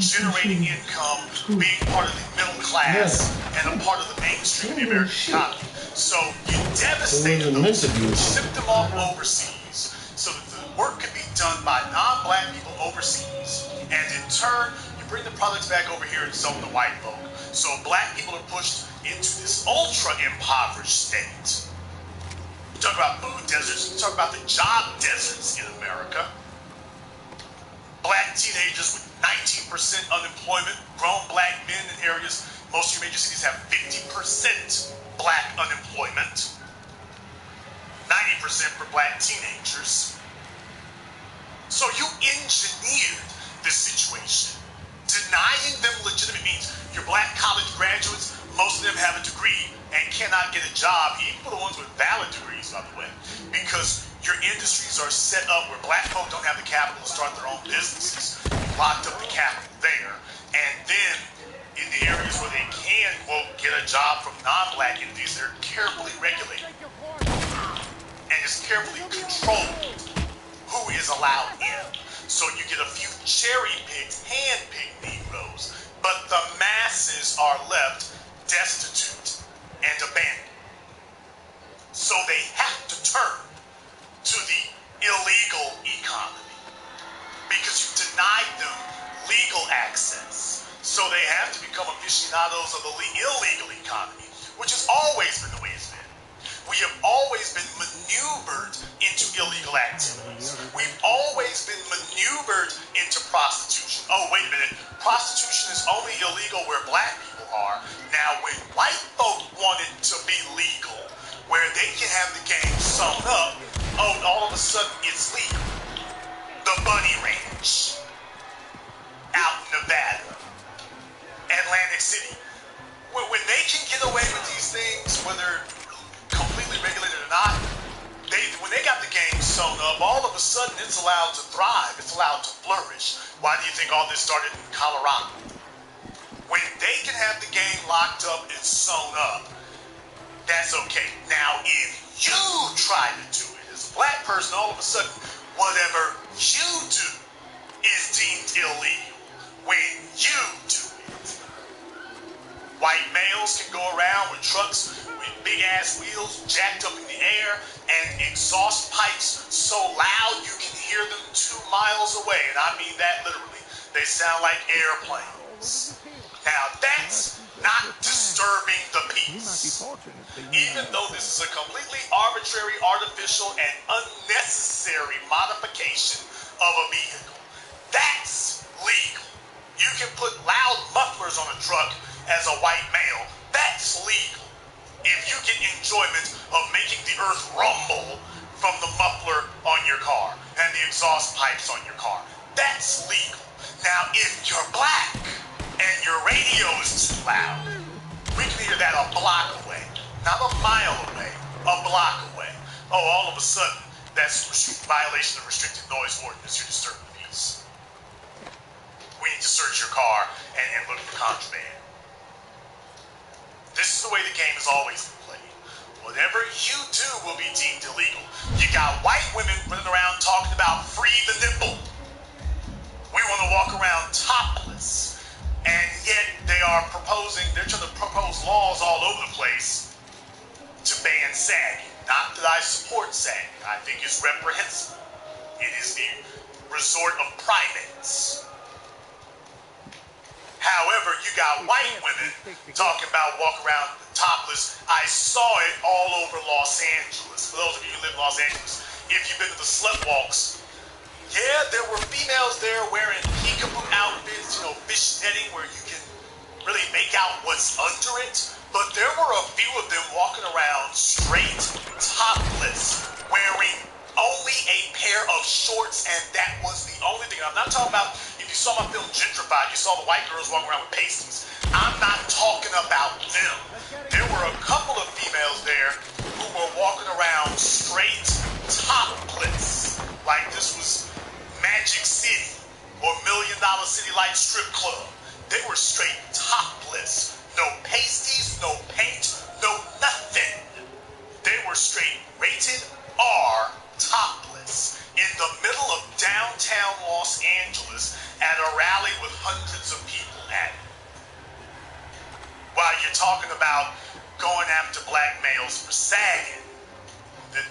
Speaker 1: generating income, being part of the middle class, and a part of the mainstream of the American economy. So you devastated those people, shipped them off overseas, so that the work could be done by non-black people overseas, and in turn, you bring the products back over here and sell them to white folk. So black people are pushed into this ultra-impoverished state. We talk about food deserts, we talk about the job deserts in America. Black teenagers with 19% unemployment, grown black men in areas, most of your major cities have 50% black unemployment, 90% for black teenagers. So you engineered this situation, denying them legitimate means. Your black college graduates, most of them have a degree and cannot get a job, even for the ones with valid degrees, by the way, because your industries are set up where black folk don't have the capital to start their own businesses. You locked up the capital there, and then in the areas where they can, quote, get a job from non-black entities, they're carefully regulated and it's carefully controlled who is allowed in. So you get a few cherry-picked, hand-picked Negroes, but the masses are left destitute and abandoned. So they have to turn to the illegal economy because you denied them legal access. So they have to become aficionados of the illegal economy, which has always been the way it's been. We have always been maneuvered into illegal activities. We've always been maneuvered into prostitution. Oh, wait a minute. Prostitution is only illegal where black people are. Now, when white folk want it to be legal, where they can have the game sewn up, oh, all of a sudden it's legal. The Bunny Ranch out in Nevada, Atlantic City. When they can get away with these things, whether completely regulated or not, it's allowed to thrive. It's allowed to flourish. Why do you think all this started in Colorado? When they can have the game locked up and sewn up, that's okay. Now, if you try to do it as a black person, all of a sudden, whatever you do is deemed illegal. When you do it. White males can go around with trucks with big-ass wheels jacked up in the air and exhaust pipes so loud you can hear them 2 miles away. And I mean that literally. They sound like airplanes. Now, that's not disturbing the peace. Even though this is a completely arbitrary, artificial, and unnecessary modification of a vehicle, that's legal. You can put loud mufflers on a truck as a white male. That's legal. If you get enjoyment of making the earth rumble from the muffler on your car and the exhaust pipes on your car, that's legal. Now, if you're black and your radio is too loud, we can hear that a block away, not a mile away, a block away. Oh, all of a sudden, that's violation of restricted noise ordinance. You're disturbing the peace. We need to search your car and look for contraband. This is the way the game has always been played. Whatever you do will be deemed illegal. You got white women running around talking about free the nipple. We want to walk around topless. And yet they're trying to propose laws all over the place to ban sagging. Not that I support sagging. I think it's reprehensible. It is the resort of primates. However, you got white women talking about walk around topless. I saw it all over Los Angeles. For those of you who live in Los Angeles, if you've been to the slut walks, yeah, there were females there wearing peekaboo outfits, fish netting where you can really make out what's under it. But there were a few of them walking around straight, topless, wearing only a pair of shorts, and that was the only thing. I'm not talking about, if you saw my film Gentrified, you saw the white girls walking around with pasties. I'm not talking about them. There were a couple of females there who were walking around straight, topless, like this was Magic City or $1 Million City Light Strip Club. They were straight topless. No pasties, no paint, no nothing. They were straight rated R topless in the middle of downtown Los Angeles at a rally with hundreds of people at it. While you're talking about going after black males for sagging,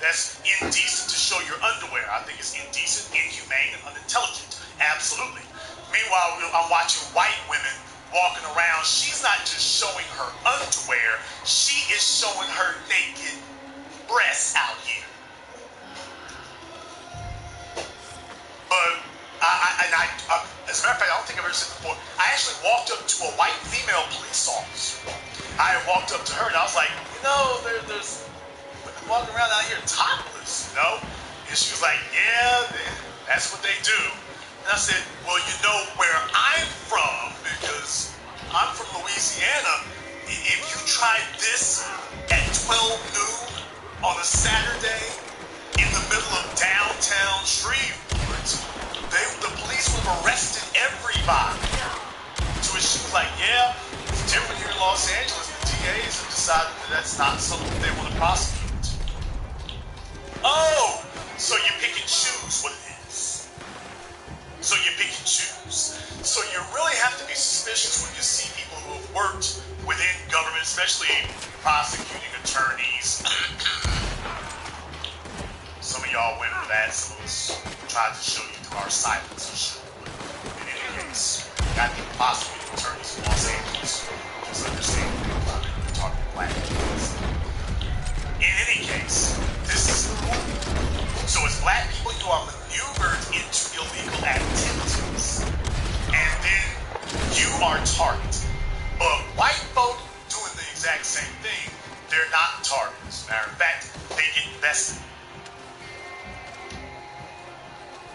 Speaker 1: that's indecent to show your underwear. I think it's indecent, inhumane, and unintelligent. Absolutely. Meanwhile, I'm watching white women walking around. She's not just showing her underwear. She is showing her naked breasts out here. But, as a matter of fact, I don't think I've ever said before, I actually walked up to a white female police officer. I walked up to her and I was like, there's walking around out here topless, And she was like, yeah, that's what they do. And I said, well, you know where I'm from, because I'm from Louisiana. If you tried this at 12 noon on a Saturday in the middle of downtown Shreveport, the police would have arrested everybody. To which she was like, yeah, it's different here in Los Angeles. The DAs have decided that that's not something they want to prosecute. Oh, so you pick and choose what it is. So you pick and choose. So you really have to be suspicious when you see people who have worked within government, especially prosecuting attorneys. Some of y'all went for that, some of us tried to show you through our silence. But in any case, got the prosecuting attorneys in Los Angeles just understand about it. We're talking black people. In any case, this is so as black people, you are maneuvered into illegal activities, and then you are targeted. But white folk doing the exact same thing, they're not targets. Matter of fact, they get invested.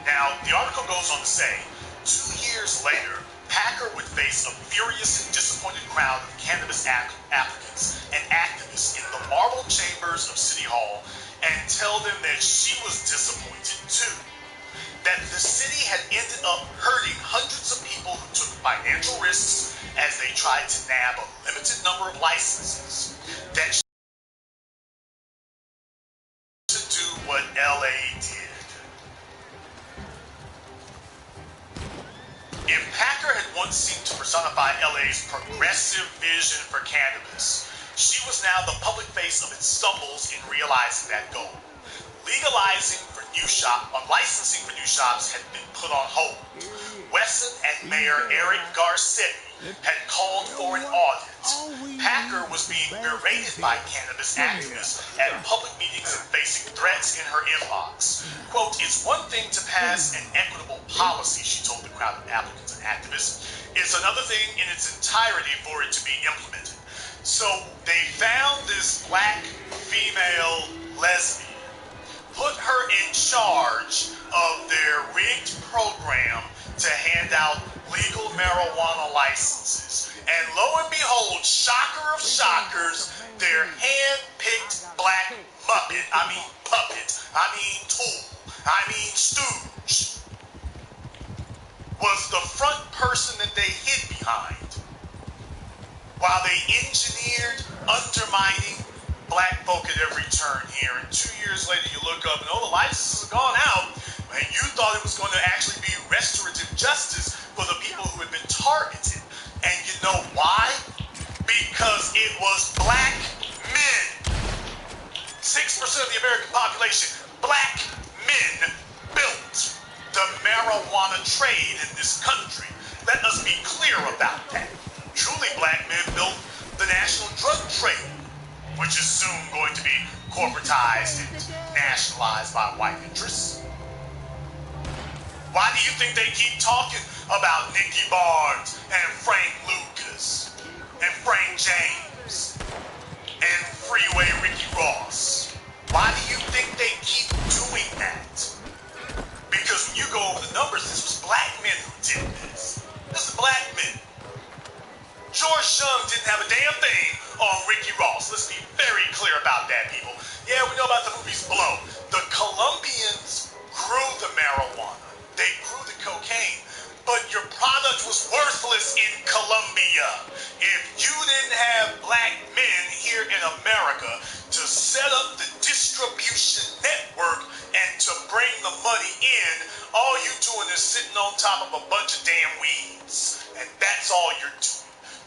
Speaker 1: Now, the article goes on to say, 2 years later, Packer would face a furious and disappointed crowd of cannabis applicants and activists in the marble chambers of City Hall and tell them that she was disappointed too. that the city had ended up hurting hundreds of people who took financial risks as they tried to nab a limited number of licenses that to do what LA did. If Packer had once seemed to personify LA's progressive vision for cannabis, she was now the public face of its stumbles in realizing that goal. Licensing for new shops had been put on hold. Wesson and Mayor Eric Garcetti had called for an audit. Packer was being berated by cannabis activists at public meetings and facing threats in her inbox. Quote, "It's one thing to pass an equitable policy," she told the crowd of applicants and activists. "It's another thing in its entirety for it to be implemented." So they found this black female lesbian, put her in charge of their rigged program to hand out legal marijuana licenses. And lo and behold, shocker of shockers, their hand-picked black puppet, tool, stooge, was the front person that they hid behind, while they engineered undermining black folk at every turn here. And 2 years later, you look up and, the licenses have gone out, and you thought it was going to actually be restorative justice for the people who had been targeted. And you know why? Because it was black men. 6% of the American population, black men, built the marijuana trade in this country. Let us be clear about that. Truly black men built the national drug trade, which is soon going to be corporatized and nationalized by white interests. Why do you think they keep talking about Nicky Barnes and Frank Lucas and Frank James and Freeway Ricky Ross? Why do you think they keep doing that? Because when you go over the numbers, this was black men who did this. This is black men. George Shung didn't have a damn thing on Ricky Ross. Let's be very clear about that, people. Yeah, we know about the movies Blow. The Colombians grew the marijuana. They grew the cocaine. But your product was worthless in Colombia. If you didn't have black men here in America to set up the distribution network and to bring the money in, all you're doing is sitting on top of a bunch of damn weeds. And that's all you're doing.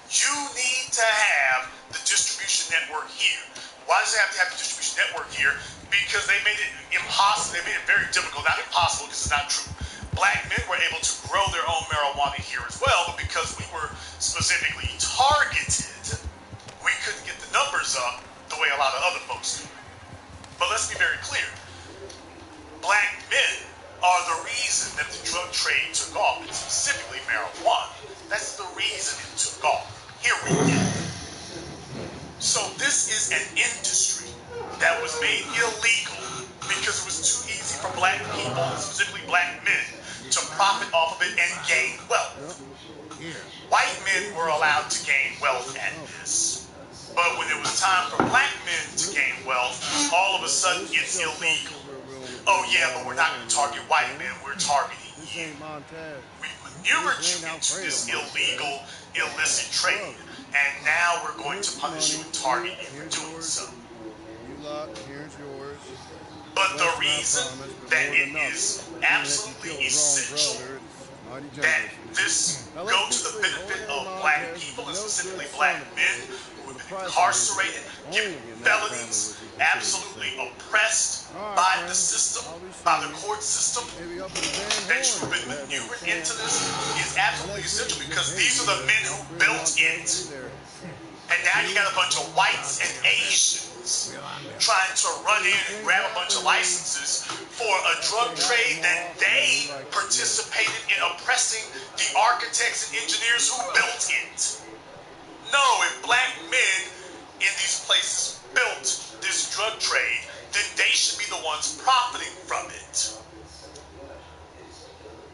Speaker 1: You need to have the distribution network here. Why does it have to have the distribution network here? Because they made it impossible. They made it very difficult. Not impossible, because it's not true. Black men were able to grow their own marijuana here as well, but because we were specifically targeted, we couldn't get the numbers up the way a lot of other folks do. But let's be very clear. Black men are the reason that the drug trade took off, and specifically marijuana. That's the reason it took off. Here we go. So this is an industry that was made illegal because it was too easy for black people, specifically black men, to profit off of it and gain wealth. White men were allowed to gain wealth at this. But when it was time for black men to gain wealth, all of a sudden it's illegal. Oh yeah, but we're not going to target white men, we're targeting you. We maneuvered you into this illegal, illicit trade, and now we're going to punish you and target you for doing so. But the reason that it is absolutely essential that this go to the benefit of black people, and specifically black men who have been incarcerated, given felonies, absolutely oppressed by the system, by the court system, that you've been maneuvered into this is absolutely essential, because these are the men who built it. And now you got a bunch of whites and Asians trying to run in and grab a bunch of licenses for a drug trade that they participated in oppressing the architects and engineers who built it. No, if black men in these places built this drug trade, then they should be the ones profiting from it.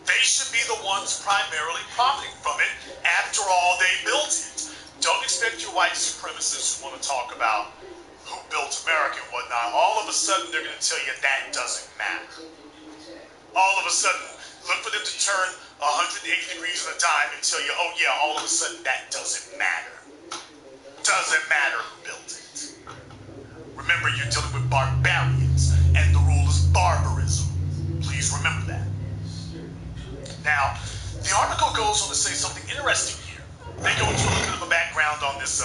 Speaker 1: They should be the ones primarily profiting from it. After all, they built it. Don't expect your white supremacists who want to talk about who built America and whatnot. All of a sudden, they're going to tell you that doesn't matter. all of a sudden, look for them to turn 180 degrees on a dime and tell you, oh yeah, all of a sudden that doesn't matter. Doesn't matter who built it. Remember, you're dealing with barbarians, and the rule is barbarism. Please remember that. Now, the article goes on to say something interesting here. They go into a little bit of a background on this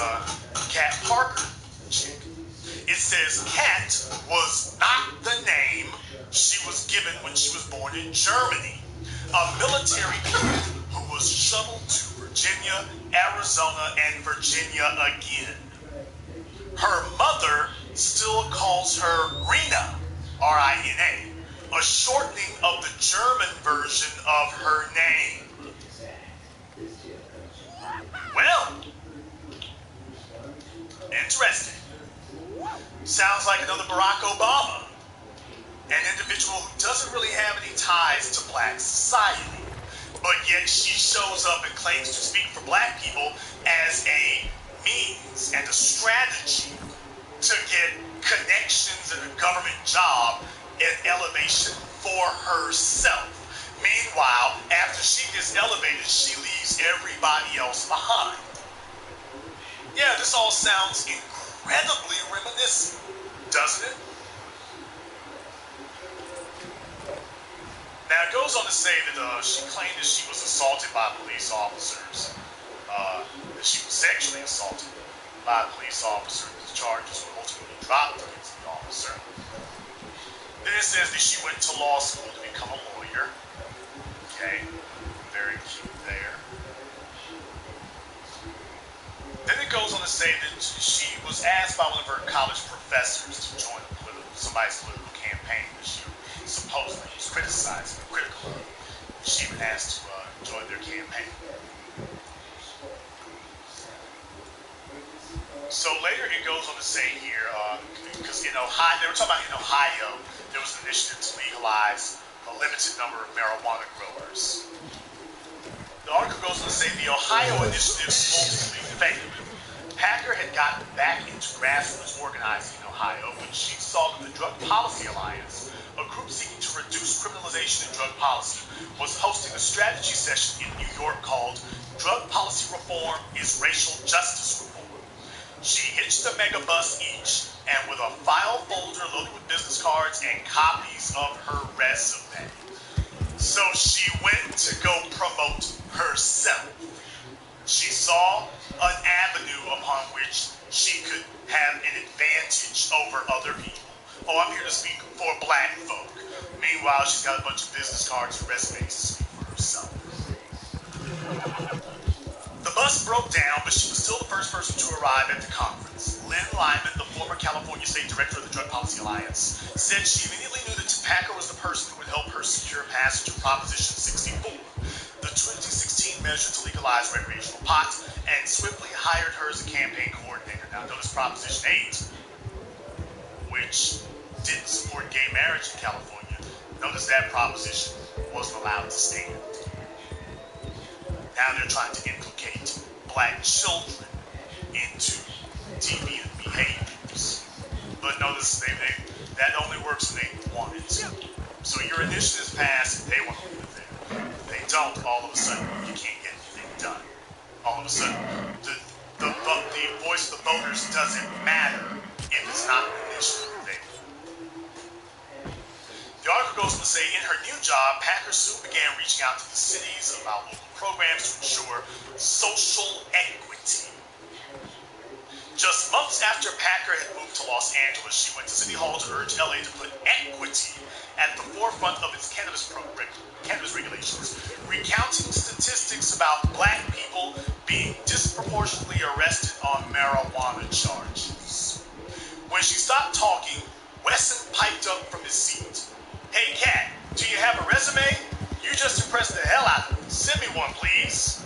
Speaker 1: Kat Parker chick. It says Kat was not the name she was given when she was born in Germany. A military kid who was shuttled to Virginia, Arizona, and Virginia again. Her mother still calls her Rina, R-I-N-A, a shortening of the German version of her name. Well, interesting. Sounds like another Barack Obama, an individual who doesn't really have any ties to black society, but yet she shows up and claims to speak for black people as a means and a strategy to get connections and a government job and elevation for herself. Meanwhile, after she gets elevated, she leaves everybody else behind. Yeah, this all sounds incredibly reminiscent, doesn't it? Now, it goes on to say that she claimed that she was assaulted by police officers, that she was sexually assaulted by a police officer. The charges were ultimately dropped against the officer. Then it says that she went to law school to become a lawyer. Okay, very cute there. Then it goes on to say that she was asked by one of her college professors to join somebody's political campaign that she supposedly was criticizing, critical of. She even asked to join their campaign. So later it goes on to say here, because in Ohio, they were talking about in Ohio, there was an initiative to legalize a limited number of marijuana growers. The article goes on to say the Ohio initiative ultimately failed. Packer had gotten back into grassroots organizing in Ohio when she saw that the Drug Policy Alliance, a group seeking to reduce criminalization in drug policy, was hosting a strategy session in New York called Drug Policy Reform is Racial Justice Reform. She hitched a megabus each, and with a file folder loaded with business cards and copies of her resume. So she went to go promote herself. She saw an avenue upon which she could have an advantage over other people. Oh, I'm here to speak for black folk. Meanwhile, she's got a bunch of business cards and resumes to speak for herself. The bus broke down, but she was still the first person to arrive at the conference. Lynn Lyman, the former California State Director of the Drug Policy Alliance, said she immediately knew that Packer was the person who would help her secure passage of Proposition 64, the 2016 measure to legalize recreational pot, and swiftly hired her as a campaign coordinator. Now, notice Proposition 8, which didn't support gay marriage in California. Notice that proposition wasn't allowed to stand. Now they're trying to implicate black children into deviant behaviors. But notice that only works when they want it. So your initiatives pass, they want to leave it there. If they don't, all of a sudden, you can't get anything done. All of a sudden, the voice of the voters doesn't matter if it's not an initiative there. The article goes on to say, in her new job, Packer soon began reaching out to the cities about local programs to ensure social equity. Just months after Packer had moved to Los Angeles, she went to City Hall to urge LA to put equity at the forefront of its cannabis regulations, recounting statistics about black people being disproportionately arrested on marijuana charges. When she stopped talking, Wesson piped up from his seat. "Hey, Kat, do you have a resume? You just impressed the hell out of me. Send me one, please."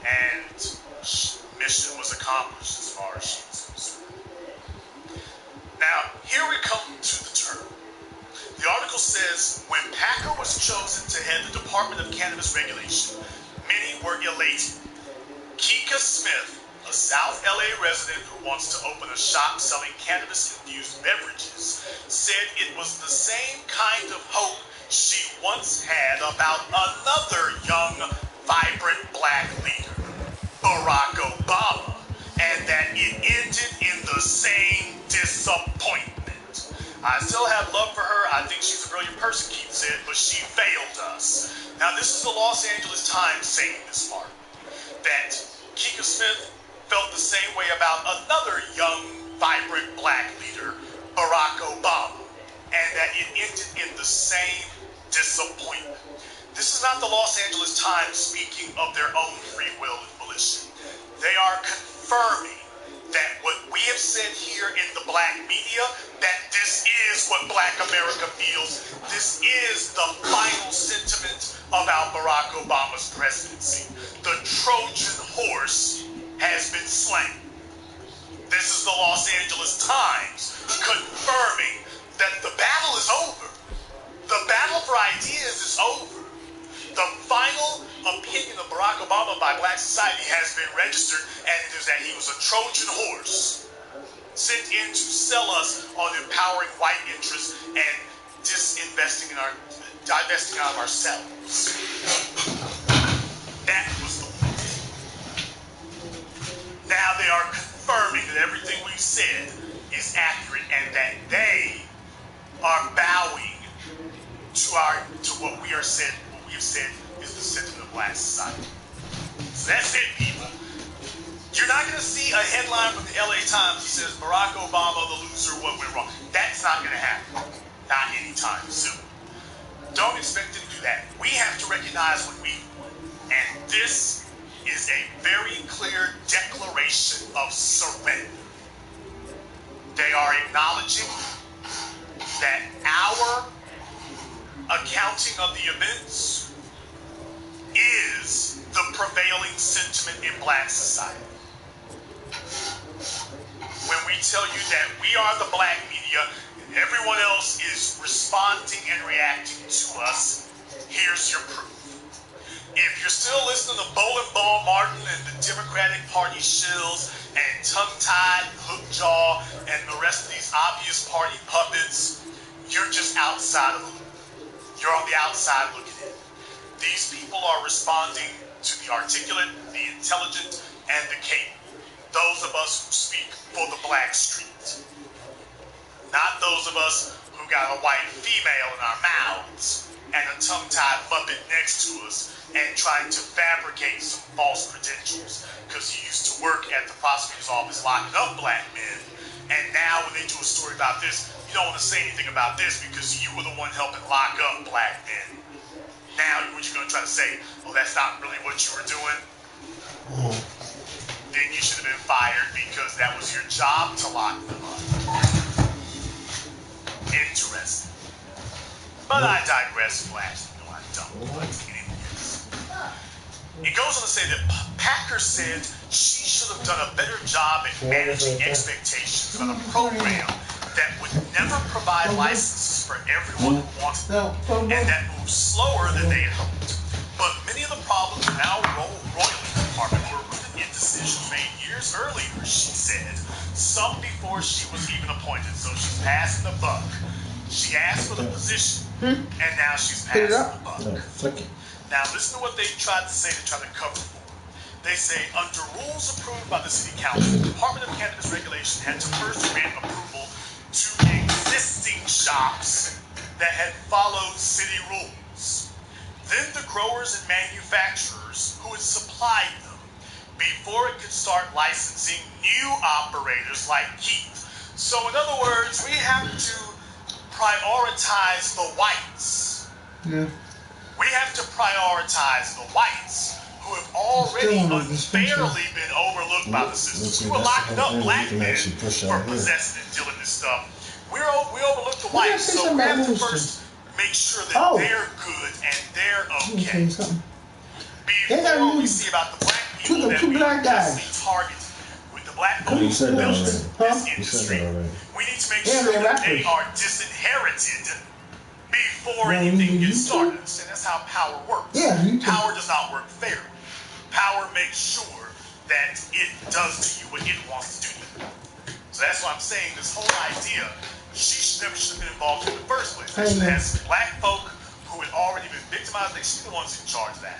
Speaker 1: And mission was accomplished as far as she was concerned. Now, here we come to the term. The article says, when Packer was chosen to head the Department of Cannabis Regulation, many were elated. Kika Smith, a South LA resident who wants to open a shop selling cannabis-infused beverages, said it was the same kind of hope once had about another young, vibrant black leader, Barack Obama, and that it ended in the same disappointment. I still have love for her. I think she's a brilliant person, Keith said, but she failed us. Now, this is the Los Angeles Times saying this part, that Keika Smith felt the same way about another young, vibrant black leader, Barack Obama, and that it ended in the same disappointment. This is not the Los Angeles Times speaking of their own free will and volition. They are confirming that what we have said here in the black media, that this is what black America feels. This is the final sentiment about Barack Obama's presidency. The Trojan horse has been slain. This is the Los Angeles Times confirming that the battle is over. The battle for ideas is over. The final opinion of Barack Obama by black society has been registered, and it is that he was a Trojan horse sent in to sell us on empowering white interests and divesting out of ourselves. That was the point. Now they are confirming that everything we've said is accurate and that they are bowing to what we have said is the sentiment of black society. So that's it, people. You're not going to see a headline from the LA Times that says Barack Obama, the loser, what went wrong. That's not going to happen. Not anytime soon. Don't expect it to do that. We have to recognize when we won. And this is a very clear declaration of surrender. They are acknowledging that our accounting of the events is the prevailing sentiment in black society. When we tell you that we are the black media and everyone else is responding and reacting to us, here's your proof. If you're still listening to Bowling Ball Martin and the Democratic Party shills and tongue-tied, hook-jaw, and the rest of these obvious party puppets, you're just outside of the loop. You're on the outside looking in. These people are responding to the articulate, the intelligent, and the capable. Those of us who speak for the black street. Not those of us who got a white female in our mouths and a tongue-tied puppet next to us and trying to fabricate some false credentials because he used to work at the prosecutor's office locking up black men. And now when they do a story about this, you don't want to say anything about this because you were the one helping lock up black men. Now what you're going to try to say, oh, that's not really what you were doing? Then you should have been fired because that was your job to lock them up. Interesting. But I digress. Well, actually, no, I don't. It goes on to say that Packer said she should have done a better job at managing expectations on a program that would never provide licenses for everyone who wanted them, and that moved slower than they had hoped. But many of the problems in our royalty department were rooted in decisions made years earlier, she said, some before she was even appointed. So she's passing the buck. She asked for the position, and now she's passing the buck. Now listen to what they tried to say to try to cover for. They say, under rules approved by the City Council, the Department of Cannabis Regulation had to first grant approval to existing shops that had followed city rules. Then the growers and manufacturers who had supplied them before it could start licensing new operators like Keith. So in other words, we have to prioritize the whites.
Speaker 7: Yeah.
Speaker 1: We have to prioritize the whites who have already unfairly been overlooked by the system. We were locking up black men for possessing and dealing this stuff. We overlooked the whites, so we have to first make sure that they're good and they're okay. Before we see about the black people that we see targeted with the black people who built this industry, we need to make sure that they are disinherited before anything gets started. And that's how power works. Power does not work fairly. Power makes sure that it does to you what it wants to do. So that's why I'm saying this whole idea, she never should have been involved in the first place. She has black folk who had already not even victimized. They should be the ones in charge of that.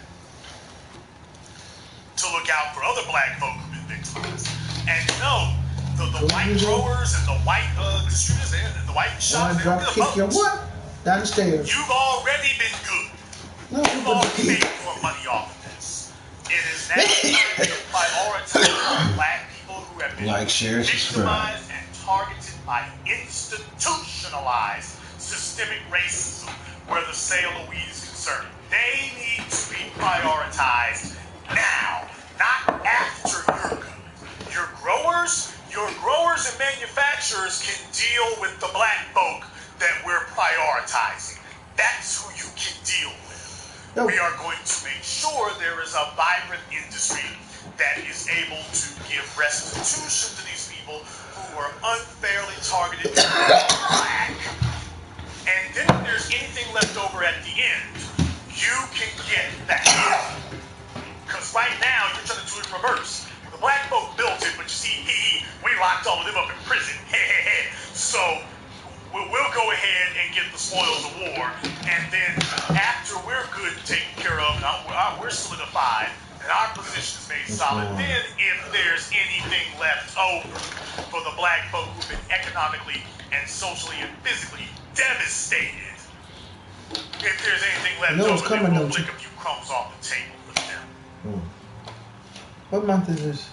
Speaker 1: To look out for other black folk who've been victimized. And no, the white growers and the white distributors and the white shops, they don't give a
Speaker 7: your what? Down the stairs.
Speaker 1: You've already been good.
Speaker 7: No,
Speaker 1: You've already made more money off of this. It is now time to prioritize black people who have been victimized and targeted by institutionalized systemic racism where the sale of weed is concerned. They need to be prioritized now, not after you're good. Your growers and manufacturers can deal with the black folk that we're prioritizing. That's who you can deal with.
Speaker 7: No.
Speaker 1: We are going to make sure there is a vibrant industry that is able to give restitution to these people who were unfairly targeted to be black. And then if there's anything left over at the end, you can get that. Because right now, you're trying to do it in reverse. The black folk built it, but you see, we locked all of them up in prison. So we'll go ahead and get the spoils of war, and then after we're good and taken care of, and we're solidified, and our position is made solid, then if there's anything left over for the black folk who've been economically and socially and physically devastated, if there's anything left over, then we'll flick a few crumbs off the table for them.
Speaker 7: What month is this?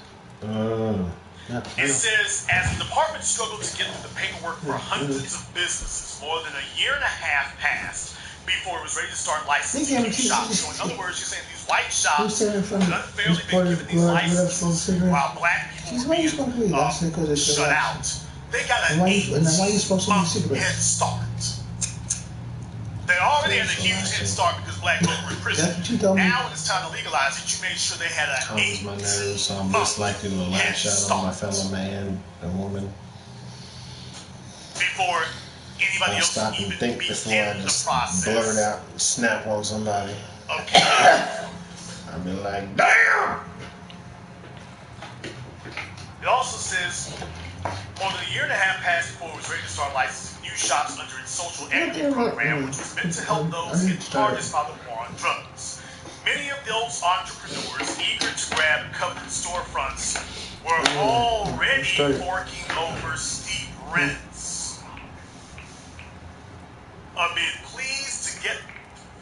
Speaker 1: It says, as the department struggled to get through the paperwork for hundreds of businesses, more than a year and a half passed before it was ready to start licensing new shops. So in other words, you're saying these white shops have unfairly been given these licenses while black people were being shut out. They got an 8-month head start. They already had a huge head start because black people were in prison. Now when it's time to legalize it, you made sure they had an 8-month
Speaker 2: so I'm less likely to lash out on my fellow man and woman.
Speaker 1: Before anybody else
Speaker 2: stop and
Speaker 1: even
Speaker 2: think before I just blurt out and snap on somebody.
Speaker 1: Okay.
Speaker 2: I'd be like, damn!
Speaker 1: It also says, more than a year and a half passed before it was ready to start licensing new shops under its social equity program, which was meant to help those hit hardest by the war on drugs. Many of those entrepreneurs eager to grab coveted storefronts were already forking over steep rents. Amid pleas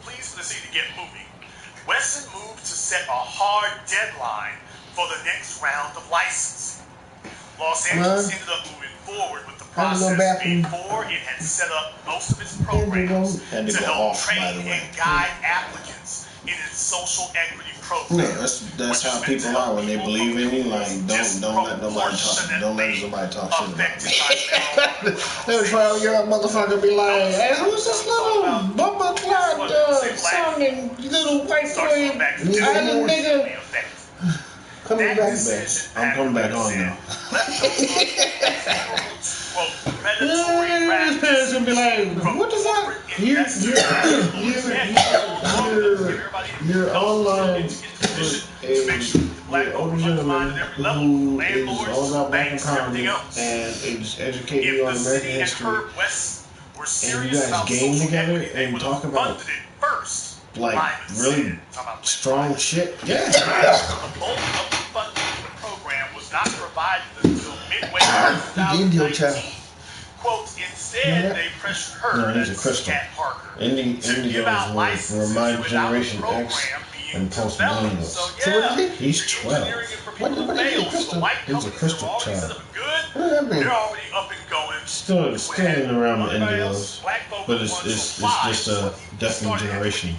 Speaker 1: for the city to get moving, Wesson moved to set a hard deadline for the next round of licensing. Los Angeles ended up moving forward with the process before it had set up most of its programs to help train and guide applicants in its social equity program.
Speaker 2: Yeah, that's how people are when they believe in you. Like, don't let nobody talk shit about you. That's why your motherfucker be like, hey, who's this little bumper clock sounding little white boy island nigga? Coming back. I'm coming back on now. His parents gonna be like, what the fuck? You're online with a older gentleman who is all about black empowerment and is educating you on American history, and you guys game together and talk about like really strong shit. Yeah.
Speaker 1: The bulk of the funding for the program was not provided until midway through 2019. Quote, instead, they pressured her, Cat Parker, to give out licenses
Speaker 2: remind
Speaker 1: without
Speaker 2: Generation
Speaker 1: the
Speaker 2: X
Speaker 1: program being
Speaker 2: and post
Speaker 1: developed.
Speaker 2: millennials.
Speaker 1: So yeah,
Speaker 2: he's 12. What is a crystal? He's a crystal child.
Speaker 1: They're already up and going.
Speaker 2: Still around the Indios, but it's just a definite generation.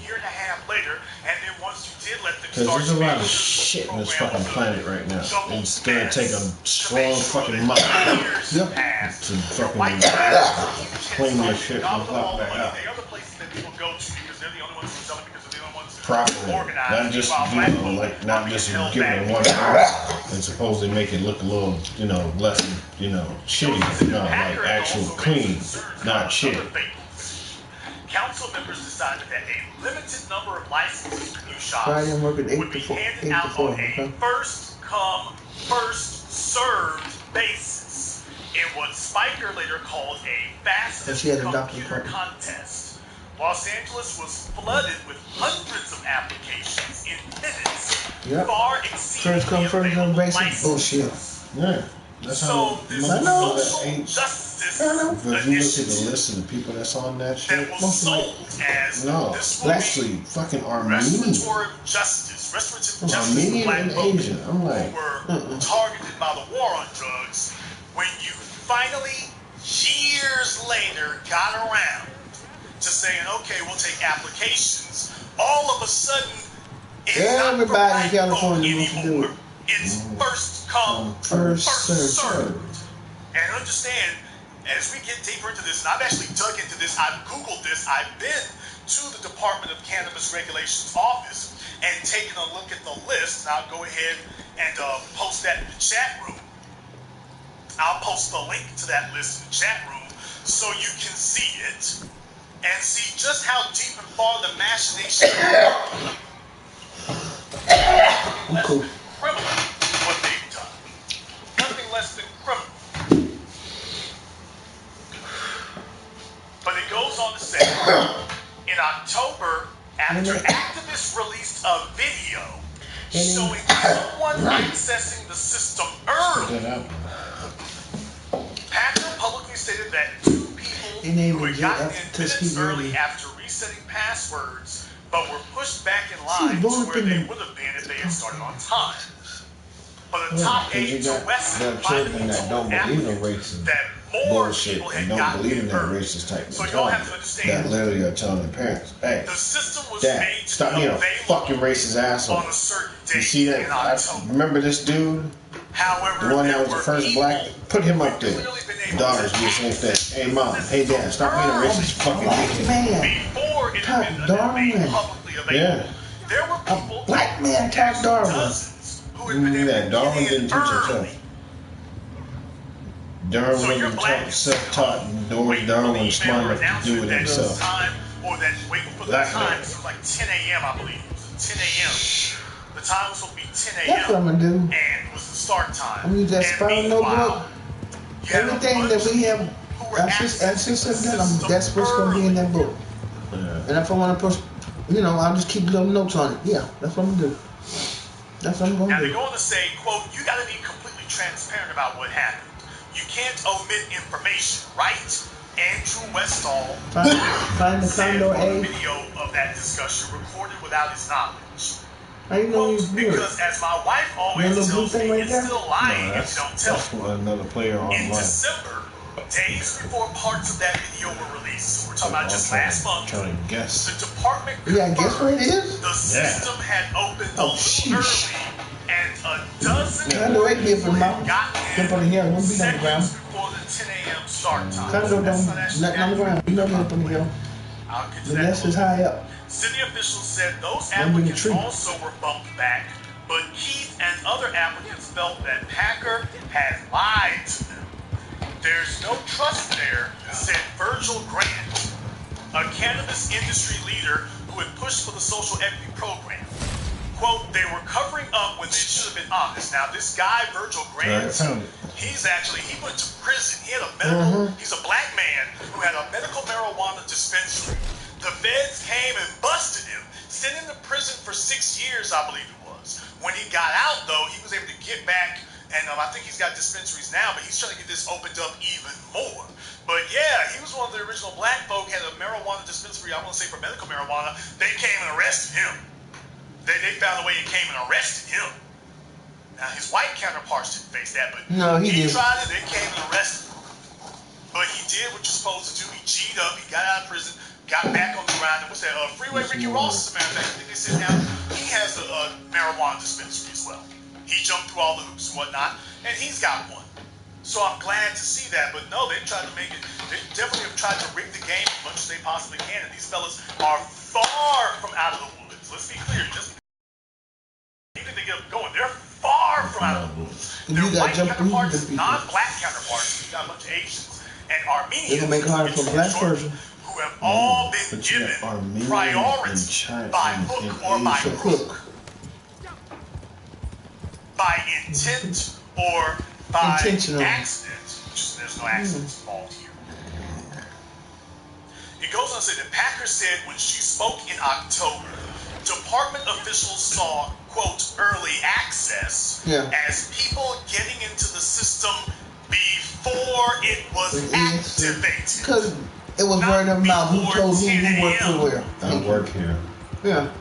Speaker 2: Because there's a lot of shit in this fucking planet right now. It's gonna take a strong fucking mop to fucking clean this shit back out. Properly, not just not just giving it one and supposedly make it look a little, less, shitty. No, like actual clean, not shitty.
Speaker 1: Council members decided that a limited number of licenses for new shops would be handed out on a first-come, first-served basis in what Spiker later called a fastest computer contest. Los Angeles was flooded with hundreds of applications in minutes,
Speaker 7: Yep.
Speaker 1: far exceeding
Speaker 7: First come,
Speaker 1: the
Speaker 7: first
Speaker 1: available
Speaker 7: basic
Speaker 1: licenses.
Speaker 7: bullshit.
Speaker 2: Yeah. That's
Speaker 1: So
Speaker 2: how
Speaker 1: this
Speaker 2: most people that
Speaker 1: social
Speaker 2: ain't.
Speaker 1: justice
Speaker 2: But if you look at the
Speaker 1: initiative
Speaker 2: list of the people that's on that
Speaker 1: that
Speaker 2: shit,
Speaker 1: was sold as
Speaker 2: no,
Speaker 1: this will be
Speaker 2: actually fucking Armenian.
Speaker 1: restorative justice for
Speaker 2: Armenian
Speaker 1: black
Speaker 2: and
Speaker 1: folks
Speaker 2: Asian. I'm like,
Speaker 1: who were targeted by the war on drugs. When you finally, years later, got around to saying, okay, we'll take applications, all of a sudden, it's
Speaker 7: Everybody
Speaker 1: not for black
Speaker 7: in California
Speaker 1: folk
Speaker 7: wants to do
Speaker 1: anymore.
Speaker 7: it.
Speaker 1: It's first come,
Speaker 7: First
Speaker 1: first
Speaker 7: served.
Speaker 1: served. And understand, as we get deeper into this, and I've actually dug into this, I've Googled this, I've been to the Department of Cannabis Regulations office and taken a look at the list, and I'll go ahead and post that in the chat room. I'll post the link to that list in the chat room so you can see it and see just how deep and far the machinations are.
Speaker 7: Cool.
Speaker 1: Criminal, what they've done. Nothing less than criminal. But it goes on to say, in October, after activists released a video showing someone accessing the system early, Packer publicly stated that 2 people who had gotten in minutes early after resetting passwords, but were pushed back in line to where they would have been if they had started on time. But the top aide to Wesson finally told applicants that more
Speaker 2: bullshit
Speaker 1: people
Speaker 2: and
Speaker 1: had
Speaker 2: don't
Speaker 1: gotten
Speaker 2: believe in
Speaker 1: in
Speaker 2: that
Speaker 1: early.
Speaker 2: racist type
Speaker 1: So y'all have to
Speaker 2: mentality.
Speaker 1: understand,
Speaker 2: That literally are telling their parents, hey,
Speaker 1: the system was
Speaker 2: Dad,
Speaker 1: made to
Speaker 2: stop
Speaker 1: be
Speaker 2: being a
Speaker 1: available
Speaker 2: fucking racist asshole.
Speaker 1: on a certain date
Speaker 2: You see that?
Speaker 1: in October.
Speaker 2: Remember this dude?
Speaker 1: However,
Speaker 2: The one that
Speaker 1: there
Speaker 2: was the
Speaker 1: were
Speaker 2: first
Speaker 1: people
Speaker 2: black? Put him up
Speaker 1: who
Speaker 2: there.
Speaker 1: clearly been able
Speaker 2: Daughters
Speaker 1: to
Speaker 2: do the same thing.
Speaker 1: access
Speaker 2: Hey mom,
Speaker 1: the
Speaker 2: hey dad, stop being a
Speaker 1: early
Speaker 2: racist fucking dickhead.
Speaker 7: Man,
Speaker 1: before it
Speaker 7: Top
Speaker 1: had been
Speaker 7: Darwin.
Speaker 1: made publicly available.
Speaker 2: Yeah.
Speaker 1: There were people,
Speaker 7: black man, Top Darwin.
Speaker 1: dozens, who had been able
Speaker 2: That
Speaker 1: to
Speaker 2: Darwin
Speaker 1: get in
Speaker 2: didn't teach
Speaker 1: early.
Speaker 2: himself. Darwin
Speaker 1: So you're
Speaker 2: wasn't
Speaker 1: black and
Speaker 2: self-taught, nor was Darwin was smart enough to do it himself.
Speaker 1: Time, or that waiting for the
Speaker 2: Black
Speaker 1: time,
Speaker 2: man.
Speaker 1: it was like 10 a.m. I believe. It was 10 a.m. The time was supposed to be 10 a.m.
Speaker 7: That's what I'm gonna do.
Speaker 1: And it was the start time.
Speaker 7: I'm gonna use that
Speaker 1: And
Speaker 7: spiral notebook.
Speaker 1: meanwhile, you had a
Speaker 7: Everything that
Speaker 1: bunch
Speaker 7: we
Speaker 1: of
Speaker 7: have,
Speaker 1: people who were
Speaker 7: ancestors
Speaker 1: accessing
Speaker 7: have
Speaker 1: the
Speaker 7: done,
Speaker 1: system
Speaker 7: that's what's gonna be in that book.
Speaker 2: Yeah.
Speaker 7: And if I want to push, I'll just keep little notes on it. Yeah, that's what I'm gonna do. That's what I'm
Speaker 1: Now
Speaker 7: gonna
Speaker 1: they
Speaker 7: do.
Speaker 1: go on to say, quote, you got to be completely transparent about what happened. You can't omit information, right? Andrew Westall
Speaker 7: Find the
Speaker 1: said
Speaker 7: Condor
Speaker 1: on the
Speaker 7: A.
Speaker 1: video of that discussion recorded without his knowledge.
Speaker 7: How you know
Speaker 1: Quote,
Speaker 7: he's good?
Speaker 1: because as my wife always
Speaker 7: Little blue
Speaker 1: tells me,
Speaker 7: thing right
Speaker 1: it's
Speaker 7: there?
Speaker 1: still lying
Speaker 2: No,
Speaker 1: if you don't tell
Speaker 2: that's
Speaker 1: me.
Speaker 2: another player
Speaker 1: In
Speaker 2: online.
Speaker 1: December, days before parts of that video were released, so we're talking about just last month,
Speaker 2: Trying to guess.
Speaker 1: the department
Speaker 7: Yeah, guess what it
Speaker 1: confirmed
Speaker 7: is?
Speaker 1: the system had opened a
Speaker 7: Oh,
Speaker 1: little
Speaker 7: sheesh.
Speaker 1: early, and a dozen
Speaker 7: Condo A be from
Speaker 1: had
Speaker 7: mouth.
Speaker 1: gotten
Speaker 7: Jump on the hill, won't be on the ground.
Speaker 1: seconds before the 10 a.m. start time.
Speaker 7: Condo don't,
Speaker 1: That's not actually
Speaker 7: nothing on the ground. You know me up on the hill.
Speaker 1: I'll get to
Speaker 7: The
Speaker 1: that
Speaker 7: nest
Speaker 1: in a
Speaker 7: is
Speaker 1: little
Speaker 7: high up.
Speaker 1: bit. City officials said those
Speaker 7: Don't be in the
Speaker 1: applicants
Speaker 7: tree.
Speaker 1: also were bumped back, but Keith and other applicants felt that Packer had lied to them. There's no trust there, said Virgil Grant, a cannabis industry leader who had pushed for the social equity program. Quote, they were covering up when they should have been honest. Now, this guy, Virgil Grant,
Speaker 2: Right, found it.
Speaker 1: he went to prison. He had a medical, he's a black man who had a medical marijuana dispensary. The feds came and busted him, sent him to prison for 6 years, I believe it was. When he got out, though, he was able to get back, and I think he's got dispensaries now, but he's trying to get this opened up even more. But yeah, he was one of the original black folk, had a marijuana dispensary, I want to say for medical marijuana. They came and arrested him. They found a way and came and arrested him. Now, his white counterparts didn't face that, but
Speaker 7: No, he did.
Speaker 1: tried it, they came and arrested him. But he did what you're supposed to do. He G'd up, he got out of prison, got back on the ground, and what's that, Freeway Ricky Ross, as a matter of fact, I think they said now, he has a marijuana dispensary as well. He jumped through all the hoops and whatnot, and he's got one. So I'm glad to see that, but no, they tried to make it, they definitely have tried to rig the game as much as they possibly can, and these fellas are far from out of the woods. Let's be clear, just even if they get them going, they're far from out of the woods. Their
Speaker 7: You gotta
Speaker 1: white
Speaker 7: jump through
Speaker 1: counterparts,
Speaker 7: the people.
Speaker 1: non-black counterparts, you got a bunch of Asians, and Armenians,
Speaker 7: They gonna make it harder for a black person.
Speaker 1: who have all been
Speaker 2: But you
Speaker 1: given
Speaker 2: got Armenian and
Speaker 1: priority
Speaker 2: China
Speaker 1: by
Speaker 2: and
Speaker 1: hook or by
Speaker 2: Asia.
Speaker 1: crook, by intent or by
Speaker 7: Intentional.
Speaker 1: accident, which is, there's no accidents involved here. It goes on to say that Packer said when she spoke in October, department officials saw, quote, early access as people getting into the system before it was activated.
Speaker 7: Because it was word of mouth. Who told who worked for where?
Speaker 2: I work here.
Speaker 7: Yeah.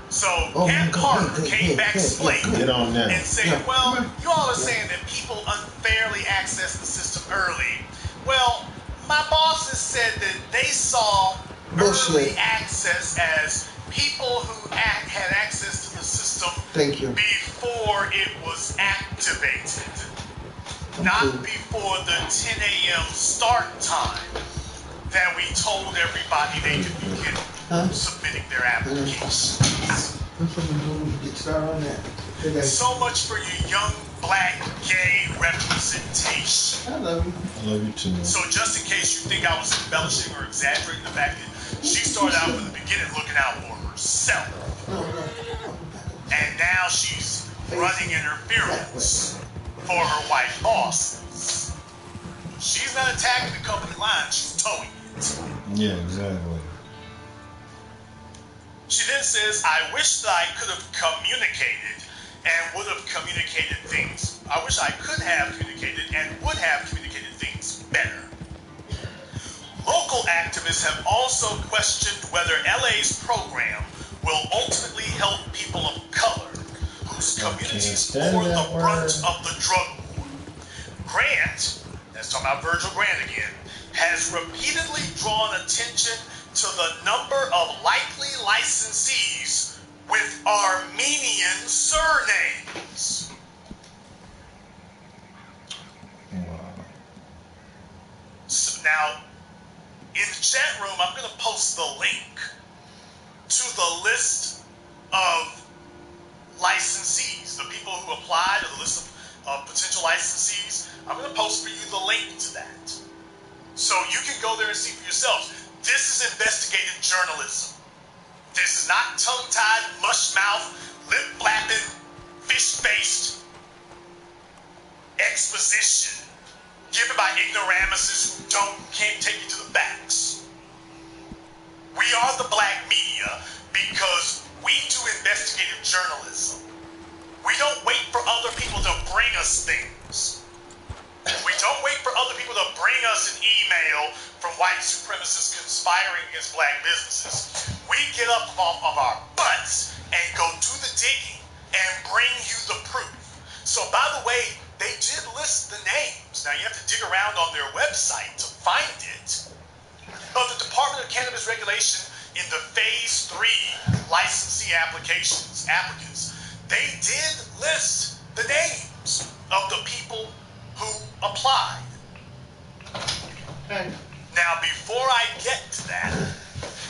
Speaker 1: So Cam Carter came back explaining and said, well, you all are saying that people unfairly access the system early. Well, my bosses said that they saw early access as people who had access to the system before it was activated. Not before the 10 a.m. start time that we told everybody they could begin submitting their applications.
Speaker 7: Get started on that.
Speaker 1: So much for your young black gay representation.
Speaker 7: I love you.
Speaker 2: I love you too.
Speaker 1: So just in case you think I was embellishing or exaggerating the fact that she started out from the beginning looking out for herself. And now she's running interference for her white bosses. She's not attacking the company line, she's towing it.
Speaker 2: Yeah, exactly.
Speaker 1: She then says, I wish that I could have communicated and would have communicated things. I wish I could have communicated and would have communicated things better. Local activists have also questioned whether LA's program will ultimately help people of color whose communities bore the brunt of the drug war. Grant, that's talking about Virgil Grant again, has repeatedly drawn attention to the number of likely licensees with Armenian surnames.
Speaker 2: Wow.
Speaker 1: So now, in the chat room, I'm going to post the link to the list of licensees, the people who applied, or the list of potential licensees. I'm going to post for you the link to that. So you can go there and see for yourselves. This is investigative journalism. This is not tongue-tied, mush-mouth, lip-flapping, fish-faced exposition given by ignoramuses who can't take you to the facts. We are the black media because we do investigative journalism. We don't wait for other people to bring us things. We don't wait for other people to bring us an email from white supremacists conspiring against black businesses. We get up off of our butts and go do the digging and bring you the proof. So by the way, they did list the names. Now you have to dig around on their website to find it. But the Department of Cannabis Regulation in the Phase 3 licensee applicants, they did list the names of the people who applied. Now, before I get to that,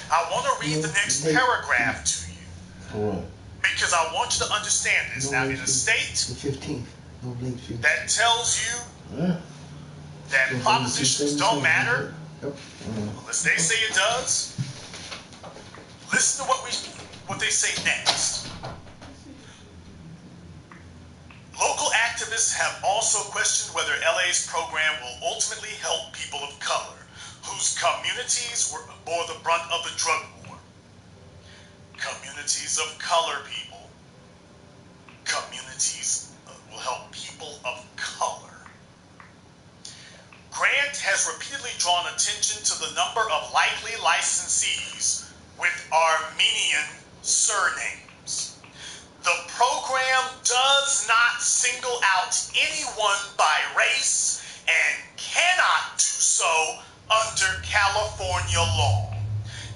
Speaker 1: I want to read the next paragraph to you. Because I want you to understand this. Now, in a state
Speaker 7: the 15th, no late fee,
Speaker 1: that tells you that propositions don't matter, unless they say it does, listen to what they say next. Local activists have also questioned whether LA's program will ultimately help people of color whose communities bore the brunt of the drug war. Communities of color people. Communities will help people of color. Grant has repeatedly drawn attention to the number of likely licensees with Armenian surnames. The program does not single out anyone by race and cannot do so under California law.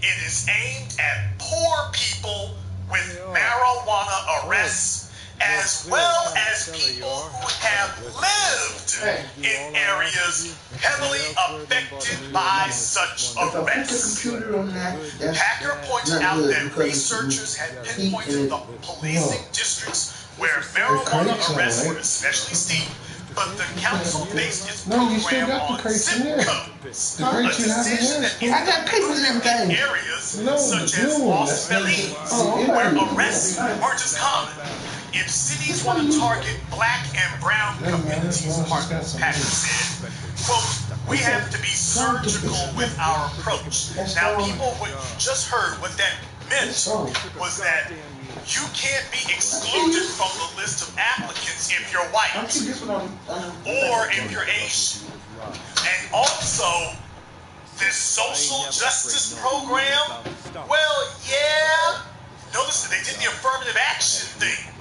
Speaker 1: It is aimed at poor people with marijuana arrests as well as people who have lived in areas heavily affected by such arrests. Packer pointed out that researchers had pinpointed the policing districts where marijuana arrests were especially steep, but the council based its program on zip codes, a decision that in areas such as Los Feliz, where arrests aren't as common. If cities want to target black and brown communities, Packer said, quote, We have to be surgical with our approach. Now, people, what you just heard, what that meant was that you can't be excluded from the list of applicants if you're white or if you're Asian. And also, this social justice program, well, yeah, notice that they did the affirmative action thing.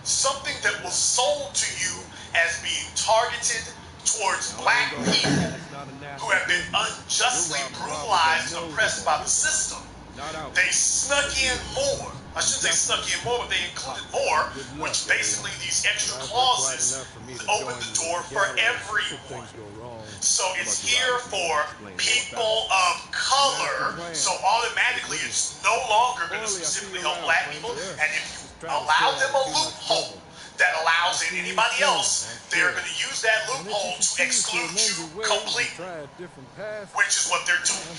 Speaker 1: Something that was sold to you as being targeted towards black people who have been unjustly brutalized and oppressed by the system. They snuck in more. I shouldn't say snuck in more, but they included more, which basically these extra clauses open the door for everyone. So it's here for people of color, so automatically it's no longer going to specifically help black people, and if you allow them a loophole that allows in anybody else, they're going to use that loophole to exclude you completely, which is what they're doing.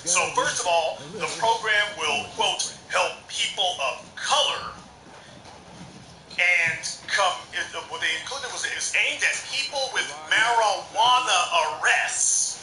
Speaker 1: So first of all, the program will, quote, help people of color, and what they included was it was aimed at people with marijuana arrests,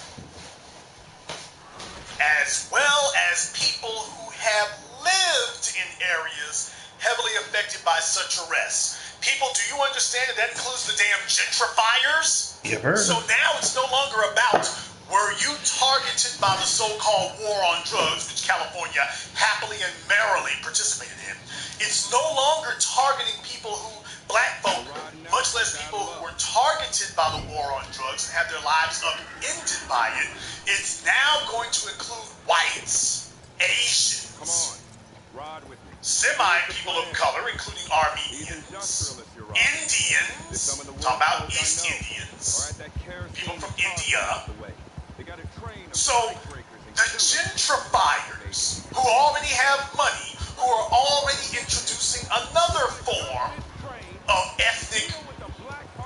Speaker 1: as well as people who have lived in areas heavily affected by such arrests. People, do you understand that includes the damn gentrifiers? So now it's no longer about were you targeted by the so-called war on drugs, which California happily and merrily participated in. It's no longer targeting people who, black folk, much less people who were targeted by the war on drugs and had their lives upended by it. It's now going to include whites, Asians, semi-people of color, including Armenians, Indians, talking about East Indians, people from India. So the gentrifiers who already have money, who are already introducing another form of ethnic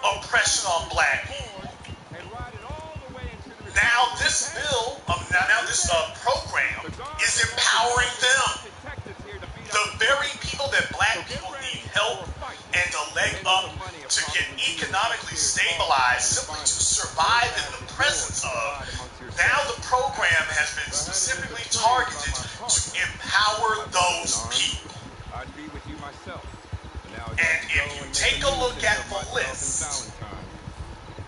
Speaker 1: oppression on black people. Now this bill, now this program is empowering them. The very people that black people need help and a leg up to get economically stabilized, simply to survive in the presence of, now the program has been specifically targeted to empower those people. And if you take a look at the list,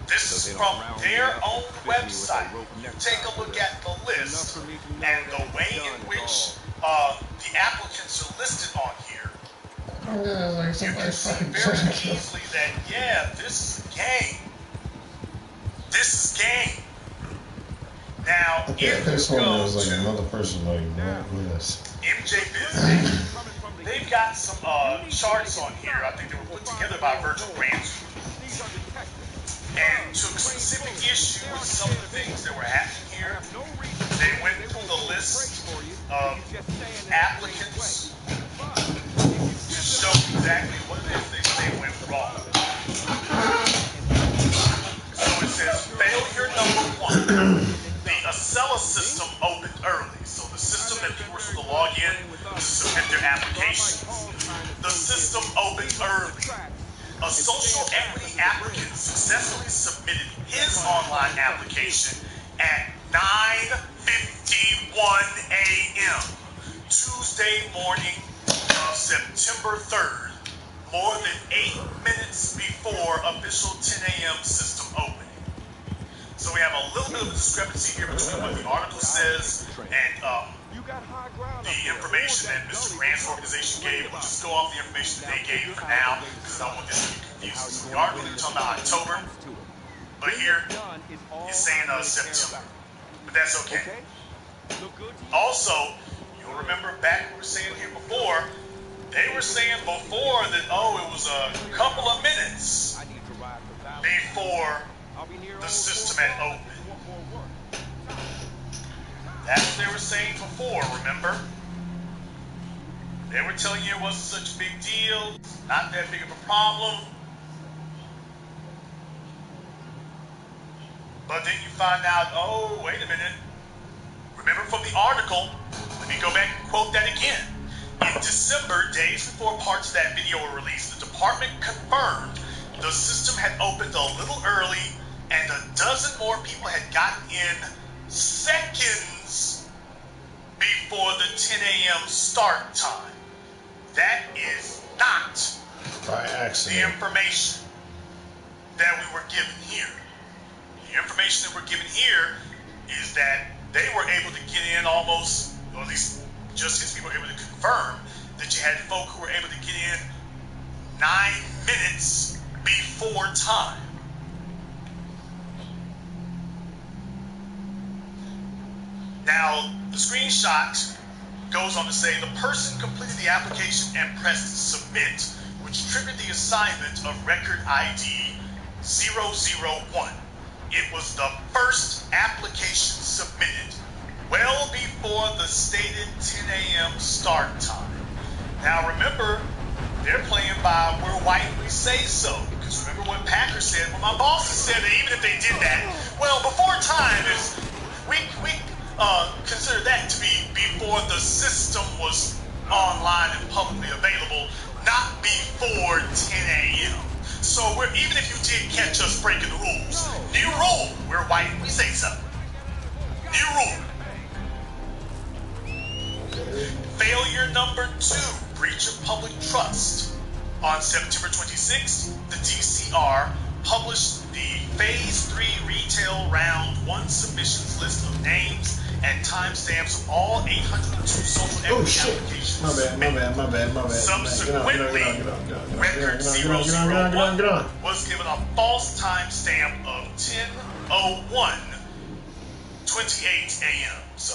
Speaker 1: this is from their own website. You take a look at the list and the way in which the applicants are listed on here. You can see very easily that, yeah, this is game. This is game. Now, if
Speaker 2: this
Speaker 1: you
Speaker 2: one
Speaker 1: go
Speaker 2: was like
Speaker 1: to
Speaker 2: another person like this.
Speaker 1: MJ Biz, they've got some charts on here. I think they were put together by Virgil Grant and took specific issue with some of the things that were happening here. They went through the list of applicants to show exactly what it is they went wrong. So it says failure number 1. The Acela system opened early, so the system that people were supposed to log in to submit their applications. The system opened early. A social equity applicant successfully submitted his online application at 9:51 a.m. Tuesday morning of September 3rd, more than 8 minutes before official 10 a.m. system opening. So we have a little bit of a discrepancy here between what the article says and the information that Mr. Grant's organization gave. We'll just go off the information that they gave for now, because I don't want this to be confusing. So the article is talking about October, but here it's saying September. But that's okay. Also, you'll remember back we were saying here before, they were saying before that, it was a couple of minutes before the system had opened. That's what they were saying before, remember? They were telling you it wasn't such a big deal, not that big of a problem. But then you find out, wait a minute. Remember from the article, let me go back and quote that again. In December, days before parts of that video were released, the department confirmed the system had opened a little early and a dozen more people had gotten in seconds before the 10 a.m. start time. That is not
Speaker 2: by
Speaker 1: the
Speaker 2: accident.
Speaker 1: information that we were given here. The information that we're given here is that they were able to get in almost, or at least just his people were able to confirm that you had folk who were able to get in 9 minutes before time. Now, the screenshot goes on to say the person completed the application and pressed submit, which triggered the assignment of record ID 001. It was the first application submitted well before the stated 10 a.m. start time. Now remember, they're playing by we're white and we say so. Because remember what Packer said, well, my boss said that even if they did that, well, before time is, we consider that to be before the system was online and publicly available, not before 10 a.m. So even if you did catch us breaking the rules, new rule, we're white, we say so. New rule. Failure number 2, breach of public trust. On September 26th, the DCR published the Phase 3 Retail Round 1 submissions list of names and timestamps of all 802 social equity applications.
Speaker 2: My bad.
Speaker 1: Subsequently, record 001 was given a false timestamp of 10:01, 28 a.m. So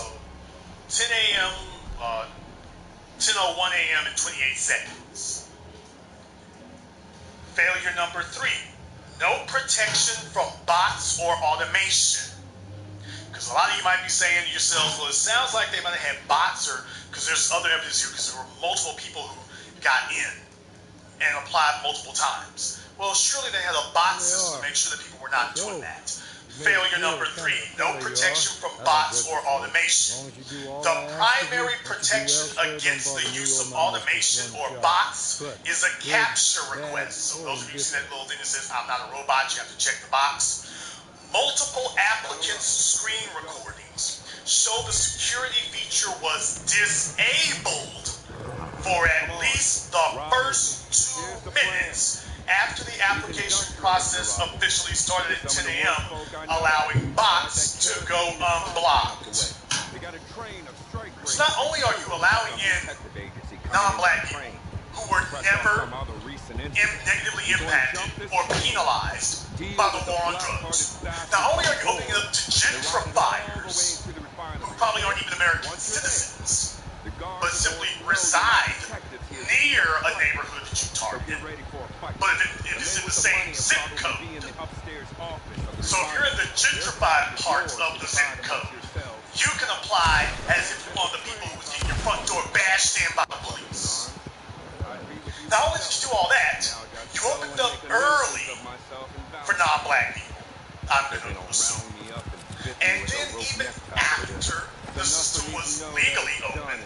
Speaker 1: 10 a.m., 10:01 a.m. and 28 seconds. Failure number 3, no protection from bots or automation. Because a lot of you might be saying to yourselves, well, it sounds like they might have had bots, or because there's other evidence here, because there were multiple people who got in and applied multiple times. Well, surely they had a bot system to make sure that people were not doing that. Failure number 3, no protection from bots or automation. The primary protection against the use of automation or bots is a CAPTCHA request. So those of you who see that little thing that says, I'm not a robot, you have to check the box. Multiple applicants' screen recordings show the security feature was disabled for at least the first 2 minutes after the application process officially started at 10 a.m., allowing bots to go unblocked. So not only are you allowing in non-black people who were never negatively impacted or penalized by the war on drugs, not only are you opening it up to gentrifiers who probably aren't even American citizens, but simply reside near a neighborhood that you target, but if it is in the same zip code. So if you're in the gentrified parts of the zip code, you can apply as if you're one of the people who was getting your front door bashed in by the police. Not only did you do all that, you opened up early for non-black people, I'm going to assume. And then even after the system was legally open,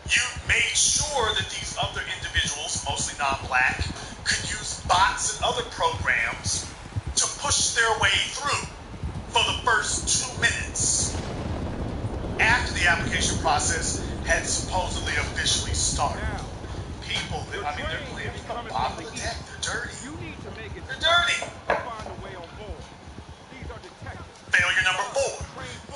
Speaker 1: you made sure that these other individuals, mostly non-black, could use bots and other programs to push their way through for the first 2 minutes after the application process had supposedly officially started. People, I mean, they're playing from the bottom of the deck. They're dirty. They're dirty. Failure number 4.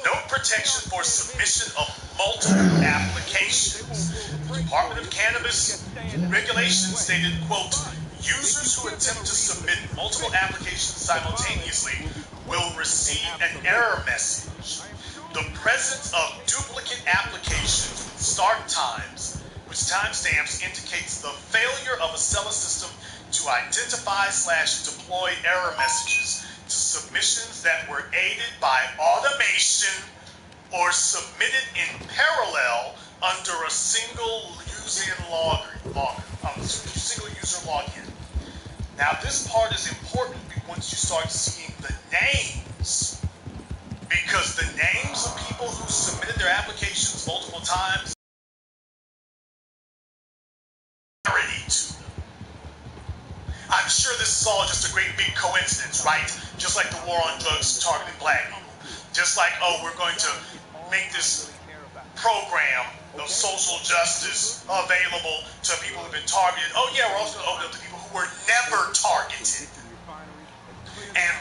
Speaker 1: No protection for submission of multiple applications. The Department of Cannabis Regulations stated, quote, users who attempt to submit multiple applications simultaneously will receive an error message. The presence of duplicate applications with start times, which timestamps indicates the failure of a seller system to identify/deploy error messages to submissions that were aided by automation or submitted in parallel under a single user login. Now this part is important once you start seeing the names, because the names of people who submitted their applications multiple times I'm sure sure this is all just a great big coincidence, right? Just like the war on drugs targeting black people. Just like, oh, we're going to make this program of social justice available to people who've been targeted. Oh yeah, we're also going to open up to people who were never targeted. And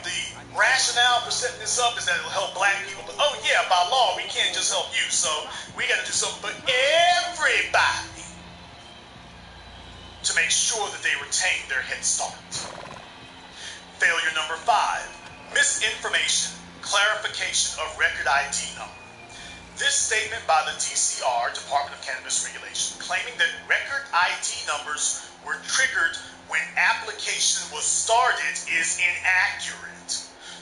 Speaker 1: the rationale for setting this up is that it'll help black people. But oh yeah, by law, we can't just help you. So we got to do something for everybody to make sure that they retain their head start. Failure number 5, misinformation, clarification of record ID number. This statement by the DCR, Department of Cannabis Regulation, claiming that record ID numbers were triggered when application was started is inaccurate.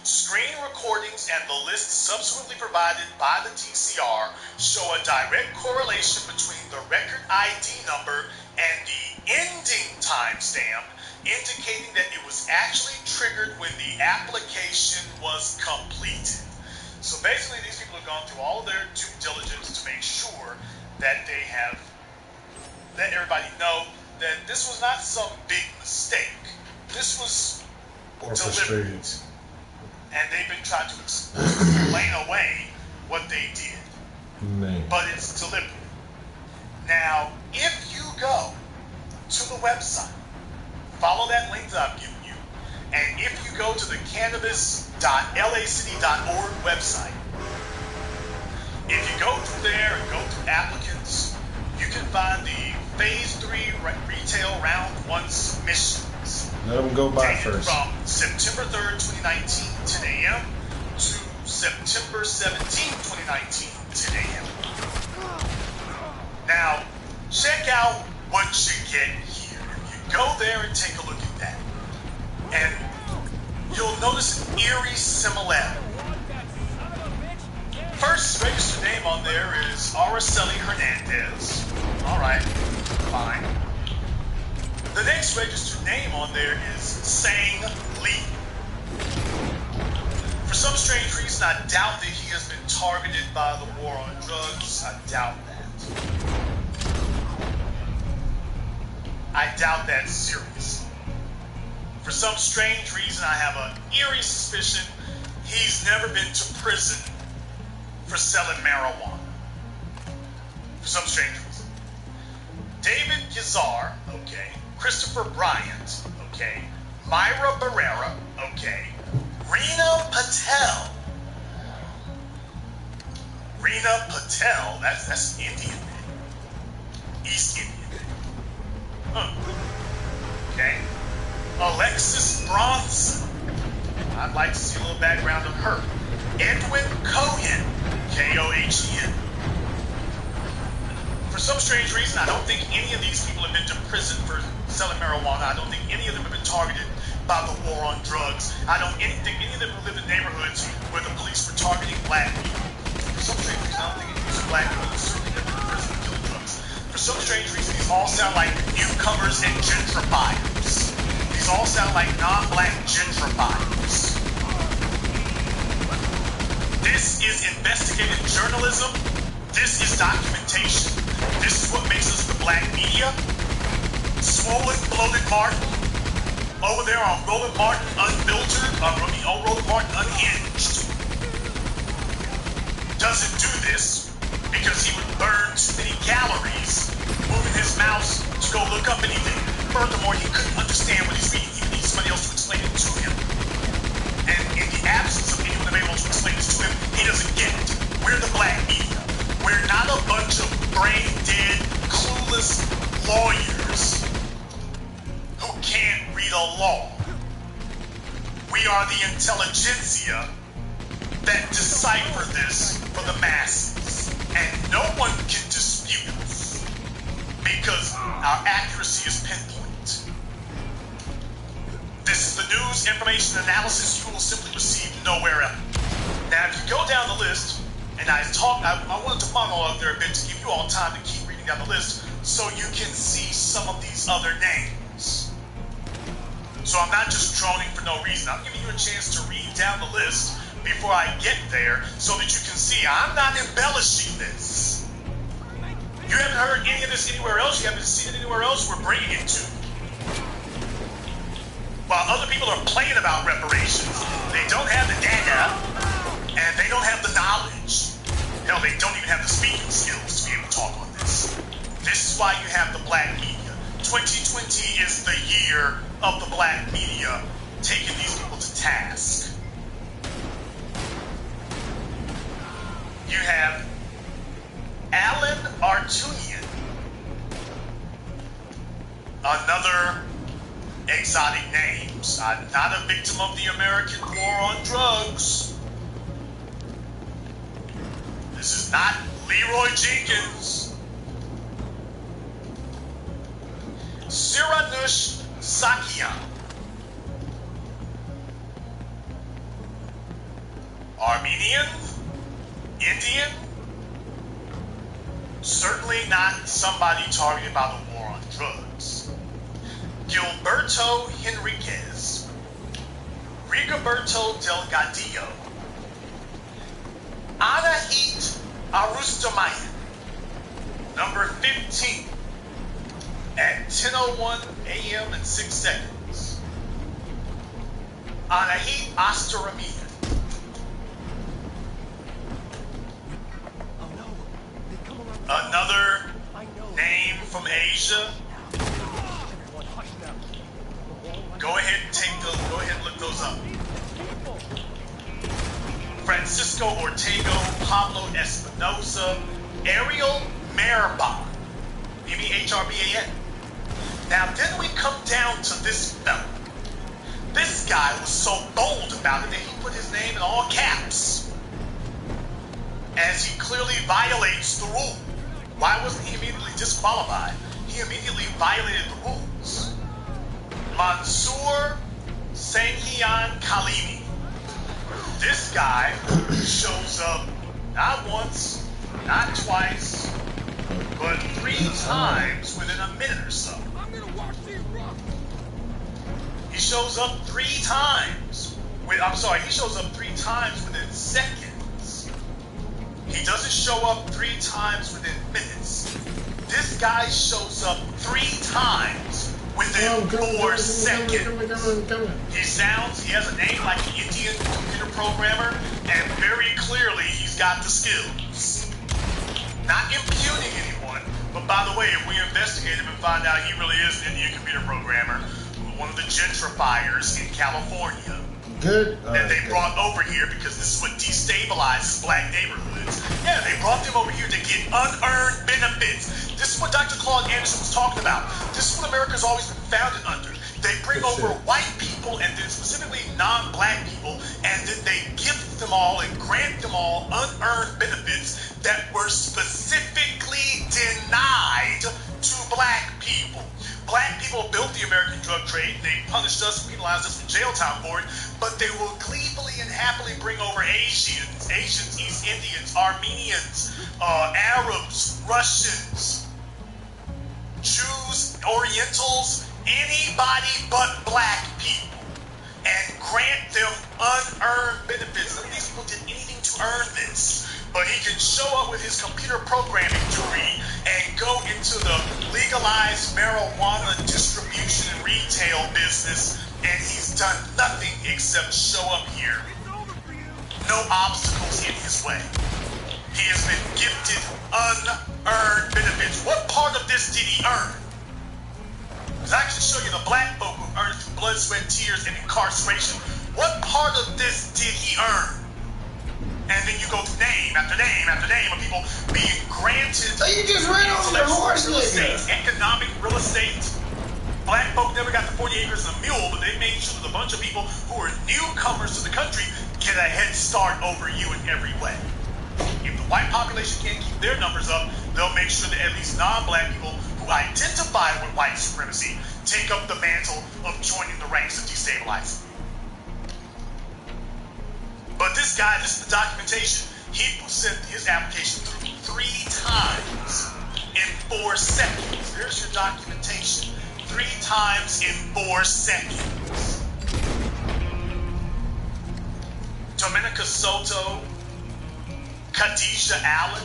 Speaker 1: Screen recordings and the list subsequently provided by the DCR show a direct correlation between the record ID number and the ending timestamp, indicating that it was actually triggered when the application was completed. So basically, these people have gone through all of their due diligence to make sure that they have let everybody know that this was not some big mistake. This was deliberate. And they've been trying to explain away what they did.
Speaker 2: Man.
Speaker 1: But it's deliberate. Now, if you go to the website, follow that link that I've given you, and if you go to the cannabis.lacity.org website, if you go through there and go through applicants, you can find the Phase 3 Retail Round 1 submissions.
Speaker 2: Let them go by first.
Speaker 1: From September 3rd, 2019, 10 a.m. to September 17th, 2019, 10 a.m. Now, check out what you get here. You go there and take a look at that. And you'll notice an eerie similarity. First registered name on there is Araceli Hernandez. Alright, fine. The next registered name on there is Sang Lee. For some strange reason, I doubt that he has been targeted by the war on drugs. I doubt that. I doubt that seriously. For some strange reason, I have an eerie suspicion he's never been to prison for selling marijuana. For some strange reason. David Yazar, okay. Christopher Bryant, okay. Myra Barrera, okay. Reena Patel. Reena Patel, that's Indian name. East Indian name. Huh. Okay. Alexis Bronson. I'd like to see a little background on her. Edwin Cohen, K-O-H-E-N. For some strange reason, I don't think any of these people have been to prison for selling marijuana. I don't think any of them have been targeted by the war on drugs. I don't think any of them live in neighborhoods where the police were targeting black people. For some strange reason, I don't think any of these black people have certainly been to prison for killing drugs. For some strange reason, these all sound like newcomers and gentrifiers. These all sound like non-black gentrifiers. This is investigative journalism. This is documentation. This is what makes us the black media. Swollen, bloated Martin over there on Roland Martin Unfiltered, on Roland Martin Unhinged, doesn't do this because he would burn too many calories moving his mouse to go look up anything. Furthermore, he couldn't understand what he's reading. He needs somebody else to explain it to him. And in the absence of anyone able to explain this to him, he doesn't get it. We're the black media. We're not a bunch of brain-dead, clueless lawyers who can't read a law. We are the intelligentsia that decipher this for the masses. And no one can dispute us because our accuracy is pinpoint. This is the news, information, analysis you will simply receive nowhere else. Now, if you go down the list, and I wanted to monologue there a bit to give you all time to keep reading down the list so you can see some of these other names. So I'm not just droning for no reason. I'm giving you a chance to read down the list before I get there so that you can see I'm not embellishing this. You haven't heard any of this anywhere else. You haven't seen it anywhere else. We're bringing it to you. while other people are playing about reparations, they don't have the data, and they don't have the knowledge. Hell, they don't even have the speaking skills to be able to talk on this. This is why you have the black media. 2020 is the year of the black media taking these people to task. You have Alan Artunian, another exotic names. I'm not a victim of the American war on drugs. This is not Leroy Jenkins. Siranush Sakian, Armenian, Indian, certainly not somebody targeted by the war on drugs. Gilberto Henriquez, Rigoberto Delgadillo, Anahit Arustamayan, number 15, at 10:01 a.m. and 6 seconds. Anahit Astaramian. Another name from Asia. Go ahead and look those up. Francisco Ortego, Pablo Espinosa, Ariel Merban, M-E-H-R-B-A-N. Now then we come down to this fella. This guy was so bold about it that he put his name in all caps, as he clearly violates the rule. Why wasn't he immediately disqualified? He immediately violated the rules. Mansoor Sanghian Kalimi. This guy shows up not once, not twice, but 3 times within a minute or so. He shows up 3 times. He shows up 3 times within seconds. He doesn't show up 3 times within minutes. This guy shows up 3 times within 4 seconds. He has a name like an Indian computer programmer, and very clearly he's got the skills. Not impugning anyone, but by the way, if we investigate him and find out he really is an Indian computer programmer, one of the gentrifiers in California, that they brought over here because this is what destabilizes black neighborhoods. Yeah, they brought them over here to get unearned benefits. This is what Dr. Claude Anderson was talking about. This is what America's always been founded under. They bring over white people, and then specifically non-black people, and then they gift them all and grant them all unearned benefits that were specifically denied to black people. Black people built the American drug trade. They punished us, penalized us with jail time for it, but they will gleefully and happily bring over Asians, East Indians, Armenians, Arabs, Russians, Jews, Orientals, anybody but black people, and grant them unearned benefits. None of these people did anything to earn this, but he can show up with his computer programming degree and go into the legalized marijuana distribution and retail business, and he's done nothing except show up here. No obstacles in his way. He has been gifted unearned benefits. What part of this did he earn? Because I can show you the black folk who earned through blood, sweat, tears, and incarceration. What part of this did he earn? And then you go through name after name after name of people being granted.
Speaker 7: So you just ran over the horse,
Speaker 1: real estate, economic real estate. Black folk never got the 40 acres and a mule, but they made sure that a bunch of people who are newcomers to the country get a head start over you in every way. If the white population can't keep their numbers up, they'll make sure that at least non-black people who identify with white supremacy take up the mantle of joining the ranks of destabilizing. But this guy, this is the documentation. He sent his application through 3 times in 4 seconds. There's your documentation. 3 times in 4 seconds. Dominica Soto, Khadijah Allen,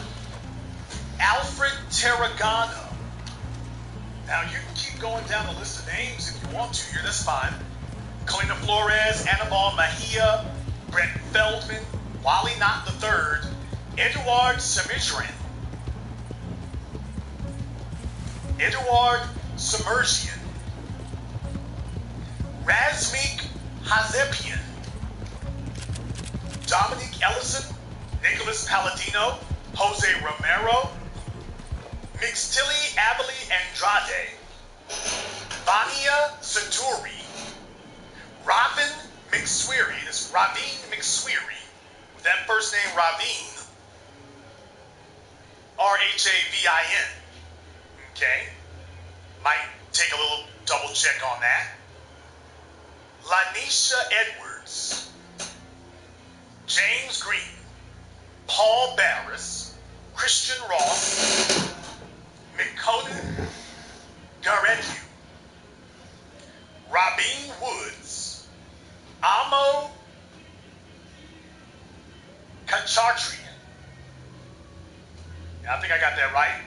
Speaker 1: Alfred Tarragano. Now you can keep going down the list of names if you want to here, that's fine. Kalina Flores, Anibal Mejia, Brent Feldman, Wally Knott III, Eduard Semirjian, Eduard Semirjian, Razmik Hazepian, Dominique Ellison, Nicholas Palladino, Jose Romero, Mixtili Abeli Andrade, Vania Saturi, Ravin McSweary, this Ravin McSweary, with that first name Ravin, R-H-A-V-I-N, okay? Might take a little double check on that. Lanisha Edwards, James Green, Paul Barris, Christian Ross, Mikonin Garetu, Rabin Woods, Amo Kachartrian. I think I got that right.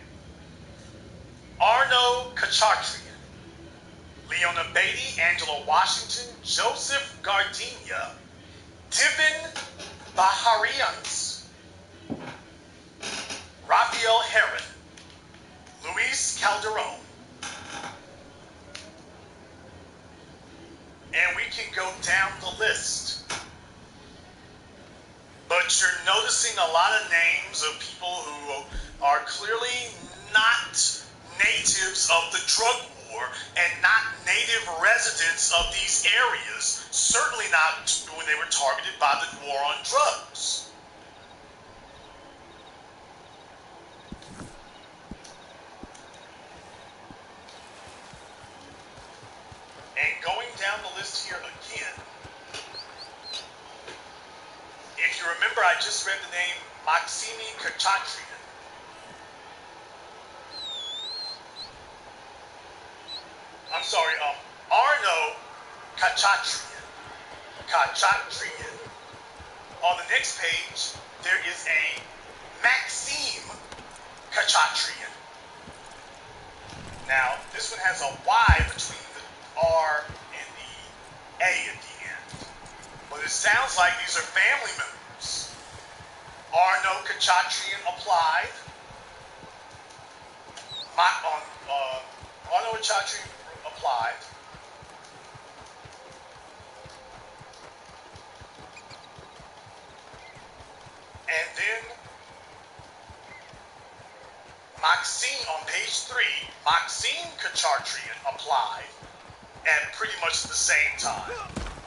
Speaker 1: Arno Kachartrian, Leona Beatty, Angela Washington, Joseph Gardenia, Divin Baharians, Rafael Heron, Luis Calderon. And we can go down the list. But you're noticing a lot of names of people who are clearly not natives of the drug war and not native residents of these areas. Certainly not when they were targeted by the war on drugs. And going down the list here again, if you remember, I just read the name Maximi Kachartrian. I'm sorry, Arno Kachartrian. Kachartrian. On the next page, there is a Maxime Kachartrian. Now, this one has a Y between the R and the A at the end. But it sounds like these are family members. Arno Kachartrian applied. Arno Kachartrian applied. And then Maxime, on page 3, Maxime Kachartrian applied at pretty much the same time.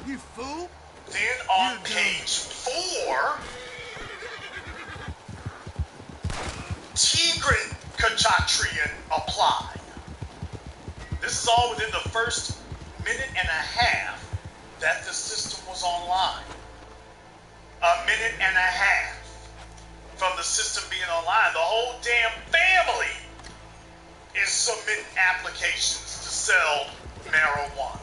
Speaker 6: You fool!
Speaker 1: Then on page 4, Tigran Kachartrian applied. This is all within the first minute and a half that the system was online. A minute and a half from the system being online. The whole damn family is submitting applications to sell marijuana.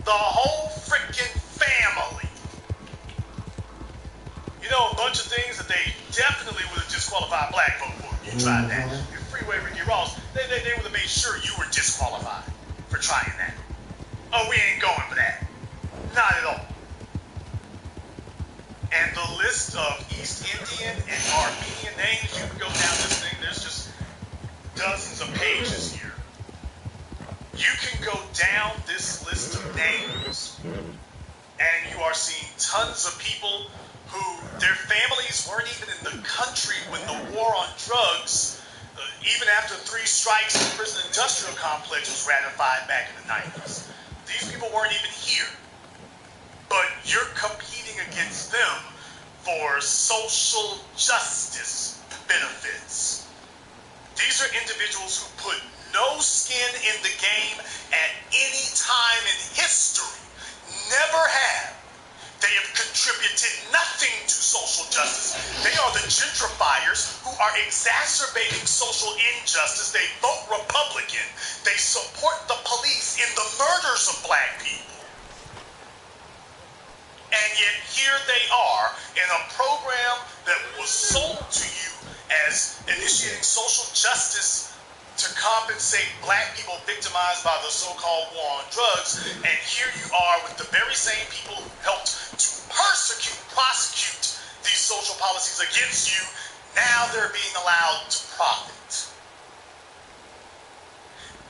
Speaker 1: The whole freaking family. You know, a bunch of things that they definitely would have disqualified black folk for. You tried that. Your Freeway Ricky Ross, they would have made sure you were disqualified for trying that. Oh, we ain't going for that. Not at all. And the list of East Indian and Armenian names, you can go down this thing, there's just dozens of pages here. You can go down this list of names, and you are seeing tons of people who, their families weren't even in the country when the war on drugs, even after 3 strikes in the prison industrial complex was ratified back in the 90s. These people weren't even here. But you're competing against them for social justice benefits. These are individuals who put no skin in the game at any time in history. Never have. They have contributed nothing to social justice. They are the gentrifiers who are exacerbating social injustice. They vote Republican. They support the police in the murders of black people. And yet here they are in a program that was sold to you as initiating social justice to compensate black people victimized by the so-called war on drugs, and here you are with the very same people who helped to prosecute these social policies against you. Now they're being allowed to profit.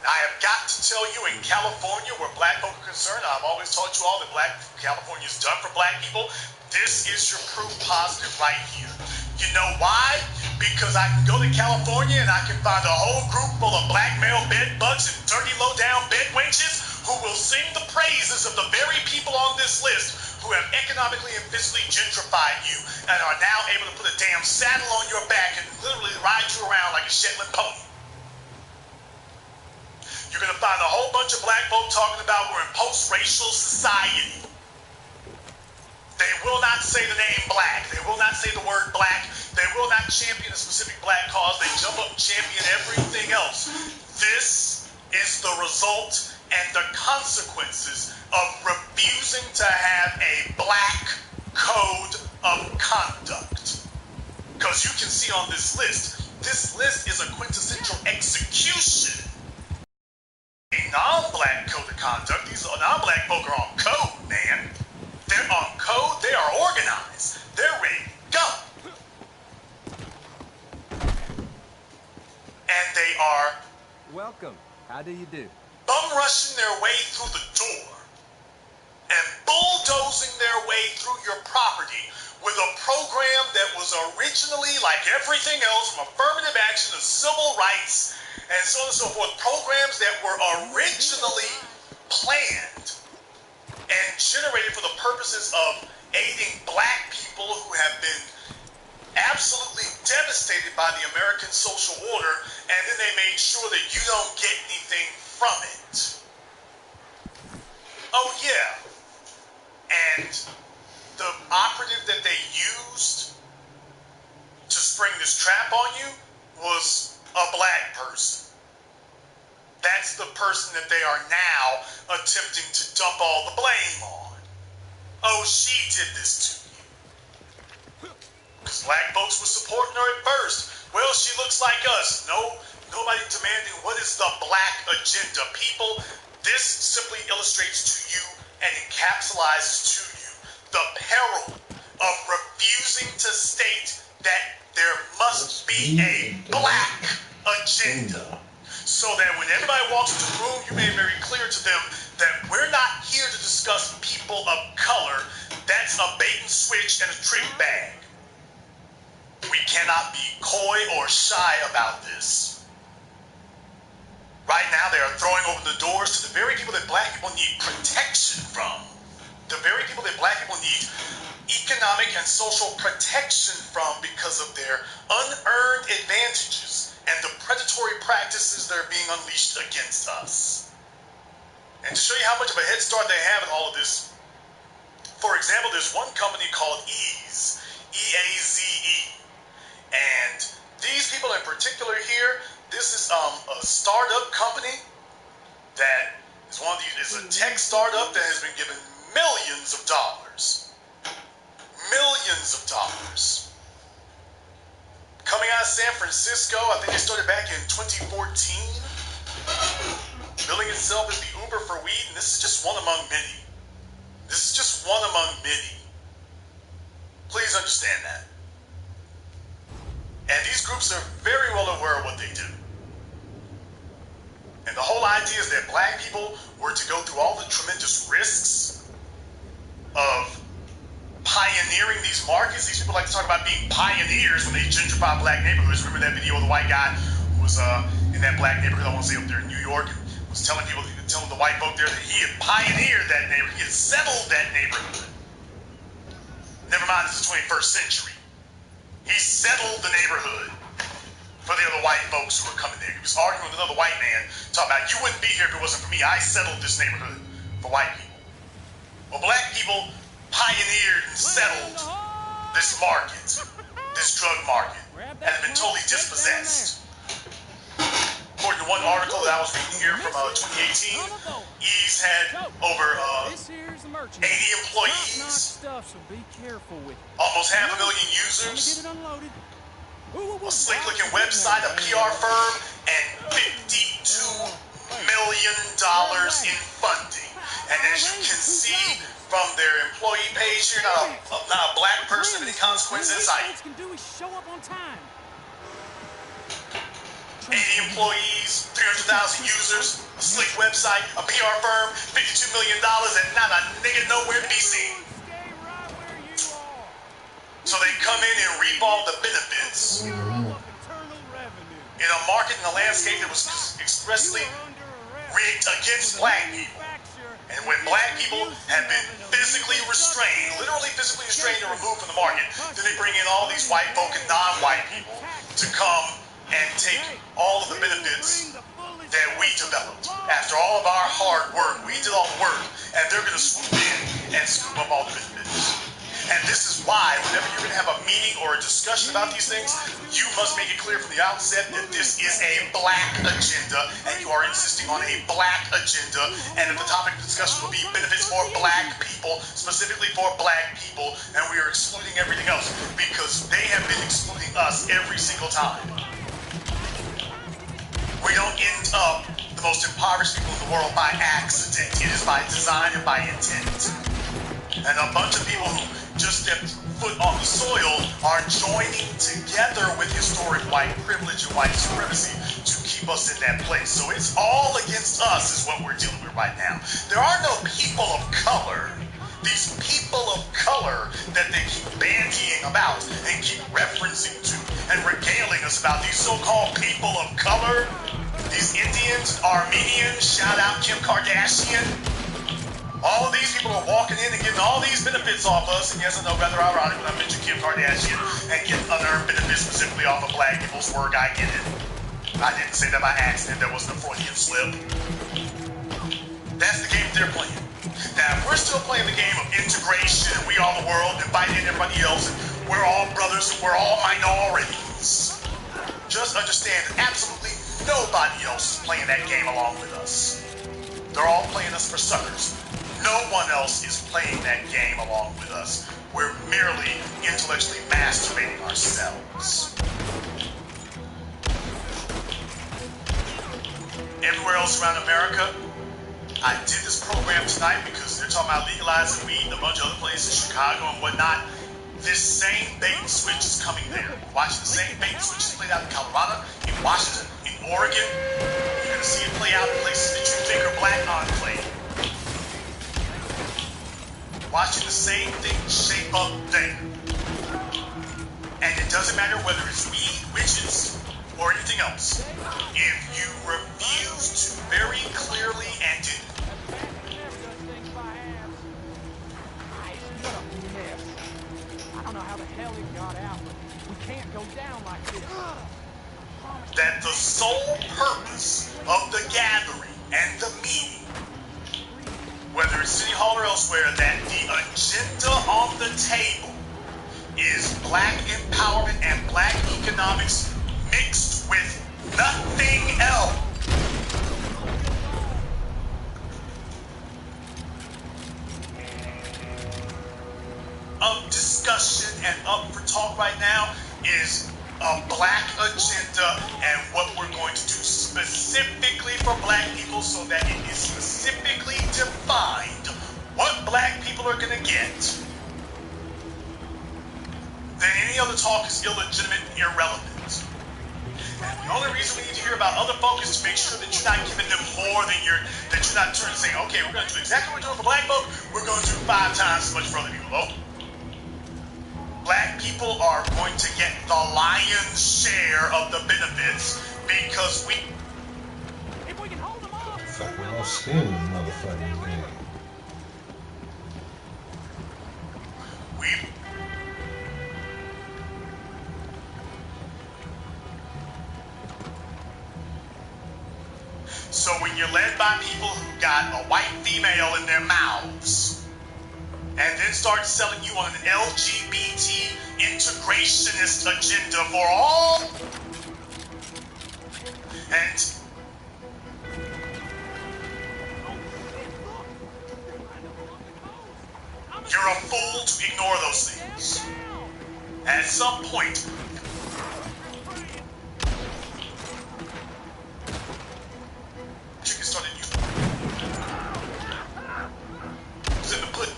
Speaker 1: I have got to tell you, in California, where black folk are concerned, I've always taught you all that California is done for black people. This is your proof positive right here. You know why? Because I can go to California and I can find a whole group full of black male bed bugs and dirty low-down bed wenches who will sing the praises of the very people on this list who have economically and physically gentrified you and are now able to put a damn saddle on your back and literally ride you around like a Shetland pony. You're going to find a whole bunch of black folk talking about we're in post-racial society. They will not say the name black. They will not say the word black. They will not champion a specific black cause. They jump up and champion everything else. This is the result and the consequences of refusing to have a black code of conduct. Because you can see on this list is a quintessential execution. A non-black code of conduct. These non-black folk are on code, man. They're on code. They are organized. They're ready to go. And they are...
Speaker 10: Welcome. How do you do?
Speaker 1: Bum rushing their way through the door and bulldozing their way through your property with a program that was originally, like everything else, from affirmative action to civil rights and so on and so forth, programs that were originally planned and generated for the purposes of aiding black people who have been absolutely devastated by the American social order, and then they made sure that you don't get anything from it. Oh yeah. And the operative that they used to spring this trap on you was a black person. That's the person that they are now attempting to dump all the blame on. Oh, she did this to you. Because black folks were supporting her at first. Well, she looks like us. No, nobody demanding what is the black agenda. People, this simply illustrates to you and encapsulates to you the peril of refusing to state that there must be a black agenda. So that when everybody walks into the room, you made it very clear to them that we're not here to discuss people of color. That's a bait and switch and a trick bag. We cannot be coy or shy about this. Right now, they are throwing open the doors to the very people that black people need protection from. The very people that black people need economic and social protection from because of their unearned advantages and the predatory practices that are being unleashed against us. And to show you how much of a head start they have in all of this, for example, there's one company called EAZE, E-A-Z-E. And these people in particular here, this is a startup company that is is a tech startup that has been given millions of dollars. Millions of dollars. Coming out of San Francisco, I think they started back in 2014. Billing itself as the Uber for weed, and this is just one among many. This is just one among many. Please understand that. And these groups are very well aware of what they do. And the whole idea is that black people were to go through all the tremendous risks of pioneering these markets. These people like to talk about being pioneers when they gentrify black neighborhoods. Remember that video of the white guy who was in that black neighborhood, I want to say up there in New York, was telling people, telling the white folk there that he had pioneered that neighborhood, he had settled that neighborhood. Never mind, this is the 21st century. He settled the neighborhood for the other white folks who were coming there. He was arguing with another white man, talking about, you wouldn't be here if it wasn't for me. I settled this neighborhood for white people. Well, black people pioneered and settled this market, this drug market, and have been totally dispossessed. According to one article that I was reading here from 2018, EAZE had over 80 employees, almost 500,000 users, a sleek-looking website, a PR firm, and dollars in funding. And as you can see from their employee page here, not a black person of any consequence in sight. 80 employees, 300,000 users, a slick website, a PR firm, $52 million, and not a nigga nowhere to be seen. So they come in and reap all the benefits. In a market and a landscape that was expressly rigged against black people. And when black people have been physically restrained, literally physically restrained and removed from the market, then they bring in all these white folk and non-white people to come and take all of the benefits that we developed. After all of our hard work, we did all the work, and they're going to swoop in and scoop up all the benefits. And this is why, whenever you're going to have a meeting or a discussion about these things, you must make it clear from the outset that this is a black agenda, and you are insisting on a black agenda, and that the topic of discussion will be benefits for black people, specifically for black people, and we are excluding everything else, because they have been excluding us every single time. We don't end up the most impoverished people in the world by accident. It is by design and by intent. And a bunch of people who just stepped foot on the soil are joining together with historic white privilege and white supremacy to keep us in that place. So it's all against us is what we're dealing with right now. There are no people of color. These people of color that they keep bandying about and keep referencing to and regaling us about, these so-called people of color, these Indians, Armenians, shout out Kim Kardashian. All of these people are walking in and getting all these benefits off us, and yes, I know, rather ironic when I mention Kim Kardashian and get unearned benefits specifically off of black people's work. I get it. I didn't say that by accident. That wasn't a Freudian slip. That's the game they're playing. Now, if we're still playing the game of integration and we are the world and fighting everybody else and we're all brothers and we're all minorities, just understand that absolutely nobody else is playing that game along with us. They're all playing us for suckers. No one else is playing that game along with us. We're merely intellectually masturbating ourselves. Everywhere else around America, I did this program tonight because they're talking about legalizing weed in a bunch of other places, Chicago and whatnot. This same bait and switch is coming there. We're watching the same bait and switch played out in Colorado, in Washington, in Oregon. You're going to see it play out in places that you think are black enclave. Watching the same thing shape up there. And it doesn't matter whether it's weed, witches, or anything else. If you refuse to very clearly and
Speaker 5: I don't know how the hell it got out, but we can't go down like this.
Speaker 1: that the sole purpose of the gathering and the meeting, whether it's City Hall or elsewhere, that the agenda on the table is black empowerment and black economics mixed with nothing else. Of discussion and up for talk right now is a black agenda and what we're going to do specifically for black people so that it is specifically defined what black people are going to get. Then any other talk is illegitimate and irrelevant. And the only reason we need to hear about other folk is to make sure that you're not giving them more than that you're not turning to saying, okay, we're going to do exactly what we're doing for black folk, we're going to do 5 times as much for other people. Oh. Black people are going to get the lion's share of the benefits because we...
Speaker 5: If we can hold them off.
Speaker 2: Fuck, we're all skin in the motherfucking game.
Speaker 1: So when you're led by people who got a white female in their mouths and then start selling you on an LGBT integrationist agenda for all, and you're a fool to ignore those things. At some point, chicken started using.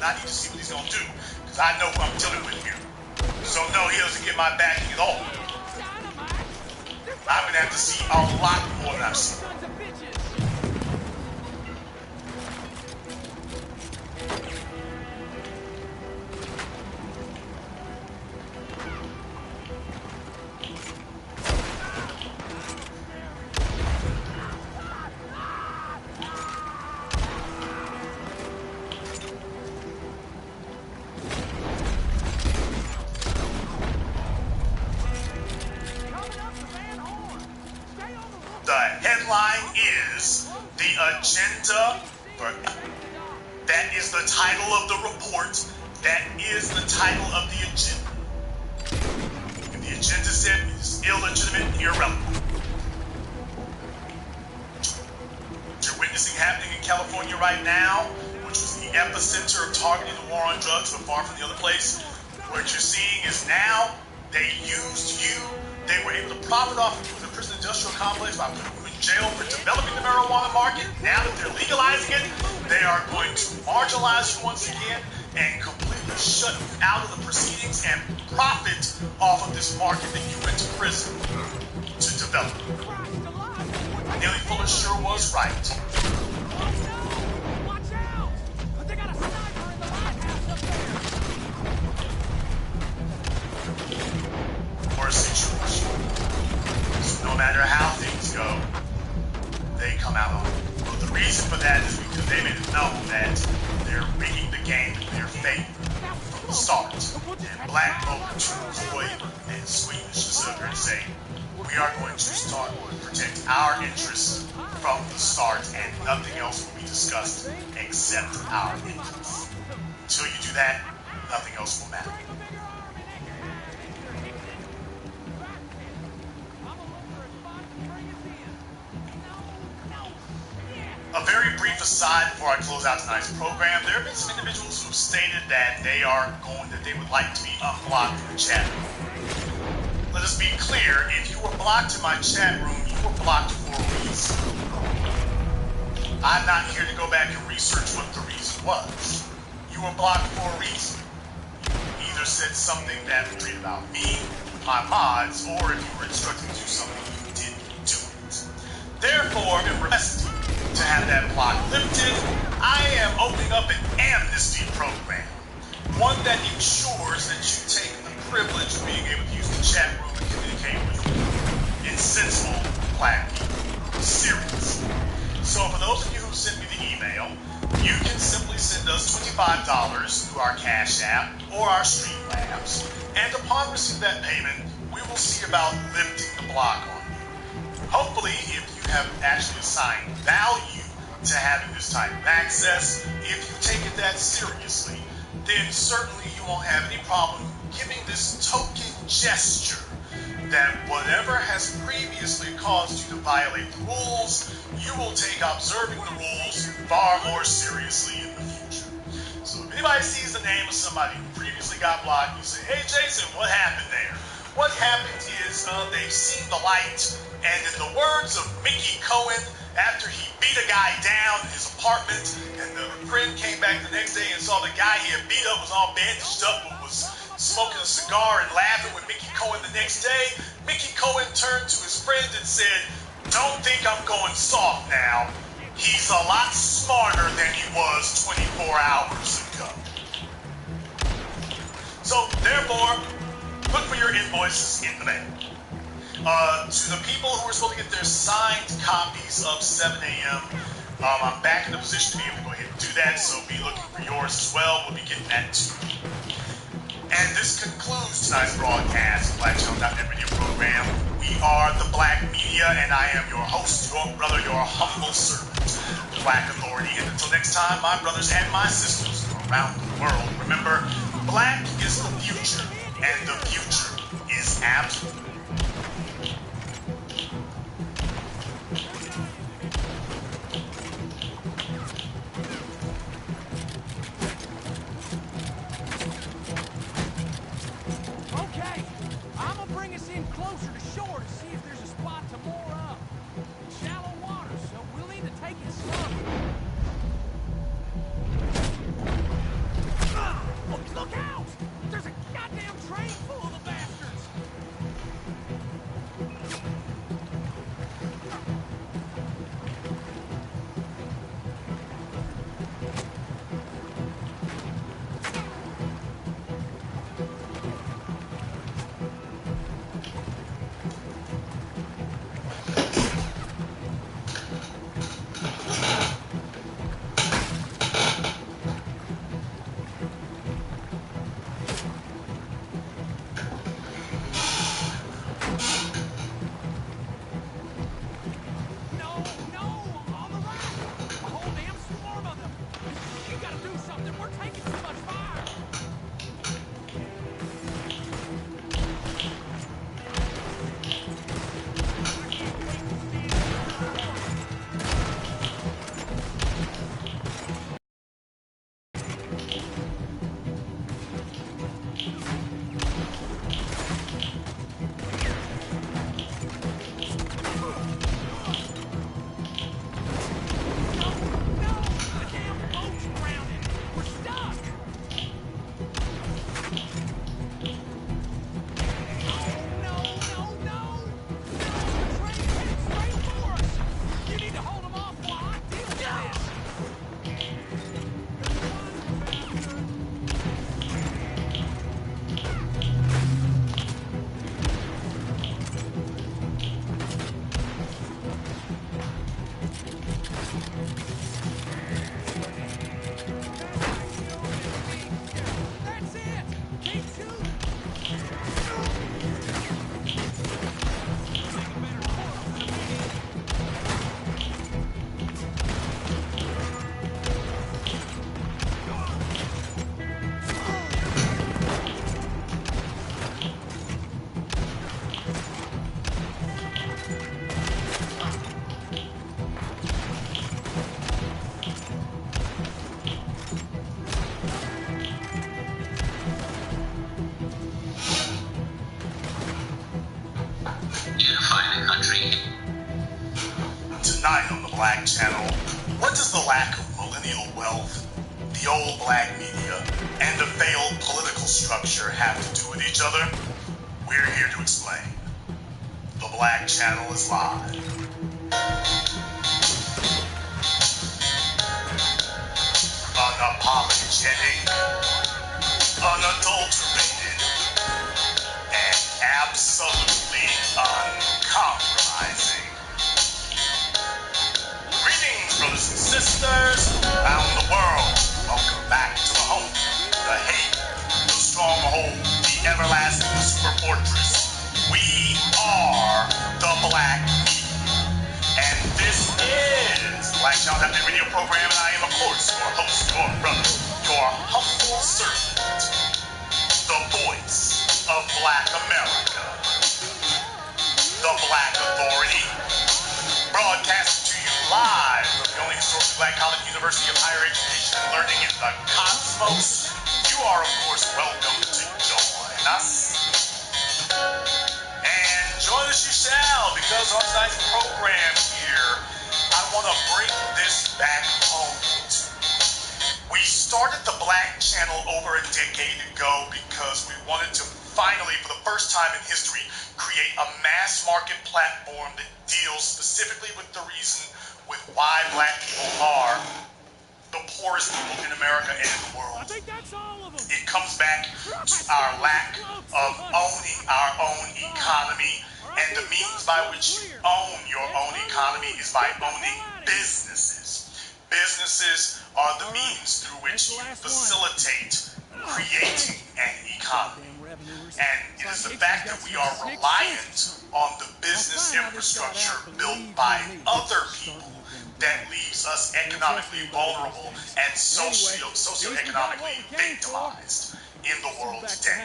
Speaker 1: and I need to see what he's gonna do, because I know who I'm dealing with here. So no, he doesn't get my backing at all. I'm gonna have to see a lot more than I've seen. The headline is the agenda. That is the title of the report. That is the title of the agenda. And the agenda said it's illegitimate and irrelevant. What you're witnessing happening in California right now, which was the epicenter of targeting the war on drugs, but far from the other place, what you're seeing is now they used you. They were able to profit off of you in the prison industrial complex by putting you in jail for developing the marijuana market. Now that they're legalizing it, they are going to marginalize you once again and completely shut you out of the proceedings and profit off of this market that you went to prison to develop. Neely Fuller sure was right.
Speaker 5: Watch out! They got a sniper in the lighthouse up there!
Speaker 1: Or a situation. So no matter how things go, they come out on it. Well, the reason for that is because they made it known that they're rigging the game in their favor from the start. And black folk are coy and squeamish to sit there and say, we are going to start to protect our interests from the start, and nothing else will be discussed except our interests. Until you do that, nothing else will matter. A very brief aside before I close out tonight's program, there have been some individuals who have stated that they would like to be unblocked from the chat room. Let us be clear, if you were blocked in my chat room, you were blocked for a reason. I'm not here to go back and research what the reason was. You were blocked for a reason. You either said something that was great about me, my mods, or if you were instructed to do something, you didn't do it. Therefore, in request to have that block lifted, I am opening up an amnesty program. One that ensures that you take the privilege of being able to use the chat room and communicate with insensible black people. Serious. So for those of you who sent me the email, you can simply send us $25 through our Cash App or our Streamlabs, and upon receipt of that payment, we will see about lifting the block on you. Hopefully, if you have actually assigned value to having this type of access, if you take it that seriously, then certainly you won't have any problem giving this token gesture that whatever has previously caused you to violate the rules, you will take observing the rules far more seriously in the future. So if anybody sees the name of somebody who previously got blocked, you say, hey Jason, what happened there? What happened is they've seen the light, and in the words of Mickey Cohen, after he beat a guy down in his apartment, and the friend came back the next day and saw the guy he had beat up was all bandaged up but was smoking a cigar and laughing with Mickey Cohen the next day, Mickey Cohen turned to his friend and said, don't think I'm going soft now. He's a lot smarter than he was 24 hours ago. So, therefore, look for your invoices in the mail. To the people who are supposed to get their signed copies of 7 a.m., I'm back in the position to be able to go ahead and do that, so be looking for yours as well. We'll be getting that too. And this concludes tonight's broadcast of BlackChannel.net radio program. We are the Black Media, and I am your host, your brother, your humble servant, Black Authority. And until next time, my brothers and my sisters around the world, remember, black is the future, and the future is absolute.
Speaker 5: Closer to shore to see if there's a spot to moor up. It's shallow water, so we'll need to take it slow.
Speaker 1: Tonight on the Black Channel, what does the lack of millennial wealth, the old black media, and the failed political structure have to do with each other? We're here to explain. The Black Channel is live. Unapologetic, unadulterated, and absolutely uncompromising. Greetings, brothers and sisters around the world. Welcome back to the home, the hate, the stronghold, the everlasting super fortress. We are the Black Media, and this is Black Channel Radio Program, and I am, of course, your host, your brother, your humble servant, the voice of Black America, the Black Authority, broadcasting to you live from the only historically Black college university of higher education and learning in the cosmos. You are, of course, welcome to join us. And join us you shall, because on tonight's program here, I want to bring this back home to you. We started the Black Channel over a decade ago because we wanted to finally, for the first time in history, create a mass market platform that deals specifically with the reason with why black people are the poorest people in America and in the world.
Speaker 3: I think that's all of them.
Speaker 1: It comes back to our lack of owning our own economy, and the means by which you own your own economy is by owning businesses. Businesses are the means through which you facilitate creating an economy. And it is the fact that we are reliant on the business infrastructure built by other people that leaves us economically vulnerable and socioeconomically victimized in the world today.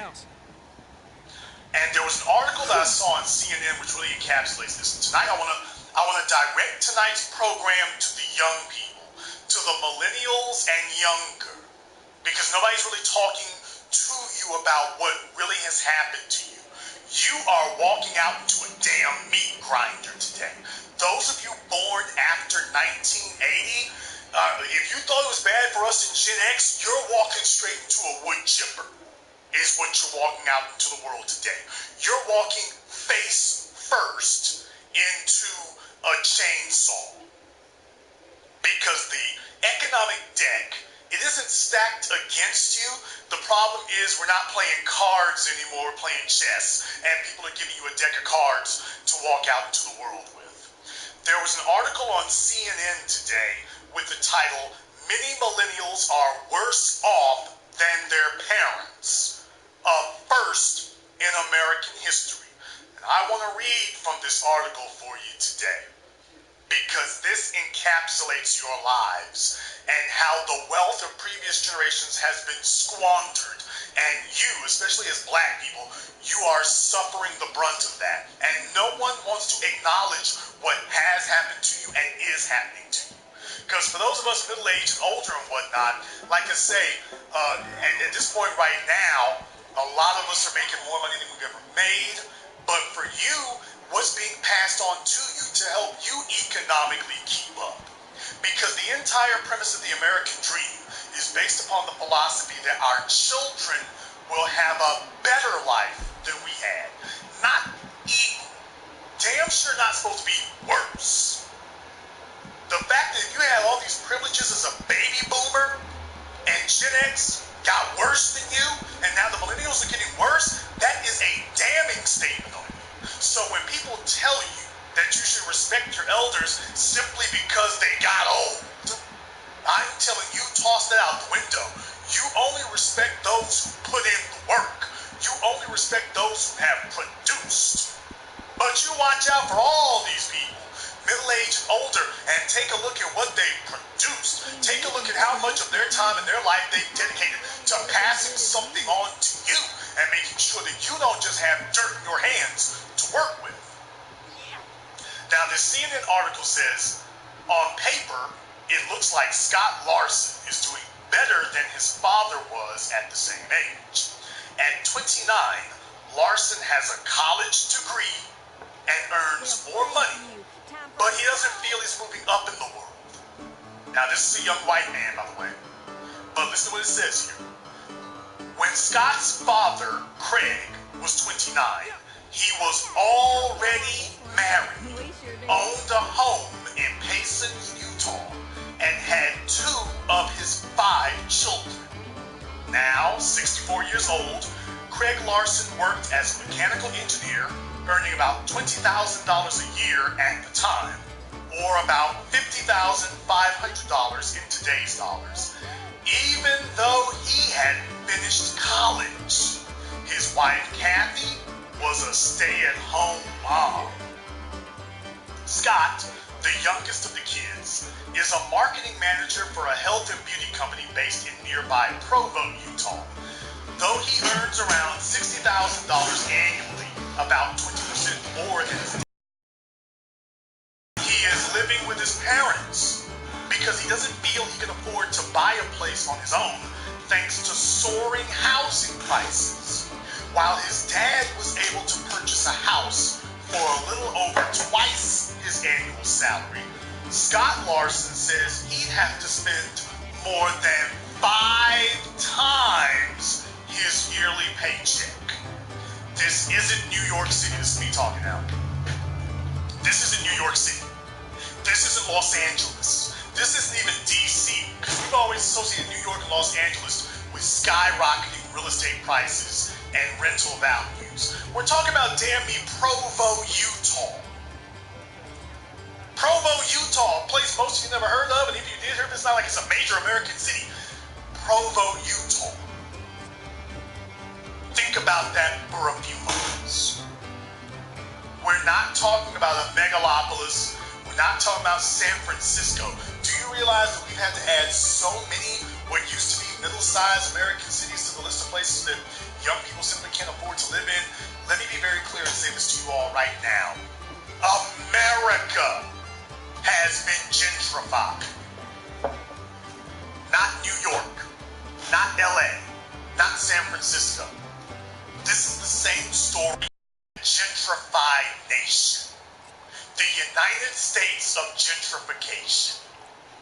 Speaker 1: And there was an article that I saw on CNN which really encapsulates this. And tonight I want to direct tonight's program to the young people, to the millennials and younger, because nobody's really talking to you about what really has happened to you. You are walking out into a damn meat grinder today. Those of you born after 1980, if you thought it was bad for us in Gen X, you're walking straight into a wood chipper, is what you're walking out into the world today. You're walking face first into a chainsaw, because the economic deck, it isn't stacked against you. The problem is we're not playing cards anymore, we're playing chess, and people are giving you a deck of cards to walk out into the world with. There was an article on CNN today with the title, "Many Millennials Are Worse Off Than Their Parents, a First in American History." And I want to read from this article for you today, because this encapsulates your lives and how the wealth of previous generations has been squandered. And you, especially as black people, you are suffering the brunt of that. And no one wants to acknowledge what has happened to you and is happening to you. Because for those of us middle-aged and older and whatnot, like I say, at this point right now, a lot of us are making more money than we've ever made. But for you, what's being passed on to you to help you economically keep up? Because the entire premise of the American dream is based upon the philosophy that our children will have a better life than we had. Not equal. Damn sure not supposed to be worse. The fact that if you had all these privileges as a baby boomer and Gen X got worse than you, and now the millennials are getting worse, that is a damning statement on you. So when people tell you that you should respect your elders simply because they got old, I'm telling you, toss that out the window. You only respect those who put in the work. You only respect those who have produced. But you watch out for all these people, middle-aged and older, and take a look at what they've produced. Take a look at how much of their time and their life they've dedicated to passing something on to you and making sure that you don't just have dirt in your hands to work with. Now, this CNN article says, on paper, it looks like Scott Larson is doing better than his father was at the same age. At 29, Larson has a college degree and earns more money but he doesn't feel he's moving up in the world. Now, this is a young white man, by the way, but listen to what it says here. When Scott's father, Craig, was 29, he was already married, owned a home in Payson, Utah, and had 2 of his 5 children. Now, 64 years old, Craig Larson worked as a mechanical engineer, earning about $20,000 a year at the time, or about $50,500 in today's dollars. Even though he had finished college, his wife Kathy was a stay-at-home mom. Scott, the youngest of the kids, is a marketing manager for a health and beauty company based in nearby Provo, Utah. Though he earns around $60,000 annually, about 20% more than his he is living with his parents because he doesn't feel he can afford to buy a place on his own thanks to soaring housing prices. While his dad was able to purchase a house for a little over twice his annual salary, Scott Larson says he'd have to spend more than 5 times his yearly paycheck. This isn't New York City. This is me talking now. This isn't New York City. This isn't Los Angeles. This isn't even DC, because we've always associated New York and Los Angeles with skyrocketing real estate prices and rental values. We're talking about damn me Provo, Utah. Provo, Utah, a place most of you never heard of, and if you did hear of it, it's not like it's a major American city. Provo, Utah. Think about that for a few moments. We're not talking about a megalopolis. We're not talking about San Francisco. Do you realize that we've had to add so many what used to be middle-sized American cities to the list of places that young people simply can't afford to live in? Let me be very clear and say this to you all right now. America has been gentrified. Not New York, not LA, not San Francisco. This is the same story. Gentrified nation. The United States of gentrification.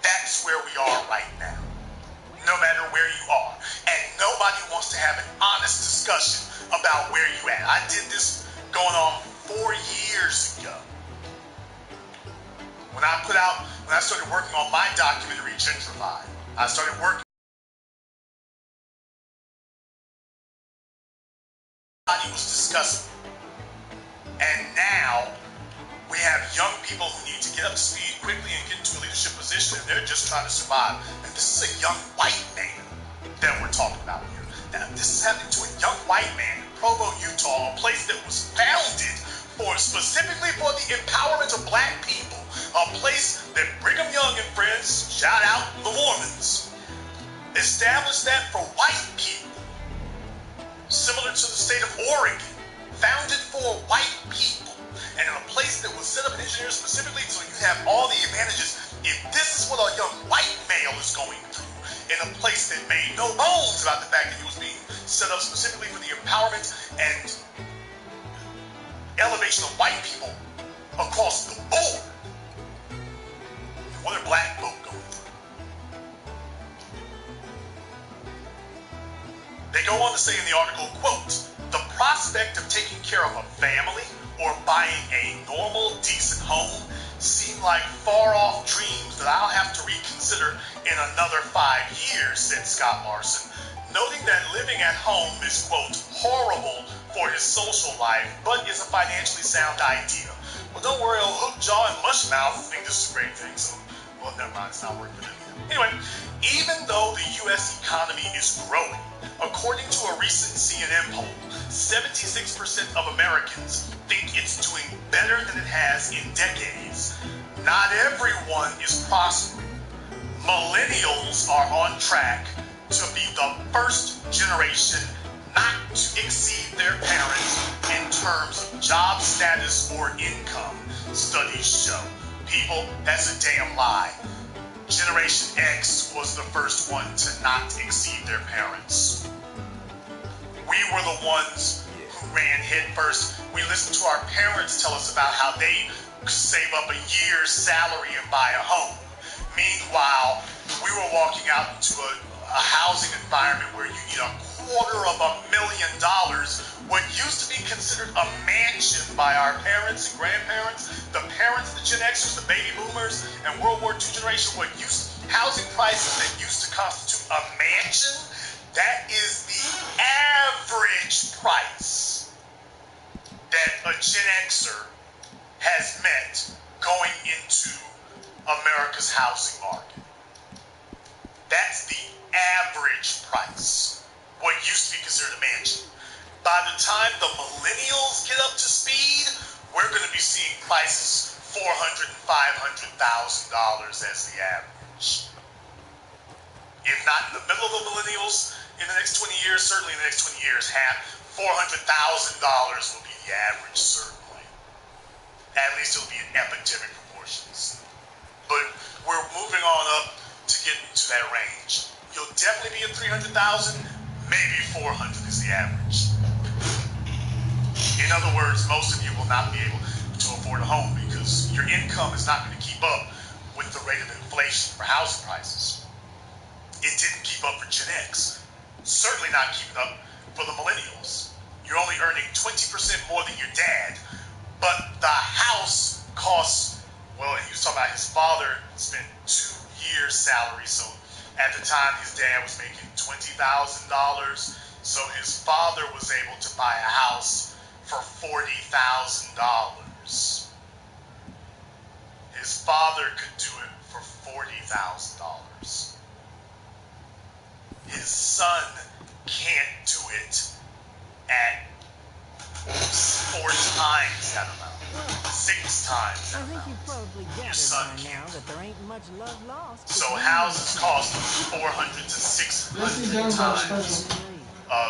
Speaker 1: That's where we are right now. No matter where you are. And nobody wants to have an honest discussion about where you at. I did this going on 4 years ago. When I started working on my documentary, Gentrified, I started working. Nobody was discussing. And now we have young people who need to get up to speed quickly and get into a leadership position, and they're just trying to survive. And this is a young white man that we're talking about here. Now, this is happening to a young white man in Provo, Utah, a place that was founded specifically for the empowerment of black people, a place that Brigham Young and friends, shout out the Mormons, established that for white people, similar to the state of Oregon, founded for white people, and in a place that was set up and engineered specifically so you have all the advantages. If this is what a young white male is going through, in a place that made no bones about the fact that he was being set up specifically for the empowerment and elevation of white people across the board, what are black folk going through? They go on to say in the article, quote, "The prospect of taking care of a family or buying a normal, decent home seem like far-off dreams that I'll have to reconsider in another 5 years," said Scott Larson, noting that living at home is, quote, "horrible for his social life, but is a financially sound idea." Well, don't worry, old hook jaw and mush mouth think this is a great thing, so, well, never mind, it's not working for them either. Anyway, even though the U.S. economy is growing, according to a recent CNN poll, 76% of Americans think it's doing better than it has in decades. Not everyone is prospering. Millennials are on track to be the first generation not to exceed their parents in terms of job status or income, studies show. People, that's a damn lie. Generation X was the first one to not exceed their parents. We were the ones who ran head first. We listened to our parents tell us about how they save up a year's salary and buy a home. Meanwhile, we were walking out into a housing environment where you need $250,000, what used to be considered a mansion by our parents and grandparents, the parents, the Gen Xers, the baby boomers, and World War II generation, housing prices that used to constitute a mansion, that is the average price that a Gen Xer has met going into America's housing market. That's the average price. What used to be considered a mansion. By the time the millennials get up to speed, we're going to be seeing prices $400,000 and $500,000 as the average. If not in the middle of the millennials, in the next 20 years, certainly in the next 20 years, $400,000 will be the average, certainly. At least it'll be in epidemic proportions. But we're moving on up to get into that range. You'll definitely be at 300,000, maybe 400 is the average. In other words, most of you will not be able to afford a home because your income is not going to keep up with the rate of inflation for housing prices. It didn't keep up for Gen X. Certainly not keeping up for the millennials. You're only earning 20% more than your dad, but the house costs, well, he was talking about his father spent 2 years' salary, so at the time his dad was making $20,000, so his father was able to buy a house for $40,000. His father could do it for $40,000. His son can't do it at 4 times that amount, 6 times that amount.
Speaker 11: I think you've probably gathered by now that there ain't much love lost.
Speaker 1: So houses cost 400 to 600 times,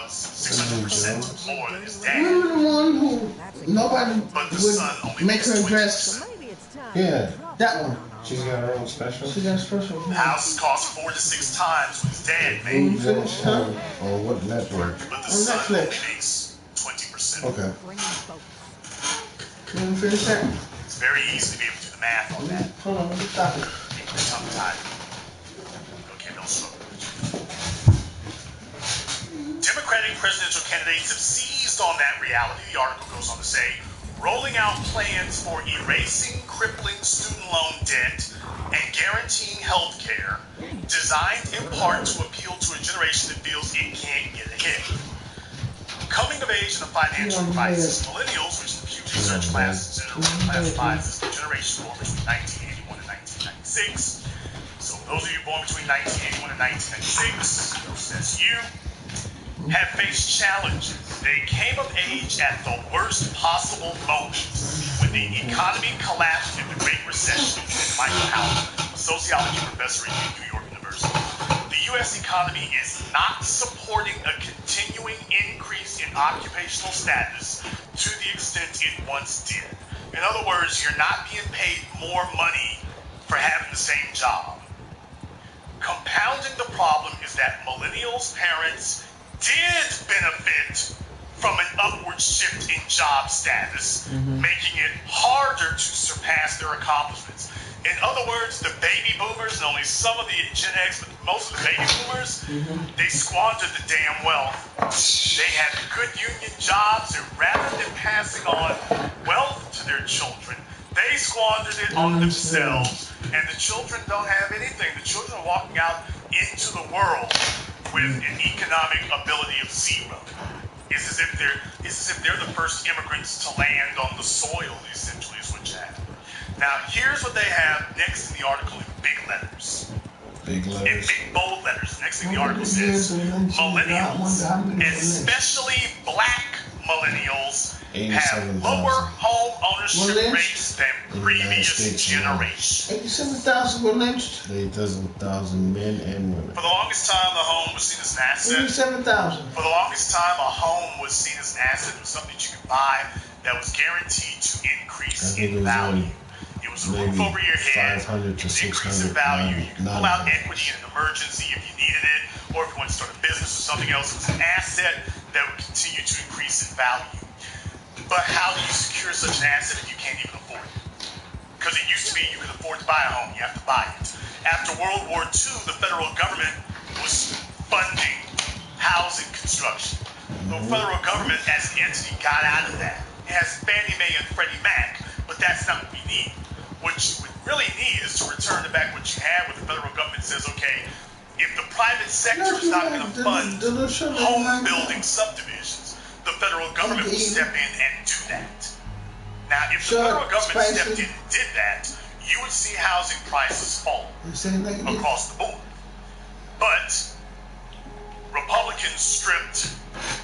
Speaker 1: 600% more than his dad.
Speaker 7: You're the one who nobody
Speaker 1: But the son only
Speaker 7: would make her dress.
Speaker 11: So maybe it's time.
Speaker 2: Yeah.
Speaker 7: That one.
Speaker 2: She's got her own special.
Speaker 7: She got a special.
Speaker 1: Houses cost 4 to 6 times what his dad made.
Speaker 2: On what network?
Speaker 1: But the son only makes 20%.
Speaker 2: Okay.
Speaker 7: You want to finish that?
Speaker 1: It's very easy to be able to do the math on that.
Speaker 7: Hold on, let me stop it.
Speaker 1: People are tongue-tied. Okay, no struggle. Democratic presidential candidates have seized on that reality, the article goes on to say, rolling out plans for erasing crippling student loan debt and guaranteeing health care, designed in part to appeal to a generation that feels it can't get ahead. Coming of age in a financial crisis, millennials, which the Pew Research classifies as the generation born between 1981 and 1996. So those of you born between 1981 and 1996, that's you, have faced challenges. They came of age at the worst possible moment when the economy collapsed in the Great Recession. Michael Howell, a sociology professor at New York University. The U.S. economy is not supporting a continuing increase in occupational status to the extent it once did. In other words, you're not being paid more money for having the same job. Compounding the problem is that millennials' parents did benefit from an upward shift in job status, making it harder to surpass their accomplishments. In other words, the baby boomers, and only some of the Gen X, but most of the baby boomers, they squandered the damn wealth. They had good union jobs, and rather than passing on wealth to their children, they squandered it on themselves. And the children don't have anything. The children are walking out into the world with an economic ability of zero. It's as if they're the first immigrants to land on the soil, essentially, is what you have. Now, here's what they have next in the article in big letters.
Speaker 2: Big letters.
Speaker 1: In big bold letters. Next thing the article says, millennials, especially black millennials, have lower home ownership rates than previous generations.
Speaker 7: 87,000 were lynched.
Speaker 2: 87,000 men and women.
Speaker 1: For the longest time, the home was seen as an asset.
Speaker 7: 87,000.
Speaker 1: For the longest time, a home was seen as an asset. It was something that you could buy that was guaranteed to increase in value. It was a roof over your head.
Speaker 2: 500 to 600.
Speaker 1: Increase in value. You could pull out equity in an emergency if you needed it, or if you wanted to start a business or something else. It was an asset that would continue to increase in value. But how do you secure such an asset if you can't even afford it? Because it used to be you could afford to buy a home, you have to buy it. After World War II, the federal government was funding housing construction. The federal government as an entity got out of that. It has Fannie Mae and Freddie Mac, but that's not what we need. What you would really need is to return to back what you had, where the federal government says, okay, if the private sector is not going to fund home building subdivisions, the federal government will step in and do that. Now, if the federal government stepped in and did that, you would see housing prices fall across the board. But Republicans stripped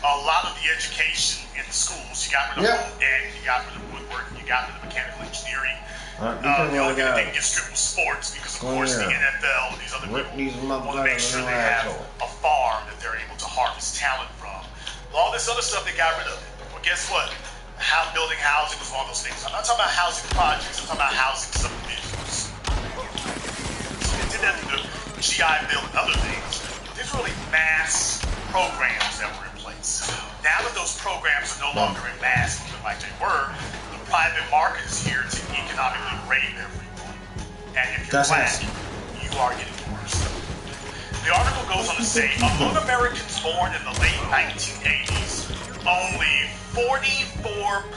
Speaker 1: a lot of the education in the schools. You got rid of home ec, you got rid of woodworking, you got rid of mechanical engineering. The only thing that didn't get stripped was sports, because of course the NFL and these other people want to make sure they have a farm that they're able to harvest talent from. All this other stuff, they got rid of it. Well, guess what? Building housing was one of those things. I'm not talking about housing projects, I'm talking about housing subdivisions. So they did that through the GI Bill and other things. These really mass programs that were in place. Now that those programs are no longer in mass like they were, the private market is here to economically rape everyone. And if you're black, you are getting worse. The article goes on to say, among Americans born in the late 1980s, only 44%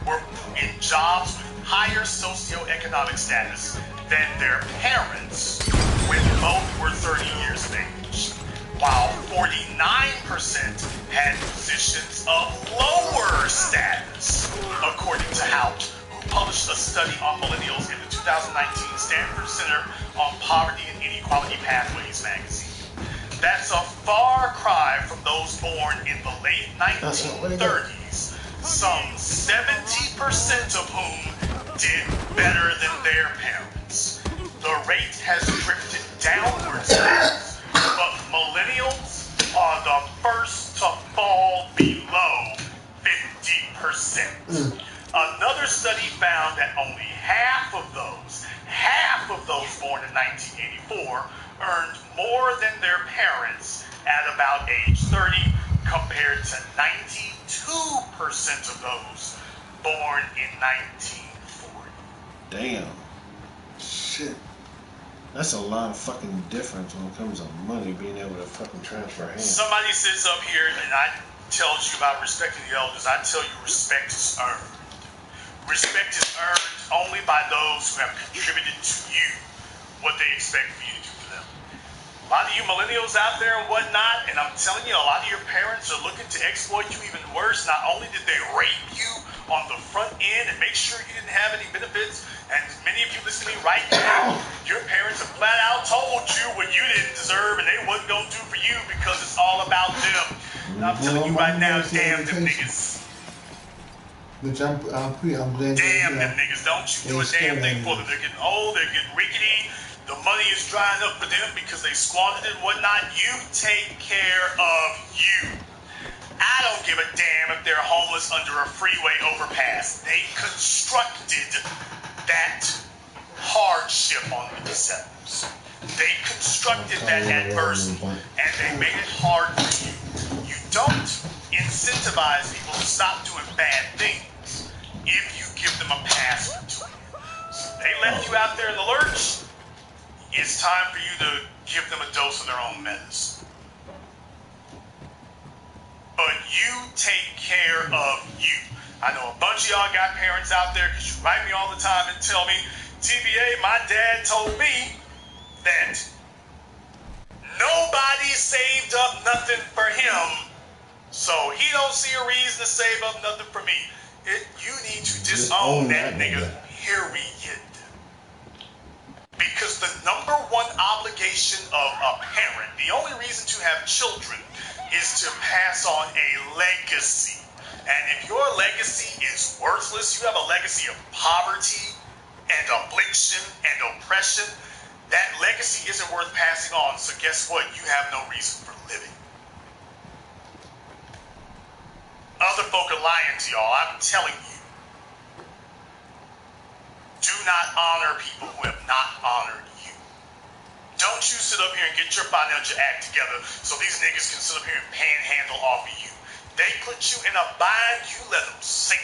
Speaker 1: were in jobs with higher socioeconomic status than their parents when both were 30 years of age, while 49% had positions of lower status, according to Hout, who published a study on millennials in the 2019 Stanford Center on Poverty and Inequality Pathways magazine. That's a far cry from those born in the late 1930s, some 70% of whom did better than their parents. The rate has drifted downwards, but millennials are the first to fall below 50%. Another study found that only half of those born in 1984 earned more than their parents at about age 30, compared to 92% of those born in 1940.
Speaker 2: Damn. Shit. That's a lot of fucking difference when it comes to money being able to fucking transfer hands.
Speaker 1: Somebody sits up here and I tells you about respecting the elders. I tell you respect is earned. Respect is earned only by those who have contributed to you what they expect for you to do for them. A lot of you millennials out there and whatnot, and I'm telling you, a lot of your parents are looking to exploit you even worse. Not only did they rape you on the front end and make sure you didn't have any benefits, and many of you listening right now, your parents have flat out told you what you didn't deserve and they wasn't going to do for you because it's all about them. And I'm telling you right now, damn them niggas.
Speaker 7: Which I'm glad.
Speaker 1: Damn them niggas, don't you do a damn thing for them. They're getting old, they're getting rickety, the money is drying up for them because they squandered it and whatnot. You take care of you. I don't give a damn if they're homeless under a freeway overpass. They constructed that hardship on themselves. They constructed that adversity and they made it hard for you. You don't incentivize people to stop doing bad things if you give them a pass for doing it. They left you out there in the lurch. It's time for you to give them a dose of their own medicine. But you take care of you. I know a bunch of y'all got parents out there because you write me all the time and tell me, TBA, my dad told me that nobody saved up nothing for him, so he don't see a reason to save up nothing for me. You need to disown that nigga, period. Because the number one obligation of a parent, the only reason to have children, is to pass on a legacy. And if your legacy is worthless, you have a legacy of poverty and affliction and oppression, that legacy isn't worth passing on. So guess what? You have no reason for living. Other folk are lying to y'all. I'm telling you. Do not honor people who have not honored you. Don't you sit up here and get your financial act together so these niggas can sit up here and panhandle off of you. They put you in a bind, you let them sink.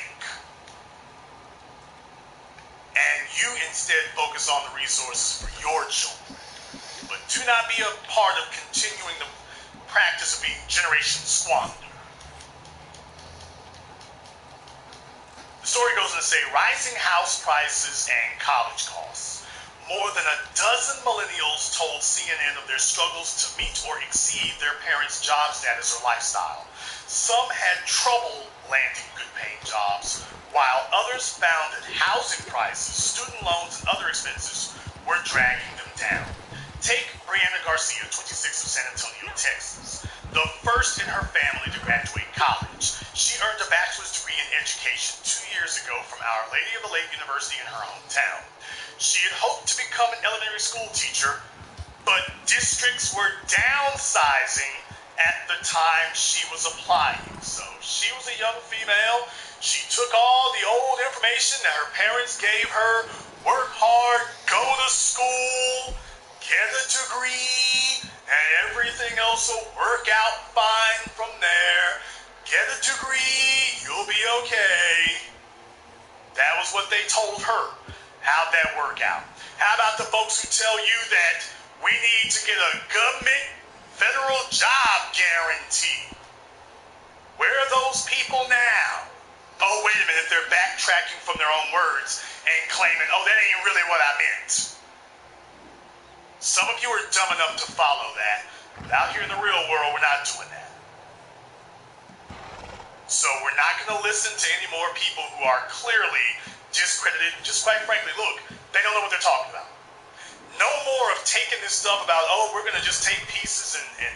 Speaker 1: you instead focus on the resources for your children. But do not be a part of continuing the practice of being generation squander. The story goes on to say, rising house prices and college costs. More than a dozen millennials told CNN of their struggles to meet or exceed their parents' job status or lifestyle. Some had trouble landing good-paying jobs, while others found that housing prices, student loans, and other expenses were dragging them down. Take Brianna Garcia, 26, of San Antonio, Texas, the first in her family to graduate college. She earned a bachelor's degree in education 2 years ago from Our Lady of the Lake University in her hometown. She had hoped to become an elementary school teacher, but districts were downsizing at the time she was applying. So she was a young female. She took all the old information that her parents gave her, work hard, go to school, get a degree, and everything else will work out fine from there. Get a degree, you'll be okay. That was what they told her. How'd that work out? How about the folks who tell you that we need to get a government federal job guarantee? Where are those people now? Oh, wait a minute, they're backtracking from their own words and claiming, oh, that ain't really what I meant. Some of you are dumb enough to follow that, but out here in the real world, we're not doing that. So we're not going to listen to any more people who are clearly discredited. Just quite frankly, look, they don't know what they're talking about. No more of taking this stuff about, oh, we're going to just take pieces and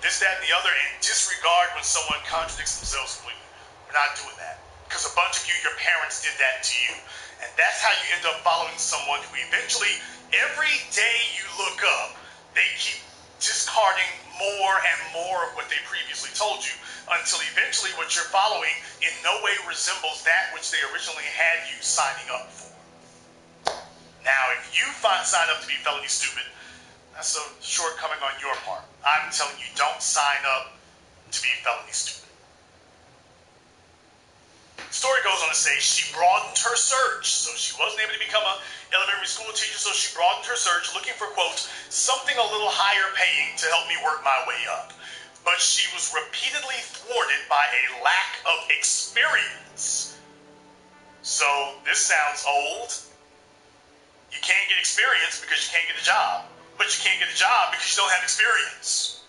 Speaker 1: this, that, and the other and disregard when someone contradicts themselves completely. We're not doing that. Because a bunch of you, your parents did that to you. And that's how you end up following someone who eventually, every day you look up, they keep discarding more and more of what they previously told you, until eventually what you're following in no way resembles that which they originally had you signing up for. Now, if you sign up to be felony stupid, that's a shortcoming on your part. I'm telling you, don't sign up to be felony stupid. The story goes on to say she broadened her search. So she wasn't able to become an elementary school teacher, so she broadened her search looking for, quote, something a little higher paying to help me work my way up. But she was repeatedly thwarted by a lack of experience. So this sounds old. You can't get experience because you can't get a job. But you can't get a job because you don't have experience.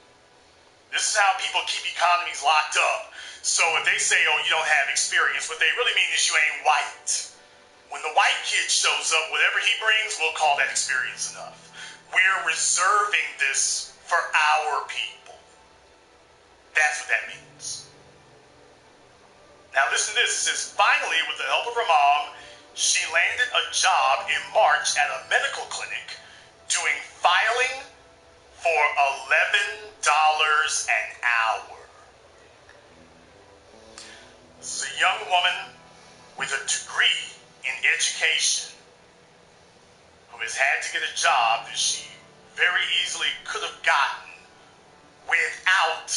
Speaker 1: This is how people keep economies locked up. So if they say, oh, you don't have experience, what they really mean is you ain't white. When the white kid shows up, whatever he brings, we'll call that experience enough. We're reserving this for our people. That's what that means. Now listen to this. It says, finally, with the help of her mom, she landed a job in March at a medical clinic doing filing for $11 an hour. This is a young woman with a degree in education who has had to get a job that she very easily could have gotten without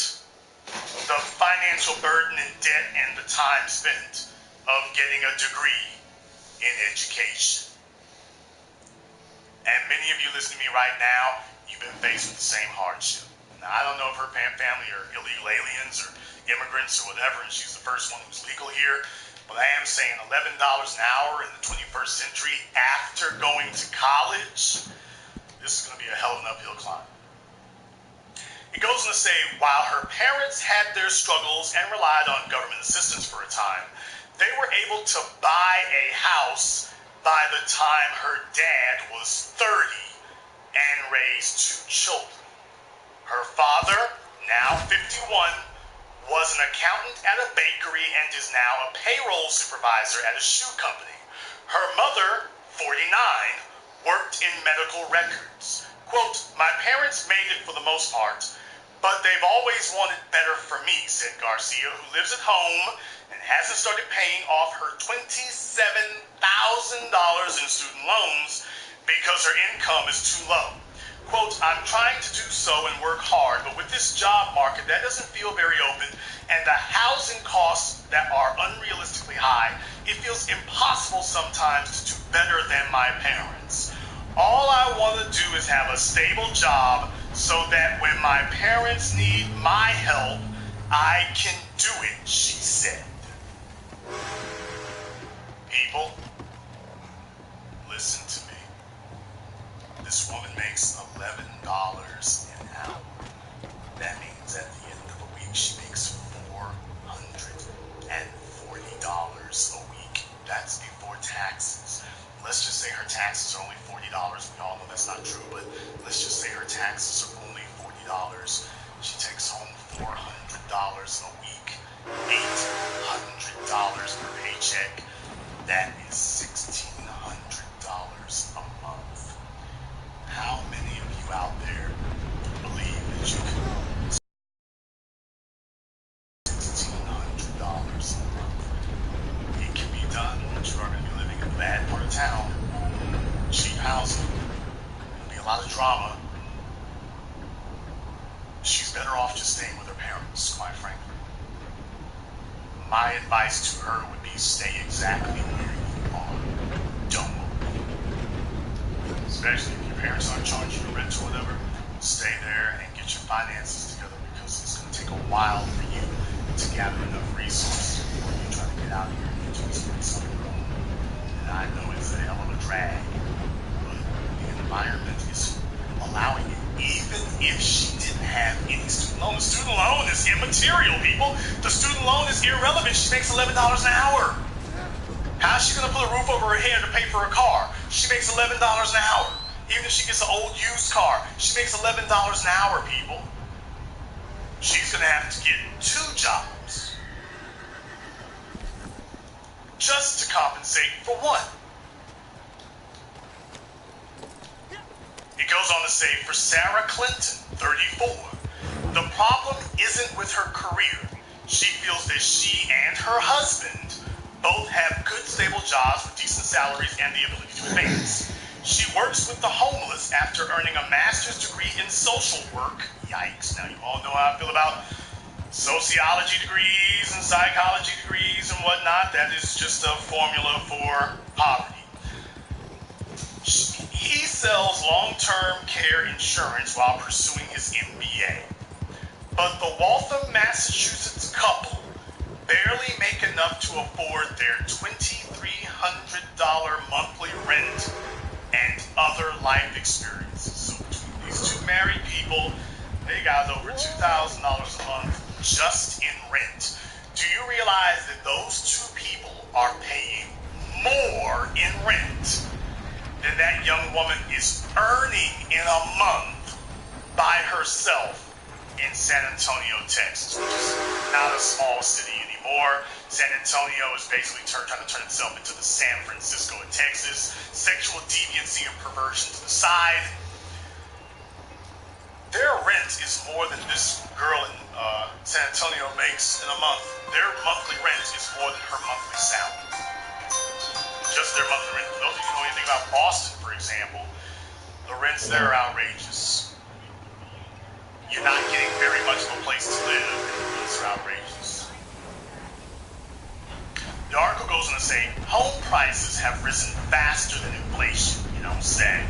Speaker 1: the financial burden and debt and the time spent of getting a degree in education. And many of you listening to me right now, you've been faced with the same hardship. Now, I don't know if her family are illegal aliens or immigrants or whatever, and she's the first one who's legal here, but I am saying $11 an hour in the 21st century after going to college, this is going to be a hell of an uphill climb. It goes on to say, while her parents had their struggles and relied on government assistance for a time, they were able to buy a house by the time her dad was 30 and raised 2 children. Her father, now 51, was an accountant at a bakery and is now a payroll supervisor at a shoe company. Her mother, 49, worked in medical records. Quote, my parents made it for the most part, but they've always wanted better for me, said Garcia, who lives at home and hasn't started paying off her $27,000 in student loans because her income is too low. Quote, I'm trying to do so and work hard, but with this job market, that doesn't feel very open, and the housing costs that are unrealistically high, it feels impossible sometimes to do better than my parents. All I want to do is have a stable job so that when my parents need my help, I can do it, she said. People, listen to me. This woman makes $11 an hour. That means at the end of a week, she makes $440 a week. That's before taxes. Let's just say her taxes are only $40. We all know that's not true, but let's just say her taxes are only $40. She takes home $400 a week, $800 per paycheck. That is $1,600 a month. How many of you out there believe that you can $1,600 a month? It can be done, but you are going to be living in a bad part of town. Cheap housing. There'll be a lot of drama. She's better off just staying with her parents, quite frankly. My advice to her would be stay exactly where you are. Don't move. Especially if your parents aren't charging you rent or whatever, stay there and get your finances together, because it's going to take a while for you to gather enough resources before you try to get out of here and into this place on your own. And I know it's a hell of a drag, but the environment is allowing it. Even if she didn't have any student loan, the student loan is immaterial, people. The student loan is irrelevant. She makes $11 an hour. How's she going to put a roof over her head to pay for a car? She makes $11 an hour. Even if she gets an old used car, she makes $11 an hour, people. She's going to have to get 2 jobs just to compensate for one. It goes on to say, for Sarah Clinton, 34, the problem isn't with her career. She feels that she and her husband both have good, stable jobs with decent salaries and the ability to advance. She works with the homeless after earning a master's degree in social work. Yikes. Now, you all know how I feel about sociology degrees and psychology degrees and whatnot. That is just a formula for poverty. He sells long-term care insurance while pursuing his MBA. But the Waltham, Massachusetts couple barely make enough to afford their $2,300 monthly rent and other life experiences. So between these 2 married people, they got over $2,000 a month just in rent. Do you realize that those 2 people are paying more in rent than that young woman is earning in a month by herself in San Antonio, Texas, which is not a small city anymore. San Antonio is basically trying to turn itself into the San Francisco of Texas. Sexual deviancy and perversion to the side. Their rent is more than this girl in San Antonio makes in a month. Their monthly rent is more than her monthly salary. Just their monthly rent. For those of you who know anything about Boston, for example, the rents there are outrageous. You're not getting very much of a place to live, and the rents are outrageous. The article goes on to say, home prices have risen faster than inflation, sad.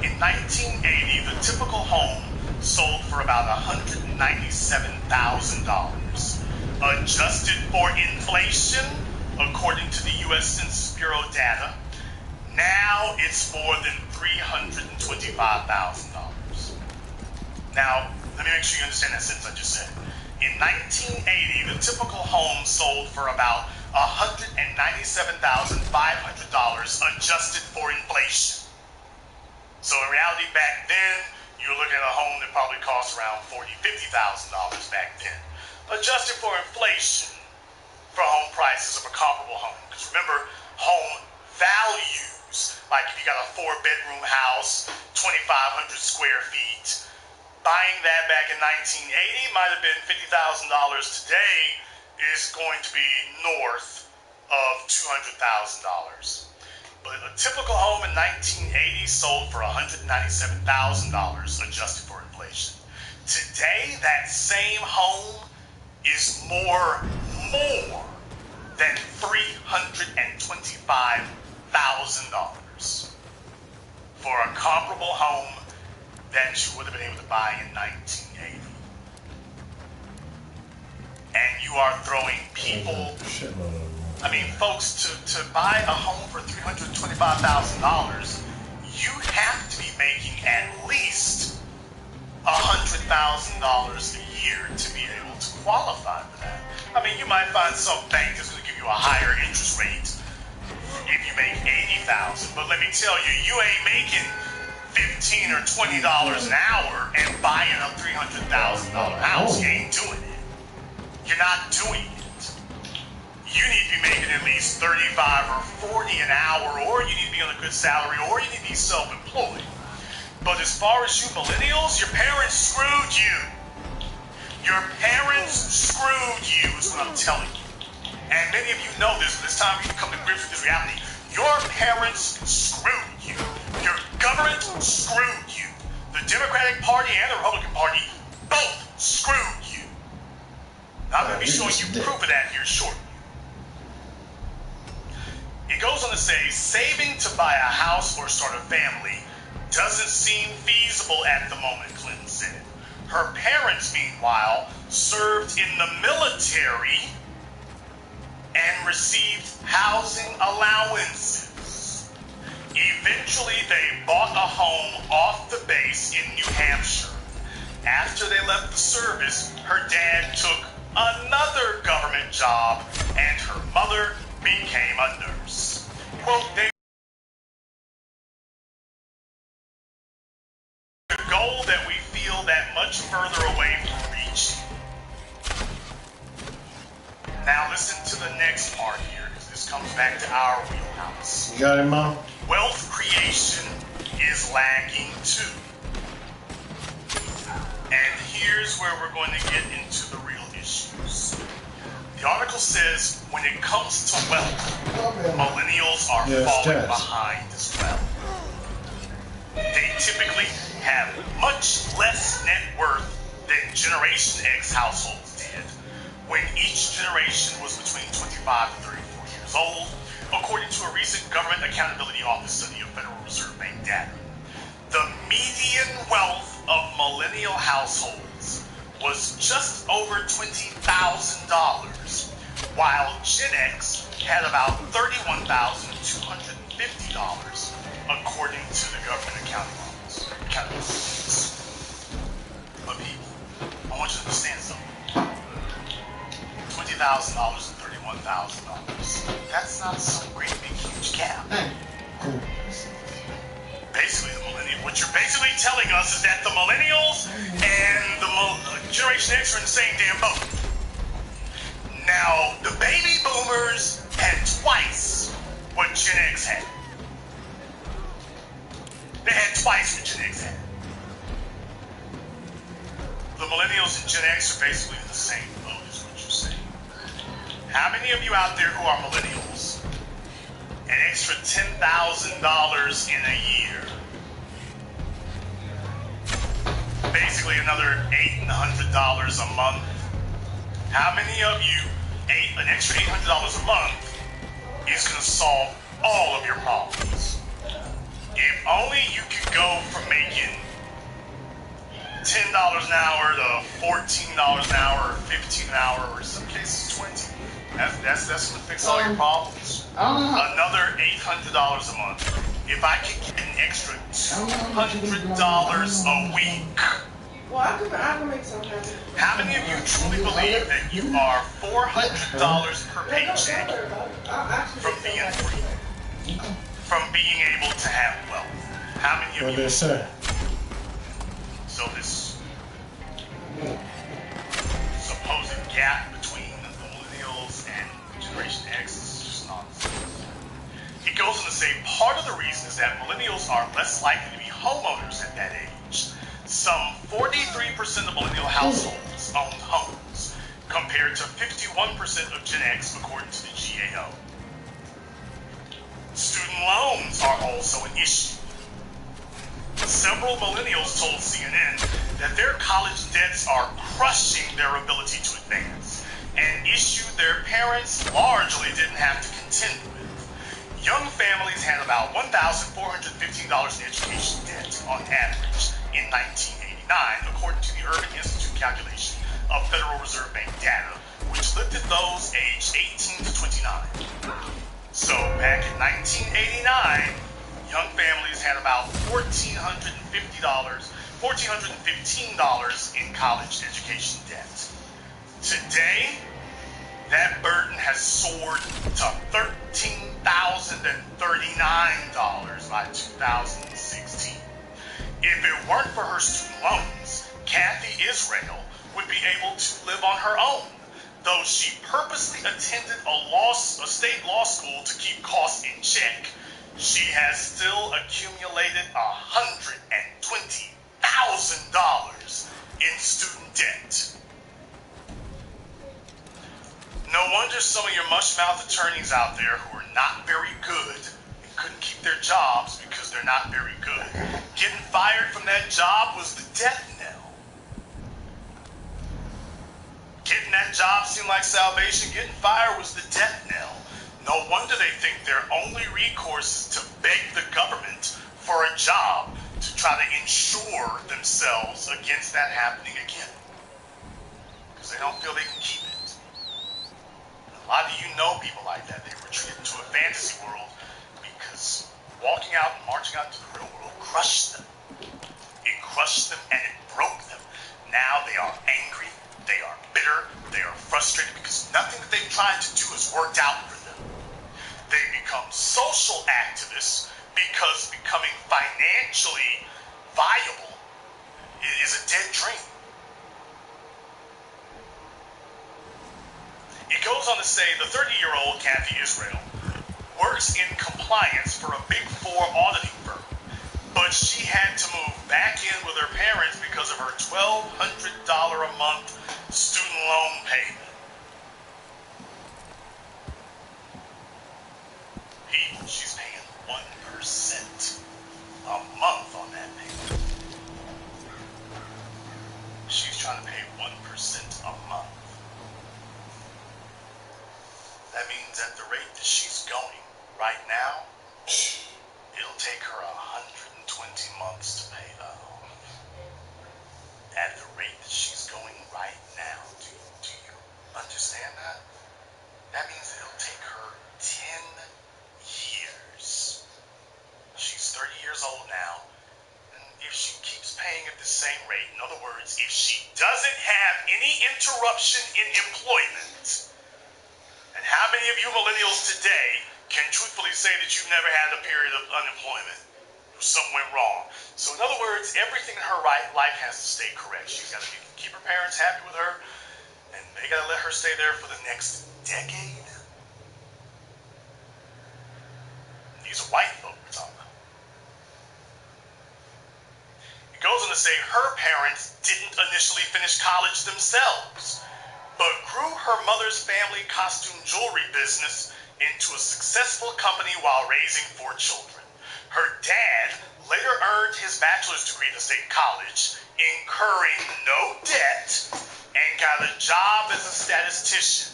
Speaker 1: In 1980, the typical home sold for about $197,000. Adjusted for inflation, according to the U.S. Census Bureau data, now it's more than $325,000. Now, let me make sure you understand that sentence I just said. In 1980, the typical home sold for about $197,500 adjusted for inflation. So in reality, back then, you were looking at a home that probably cost around $40,000, $50,000 back then. Adjusted for inflation for home prices of a comparable home. Because remember, home values, like if you got a 4-bedroom house, 2,500 square feet, buying that back in 1980 might have been $50,000 today is going to be north of $200,000. But a typical home in 1980 sold for $197,000 adjusted for inflation. Today, that same home is more than $325,000 for a comparable home that you would have been able to buy in 1980. And you are throwing people, I mean, folks, to buy a home for $325,000, you have to be making at least $100,000 a year to be able to qualify for that. I mean, you might find some bank that's going to give you a higher interest rate if you make $80,000, but let me tell you, you ain't making $15 or $20 an hour and buying a $300,000 house. You ain't doing it. You're not doing it. You need to be making at least $35 or $40 an hour, or you need to be on a good salary, or you need to be self-employed. But as far as you millennials, your parents screwed you. Your parents screwed you is what I'm telling you. And many of you know this, but it's time for you to come to grips with this reality. Your parents screwed you. Your government screwed you. The Democratic Party and the Republican Party both screwed you. Now, I'm going to be showing you proof of that here shortly. It goes on to say, saving to buy a house or start a family doesn't seem feasible at the moment, Clinton said. Her parents, meanwhile, served in the military and received housing allowances. Eventually, they bought a home off the base in New Hampshire. After they left the service, her dad took another government job, and her mother became a nurse. Quote, the goal that we feel that much further away from reaching. Now listen to the next part here, because this comes back to our wheelhouse.
Speaker 2: You got it, Mom?
Speaker 1: Wealth creation is lagging too. And here's where we're going to get into the real issues. The article says when it comes to wealth, millennials are falling behind as well. They typically have much less net worth than Generation X households did when each generation was between 25 and 34 years old, according to a recent Government Accountability Office study of Federal Reserve Bank data. The median wealth of millennial households was just over $20,000, while Gen X had about $31,250, according to the Government Accounting Office. But people, I want you to understand something. $20,000 and $31,000. That's not some great big huge gap. Basically, what you're basically telling us is that the millennials and the Generation X are in the same damn boat. Now, the baby boomers had twice what Gen X had. They had twice what Gen X had. The millennials and Gen X are basically in the same boat, is what you're saying. How many of you out there who are millennials, an extra $10,000 in a year, basically another $800 a month? How many of you, an extra $800 a month is going to solve all of your problems? If only you could go from making $10 an hour to $14 an hour, or $15 an hour, or in some cases $20. That's going to fix all your problems. Another $800 a month. If I could get an extra $200 a week.
Speaker 12: Well, I can make some happen.
Speaker 1: How many of you truly believe that you are $400 per paycheck from being free? From being able to have wealth? How many of you? So this supposed gap between the millennials and Generation X is just nonsense. It goes on to say part of the reason is that millennials are less likely to be homeowners at that age. Some 43% of millennial households owned homes, compared to 51% of Gen X, according to the GAO. Student loans are also an issue. Several millennials told CNN that their college debts are crushing their ability to advance. an issue their parents largely didn't have to contend with. Young families had about $1,415 in education debt on average in 1989, according to the Urban Institute calculation of Federal Reserve Bank data, which looked at those aged 18 to 29. So back in 1989, young families had about $1,415 in college education debt. Today, that burden has soared to $13,039 by 2016. If it weren't for her student loans, Kathy Israel would be able to live on her own, though she purposely attended a state law school to keep costs in check. She has still accumulated $120,000 in student debt. No wonder some of your mush-mouth attorneys out there who are not very good and couldn't keep their jobs because they're not very good. Getting fired from that job was the death knell. Getting that job seemed like salvation. Getting fired was the death knell. No wonder they think their only recourse is to beg the government for a job to try to insure themselves against that happening again. Because they don't feel they can keep it. A lot of you know people like that. They retreated into a fantasy world because walking out and marching out into the real world crushed them. It crushed them and it broke them. Now they are angry, they are bitter, they are frustrated because nothing that they've tried to do has worked out for them. They become social activists because becoming financially viable is a dead dream. It goes on to say the 30-year-old Kathy Israel works in compliance for a Big Four auditing firm, but she had to move back in with her parents because of her $1,200 a month student loan payment. People, she's paying 1% a month on that payment. She's trying to pay 1% a month. That means at the rate that she's going right now, it'll take her 120 months to pay that off. At the rate that she's going right now, do you understand that? That means it'll take her 10 years. She's 30 years old now, and if she keeps paying at the same rate, in other words, if she doesn't have any interruption in employment. And how many of you millennials today can truthfully say that you've never had a period of unemployment? Something went wrong. So in other words, everything in her life has to stay correct. She's got to keep her parents happy with her, and they got to let her stay there for the next decade. These are white folk we're talking about. It goes on to say her parents didn't initially finish college themselves, but grew her mother's family costume jewelry business into a successful company while raising 4 children. Her dad later earned his bachelor's degree at the state college, incurring no debt, and got a job as a statistician.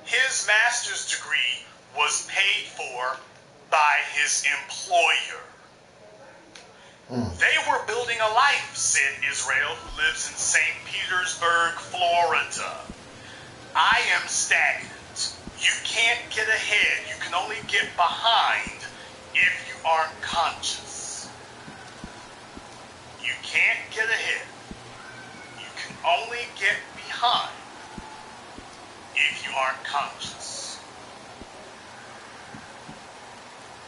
Speaker 1: His master's degree was paid for by his employer. They were building a life, said Israel, who lives in St. Petersburg, Florida. I am stagnant. You can't get ahead. You can only get behind if you aren't conscious. You can't get ahead. You can only get behind if you aren't conscious.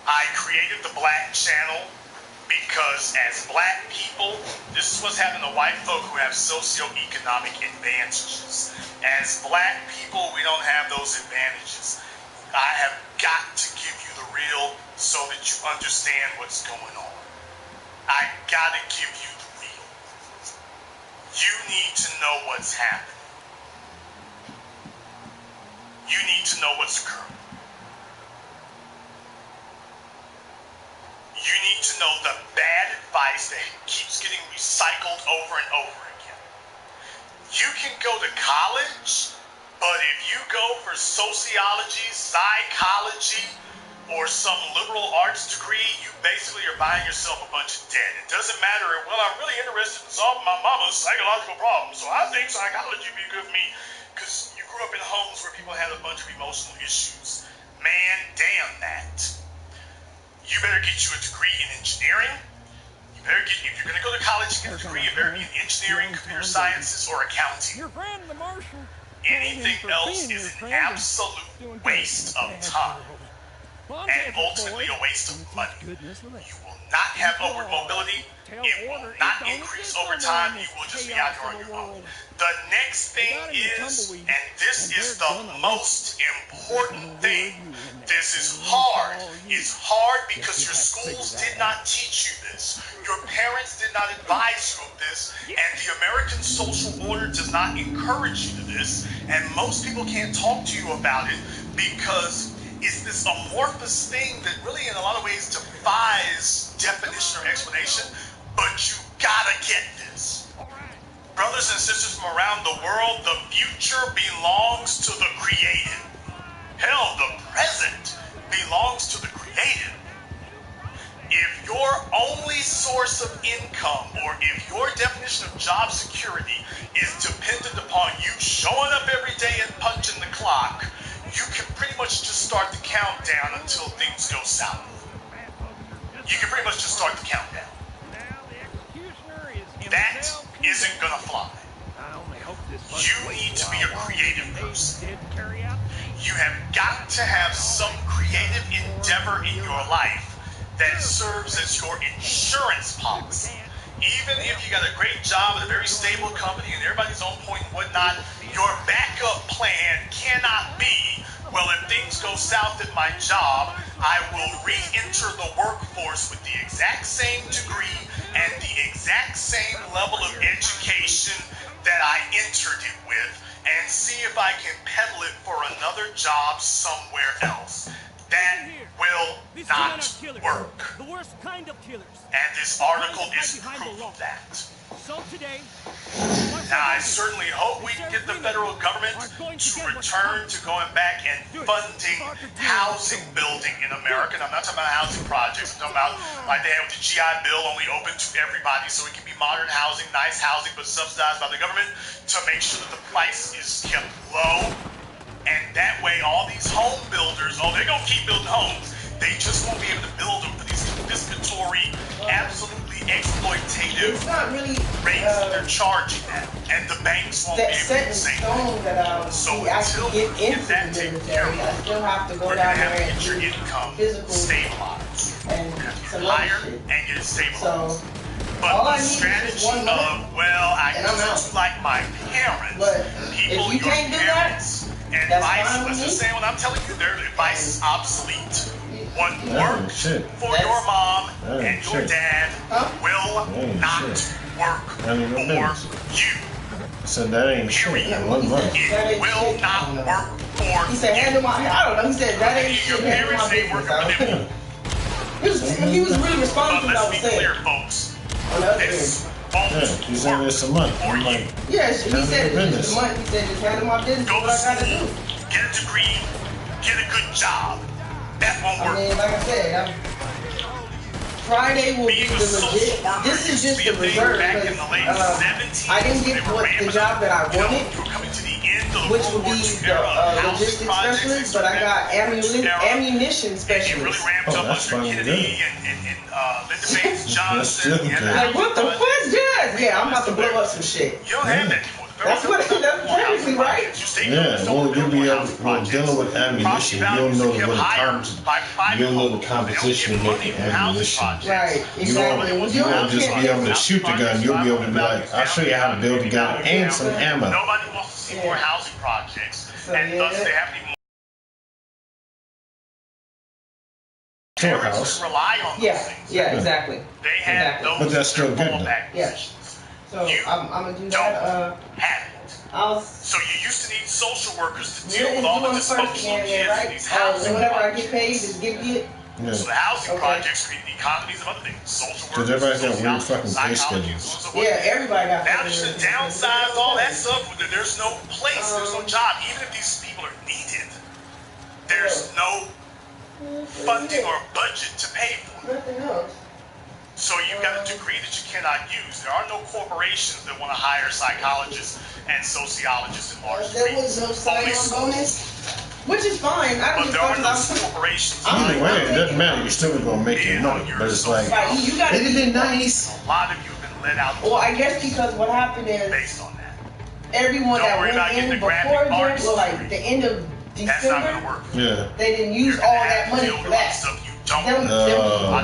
Speaker 1: I created the Black Channel because as black people, this is what's happening to white folk who have socioeconomic advantages. As black people, we don't have those advantages. I have got to give you the real so that you understand what's going on. I gotta give you the real. You need to know what's happening. You need to know what's occurring. You need to know the bad advice that keeps getting recycled over and over again. You can go to college, But if you go for sociology, psychology, or some liberal arts degree, you basically are buying yourself a bunch of debt. It doesn't matter, well, I'm really interested in solving my mama's psychological problems, so I think psychology would be good for me, because you grew up in homes where people had a bunch of emotional issues. Man, damn that. You better get you a degree in engineering. You better get, if you're going to go to college and get a degree, it better be in engineering, computer sciences, or accounting.
Speaker 3: Your friend, the marshal.
Speaker 1: Anything else is an absolute waste of time and ultimately a waste of money. You will not have upward mobility. It will not increase over time. You will just be out here on your own. The next thing is, and this is the most important thing, this is hard. It's hard because your schools did not teach you this. Your parents did not advise you of this. And the American social order does not encourage you to this. And most people can't talk to you about it because it's this amorphous thing that really in a lot of ways defies definition or explanation. But you gotta get this. Brothers and sisters from around the world, the future belongs to the creative. Hell, the present belongs to the creative. If your only source of income or if your definition of job security is dependent upon you showing up every day and punching the clock, you can pretty much just start the countdown until things go south. You can pretty much just start the countdown. That isn't gonna fly. You need to be a creative person. You have got to have some creative endeavor in your life that serves as your insurance policy. Even if you got a great job at a very stable company and everybody's on point and whatnot, your backup plan cannot be, well, if things go south at my job, I will re-enter the workforce with the exact same degree and the exact same level of education that I entered it with and see if I can peddle it for another job somewhere else. That will not work.
Speaker 3: The worst kind of killers.
Speaker 1: And this article is proof of that.
Speaker 3: So today,
Speaker 1: now I certainly hope we can get the federal government to return to going back and funding housing building in America. And I'm not talking about housing projects. I'm talking about like they have the GI Bill only open to everybody so it can be modern housing, nice housing, but subsidized by the government to make sure that the price is kept low. And that way all these home builders, they're going to keep building homes. They just won't be able to build them for these confiscatory, absolutely exploitative rates that they're charging at. And the banks won't be able to do the same thing. So until we get that taken care of, we're going to have to get your income stabilized. We're going to have to get higher and get it stabilized. But the strategy of, well, I used to like my parents, people, your parents, and advice, let's just say what I'm telling you, their advice is obsolete. What worked for your mom and your dad will not work for you.
Speaker 2: So that ain't shit.
Speaker 1: It will not work for you.
Speaker 7: He said, handle my, I don't know, he said, that ain't
Speaker 1: your
Speaker 7: shit.
Speaker 1: parents ain't working for them.
Speaker 7: He was really responsible to what I was saying.
Speaker 1: Clear, folks.
Speaker 7: This
Speaker 2: he said it's a month. I'm like,
Speaker 7: yes, he said it's a month. He said just handle my business.
Speaker 1: Go
Speaker 7: what I gotta do.
Speaker 1: Get a degree. Get a good job. That won't work.
Speaker 7: I mean, like I said, Friday will be the legit. This is just the reserve. I didn't get the job that I wanted, which would be the logistics specialist, but I got ammunition specialist.
Speaker 1: Oh, that's funny.
Speaker 7: Like, what the fuck, Jazz? Yeah, I'm about to blow up some shit.
Speaker 1: You don't have that anymore.
Speaker 7: That's technically right.
Speaker 2: Yeah, well, you'll be dealing with ammunition. You don't know the composition of making ammunition.
Speaker 7: Right, exactly.
Speaker 2: You won't just be able to shoot the gun. You'll be able to be like, I'll show you how to build a gun and some ammo.
Speaker 1: Nobody wants to see more housing projects, and thus they have to be
Speaker 2: storehouse.
Speaker 1: Rely on those things.
Speaker 7: Yeah, exactly.
Speaker 1: They have those.
Speaker 2: But that's still good though.
Speaker 7: Yeah. So I'm gonna do that.
Speaker 1: So you used to need social workers to deal with all the dysfunctional kids in these housing
Speaker 7: whenever I get paid, just give me it.
Speaker 2: Yeah.
Speaker 1: So the housing projects create the economies of other things. Social work.
Speaker 2: Because everybody's got weird fucking pay schedules.
Speaker 12: Yeah, everybody got.
Speaker 1: Now just to downsize all that stuff, there's no place, there's no job. Even if these people are needed, there's no funding or budget to pay for.
Speaker 12: Nothing else.
Speaker 1: So you've got a degree that you cannot use. There are no corporations that want to hire psychologists and sociologists in large
Speaker 12: There was no sign-on bonus, which is fine. I
Speaker 1: but
Speaker 12: don't
Speaker 1: there are no corporations.
Speaker 2: Either way, it doesn't matter. You're still gonna make your money. But it's like,
Speaker 12: you gotta
Speaker 2: it'd been nice.
Speaker 1: A lot of you have been let out.
Speaker 12: Well, I guess because what happened is
Speaker 1: based on that,
Speaker 12: everyone that went in before them, well, like the end of December,
Speaker 2: yeah,
Speaker 12: they didn't use all that money for that.
Speaker 1: Don't
Speaker 12: them,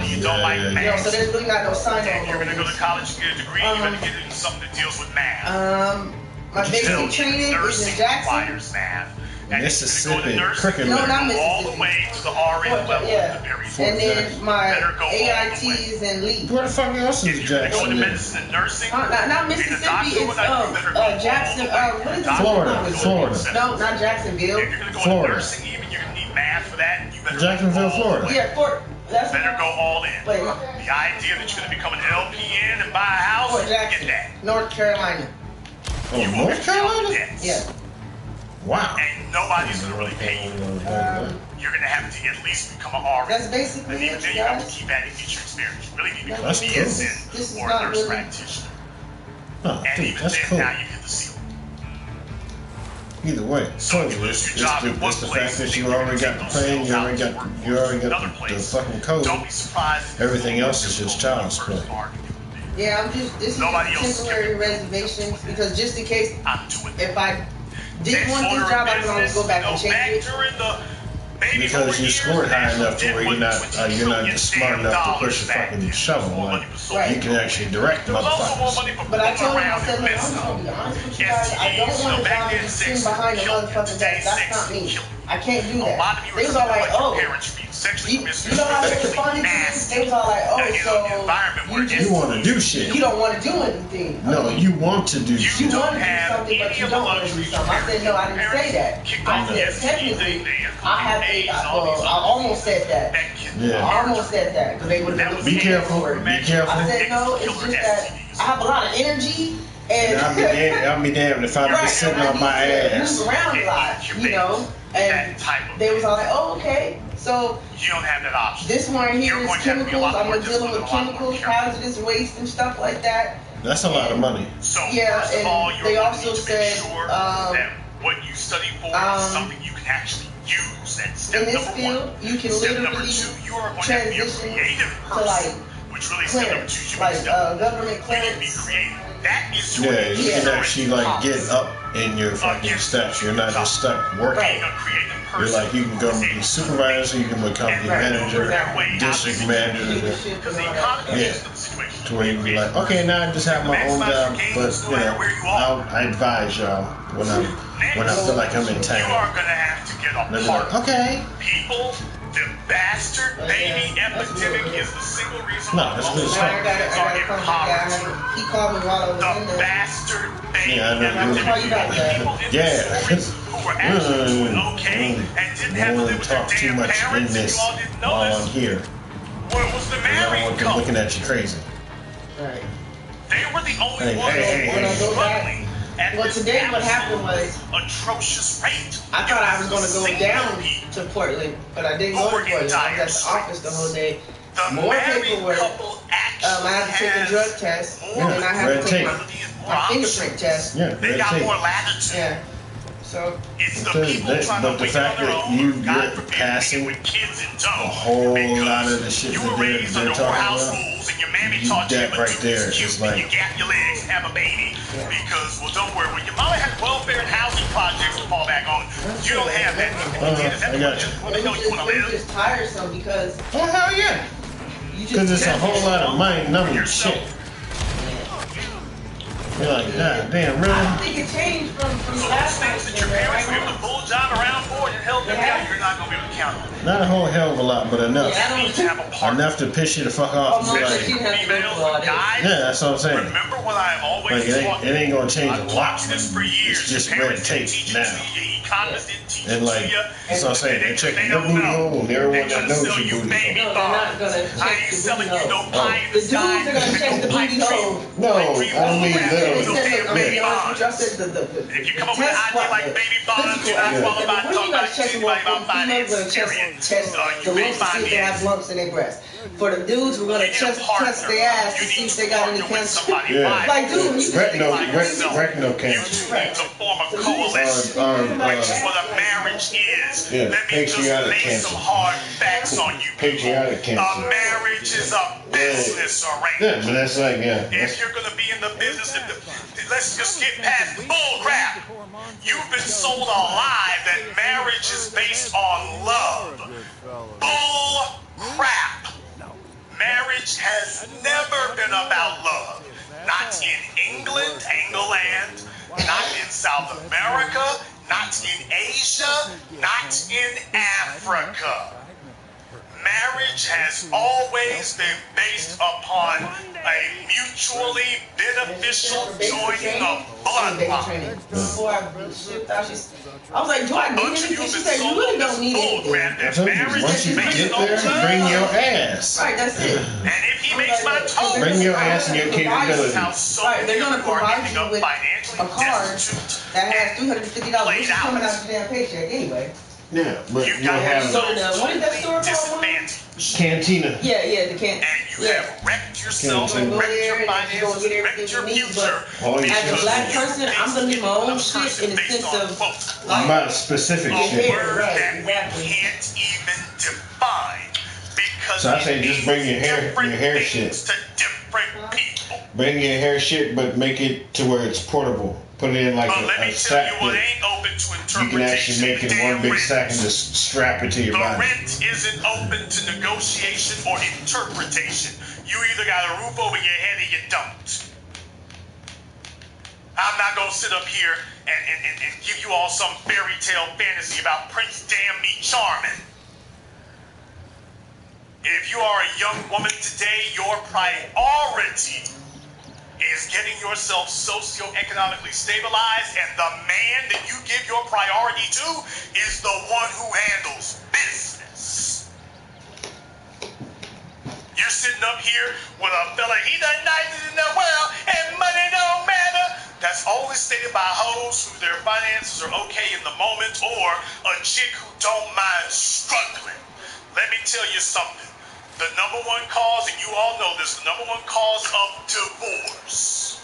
Speaker 1: you don't like math.
Speaker 12: You know, so there's really not no sign-on.
Speaker 1: If you're gonna go to college and get a degree, you better get it in something that deals with math.
Speaker 12: My basic training is in Jackson.
Speaker 1: Math.
Speaker 2: Mississippi, curriculum.
Speaker 12: No, not Mississippi.
Speaker 1: All the way to the RN level.
Speaker 12: Yeah. And then my AIT is in Lee.
Speaker 2: Where the fuck else is Jackson?
Speaker 1: Going to medicine and nursing.
Speaker 12: Not Mississippi. It's Jackson. What is it?
Speaker 2: Florida.
Speaker 12: No, not Jacksonville.
Speaker 1: If you're gonna go
Speaker 2: Florida.
Speaker 1: to nursing, even you're gonna need math for that. And you better
Speaker 2: Jacksonville, Florida.
Speaker 12: Yeah, Florida. That's
Speaker 1: better go all in.
Speaker 12: Wait.
Speaker 1: The idea that you're gonna become an LPN and buy a house, get that.
Speaker 12: North Carolina.
Speaker 2: Oh, North Carolina?
Speaker 12: Yeah.
Speaker 2: Wow.
Speaker 1: And nobody's gonna really pay you. You're gonna have to at least become an RN.
Speaker 12: That's basically
Speaker 1: and even
Speaker 12: it,
Speaker 1: then you have to
Speaker 12: guys.
Speaker 1: keep adding future experience. You really need to become
Speaker 2: That's
Speaker 1: an
Speaker 2: cool.
Speaker 1: BSN or a nurse practitioner.
Speaker 2: Oh,
Speaker 1: And
Speaker 2: dude,
Speaker 1: even
Speaker 2: that's
Speaker 1: then,
Speaker 2: cool.
Speaker 1: now you hit the ceiling.
Speaker 2: Either way,
Speaker 1: So if you lose your job in one
Speaker 2: it's the
Speaker 1: place,
Speaker 2: fact that you
Speaker 1: you're gonna
Speaker 2: already got the
Speaker 1: take
Speaker 2: plane,
Speaker 1: those
Speaker 2: you already
Speaker 1: skills
Speaker 2: got
Speaker 1: out to
Speaker 2: you already
Speaker 1: work for
Speaker 2: got
Speaker 1: another
Speaker 2: the
Speaker 1: place.
Speaker 2: fucking code.
Speaker 1: Don't be surprised.
Speaker 2: Everything else is just child's play.
Speaker 12: Yeah, I'm just, this is temporary reservations because just in case, if I didn't want this job, I can always go back and change it.
Speaker 2: Because you scored high enough to where you're not smart enough to push a fucking shovel. Like, you can actually direct motherfuckers.
Speaker 12: But I told him, I said, look, I'm just gonna be honest with you guys. I don't want a job to sitting behind a motherfucking desk. That's not me. I can't do that. They was all like, oh, you know how they responded to this? They was all like, oh, so
Speaker 2: You want to do shit.
Speaker 12: you don't want to do anything.
Speaker 2: No, you want to do
Speaker 12: You
Speaker 2: shit.
Speaker 12: want to do something, but you don't want to do something. I said, no, I didn't say that. I said, technically, I have I almost said that.
Speaker 2: Yeah.
Speaker 12: I almost said that. Because they would have
Speaker 2: Be careful. Be careful.
Speaker 12: I said, no, it's just that I have a lot of energy. And
Speaker 2: I'll be damned if I'm just sitting on my ass.
Speaker 12: Move around a lot, you know. And they was all like, oh, okay. So
Speaker 1: you don't have that option.
Speaker 12: This one here is chemicals. I'm dealing with chemicals, hazardous waste, and stuff like that.
Speaker 2: That's a lot of money.
Speaker 1: So
Speaker 12: yeah,
Speaker 1: first of all,
Speaker 12: and they also said
Speaker 1: that what you study for is something you can actually use. That's step
Speaker 12: in this
Speaker 1: number
Speaker 12: field,
Speaker 1: one.
Speaker 12: you can
Speaker 1: Step
Speaker 12: literally
Speaker 1: number two, you are going to have to be a
Speaker 12: transition
Speaker 1: creative
Speaker 12: to
Speaker 1: person,
Speaker 12: like
Speaker 1: which really step number two, you
Speaker 12: like government
Speaker 1: need to be
Speaker 12: clearance.
Speaker 1: creative. That is
Speaker 2: Yeah, you can actually like get up in your fucking steps. You're not just stuck working. You're like, you can go be supervisor, you can become the manager, district manager. Yeah. To where you can be like, okay, now I just have my own job, but you know, I advise y'all when I feel like I'm in town.
Speaker 1: You are gonna have to get a
Speaker 2: They'll be
Speaker 1: part.
Speaker 2: like, okay.
Speaker 1: People, the bastard baby epidemic is the single reason
Speaker 2: No, that's good stuff.
Speaker 12: I gotta come back. He called me while I was in
Speaker 1: the
Speaker 12: there.
Speaker 1: bastard baby
Speaker 2: Yeah, I know.
Speaker 1: epidemic.
Speaker 2: Yeah.
Speaker 1: Who were actually doing okay and didn't have to live with their
Speaker 2: talk too
Speaker 1: damn
Speaker 2: much in
Speaker 1: parents and
Speaker 2: this
Speaker 1: you all didn't know
Speaker 2: while
Speaker 1: this.
Speaker 2: I'm here.
Speaker 1: What was the
Speaker 2: I don't
Speaker 1: married
Speaker 2: want them
Speaker 1: couple?
Speaker 2: looking at you crazy.
Speaker 12: Right.
Speaker 1: They were the only ones
Speaker 2: hey,
Speaker 12: When I go back,
Speaker 1: at
Speaker 12: well,
Speaker 1: this
Speaker 12: today what happened was
Speaker 1: atrocious rate.
Speaker 12: I thought I was going to go down to Portland, but I didn't go to Portland. I was at the office the whole day. More paperwork. I had to take a drug test, and then I had to take my fingerprint test.
Speaker 2: Yeah,
Speaker 1: They got more latitude.
Speaker 12: Yeah. So
Speaker 1: it's the people trying to
Speaker 2: but the
Speaker 1: wake
Speaker 2: fact
Speaker 1: on their
Speaker 2: that
Speaker 1: own.
Speaker 2: you're
Speaker 1: God forbid,
Speaker 2: passing
Speaker 1: with kids in tow,
Speaker 2: a whole lot of the shit
Speaker 1: you were
Speaker 2: that
Speaker 1: raised
Speaker 2: they're
Speaker 1: under
Speaker 2: talking
Speaker 1: Morehouse
Speaker 2: about,
Speaker 1: rules, and your mammy taught you
Speaker 2: that
Speaker 1: to
Speaker 2: right
Speaker 1: do
Speaker 2: there
Speaker 1: this cute
Speaker 2: is
Speaker 1: when
Speaker 2: like,
Speaker 1: you gap your legs, have a baby, because well, don't worry, when your mama had welfare and housing projects to fall back on, you don't have that.
Speaker 2: I got you.
Speaker 1: Where the hell you want to
Speaker 12: it
Speaker 1: live?
Speaker 12: was just tiresome because
Speaker 2: oh hell yeah, because it's a whole lot of mind-numbing shit. You're like, God damn, really?
Speaker 12: I think it changed from last night.
Speaker 1: That your parents were able to pull John around for and help them out, you're not going to be able to count on it.
Speaker 2: Not a whole hell of a lot, but enough.
Speaker 12: Yeah, I don't
Speaker 2: Enough to piss you the fuck off. And be like, yeah, that's what I'm saying.
Speaker 1: Remember what I have always
Speaker 2: Like,
Speaker 1: taught
Speaker 2: it ain't gonna change a lot.
Speaker 1: this for years.
Speaker 2: It's just red tape now.
Speaker 1: economists didn't teach
Speaker 2: And like,
Speaker 1: you.
Speaker 2: that's what I'm saying. They're checking your
Speaker 1: don't
Speaker 2: booty
Speaker 1: know.
Speaker 2: hole, and everyone
Speaker 1: They're
Speaker 2: that
Speaker 1: gonna
Speaker 2: knows
Speaker 1: sell
Speaker 2: your
Speaker 1: you
Speaker 2: booty
Speaker 1: baby
Speaker 2: hole.
Speaker 7: No, they're not
Speaker 1: bonds.
Speaker 7: gonna
Speaker 1: I
Speaker 7: check
Speaker 1: ain't
Speaker 7: your
Speaker 1: selling
Speaker 7: booty
Speaker 1: you no
Speaker 7: hole.
Speaker 1: pie in
Speaker 7: The
Speaker 1: the
Speaker 7: dudes
Speaker 1: sky.
Speaker 7: are gonna check the booty hole.
Speaker 2: No, I don't mean
Speaker 7: They
Speaker 2: literally.
Speaker 7: said, look, I'm gonna be
Speaker 2: Yeah.
Speaker 7: honest with you. I said the
Speaker 1: If you come up with an
Speaker 7: test
Speaker 1: idea like baby bonds,
Speaker 7: physical
Speaker 1: you're not
Speaker 7: aspect.
Speaker 1: qualified to
Speaker 7: When
Speaker 1: talk
Speaker 7: you
Speaker 1: about
Speaker 7: guys check them
Speaker 1: anybody
Speaker 7: for
Speaker 1: about
Speaker 7: the females, we're
Speaker 1: finances,
Speaker 7: gonna
Speaker 1: period.
Speaker 7: test the
Speaker 1: You
Speaker 7: lumps to see if they have
Speaker 1: finance.
Speaker 7: lumps in their breast. For the dudes, we're gonna
Speaker 1: You need a
Speaker 7: test
Speaker 1: partner.
Speaker 7: their ass to
Speaker 1: You
Speaker 7: see
Speaker 1: need
Speaker 7: if
Speaker 1: to
Speaker 7: they got any
Speaker 1: partner with
Speaker 7: cancer.
Speaker 1: somebody.
Speaker 2: Yeah.
Speaker 7: Like, dude, when you just think about
Speaker 2: Rectal
Speaker 1: You
Speaker 2: cancer.
Speaker 1: two need to form a coalition, which is what a marriage is.
Speaker 2: Yeah,
Speaker 1: Let me just
Speaker 2: patriotic
Speaker 1: lay
Speaker 2: cancer.
Speaker 1: some hard facts on you.
Speaker 2: Patriotic cancer.
Speaker 1: A marriage is a business
Speaker 2: Yeah,
Speaker 1: arrangement.
Speaker 2: but that's like, yeah.
Speaker 1: If you're gonna be in the business, let's just get past bull crap. You've been sold a lie that marriage is based on love. Bull crap. Marriage has never been about love. Not in England, England, not in South America, not in Asia, not in Africa. Marriage has always been based upon a mutually beneficial joining of bloodlines.
Speaker 7: Before I was like, do I need anything? She said, you really don't need anything.
Speaker 2: Once you get there, bring your ass.
Speaker 7: Right, that's it.
Speaker 1: And if he makes my toes,
Speaker 2: Bring your ass and your capabilities.
Speaker 7: Right, they're gonna provide you with a card that has $350 which is coming out your damn paycheck anyway.
Speaker 2: Yeah, but you have
Speaker 7: So what is that store called?
Speaker 2: Cantina.
Speaker 7: Yeah, the cantina.
Speaker 1: And you have wrecked yourself and wrecked your finances, wrecked your future.
Speaker 7: As a black person, I'm gonna need my own shit in the sense of
Speaker 2: About specific
Speaker 1: a
Speaker 2: shit.
Speaker 1: word that we can't even define because
Speaker 2: So I say just bring your hair shit.
Speaker 1: to different people.
Speaker 2: Bring your hair shit, but make it to where it's portable. Put it in like
Speaker 1: But let
Speaker 2: a
Speaker 1: me tell you
Speaker 2: sack
Speaker 1: what
Speaker 2: that
Speaker 1: ain't open to
Speaker 2: you can actually
Speaker 1: interpretation.
Speaker 2: make it one big sack and just strap it to your
Speaker 1: The
Speaker 2: body.
Speaker 1: rent isn't open to negotiation or interpretation. You either got a roof over your head or you don't. I'm not going to sit up here and give you all some fairy tale fantasy about Prince Damn Me Charming. If you are a young woman today, your priority is getting yourself socioeconomically stabilized, and the man that you give your priority to is the one who handles business. You're sitting up here with a fella, he the nicest in the world, and money don't matter. That's only stated by hoes who their finances are okay in the moment, or a chick who don't mind struggling. Let me tell you something. The number one cause, and you all know this, the number one cause of divorce.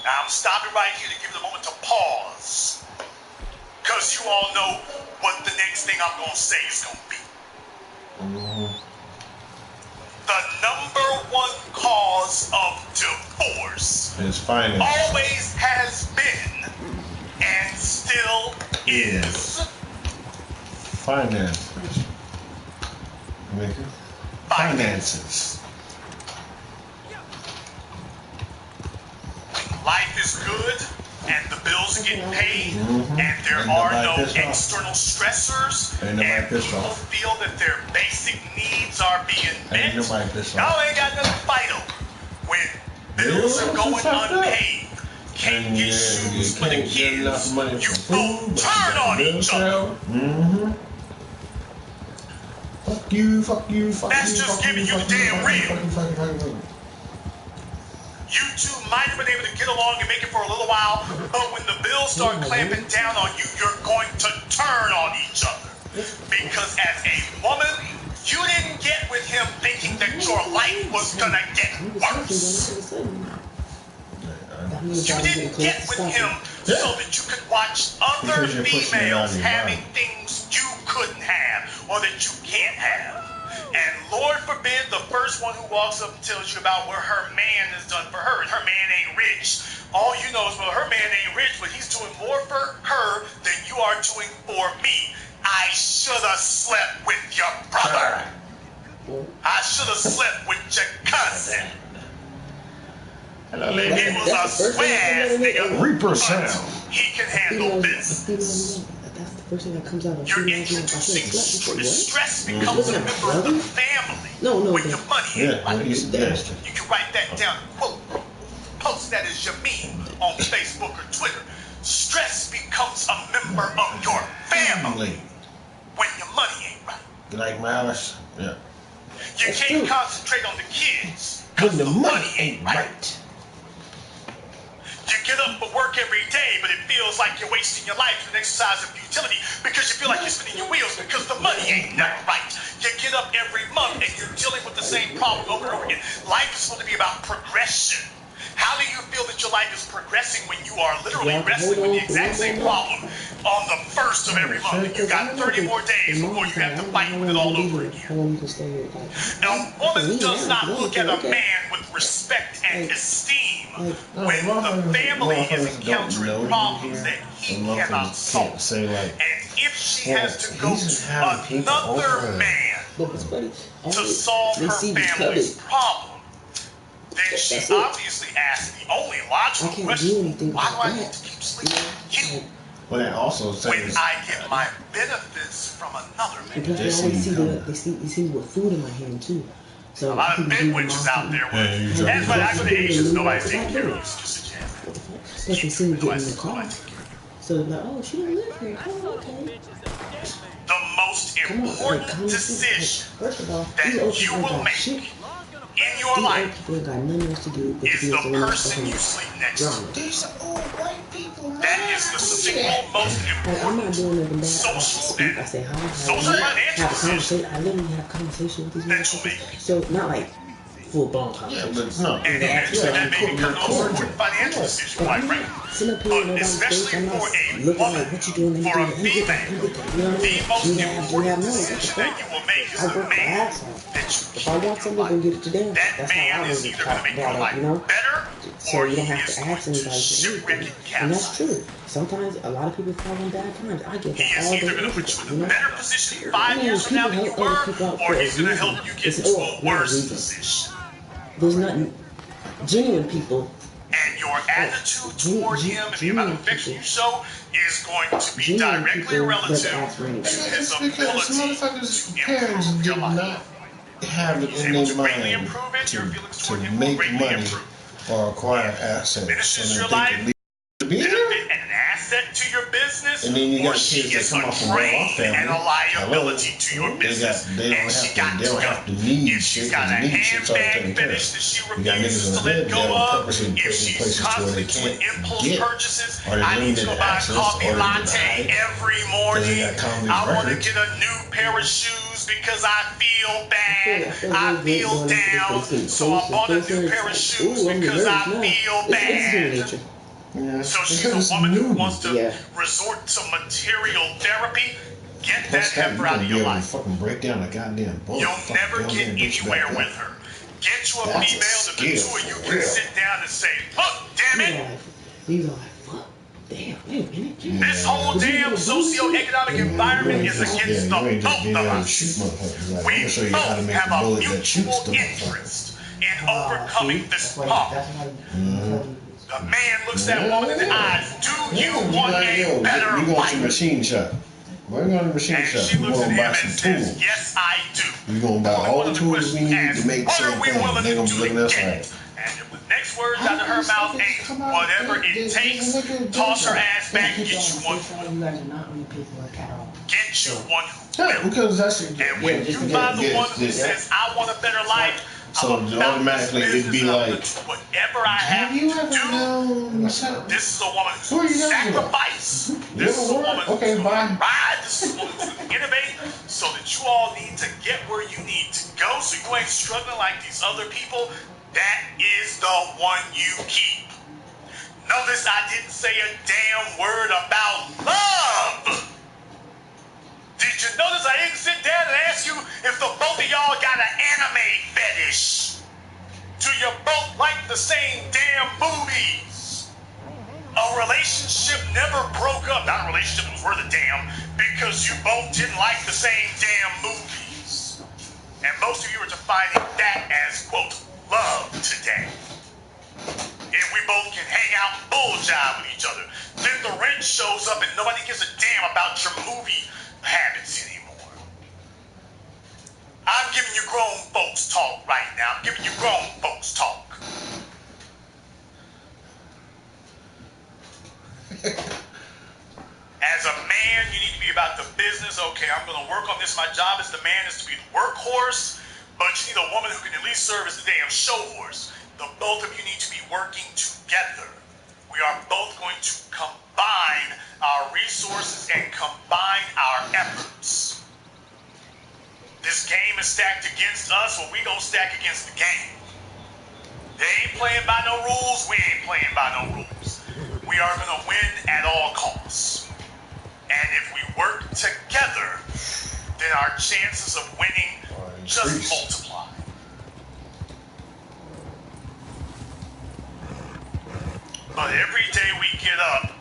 Speaker 1: Now, I'm stopping right here to give you a moment to pause. Because you all know what the next thing I'm going to say is going to be. The number one cause of divorce
Speaker 2: It's finance.
Speaker 1: always has been and still is
Speaker 2: Finances. Finances.
Speaker 1: Life is good and the bills are getting paid and there are no external stressors and people feel that their basic needs are being met. Y'all ain't got nothing to fight over. When bills are going unpaid, can't get shoes for the kids, you both turn on each other.
Speaker 2: Fuck you, fuck you, fuck
Speaker 1: That's
Speaker 2: you.
Speaker 1: just giving you the damn real. You two might have been able to get along and make it for a little while, but when the bills start clamping down on you, you're going to turn on each other. Because as a woman, you didn't get with him thinking that your life was gonna get worse. You didn't get with him so that you could watch other females having things you couldn't have or that you can't have. And Lord forbid the first one who walks up and tells you about what her man has done for her, and her man ain't rich. All you know is, well, her man ain't rich, but he's doing more for her than you are doing for me. I should have slept with your brother. I should have slept with your cousin. It was a swear nigga.
Speaker 2: Reaper sound.
Speaker 1: He can handle business.
Speaker 12: First thing that comes out of
Speaker 1: You're introducing stress becomes a member of the family with your money. You can write that down, quote, post that as your meme on Facebook or Twitter. Stress becomes a member of your family when your money ain't right.
Speaker 2: You like Malice? Yeah.
Speaker 1: You can't concentrate on the kids because the money ain't right. You get up for work every day, but it feels like you're wasting your life in an exercise of futility because you feel like you're spinning your wheels because the money ain't right. You get up every month and you're dealing with the same problem over and over again. Life is supposed to be about progression. How do you feel that your life is progressing when you are literally wrestling with the exact same problem on the first of every month? You got 30 more days before you have to fight with it all over again. A woman does not look at a man with respect and esteem when the family is encountering problems that he cannot solve. And if she has to go to another man to solve her family's problem, then she obviously asked the only logical question: why do I need to keep sleeping with you?
Speaker 2: Well, that also says
Speaker 1: when I get my benefits from another man.
Speaker 12: And plus, they see with food in my hand too. So
Speaker 1: a lot of big witches out there. That's why I go to Asians. Nobody's taking care of you. It's just a jam.
Speaker 12: Plus, they see me getting in the car. So they're like, oh, she don't live here. Oh, okay.
Speaker 1: The most important decision that you will make in your life is the person you sleep next to.
Speaker 7: These are all white people, man.
Speaker 1: That is the single most important social and social financial decision.
Speaker 12: I literally have conversation with these motherfuckers. So not like full blown conversation.
Speaker 1: And that may become the most important financial decision, quite frankly. But especially for a woman, for a female, the most important decision that you will make is a man that you
Speaker 12: if I want something, then get it to them.
Speaker 1: That man is either going to make your life better,
Speaker 12: so
Speaker 1: or
Speaker 12: you don't
Speaker 1: he
Speaker 12: have
Speaker 1: is
Speaker 12: to
Speaker 1: going
Speaker 12: ask
Speaker 1: to
Speaker 12: anybody for
Speaker 1: shipwreck
Speaker 12: anything.
Speaker 1: and
Speaker 12: And that's
Speaker 1: capsize.
Speaker 12: true. Sometimes a lot of people fall in bad times. I get that
Speaker 1: He is
Speaker 12: all
Speaker 1: either
Speaker 12: day.
Speaker 1: going to put you in
Speaker 12: You
Speaker 1: a
Speaker 12: know?
Speaker 1: better position 5 years from now than you were, or he's going to help you get into a worse position.
Speaker 12: There's nothing. Genuine people.
Speaker 1: And your attitude toward him and the amount of affection you show is going to be directly relative to his ability to
Speaker 2: parents
Speaker 1: improve your
Speaker 2: did
Speaker 1: life.
Speaker 2: not have it in their mind to make money or acquire assets
Speaker 1: Finishes
Speaker 2: so
Speaker 1: your
Speaker 2: that they
Speaker 1: life,
Speaker 2: could leave to be
Speaker 1: benefit and an asset to your business,
Speaker 2: and then you
Speaker 1: or
Speaker 2: got
Speaker 1: she
Speaker 2: kids that
Speaker 1: is
Speaker 2: come
Speaker 1: a
Speaker 2: off from well-off
Speaker 1: drain
Speaker 2: family.
Speaker 1: and a liability to your business.
Speaker 2: They
Speaker 1: And she got
Speaker 2: don't
Speaker 1: to
Speaker 2: have
Speaker 1: go.
Speaker 2: to need
Speaker 1: If she's
Speaker 2: shit,
Speaker 1: got a
Speaker 2: because need shit's already
Speaker 1: handbag
Speaker 2: taken care
Speaker 1: fetish
Speaker 2: of.
Speaker 1: that she
Speaker 2: You got niggas
Speaker 1: refuses
Speaker 2: in
Speaker 1: to
Speaker 2: the
Speaker 1: let
Speaker 2: hood
Speaker 1: go
Speaker 2: that are
Speaker 1: of,
Speaker 2: purposely
Speaker 1: if
Speaker 2: put in
Speaker 1: she's
Speaker 2: places to where they
Speaker 1: constantly doing
Speaker 2: can't
Speaker 1: impulse
Speaker 2: get,
Speaker 1: purchases,
Speaker 2: or they
Speaker 1: I need to
Speaker 2: limited
Speaker 1: go buy a
Speaker 2: access,
Speaker 1: coffee
Speaker 2: or
Speaker 1: latte
Speaker 2: denied,
Speaker 1: every
Speaker 2: because they
Speaker 1: morning.
Speaker 2: got comedy
Speaker 1: I want to
Speaker 2: records.
Speaker 1: get a new pair of shoes because I feel bad. I feel down. So I bought a new pair of shoes because I feel bad.
Speaker 2: Yeah,
Speaker 1: so she's a woman who wants to resort to material therapy. Get that heifer out of your life.
Speaker 2: Fucking break down a goddamn boat.
Speaker 1: You'll never get anywhere with her. Get you a female that the two of you can sit down and say, "Look, damn it."
Speaker 12: These are like, fuck. Damn, wait a minute.
Speaker 1: This whole damn socioeconomic environment is against the both of us. We both have a mutual interest in overcoming this problem. The man looks that woman in the eyes. Do you want a better
Speaker 2: life? You going to
Speaker 1: life?
Speaker 2: machine shop. We're going to the machine
Speaker 1: And
Speaker 2: shop.
Speaker 1: she
Speaker 2: We're
Speaker 1: looks
Speaker 2: going
Speaker 1: at
Speaker 2: to buy
Speaker 1: him
Speaker 2: some
Speaker 1: and says,
Speaker 2: tools.
Speaker 1: yes, I do.
Speaker 2: We're going to buy all the tools we need to make
Speaker 1: what
Speaker 2: certain
Speaker 1: are we
Speaker 2: things.
Speaker 1: willing
Speaker 2: They're going
Speaker 1: to
Speaker 2: to be
Speaker 1: do
Speaker 2: looking
Speaker 1: to
Speaker 2: at us
Speaker 1: get
Speaker 2: like,
Speaker 1: it? And if the next words out of her mouth ain't whatever it takes, toss her ass back and get you one who will. Get you one who will.
Speaker 2: Because that's
Speaker 1: and when you find the one who says, I want a better life,
Speaker 2: so automatically it'd be like,
Speaker 1: whatever I have to do, this is a woman who's going to sacrifice. This is a woman who's going to ride. This is a woman who's going to innovate, so that you all need to get where you need to go, so you ain't struggling like these other people. That is the one you keep. Notice I didn't say a damn word about love. Did you notice I didn't sit down and ask you if the both of y'all got an anime fetish? Do you both like the same damn movies? A relationship never broke up. Not a relationship that was worth a damn, because you both didn't like the same damn movies. And most of you are defining that as, quote, love today. If we both can hang out and bull jive with each other, then the rent shows up and nobody gives a damn about your movie habits anymore. I'm giving you grown folks talk right now. I'm giving you grown folks talk. man, you need to be about the business. Okay, I'm going to work on this. My job as the man is to be the workhorse, but you need a woman who can at least serve as the damn show horse. The both of you need to be working together. We are both going to combine our resources and combine our efforts. This game is stacked against us, well, we gonna stack against the game. They ain't playing by no rules, we ain't playing by no rules. We are gonna win at all costs. And if we work together, then our chances of winning just multiply. But every day we get up,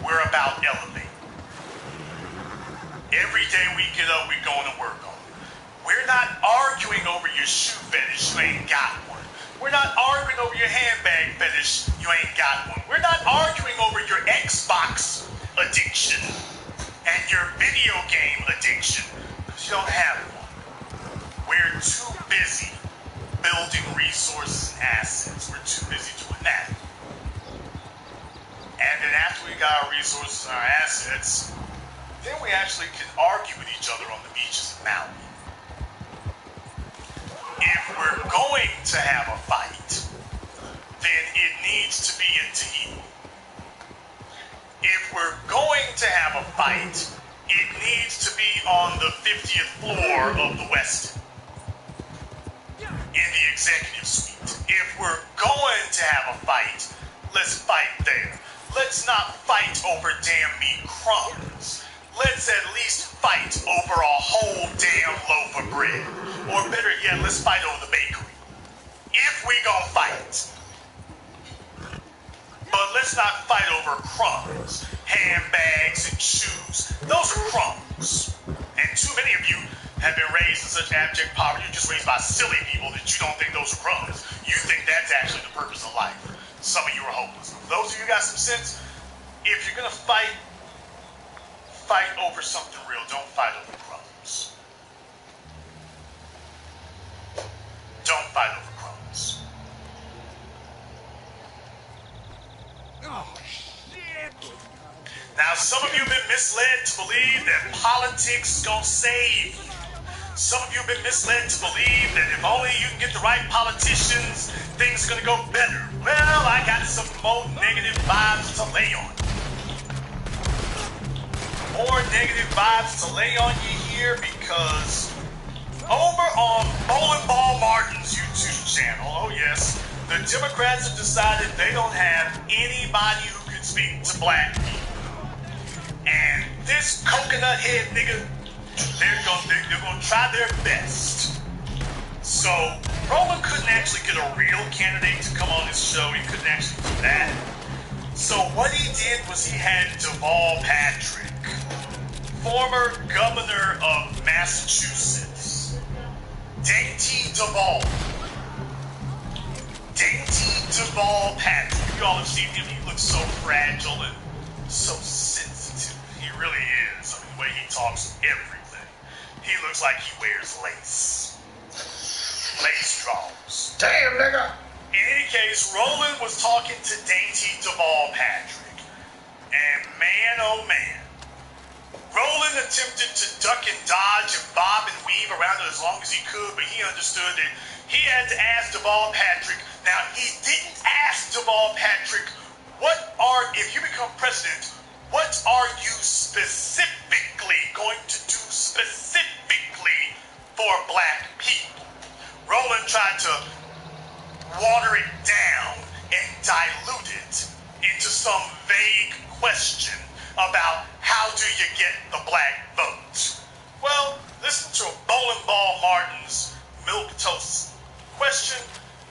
Speaker 1: we're about elevating. Every day we get up, we're going to work on it. We're not arguing over your shoe fetish, you ain't got one. We're not arguing over your handbag fetish, you ain't got one. We're not arguing over your Xbox addiction and your video game addiction, because you don't have one. We're too busy building resources and assets. We're too busy doing that. And then after we got our resources and our assets, then we actually can argue with each other on the beaches of Maui. If we're going to have a fight, then it needs to be in Tahiti. If we're going to have a fight, it needs to be on the 50th floor of the Westin, in the executive suite. If we're going to have a fight, let's fight there. Let's not fight over damn meat crumbs. Let's at least fight over a whole damn loaf of bread. Or better yet, let's fight over the bakery. If we gonna fight. But let's not fight over crumbs, handbags, and shoes. Those are crumbs. And too many of you have been raised in such abject poverty. You're just raised by silly people that you don't think those are crumbs. You think that's actually the purpose of life. Some of you are hopeless. For those of you who got some sense, if you're gonna fight over something real. Don't fight over crumbs. Don't fight over crumbs.
Speaker 3: Oh, shit!
Speaker 1: Now, some of you have been misled to believe that politics is gonna save you. Some of you have been misled to believe that if only you can get the right politicians, things are gonna go better. Well, I got some more negative vibes to lay on. More negative vibes to lay on you here because over on Bowling Ball Martin's YouTube channel, oh yes, the Democrats have decided they don't have anybody who can speak to black people. And this coconut head nigga, they're gonna try their best. So Roland couldn't actually get a real candidate to come on his show. He couldn't actually do that. So what he did was he had Deval Patrick, former governor of Massachusetts, Dainty Deval Patrick. You all have seen him. He looks so fragile and so sensitive. He really is. I mean, the way he talks, everything. He looks like he wears lace draws.
Speaker 7: Damn, nigga.
Speaker 1: In any case, Roland was talking to Dainty Deval Patrick, and man, oh man, Roland attempted to duck and dodge and bob and weave around it as long as he could, but he understood that he had to ask Deval Patrick. Now, he didn't ask Deval Patrick, if you become president, what are you specifically going to do specifically for black people? Roland tried to water it down and dilute it into some vague question about how do you get the black vote. Well, listen to Bowling Ball Martin's milquetoast question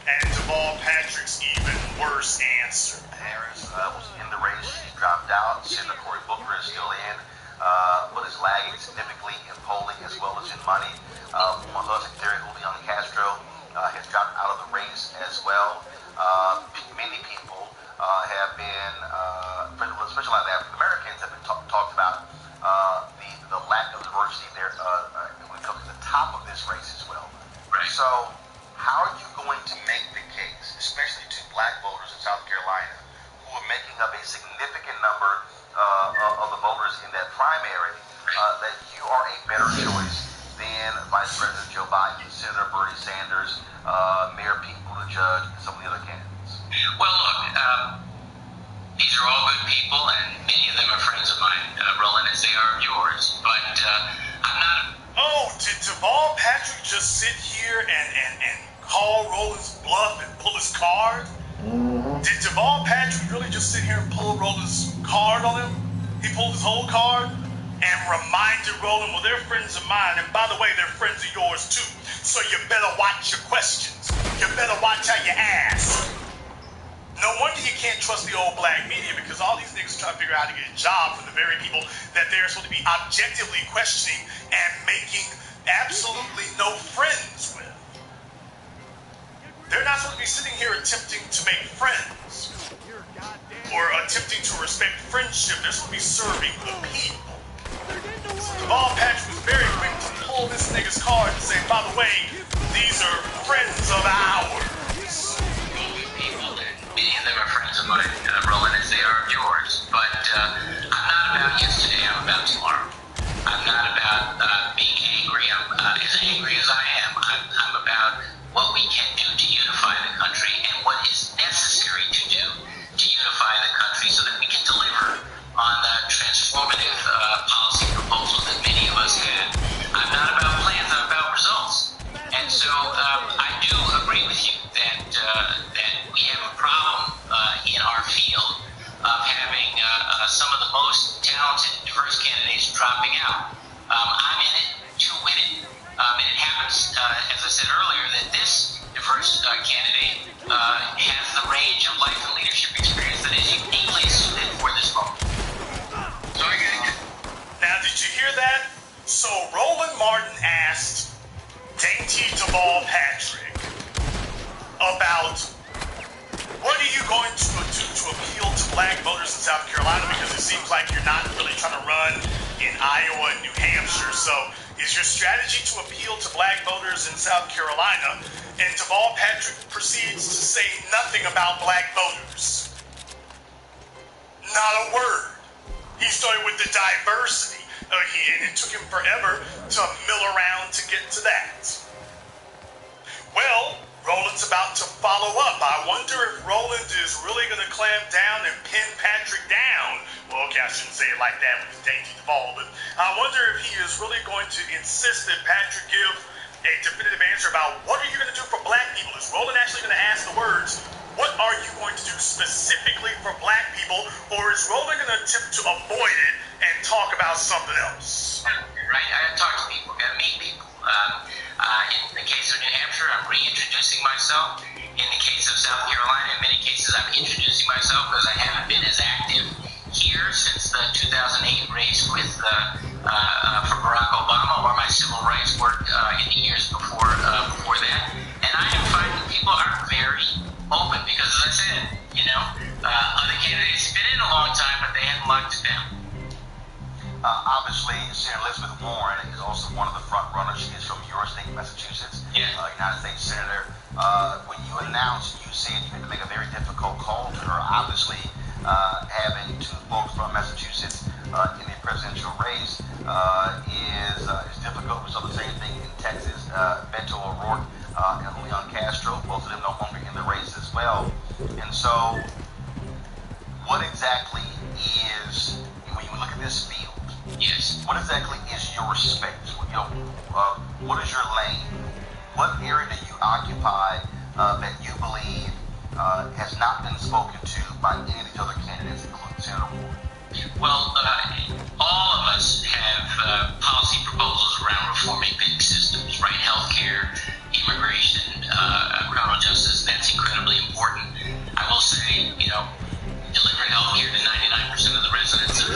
Speaker 1: and Deval Patrick's even worse answer.
Speaker 13: Harris was in the race. She dropped out. Senator Cory Booker is still in, but is lagging significantly in polling as well as in money. My husband, Secretary Julian Castro, has dropped out of the race as well. Many people have been, especially a lot of African Americans, have been talked about the lack of diversity there when it comes to the top of this race as well. Right. So, how are you going to make the case, especially to black voters in South Carolina, who are making up a significant number of the voters in that primary, that you are a better choice than Vice President Joe Biden, Senator Bernie Sanders, Mayor Pete Buttigieg, and some of the other candidates?
Speaker 14: Well, look, these are all good people, and many of them are friends of mine, Roland, as they are yours. But I'm not.
Speaker 1: Oh, did Deval Patrick just sit here and call Roland's bluff and pull his card? Did Deval Patrick really just sit here and pull Roland's card on him? He pulled his whole card and reminded Roland, well, they're friends of mine, and by the way, they're friends of yours too. So you better watch your questions. You better watch how you ask. No wonder you can't trust the old black media, because all these niggas try to figure out how to get a job from the very people that they're supposed to be objectively questioning and making absolutely no friends with. They're not supposed to be sitting here attempting to make friends or attempting to respect friendship. They're supposed to be serving the people. So Deval Patrick was very quick to pull this nigga's card and say, by the way, these are friends of ours.
Speaker 14: Many of them are friends of mine, Roland, as they are yours. But I'm not about yesterday, I'm about tomorrow. I'm not about being angry. I'm as angry as I am. I'm about what we can do to unify the country and what is necessary to do to unify the country so that we can deliver on the transformative policy proposals that many of us had. I'm not about plans, I'm about results. And so I do agree with you that we have a problem in our field of having some of the most talented, diverse candidates dropping out. I'm in it to win it. And it happens, as I said earlier, that this diverse candidate has the range of life and leadership experience that is uniquely suited for this moment. So I get it.
Speaker 1: Now, did you hear that? So Roland Martin asked Dainty Deval Patrick about what are you going to do to appeal to black voters in South Carolina, because it seems like you're not really trying to run in Iowa and New Hampshire. So is your strategy to appeal to black voters in South Carolina? And Deval Patrick proceeds to say nothing about black voters. Not a word. He started with the diversity. And it took him forever to mill around to get to that. Well, Roland's about to follow up. I wonder if Roland is really going to clamp down and pin Patrick down. Well, okay, I shouldn't say it like that with Dainty Deval, but I wonder if he is really going to insist that Patrick give a definitive answer about what are you going to do for black people. Is Roland actually going to ask the words, what are you going to do specifically for black people, or is Roland going to attempt to avoid it and talk about something else?
Speaker 14: Right, I got to talk to people, got to meet people. In the case of New Hampshire, I'm reintroducing myself. In the case of South Carolina, in many cases, I'm introducing myself because I haven't been as active here since the 2008 race with for Barack Obama, or my civil rights work in the years before that. And I am finding people are very open because, as I said, other candidates have been in a long time, but they haven't locked it down.
Speaker 13: Obviously, Senator Elizabeth Warren is also one of the front runners. She is from your state, Massachusetts, United States Senator. When you announced, you said you had to make a very difficult call to her. Obviously, having two folks from Massachusetts in the presidential race is difficult. We saw the same thing in Texas. Beto O'Rourke and Leon Castro, both of them no longer in the race as well. And so, what exactly is, when you look at this field,
Speaker 14: yes,
Speaker 13: what exactly is your space? What is your lane? What area do you occupy that you believe has not been spoken to by any of these other candidates, including Senator Warren?
Speaker 14: Well, all of us have policy proposals around reforming big systems, right? Healthcare, immigration, criminal justice. That's incredibly important. I will say, delivering healthcare to 99% of the residents of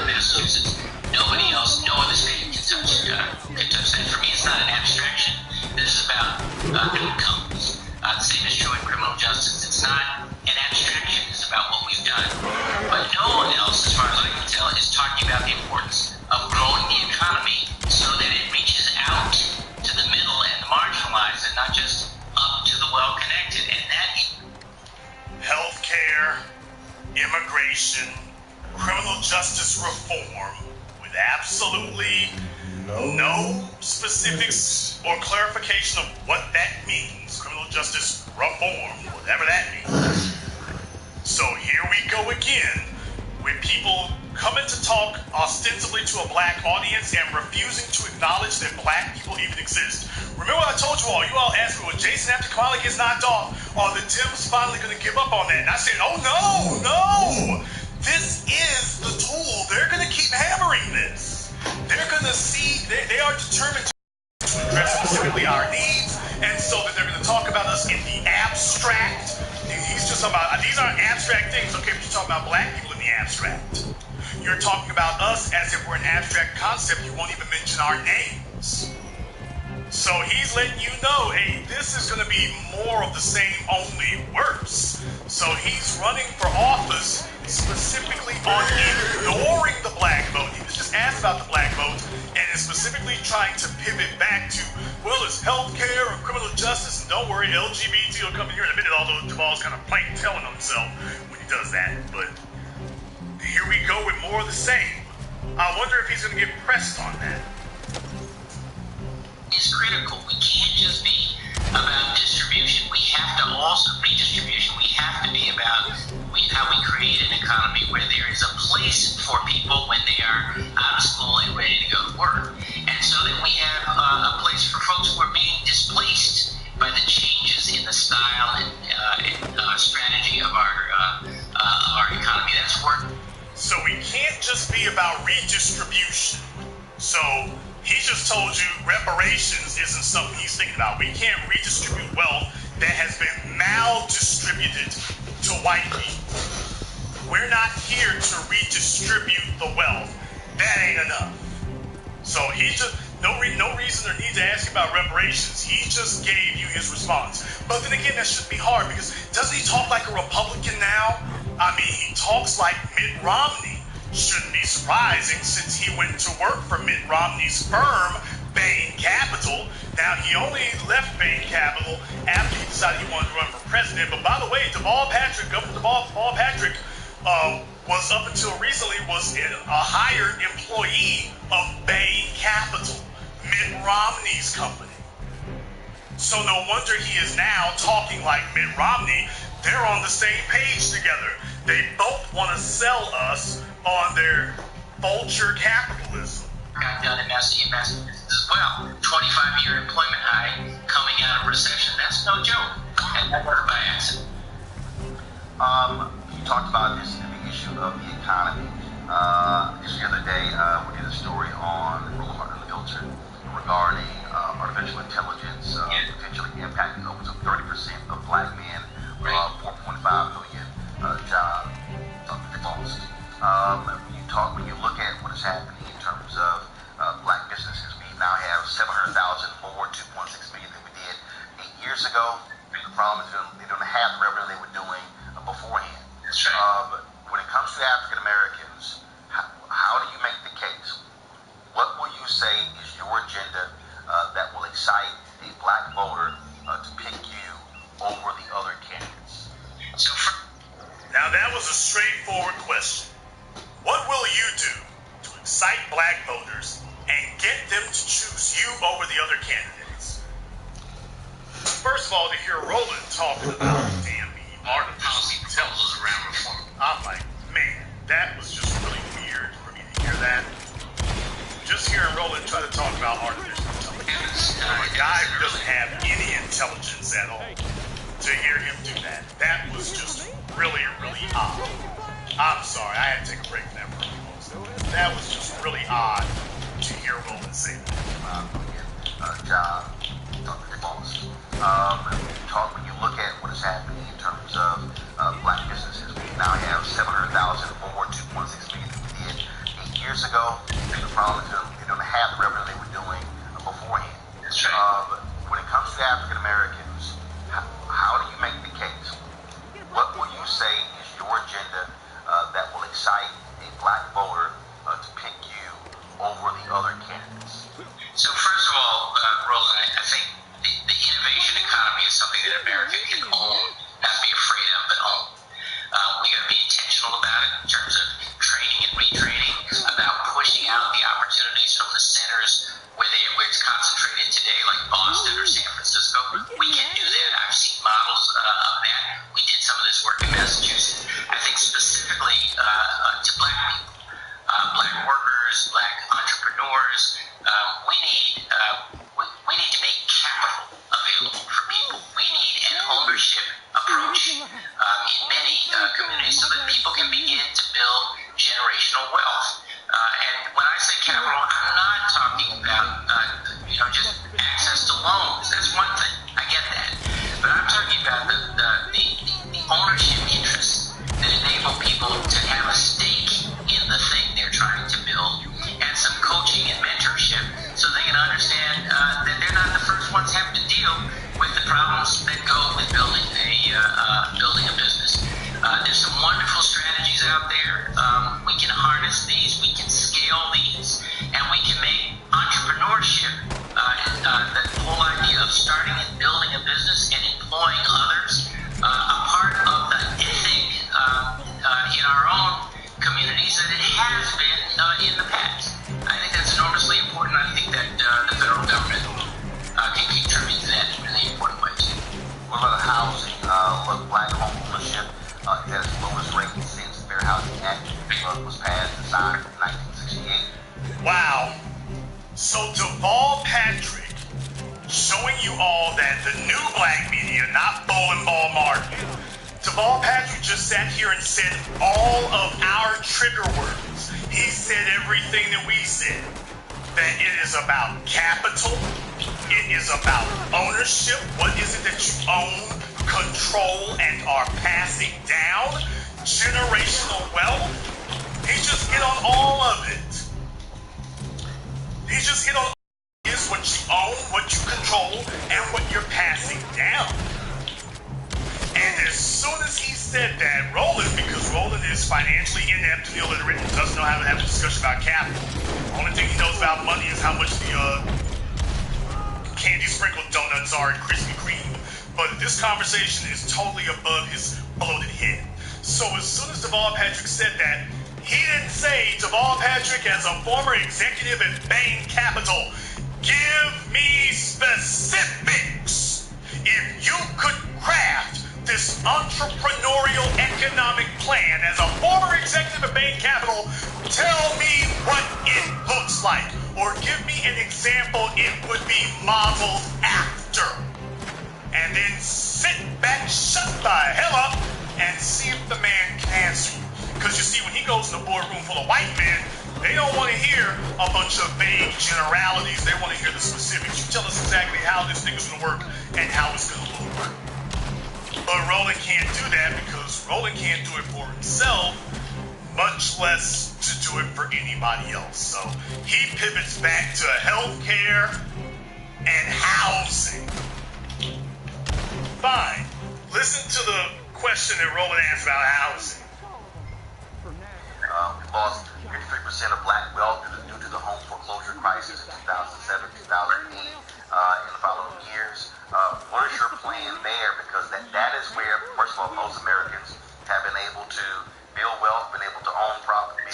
Speaker 14: Massachusetts. Nobody else, no other state can touch that. For me, it's not an abstraction. This is about outcomes. The same is true in criminal justice. It's not an abstraction. It's about what we've done. But no one else, as far as I can tell, is talking about the importance of growing the economy so that it reaches out to the middle and the marginalized, and not just up to the well-connected. And that
Speaker 1: healthcare, immigration. immigration, criminal justice reform, with absolutely no specifics or clarification of what that means. Criminal justice reform, whatever that means. So here we go again, with people coming to talk ostensibly to a black audience and refusing to acknowledge that black people even exist. Remember I told you all asked me, well, Jason, after Kamala gets knocked off, are the Dems finally going to give up on that? And I said, oh no! This is the tool. They're going to keep hammering this. They're going to see, they are determined to address specifically our needs, and so that they're going to talk about us in the abstract. He's just talking about, these aren't abstract things, okay, but you're talking about black people in the abstract. You're talking about us as if we're an abstract concept. You won't even mention our names. So he's letting you know, hey, this is going to be more of the same, only worse. So he's running for office specifically on ignoring the black vote. He was just asked about the black vote and is specifically trying to pivot back to, well, it's healthcare or criminal justice. And don't worry, LGBT will come in here in a minute, although Duvall's kind of plain telling on himself when he does that. But here we go with more of the same. I wonder if he's going to get pressed on that.
Speaker 14: Is critical. We can't just be about distribution. We have to also redistribution. We have to be about how we create an economy where there is a place for people when they are out of school and ready to go to work, and so that we have a place for folks who are being displaced by the changes in the style and strategy of our economy. That's work.
Speaker 1: So we can't just be about redistribution. So he just told you reparations isn't something he's thinking about. We can't redistribute wealth that has been maldistributed to white people. We're not here to redistribute the wealth. That ain't enough. So he just, no reason or need to ask you about reparations. He just gave you his response. But then again, that shouldn't be hard, because doesn't he talk like a Republican now? I mean, he talks like Mitt Romney. Shouldn't be surprising, since he went to work for Mitt Romney's firm, Bain Capital. Now, he only left Bain Capital after he decided he wanted to run for president. But by the way, Governor Deval Patrick was, up until recently, was a hired employee of Bain Capital, Mitt Romney's company. So no wonder he is now talking like Mitt Romney. They're on the same page together. They both want to sell us on their vulture capitalism.
Speaker 14: Got done in Massachusetts as well. 25-year employment high coming out of recession. That's no joke. And that worked by accident.
Speaker 13: You talked about this in the issue of the economy. Just the other day, we did a story on Roland Unfiltered regarding artificial intelligence potentially impacting over 30% of black men, 4.5 million jobs lost. When you look at what is happening in terms of black businesses, we now have 700,000 more, 2.6 million than we did 8 years ago. The problem is they don't have the revenue they were doing beforehand.
Speaker 14: That's right.
Speaker 13: When it comes to African Americans, how do you make the case? What will you say is your agenda that will excite a black voter to pick you over the other candidates?
Speaker 1: Now that was a straightforward question. What will you do to excite black voters and get them to choose you over the other candidates? First of all, to hear Roland talking about damn artificial intelligence around reform, I'm like, man, that was just really weird for me to hear that. Just hearing Roland try to talk about artificial intelligence from a guy who doesn't have any intelligence at all. To hear him do that, that was just really, really odd. I'm sorry, I had to take a break from that for a few moments. That was just really odd to hear Roland say that.
Speaker 13: When you look at what is happening in terms of black businesses, we now have 700,000 more, 2.6 million than we did 8 years ago. The problem is they don't have the revenue they were doing beforehand.
Speaker 14: That's right.
Speaker 13: When it comes to African Americans, how do you make the case? What will you say is your agenda that will excite a black voter to pick you over the other candidates?
Speaker 14: So first of all, Roland, I think the innovation economy is something that America can own, not be afraid of, but own. We got to be intentional about it. people can begin to build generational wealth. And when I say capital, I'm not talking about just access to loans. That's one thing. I get that. But I'm talking about the ownership interests that enable people to have a stake in the thing they're trying to build, and some coaching and mentorship so they can understand that they're not the first ones having to deal with the problems that go with building a business. There's some wonderful strategies out there. We can harness these, we can scale these, and we can make entrepreneurship, the whole idea of starting and building a business and employing others, a part of the ethic in our own communities that it has been in the past. I think that's enormously important. I think that the federal government can contribute to that in really important ways.
Speaker 13: What about housing? Look, black home ownership at its lowest rate since the Fair Housing Act was passed and signed in 1968.
Speaker 1: Wow. So Deval Patrick showing you all that the new black media, not Bowling Ball Martin, Deval Patrick just sat here and said all of our trigger words. He said everything that we said. That it is about capital. It is about ownership. What is it that you own, control, and are passing down? Generational wealth. He just hit on all of it. He just hit on is what you own, what you control, and what you're passing down. And as soon as he said that, Roland, because Roland is financially inept and illiterate and doesn't know how to have a discussion about capital. The only thing he knows about money is how much the candy sprinkled donuts are in Krispy Kreme. But this conversation is totally above his bloated head. So as soon as Deval Patrick said that, he didn't say, Deval Patrick, as a former executive at Bain Capital, give me specifics. If you could craft this entrepreneurial economic plan as a former executive at Bain Capital, tell me what it looks like, or give me an example it would be modeled after. And then sit back, shut the hell up, and see if the man can answer you. Because you see, when he goes in a boardroom full of white men, they don't want to hear a bunch of vague generalities. They want to hear the specifics. You tell us exactly how this thing is going to work and how it's going to look. But Roland can't do that because Roland can't do it for himself, much less to do it for anybody else. So he pivots back to healthcare and housing. Fine. Listen to the question that Roland asked about housing.
Speaker 13: We lost 53% of black wealth due to the home foreclosure crisis in 2007, 2008, in the following years. What is your plan there? Because that is where, first of all, most Americans have been able to build wealth, been able to own property,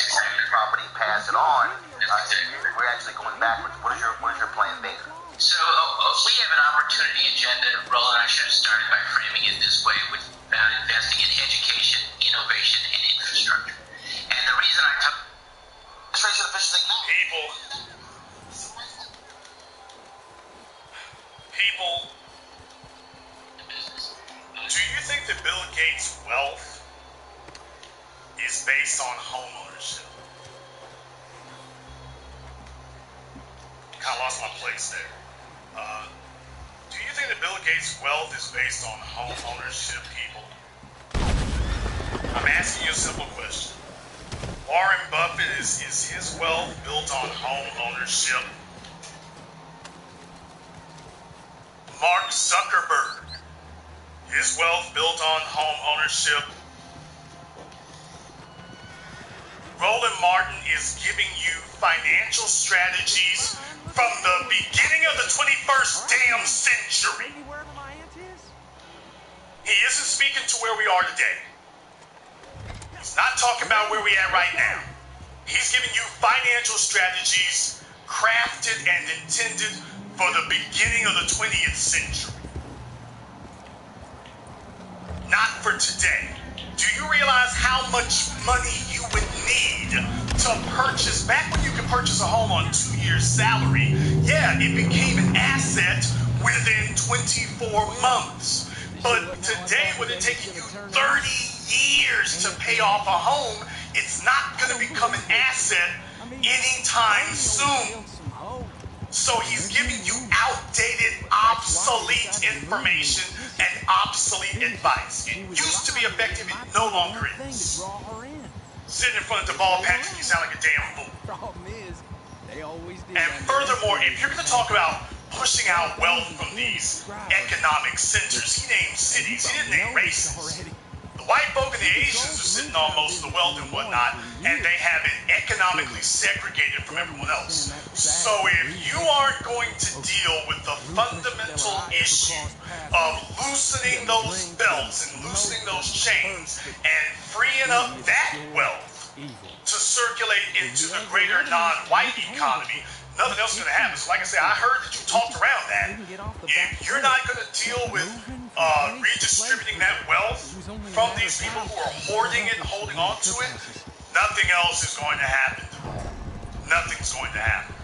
Speaker 13: pass it on. We're actually going backwards. What is your plan there?
Speaker 14: So we have an opportunity agenda, Roland. I should have started by framing it this way, with investing in education, innovation, and infrastructure. And the reason I took
Speaker 1: people, do you think that Bill Gates' wealth is based on home ownership? Kind of lost my place there. Do you think that Bill Gates' wealth is based on home ownership, people? I'm asking you a simple question. Warren Buffett, is his wealth built on home ownership? Mark Zuckerberg, his wealth built on home ownership? Roland Martin is giving you financial strategies from the beginning of the 21st damn century. He isn't speaking to where we are today. He's not talking about where we're at right now. He's giving you financial strategies crafted and intended for the beginning of the 20th century. Not for today. Do you realize how much money you would need to purchase? Back when you could purchase a home on 2 years' salary, yeah, it became an asset within 24 months. But today, with it taking you 30 years to pay off a home, it's not going to become an asset anytime soon. So he's giving you outdated, obsolete information and obsolete advice. It used to be effective, it no longer is. Sitting in front of Deval Patrick, you sound like a damn fool.
Speaker 5: Problem is, they always do.
Speaker 1: And furthermore, if you're going to talk about pushing out wealth from these economic centers, he named cities, he didn't name races. The white folk and the Asians are sitting on most of the wealth and whatnot, and they have it economically segregated from everyone else. So if you aren't going to deal with the fundamental issue of loosening those belts and loosening those chains and freeing up that wealth to circulate into the greater non-white economy, nothing else is going to happen. So like I said, I heard that you talked around that. If you're not going to deal with redistributing that wealth from these people who are hoarding it and holding on to it, nothing else is going to happen. Nothing's going to happen.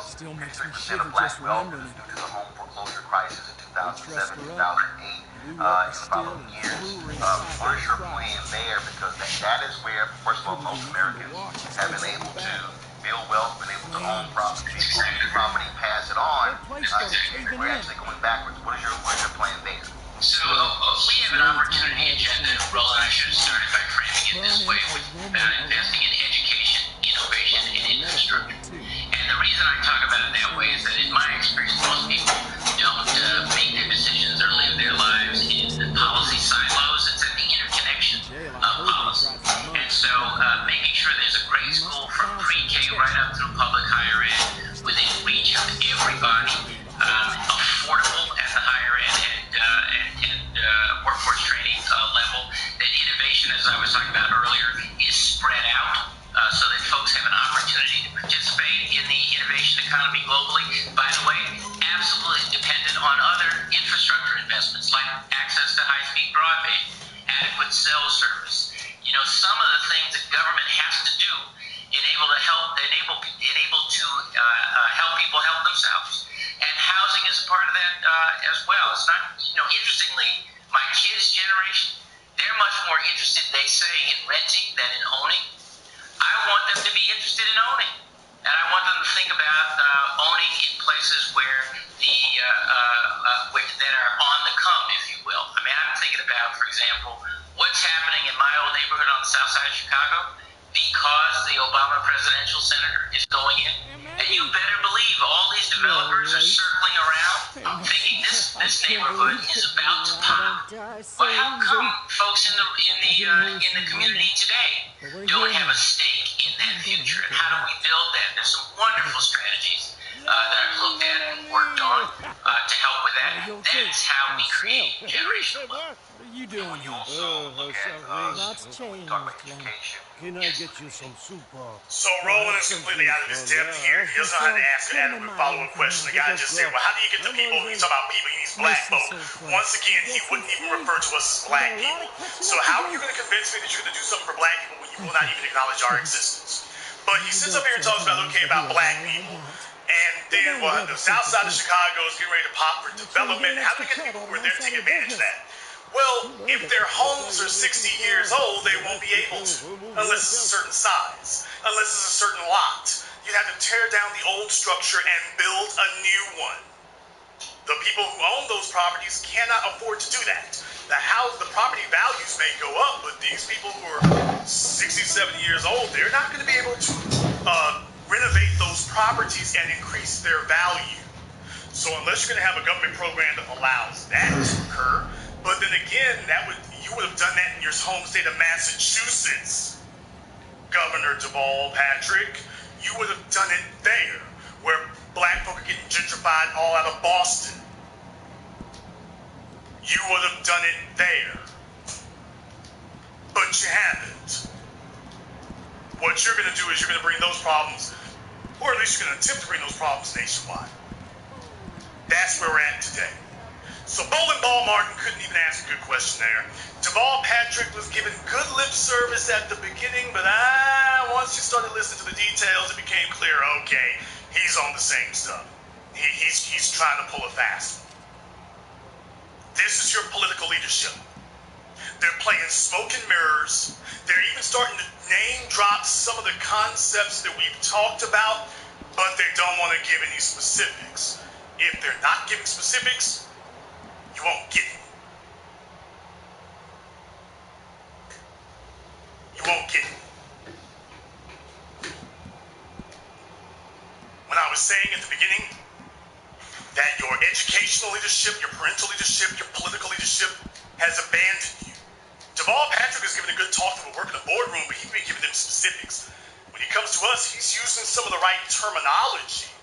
Speaker 13: Still makes me shiver just remembering due to the home foreclosure crisis in 2007, 2008. In the following years. What is your plan there? Because that is where, first of all, most Americans have been able to build wealth, been able to own property, pass it on. We're actually going backwards. What is your plan there?
Speaker 14: So we have an opportunity agenda. Roland, I should have started by framing it this way about investing in education, innovation, and infrastructure. And the reason I talk about it that way is that in my experience, most people don't make their decisions or live their lives in the policy silos. It's at the interconnection of policy. And so making sure there's a great school from pre-K right up through public higher ed within reach of everybody, affordable at the higher end and workforce training level, that innovation, as I was talking about earlier, is spread out so that folks have an opportunity to participate in the innovation economy globally. By the way, absolutely dependent on other infrastructure investments like access to high-speed broadband, adequate cell service. You know, some of the things that government has to do enable people help themselves. And housing is a part of that as well. It's not, interestingly, my kids' generation, they're much more interested, they say, in renting than in owning. I want them to be interested in owning. And I want them to think about owning in places where that are on the come, if you will. I mean, I'm thinking about, for example, what's happening in my old neighborhood on the south side of Chicago because the Obama presidential senator is going in. And you better believe all these developers are circling around thinking this neighborhood is about to pop. Well, how come folks in the community today don't have a stake in that future? And how do we build that? There's some wonderful strategies that I've looked at and worked on to help with that. That's how we create generational wealth.
Speaker 5: What are you doing here?
Speaker 11: Lots changed,
Speaker 10: Can I get you some soup?
Speaker 1: So Roland is completely out of his depth here. He doesn't know how to ask an adequate follow-up question. The guy just said, well, how do you get the people, he's talking about people, he means black folk. Once again, he wouldn't even refer to us as black people. So how are you going to convince me that you're going to do something for black people when you will not even acknowledge our existence? But he sits up here and talks about, okay, about black people. And then the south side of Chicago is getting ready to pop for development. How do we get people who are there to take advantage of that? Well, if their homes are 60 years old, they won't be able to, unless it's a certain size, unless it's a certain lot. You'd have to tear down the old structure and build a new one. The people who own those properties cannot afford to do that. The property values may go up, but these people who are 60, 70 years old, they're not going to be able to renovate those properties and increase their value. So unless you're going to have a government program that allows that to occur, but then again, you would have done that in your home state of Massachusetts, Governor Deval Patrick. You would have done it there, where black folk are getting gentrified all out of Boston. You would have done it there. But you haven't. What you're going to do is you're going to bring those problems, or at least you're going to attempt to bring those problems nationwide. That's where we're at today. So Bowling Ball Martin couldn't even ask a good question there. Deval Patrick was given good lip service at the beginning, but once you started listening to the details, it became clear, okay, he's on the same stuff. He's trying to pull a fast one. This is your political leadership. They're playing smoke and mirrors. They're even starting to name drop some of the concepts that we've talked about, but they don't want to give any specifics. If they're not giving specifics, you won't get it. You won't get it. When I was saying at the beginning that your educational leadership, your parental leadership, your political leadership has abandoned you. Deval Patrick is giving a good talk to a work in the boardroom, but he's been giving them specifics. When he comes to us, he's using some of the right terminology.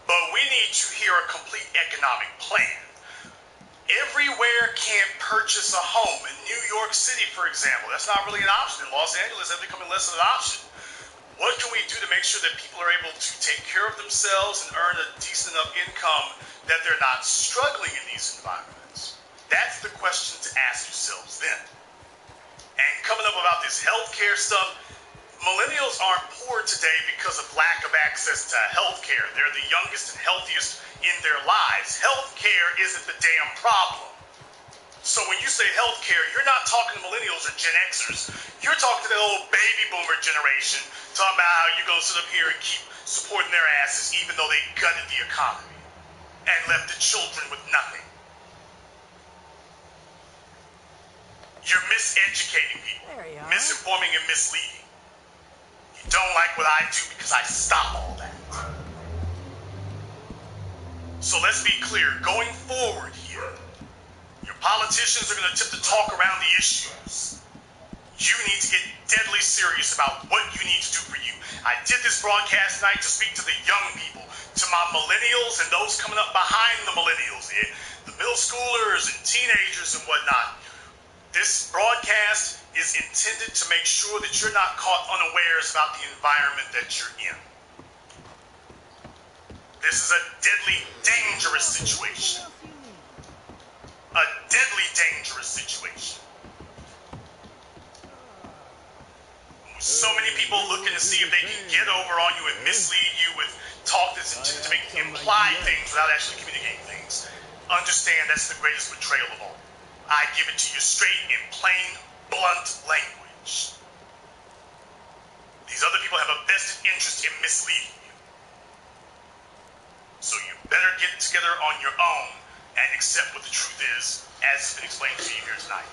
Speaker 1: But we need to hear a complete economic plan. Everywhere can't purchase a home. In New York City, for example, that's not really an option. In Los Angeles, that's becoming less of an option. What can we do to make sure that people are able to take care of themselves and earn a decent enough income that they're not struggling in these environments? That's the question to ask yourselves then. And coming up about this healthcare stuff, millennials aren't poor today because of lack of access to healthcare. They're the youngest and healthiest in their lives. Healthcare isn't the damn problem. So when you say healthcare, you're not talking to millennials or Gen Xers. You're talking to the old baby boomer generation, talking about how you're going to sit up here and keep supporting their asses even though they gutted the economy and left the children with nothing. You're miseducating people, misinforming and misleading. You don't like what I do because I stop all that. So let's be clear, going forward here, your politicians are going to attempt to talk around the issues. You need to get deadly serious about what you need to do for you. I did this broadcast tonight to speak to the young people, to my millennials and those coming up behind the millennials, the middle schoolers and teenagers and whatnot. This broadcast is intended to make sure that you're not caught unawares about the environment that you're in. This is a deadly, dangerous situation. A deadly, dangerous situation. So many people looking to see if they can get over on you and mislead you with talk that's intended to make imply things without actually communicating things. Understand that's the greatest betrayal of all. I give it to you straight in plain, blunt language. These other people have a vested interest in misleading you. So you better get together on your own and accept what the truth is, as has been explained to you here tonight.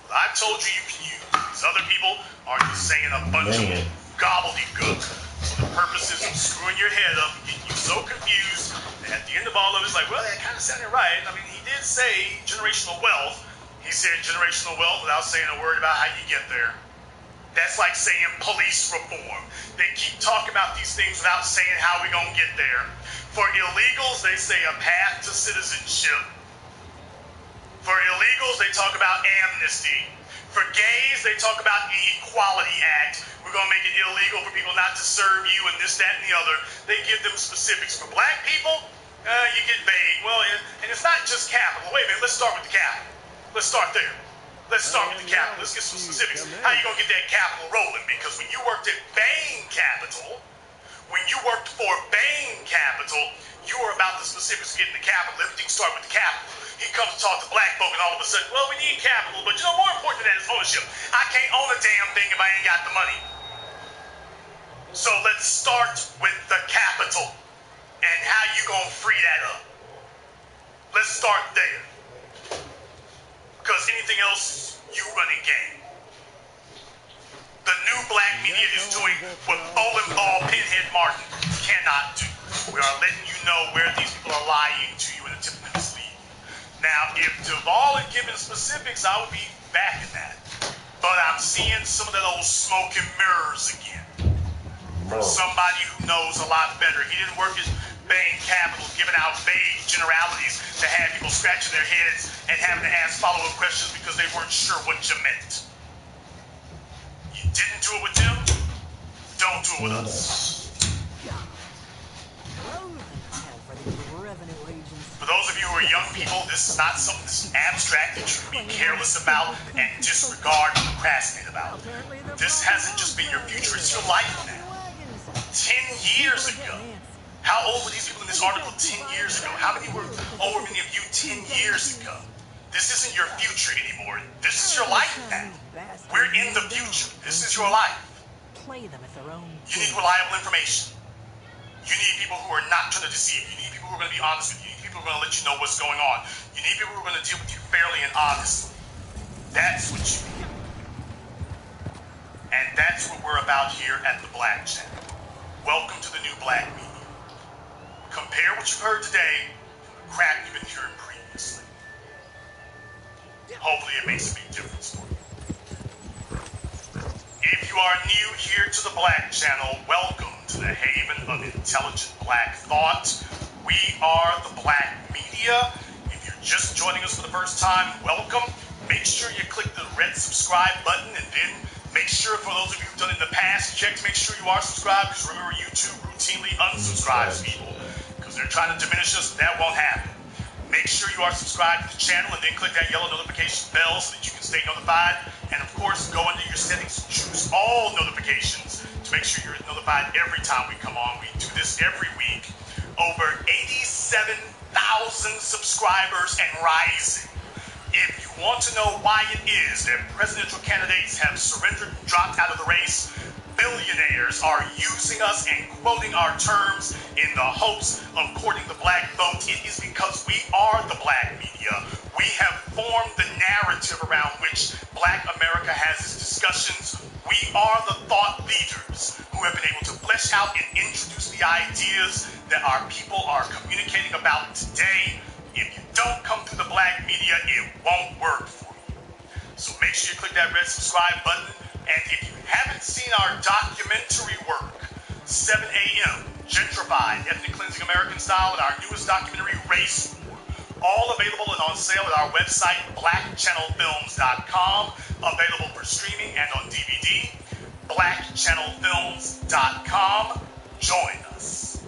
Speaker 1: What I've told you you can use. These other people are just saying a bunch of gobbledygook for the purposes of screwing your head up and getting you so confused that at the end of all of it, it's like, well, that kind of sounded right. I mean, he did say generational wealth. He said generational wealth without saying a word about how you get there. That's like saying police reform. They keep talking about these things without saying how we're going to get there. For illegals, they say a path to citizenship. For illegals, they talk about amnesty. For gays, they talk about the Equality Act. We're going to make it illegal for people not to serve you and this, that, and the other. They give them specifics. For black people, you get vague. Well, and it's not just capital. Wait a minute, let's start with the capital. Let's start there. Let's start with the capital. Let's get some specifics. How you going to get that capital rolling? Because when you worked at Bain Capital, you were about the specifics of getting the capital. Everything started with the capital. He comes to talk to black folk and all of a sudden, well, we need capital, but you know, more important than that is ownership. I can't own a damn thing if I ain't got the money. So let's start with the capital and how you going to free that up. Let's start there. Because anything else, you running game. The new black media is doing what bowling ball pinhead Martin cannot do. We are letting you know where these people are lying to you and attempting to mislead you. Now, if Deval had given specifics, I would be backing that. But I'm seeing some of that old smoke and mirrors again. From somebody who knows a lot better. He didn't work his Bain Capital giving out vague generalities to have people scratching their heads and having to ask follow-up questions because they weren't sure what you meant. You didn't do it with them, don't do it with us. For those of you who are young people, this is not something that's abstract that you can be careless about and disregard and procrastinate about. This hasn't just been your future, it's your life now. 10 years ago. How old were these people in this article 10 years ago? How many were over many of you 10 years ago? This isn't your future anymore. This is your life now. We're in the future. This is your life.
Speaker 11: Play them at their own.
Speaker 1: You need reliable information. You need people who are not trying to deceive you. You need people who are going to be honest with you. You need people who are going to let you know what's going on. You need people who are going to deal with you fairly and honestly. That's what you need. And that's what we're about here at the Black Channel. Welcome to the new Black Media. Compare what you've heard today to the crap you've been hearing previously. Hopefully it makes a big difference for you. If you are new here to the Black Channel, welcome to the haven of intelligent Black thought. We are the Black Media. If you're just joining us for the first time, welcome. Make sure you click the red subscribe button, and then make sure, for those of you who've done it in the past, check to make sure you are subscribed, because remember, YouTube routinely unsubscribes people because they're trying to diminish us. That won't happen. Make sure you are subscribed to the channel, and then click that yellow notification bell so that you can stay notified. And of course, go into your settings and choose all notifications to make sure you're notified every time we come on. We do this every week. Over 87,000 subscribers and rising. If you want to know why it is that presidential candidates have surrendered and dropped out of the race, billionaires are using us and quoting our terms in the hopes of courting the black vote, it is because we are the Black Media. We have formed the narrative around which Black America has its discussions. We are the thought leaders who have been able to flesh out and introduce the ideas that our people are communicating about today. If you don't come through the Black Media, it won't work for you. So make sure you click that red subscribe button. And if you haven't seen our documentary work, 7 a.m., Gentrified, Ethnic Cleansing American Style, and our newest documentary, Race War, all available and on sale at our website, blackchannelfilms.com, available for streaming and on DVD, blackchannelfilms.com. Join us.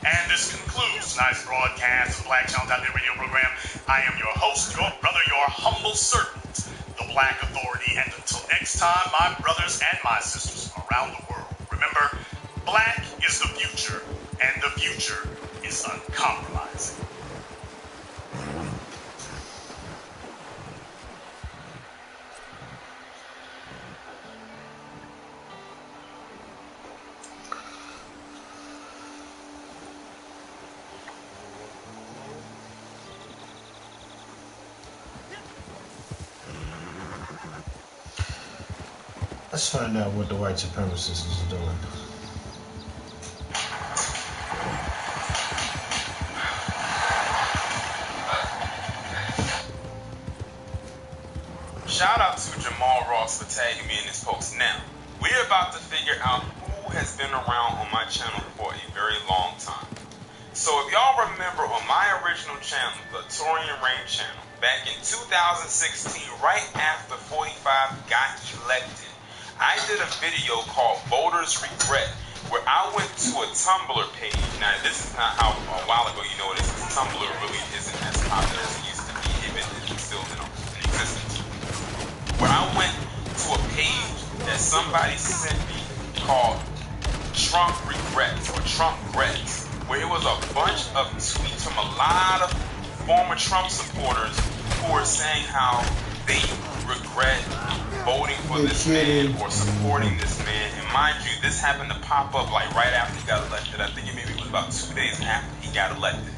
Speaker 1: And this concludes tonight's broadcast of the Black Channel radio program. I am your host, your brother, your humble servant, the Black Authority. And until next time, my brothers and my sisters around the world, remember, Black is the future, and the future is uncompromising.
Speaker 2: Let's find out what the white supremacists is doing.
Speaker 15: Shout out to Jamal Ross for tagging me in this post. Now, we're about to figure out who has been around on my channel for a very long time. So if y'all remember on my original channel, the Torian Rain channel, back in 2016, right after 45 got elected, I did a video called Voters Regret, where I went to a Tumblr page. Now, this is not how a while ago, you know what it is. Tumblr really isn't as popular as it used to be, even if it's still in existence. Where I went to a page that somebody sent me called Trump Regrets or Trump Regrets, where it was a bunch of tweets from a lot of former Trump supporters who were saying how they regret voting for this man or supporting this man. And mind you, this happened to pop up like right after he got elected. I think it maybe was about 2 days after he got elected.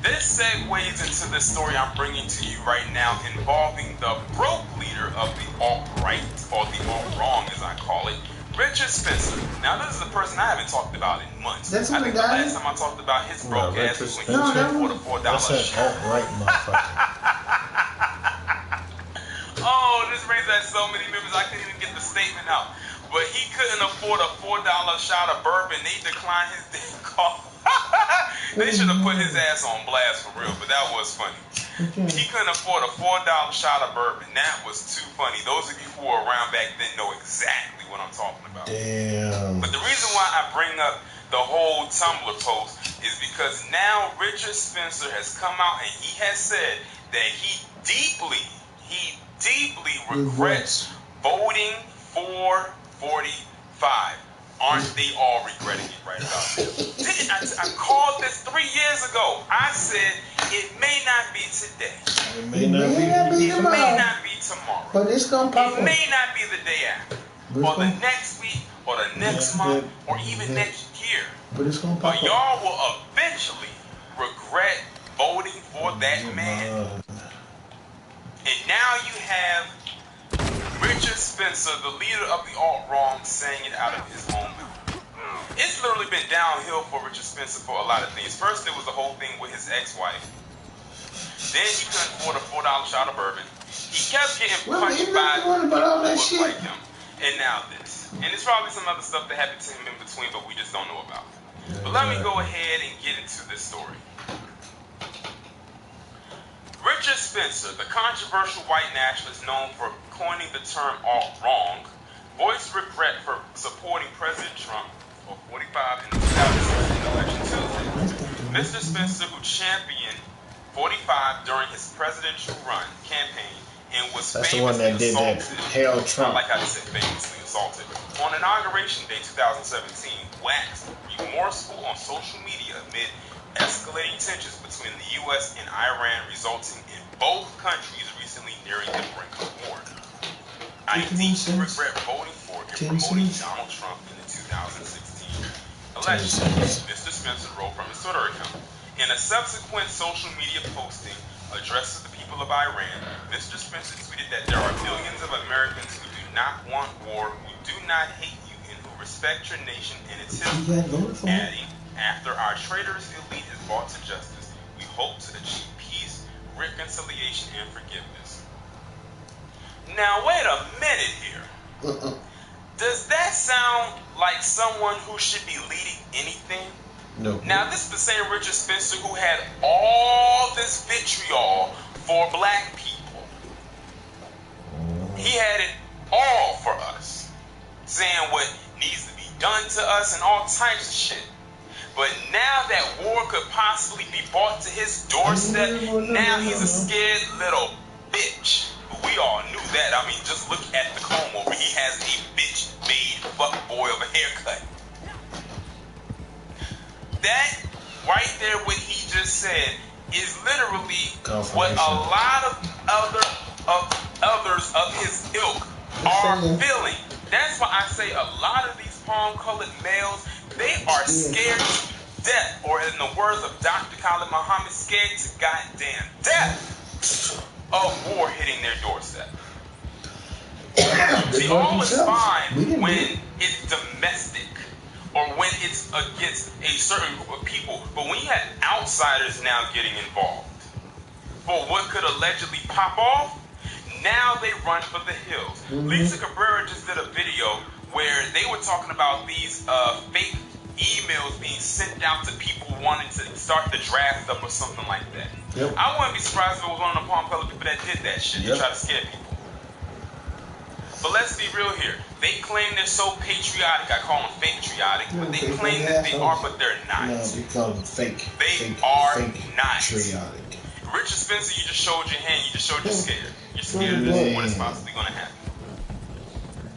Speaker 15: This segues into the story I'm bringing to you right now involving the broke leader of the alt-right, or the alt-wrong as I call it, Richard Spencer. Now, this is a person I haven't talked about in months.
Speaker 7: That's
Speaker 15: I think the last time I talked about his broke ass was when he was for the $4 shot.
Speaker 2: Alt-right motherfucker.
Speaker 15: Oh, this brings back so many memories. I couldn't even get the statement out. But he couldn't afford a $4 shot of bourbon. They declined his damn call. They should have put his ass on blast for real, but that was funny. He couldn't afford a $4 shot of bourbon. That was too funny. Those of you who were around back then know exactly what I'm talking about.
Speaker 2: Damn.
Speaker 15: But the reason why I bring up the whole Tumblr post is because now Richard Spencer has come out and he has said that he deeply regrets voting for 45. Aren't they all regretting it right about now? I called this 3 years ago. I said It may not be today.
Speaker 2: It may not be
Speaker 15: tomorrow. It may not be tomorrow.
Speaker 7: But it's gonna pop up.
Speaker 15: It may not be the day after, or the next week, or the next month, or even next year.
Speaker 7: But it's gonna pop up.
Speaker 15: But y'all will eventually regret voting for that man. And now you have Richard Spencer, the leader of the alt-wrong, saying it out of his own mouth. It's literally been downhill for Richard Spencer for a lot of things. First, there was the whole thing with his ex-wife. Then he couldn't afford a $4 shot of bourbon. He kept getting punched by people who looked like him. And now this. And there's probably some other stuff that happened to him in between, but we just don't know about. But let me go ahead and get into this story. Richard Spencer, the controversial white nationalist known for coining the term alt-wrong, voiced regret for supporting President Trump for 45 in the 2016 election Tuesday. Mr. Spencer, who championed 45 during his presidential run campaign and was famously assaulted, like I said, famously assaulted, on Inauguration Day 2017, waxed remorseful on social media amid escalating tensions between the U.S. and Iran, resulting in both countries recently nearing the brink of war. I deeply regret voting for and promoting Donald Trump in the 2016 election, Mr. Spencer wrote from his Twitter account. In a subsequent social media posting addressed to the people of Iran, Mr. Spencer tweeted that there are millions of Americans who do not want war, who do not hate you, and who respect your nation and its history, adding, after our traitorous elite is brought to justice, we hope to achieve peace, reconciliation, and forgiveness. Now, wait a minute here. Does that sound like someone who should be leading anything?
Speaker 2: No.
Speaker 15: Now, this is the same Richard Spencer who had all this vitriol for black people. He had it all for us, saying what needs to be done to us and all types of shit. But now that war could possibly be brought to his doorstep, now he's a scared little bitch. We all knew that. I mean, just look at the comb over. He has a bitch-made fuckboy of a haircut. That right there, what he just said, is literally what a lot of others of his ilk are feeling. That's why I say a lot of these palm-colored males, they are scared to death, or in the words of Dr. Khalid Muhammad, scared to goddamn death of war hitting their doorstep. See, all is fine when it's domestic or when it's against a certain group of people, but when you have outsiders now getting involved for what could allegedly pop off, now they run for the hills. Lisa Cabrera just did a video where they were talking about these fake emails being sent out to people wanting to start the draft up or something like that.
Speaker 2: Yep.
Speaker 15: I wouldn't be surprised if it was one of the palm-colored people that did that shit to try to scare people. But let's be real here. They claim they're so patriotic. I call them fake-triotic, but they claim that they are, but they're not.
Speaker 2: No, they call them fake.
Speaker 15: They are not.
Speaker 2: Patriotic.
Speaker 15: Richard Spencer, you just showed your hand. You just showed you're scared. You're scared of this, what is possibly going to happen.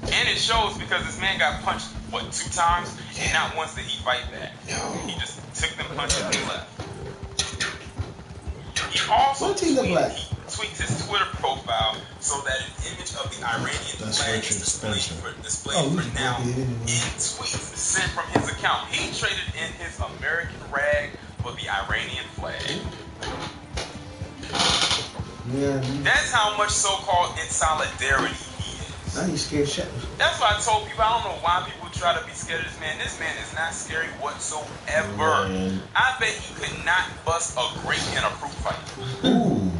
Speaker 15: And it shows because this man got punched, what, 2 times? And not once did he fight back. He just took them punches and left. He also tweaked his Twitter profile so that an image of the Iranian flag is displayed for now in tweets sent from his account. He traded in his American rag for the Iranian flag.
Speaker 7: Yeah.
Speaker 15: That's how much so-called insolidarity he is.
Speaker 7: Now he's scared shit.
Speaker 15: That's why I told people, I don't know why people try to be scared of this man. This man is not scary whatsoever. I bet he could not bust a grape in a fruit fight.
Speaker 2: Ooh.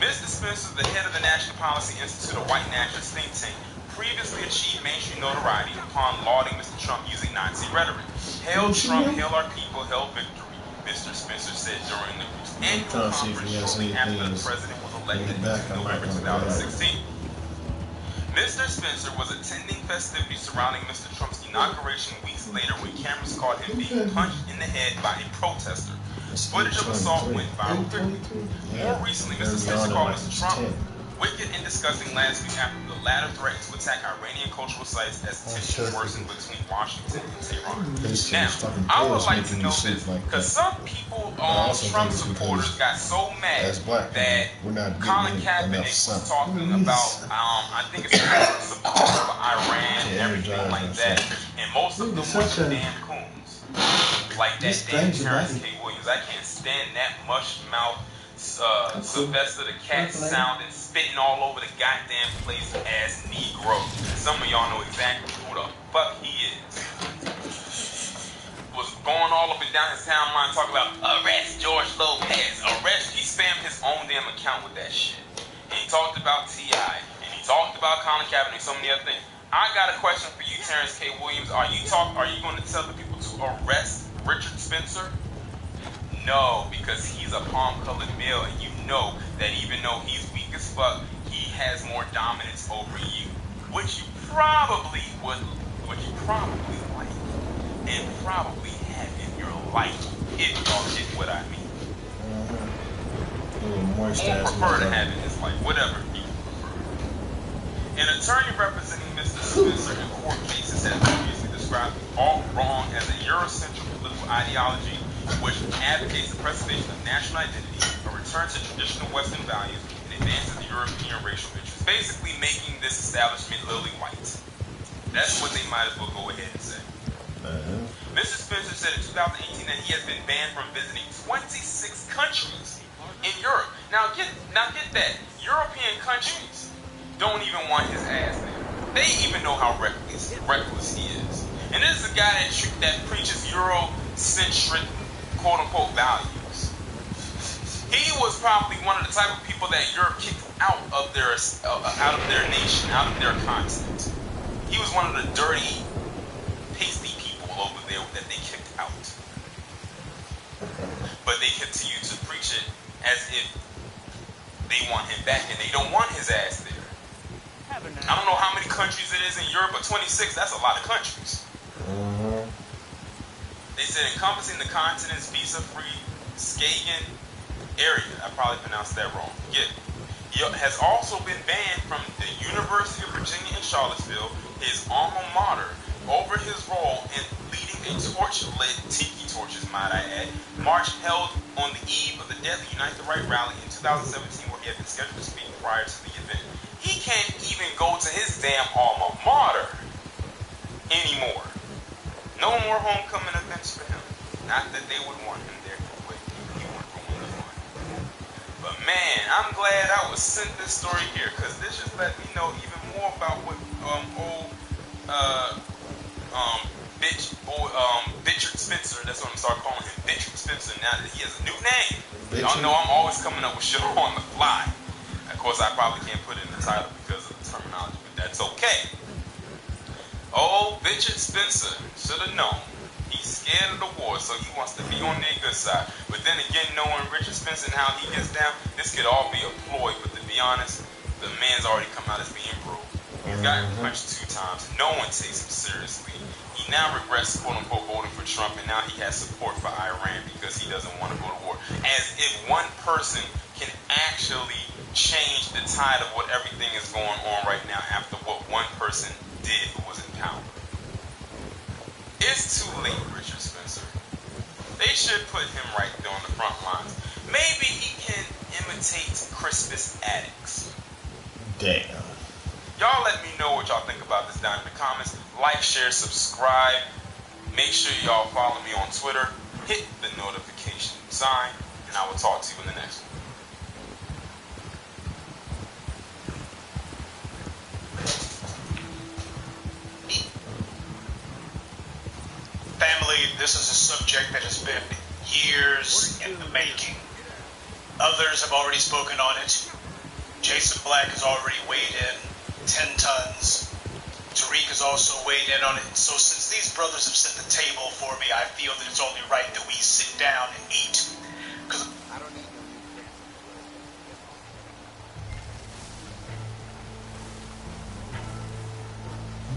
Speaker 15: Mr. Spencer, the head of the National Policy Institute, a white nationalist think tank, previously achieved mainstream notoriety upon lauding Mr. Trump using Nazi rhetoric. Hail Trump, hail our people, hail victory, Mr. Spencer said during the group's annual conference shortly after the president was elected in November 2016. Mr. Spencer was attending festivities surrounding Mr. Trump's inauguration weeks later when cameras caught him being punched in the head by a protester. Footage of assault went viral quickly. More recently, Mr. Spencer called Mr. Trump wicked and disgusting last week after the latter threatened to attack Iranian cultural sites as tensions worsened between Washington and Tehran. Now, I would like to know this, because some people, Trump supporters, got so mad that Colin Kaepernick was talking about, I think it's support for Iran and everything like that, and most of them were damn coons. Like that damn Terrence K. Williams. I can't stand that mush mouth Sylvester the Cat sound and spitting all over the goddamn place as Negro. Some of y'all know exactly who the fuck he is. Was going all up and down his timeline talking about arrest George Lopez, arrest. He spammed his own damn account with that shit. And he talked about T.I. and he talked about Colin Kaepernick and so many other things. I got a question for you, Terrence K. Williams. Are you going to tell the people to arrest Richard Spencer? No, because he's a palm-colored male, and you know that even though he's weak as fuck, he has more dominance over you, which you probably like, and probably have in your life, if y'all get what I mean. Or prefer to have in his life, whatever you prefer. An attorney representing Mr. Spencer in court cases has previously described all wrong as a Eurocentric political ideology which advocates the preservation of national identity, a return to traditional Western values, and advances the European racial interests. Basically making this establishment lily white. That's what they might as well go ahead and say. Mr. Spencer said in 2018 that he has been banned from visiting 26 countries in Europe. Now get that. European countries don't even want his ass there. They even know how reckless he is. And this is a guy that preaches Eurocentric quote-unquote values. He was probably one of the type of people that Europe kicked out of their nation, out of their continent. He was one of the dirty, pasty people over there that they kicked out. But they continue to preach it as if they want him back, and they don't want his ass there. I don't know how many countries it is in Europe, but 26, that's a lot of countries. They said encompassing the continent's visa-free Skagen area. I probably pronounced that wrong. Forget it. He has also been banned from the University of Virginia in Charlottesville, his alma mater, over his role in leading a torch-lit tiki torches, might I add, march held on the eve of the deadly Unite the Right rally in 2017, where he had been scheduled to speak prior to the event. He can't even go to his damn alma mater anymore. No more homecoming events for him. Not that they would want him there, but he wouldn't ruin the fun. But man, I'm glad I was sent this story here, because this just let me know even more about what Richard Spencer, that's what I'm starting calling him, Richard Spencer, now that he has a new name. Y'all know I'm always coming up with shit on the fly. Of course, I probably can't put it in the title because of the terminology, but that's okay. Oh, Richard Spencer should have known. He's scared of the war, so he wants to be on their good side. But then again, knowing Richard Spencer and how he gets down, this could all be a ploy. But to be honest, the man's already come out as being broke. He's gotten punched 2 times. No one takes him seriously. He now regrets, quote-unquote, voting for Trump, and now he has support for Iran because he doesn't want to go to war. As if one person can actually change the tide of what everything is going on right now after what one person did who was in power. It's too late, Richard Spencer. They should put him right there on the front lines. Maybe he can imitate Crispus Attucks.
Speaker 2: Damn.
Speaker 15: Y'all let me know what y'all think about this down in the comments. Like, share, subscribe. Make sure y'all follow me on Twitter. Hit the notification sign. And I will talk to you in the next one.
Speaker 1: Family, this is a subject that has been years in the making. Others have already spoken on it. Jason Black has already weighed in 10 tons. Tariq has also weighed in on it. So since these brothers have set the table for me, I feel that it's only right that we sit down and eat. Because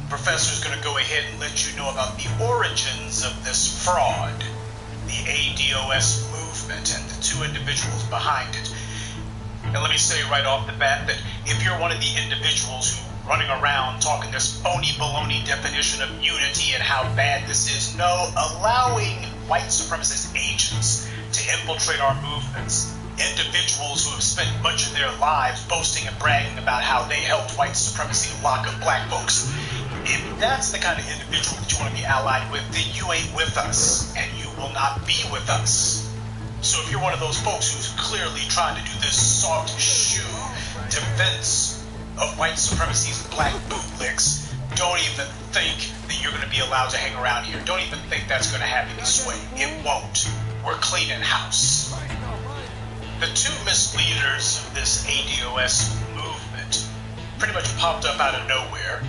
Speaker 1: Professor's going to go ahead and let you know about the origins of this fraud, the ADOS movement, and the 2 individuals behind it. And let me say right off the bat that if you're one of the individuals who running around talking this phony baloney definition of unity and how bad this is, no, allowing white supremacist agents to infiltrate our movements, individuals who have spent much of their lives boasting and bragging about how they helped white supremacy lock up black folks, if that's the kind of individual that you want to be allied with, then you ain't with us, and you will not be with us. So if you're one of those folks who's clearly trying to do this soft shoe defense of white supremacy's black bootlicks, don't even think that you're going to be allowed to hang around here. Don't even think that's going to have any sway. It won't. We're cleaning house. The two misleaders of this ADOS movement pretty much popped up out of nowhere.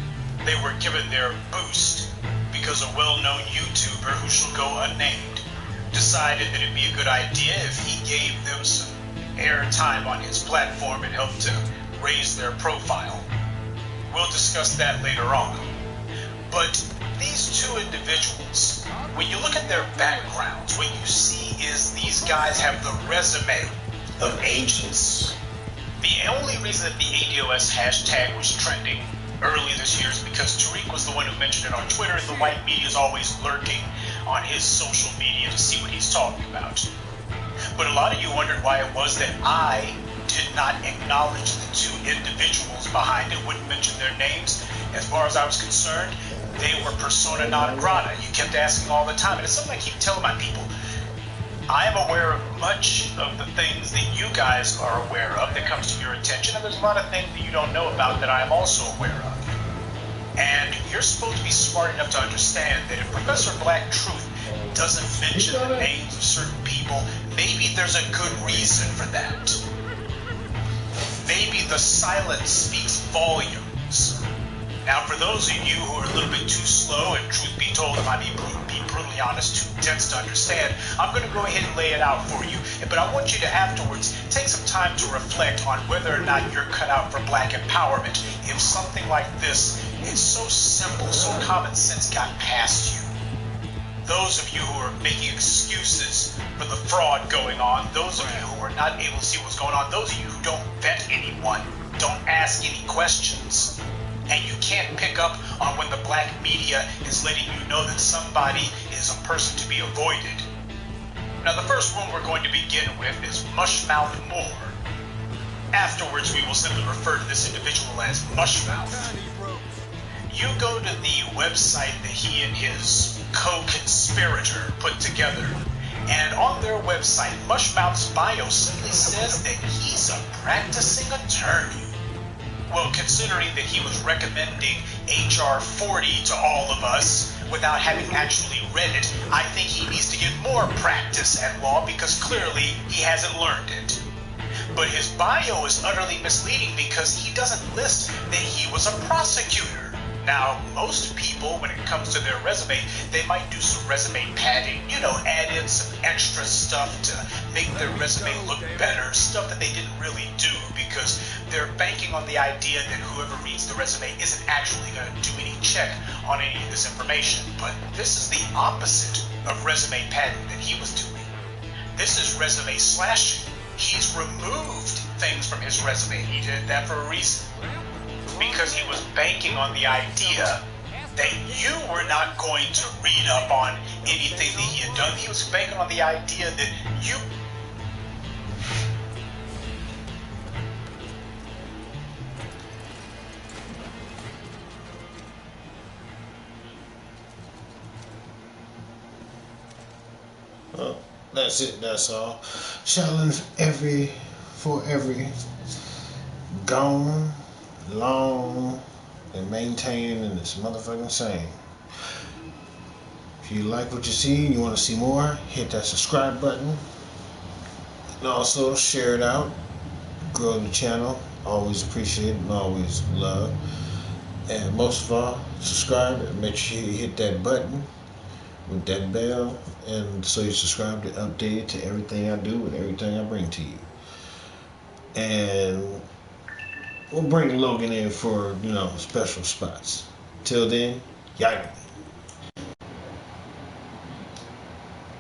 Speaker 1: They were given their boost because a well-known YouTuber who shall go unnamed decided that it'd be a good idea if he gave them some airtime on his platform and helped to raise their profile. We'll discuss that later on. But these two individuals, when you look at their backgrounds, what you see is these guys have the resume of agents. The only reason that the ADOS hashtag was trending early this year is because Tariq was the one who mentioned it on Twitter, and the white media is always lurking on his social media to see what he's talking about. But a lot of you wondered why it was that I did not acknowledge the two individuals behind it, wouldn't mention their names. As far as I was concerned, they were persona non grata. You kept asking all the time, and it's something I keep telling my people. I am aware of much of the things that you guys are aware of that comes to your attention, and there's a lot of things that you don't know about that I am also aware of. And you're supposed to be smart enough to understand that if Professor Black Truth doesn't mention the names of certain people, maybe there's a good reason for that. Maybe the silence speaks volumes. Now, for those of you who are a little bit too slow, and truth be told, if I be brutally honest, too dense to understand, I'm going to go ahead and lay it out for you. But I want you to afterwards take some time to reflect on whether or not you're cut out for black empowerment. If something like this is so simple, so common sense got past you. Those of you who are making excuses for the fraud going on, those of you who are not able to see what's going on, those of you who don't vet anyone, don't ask any questions, and you can't pick up on when the black media is letting you know that somebody is a person to be avoided. Now, the first one we're going to begin with is Mushmouth Moore. Afterwards, we will simply refer to this individual as Mushmouth. You go to the website that he and his co-conspirator put together, and on their website, Mushmouth's bio simply says that he's a practicing attorney. Well, considering that he was recommending HR 40 to all of us without having actually read it, I think he needs to get more practice at law because clearly he hasn't learned it. But his bio is utterly misleading because he doesn't list that he was a prosecutor. Now, most people, when it comes to their resume, they might do some resume padding, add in some extra stuff to make their resume look better, stuff that they didn't really do because they're banking on the idea that whoever reads the resume isn't actually going to do any check on any of this information. But this is the opposite of resume padding that he was doing. This is resume slashing. He's removed things from his resume. He did that for a reason. Because he was banking on the idea that you were not going to read up on anything that he had done. He was banking on the idea that you...
Speaker 2: Well, that's it, that's all. shoulin4every gone, long, and maintained in this motherfucking same. If you like what you see and you want to see more, hit that subscribe button. And also share it out. Grow the channel. Always appreciate it and always love. And most of all, subscribe and make sure you hit that button with that bell, and so you subscribe to update to everything I do and everything I bring to you. And we'll bring Logan in for, special spots. Till then, yikes.